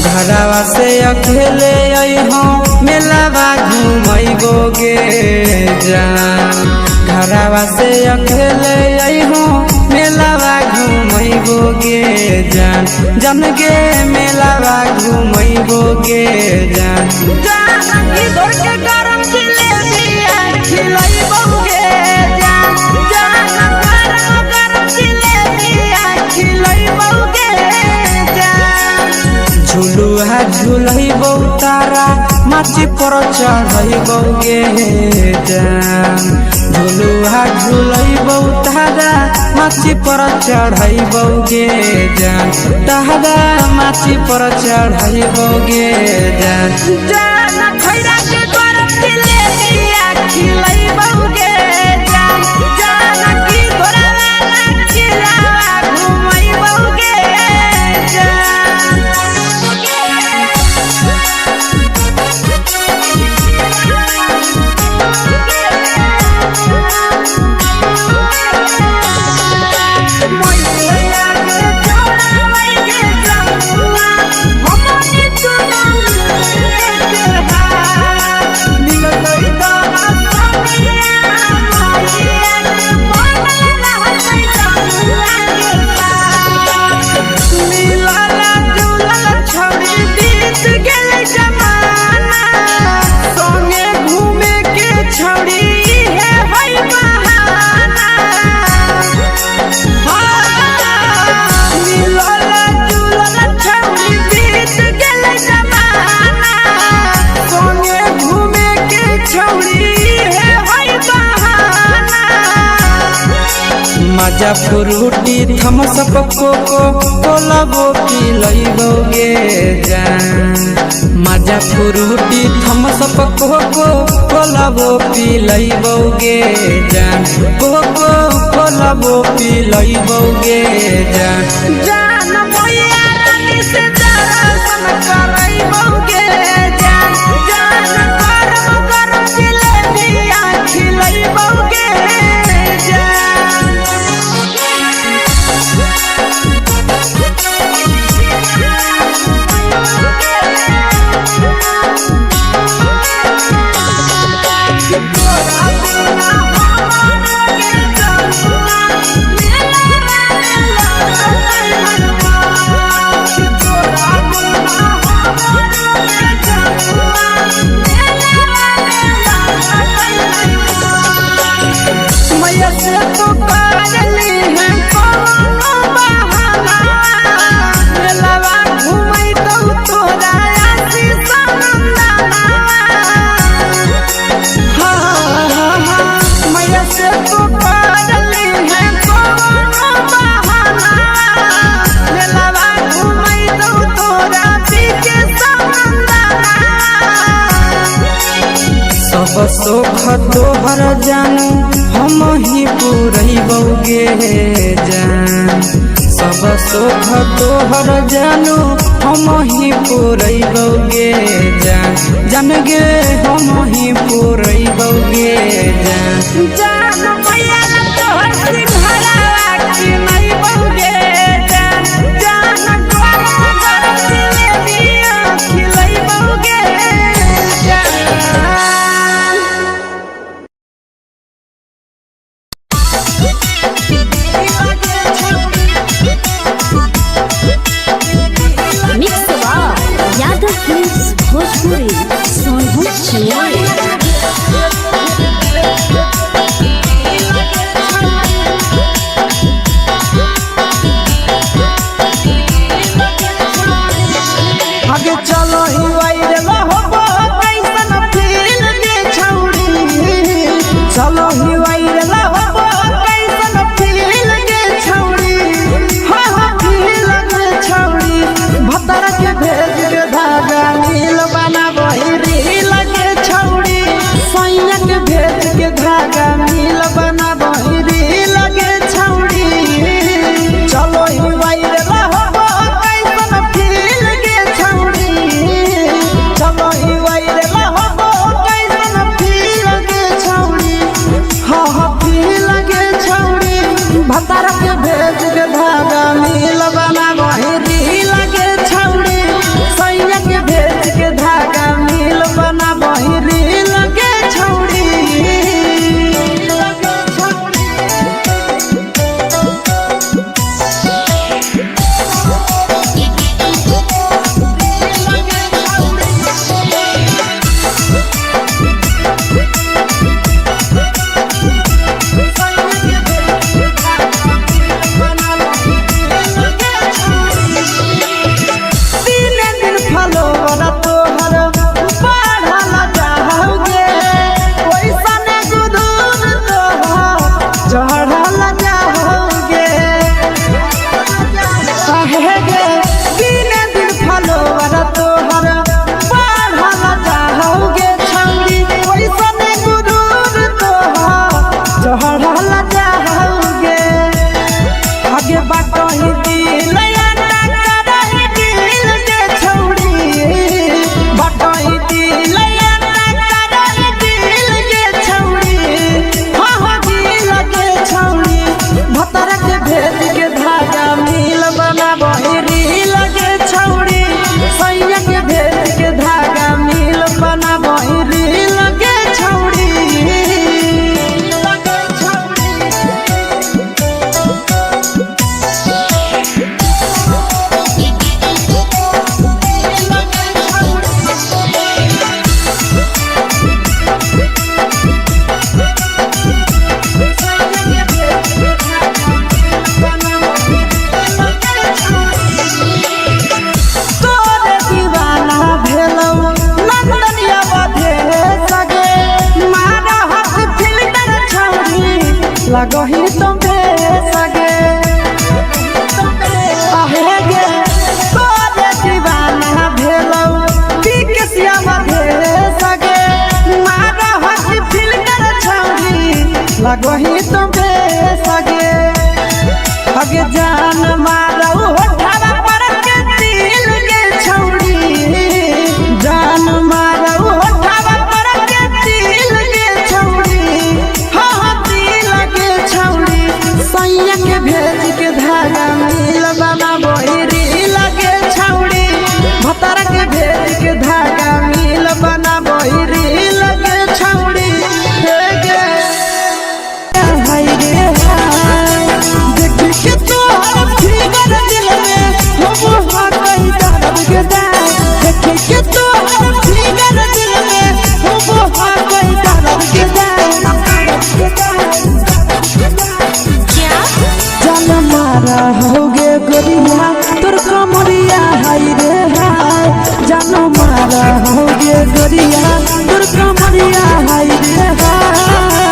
C: घरवा से अकेले आई हम मेलावा घूमैबोगे जान घरवा से अकेले अइहो मेलावा घूमैबोगे जान जन गे मेलावा घूमैबोगे जान
A: इधर के गरम जिलेबिया खिलैबोगे जान गरम जिलेबिया खिलैबोगे जान
C: झुलुहा झुलैबो तारा माची पर चढ़ैबोगे जान झुलुहा झुलैबो तारा माची पर चढ़ैबोगे जान तारा माची पर चढ़ैबोगे जान
A: खैरा के गरम जिलेबिया खिलैबोगे जान की घोड़ावाला खिलावा घुमैबोगे
C: मजा फ्रूटी थम्स अप कोको कोलाबो पिलैबोगे जान मजा फ्रूटी थम्स अप कोको कोलाबो पिलैबोगे जान कोको कोलाबो पिलैबोगे जान
A: मैया रानी से दर्शन करैबोगे जान गरम गरम जिलेबिया खिलैबोगे
C: सब सुख तोहर जानू हम ही पुरैबोगे जान सब सुख तोहर जानू हम ही पुरैबोगे जान जान गे हम ही पुरैबोगे जान
A: मैया तोहर सिंघारा खिलैबोगे जान गरम गरम जिलेबिया खिलैबोगे
B: यादव फिल्म्स भोजपुरी सोनभद्र
C: आगे चलो ही वायरल होबो कैसन फील के छौड़ी चलो ही वायरल होबो कैसन फील के छौड़ी हाँ फील के छौड़ी भतर के भेज के धागा नील बना बहिरी लगे छौड़ी सैया के भेज के धागा नील बना बहिरी लगे छौड़ी चलो ही वायरल होबो कैसन फील के छौड़ी चलो ही वायरल होबो कैसन फील के छौड़ी हाँ फील के छौड़ी भतर के भेज के धागा नील बना बहिरी लगे छौड़ी सैया के भेज के धागा नील बना
A: मारा होगे गोरिया तोर कमरिया हाय रे हाय जान मारा होगे गोरिया तोर कमरिया हाय रे हाय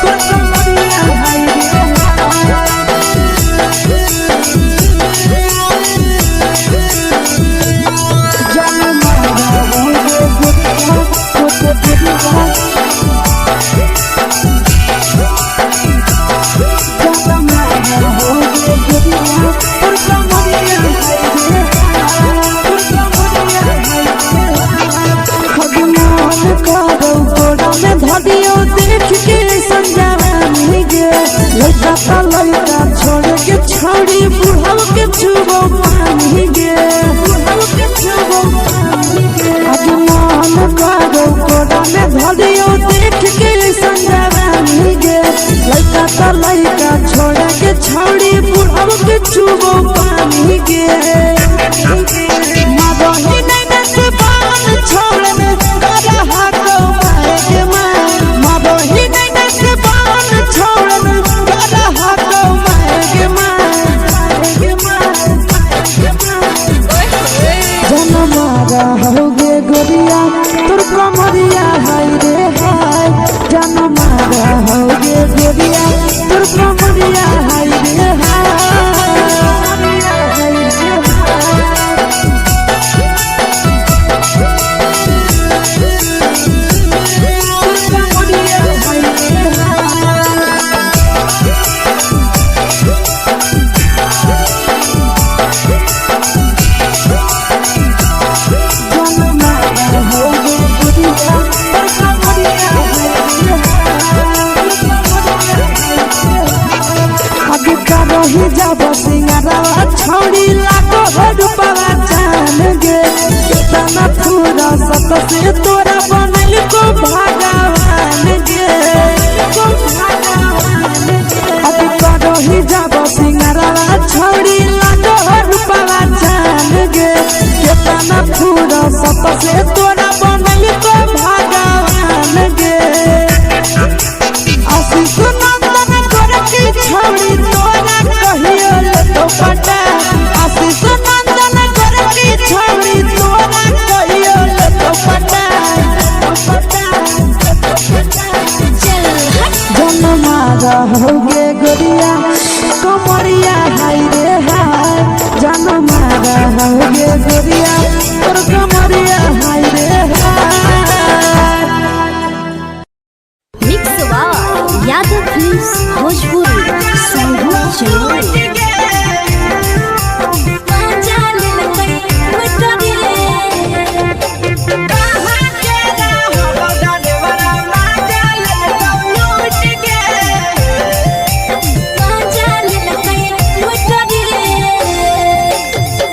A: तोर कमरिया हाय रे जान मारा होगे गोरिया तोर कमरिया धरियो देख के संजावानी गे लड़का का लड़का छोड़ के छौड़ी बुढ़ाव के छुबो पानी गे बुढ़ाव के छुबो पानी गे आज मन करो कोड़ा में धरियो देख के संजावानी गे लड़का का लड़का छोड़ के छौड़ी बुढ़ाव के छुबो पानी गे मादही नहीं नस बान छोड़ में करा हाथों मारे के होगे गोरिया तोर कमरिया हाय रे हाय जान मारा होगे गोरिया तोर कमरिया हाय रे ही जब सिंगारवा छौड़ी लागो रुपवा जान गे कितना पूरा सत से तोरा बनल को भगवान गे अब करो ही जब सिंगारवा छौड़ी लागो रुपवा जान गे कितना पूरा सत से तोरा बनल को भगवान गे आशीष नंदन करके छौड़ी तोरा कहियो तो पटा आशीष नंदन करके छौड़ी तोरा कहियो तो पटा जन मारा होगे गोरिया कमरिया हाय रे हाय जन मारा होगे गोरिया तोर कमरिया हाय रे हाय
B: मिक्स वाव यादव फिल्म्स भोजपुरी संगीत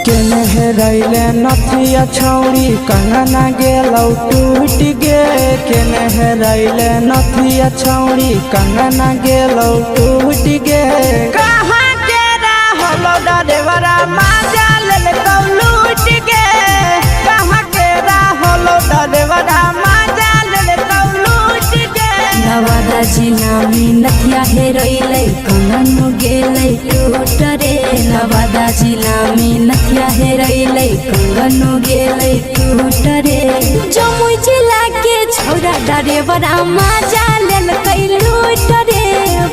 B: चैनल
C: रैले नथिया छौड़ी कंगना गेलौ टूट गे केने रैले नथिया छौड़ी कंगना गेलौ टूट गे
A: कहाँ के रहलो डरेवरा माजा लेलकौ लूट गे कहाँ के रहलो डरेवरा माजा लेलकौ लूट गे
B: नवादा जिला में नथिया हेरोइलै कंगन गेलै टूट रे नवादा जिला में नथिया हेरोइलै कंगन गेलै टूट रे जमुई जिला के छौड़ा डरेवरा माजा लेलकै लूट रे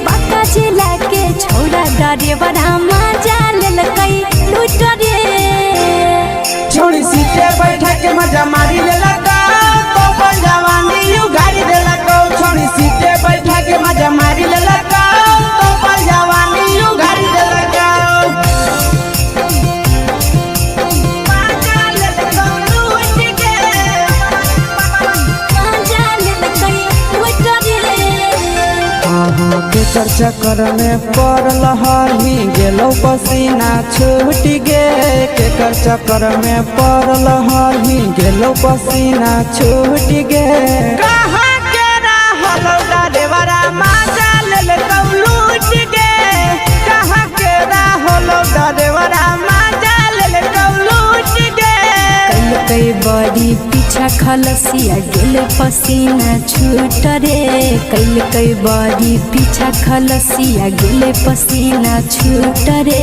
B: बांका जिला के छौड़ा डरेवरा माजा लेलकै लूट रे
A: छोड़ी सीटे बैठा के मजा मारी लेलकौ तो जवानी यू गाड़ी देलकौ छोड़ी सीटे बैठा के मजा मारी लेलकौ तो जवानी यू गाड़ी देलकौ
C: के चर्चा कर में पड़ल हही गेलौ पसीना छूट गे के चर्चा कर में पड़ल हही गेलौ पसीना छूट गे
A: कहाँ के रहलो डरेवरा माजा लेलकौ लूट गे कहाँ के रहलो डरेवरा माजा लेलकौ लूट गे
B: कई बड़ी पीछा खलसिया गेले पसीना छूट रे कैल कई बारी पीछा खलसिया गेले पसीना छूट रे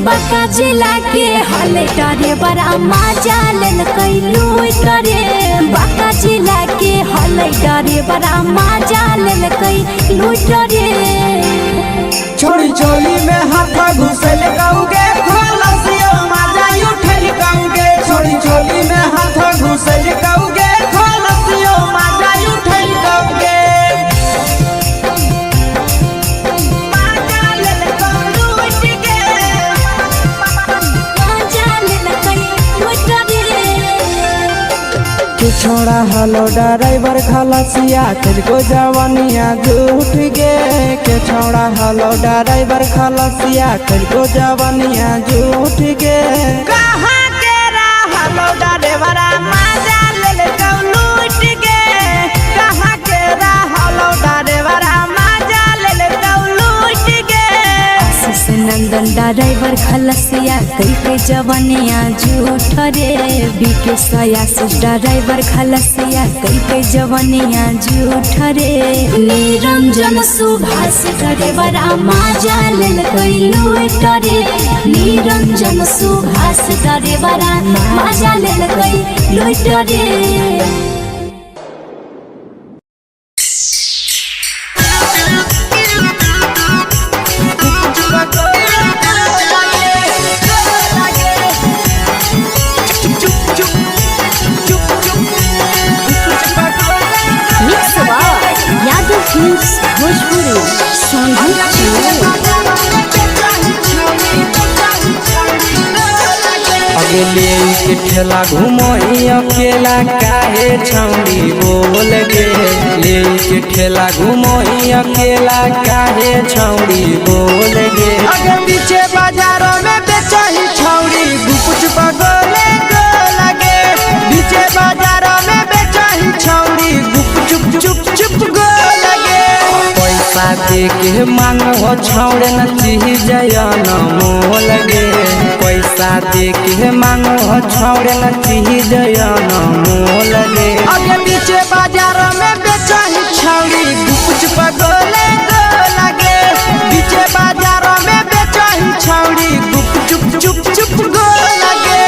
B: बाका जिला के हले डरे बड़ा मजा लेल कई लूट रे बाका जिला के हले डरे बड़ा मजा लेल कई लूट रे
C: छोड़ी चोली में हाथ घुसल गाऊंगे खलसिया मजा उठल गाऊंगे छोड़ी चोली में हाथ घुसल गाऊंगे खलसिया मजा उठल गाऊंगे छोड़ा हलो ड्राइवर खलसिया तुझको जवानिया झूठ गे के छोड़ा हलो ड्राइवर खलसिया तुझको जवानिया झूठ गे कहाँ के हलो ड्राइवर मजा ले लूट गे कहाँ के हलो ड्राइवर मजा ले लूट गे
B: आशीष नंदन ड्राइवर खलसिया कई के जवानिया झूठ रे बीके आशीष ड्राइवर खलसिया कई के जवानिया झूठ रे निरंजन सुभाष ड्राइवर मजा लेल कई लूट रे निरंजन सुभाष ड्राइवर मजा लेल कई लूट रे
C: ले के ठेला घूमो अकेला काहे छौड़ी बोल गे ले के ठेला घूमो अकेला काहे छौड़ी बोल गे अगे पीछे बाजारों में बेचही छौड़ी गुपुच बगले गो लगे पीछे बाजारों में बेचही छौड़ी गुप चुप चुप चुप गो लगे पैसा दे के मांगो छौड़े न चीज न मोल गे पैसा दे के मांगो छौड़े न चीज न मोल गे अगे पीछे बाजार में बेचही छौड़ी गुपुच पगले गो लगे पीछे बाजार में बेचही छौड़ी गुप चुप चुप चुप गो लगे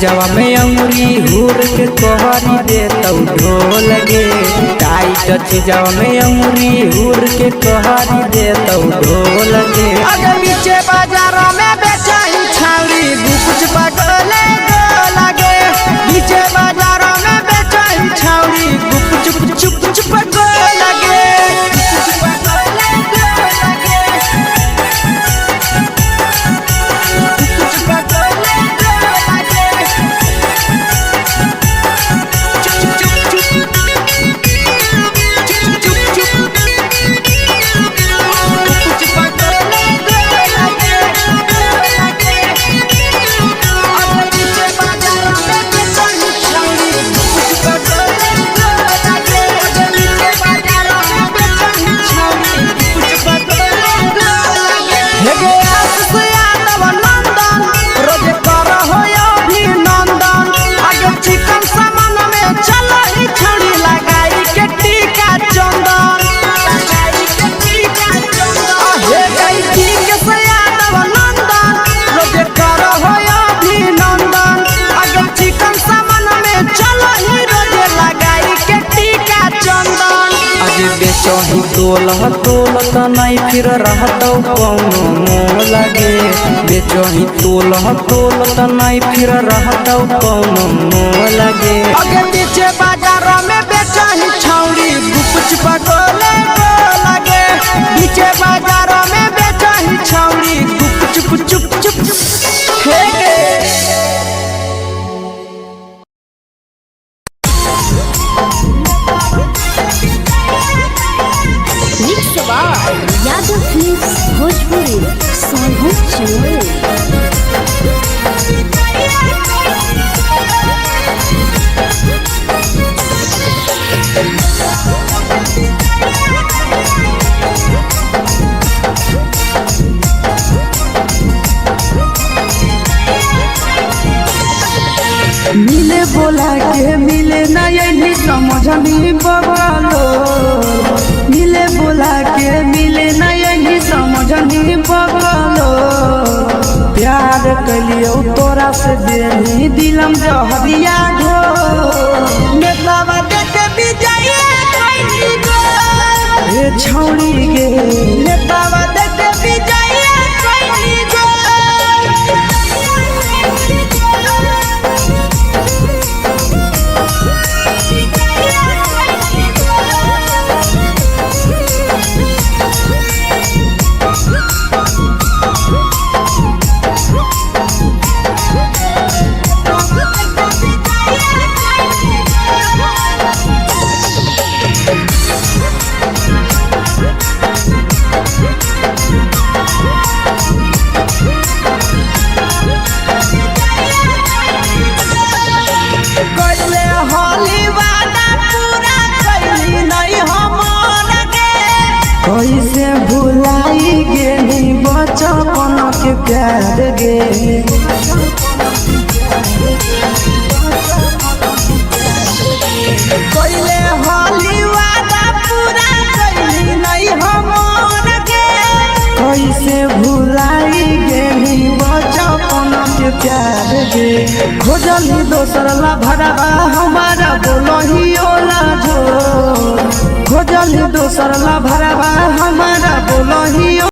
C: जवा में अंगुरी हुर के तोहरी दे तो ढोल गे टाइट जवा में अंगुरी हुर के तोहरी दे तो ढोल गे अगर पीछे बाजारों में बेचही छौड़ी गुपुच पगले गो लगे पीछे बाजारों में बेचही छौड़ी गुप चुप चुप चुप गो लगे बेचही तोलह तोलत नहीं फिर रहतौ कौनो मोह लगे बेचही तोलह तोलत नहीं फिर रहतौ कौनो मोह लगे
A: आगे पीछे बाजार में बेचही छौड़ी गुपच पगोले लगे पीछे बाजार में बेचही छौड़ी गुप चुप चुप हे
B: यादव फिल्म्स भोजपुरी सोनू चौल।
A: मिले बोला के मिले ना यही समझ नहीं बगलो मिले बोला के मिले ना यही समझ नहीं बगलो प्यार कलियो तोरा से देनी दिलम जहरिया घो नेतावा देखे विजय कइली गो ए छौड़ी गे नेतावा देखे विजय कइली गो कैसे भुलाई गेली बचपन के प्यार गे कैले होली वादा पूरा कैली नहीं हमर गे कैसे भुलाई गेली बचपन के प्यार गे खोजली दोसर ला भरवा हमारा बोलही ओला जो खोजली दोसर ला भरा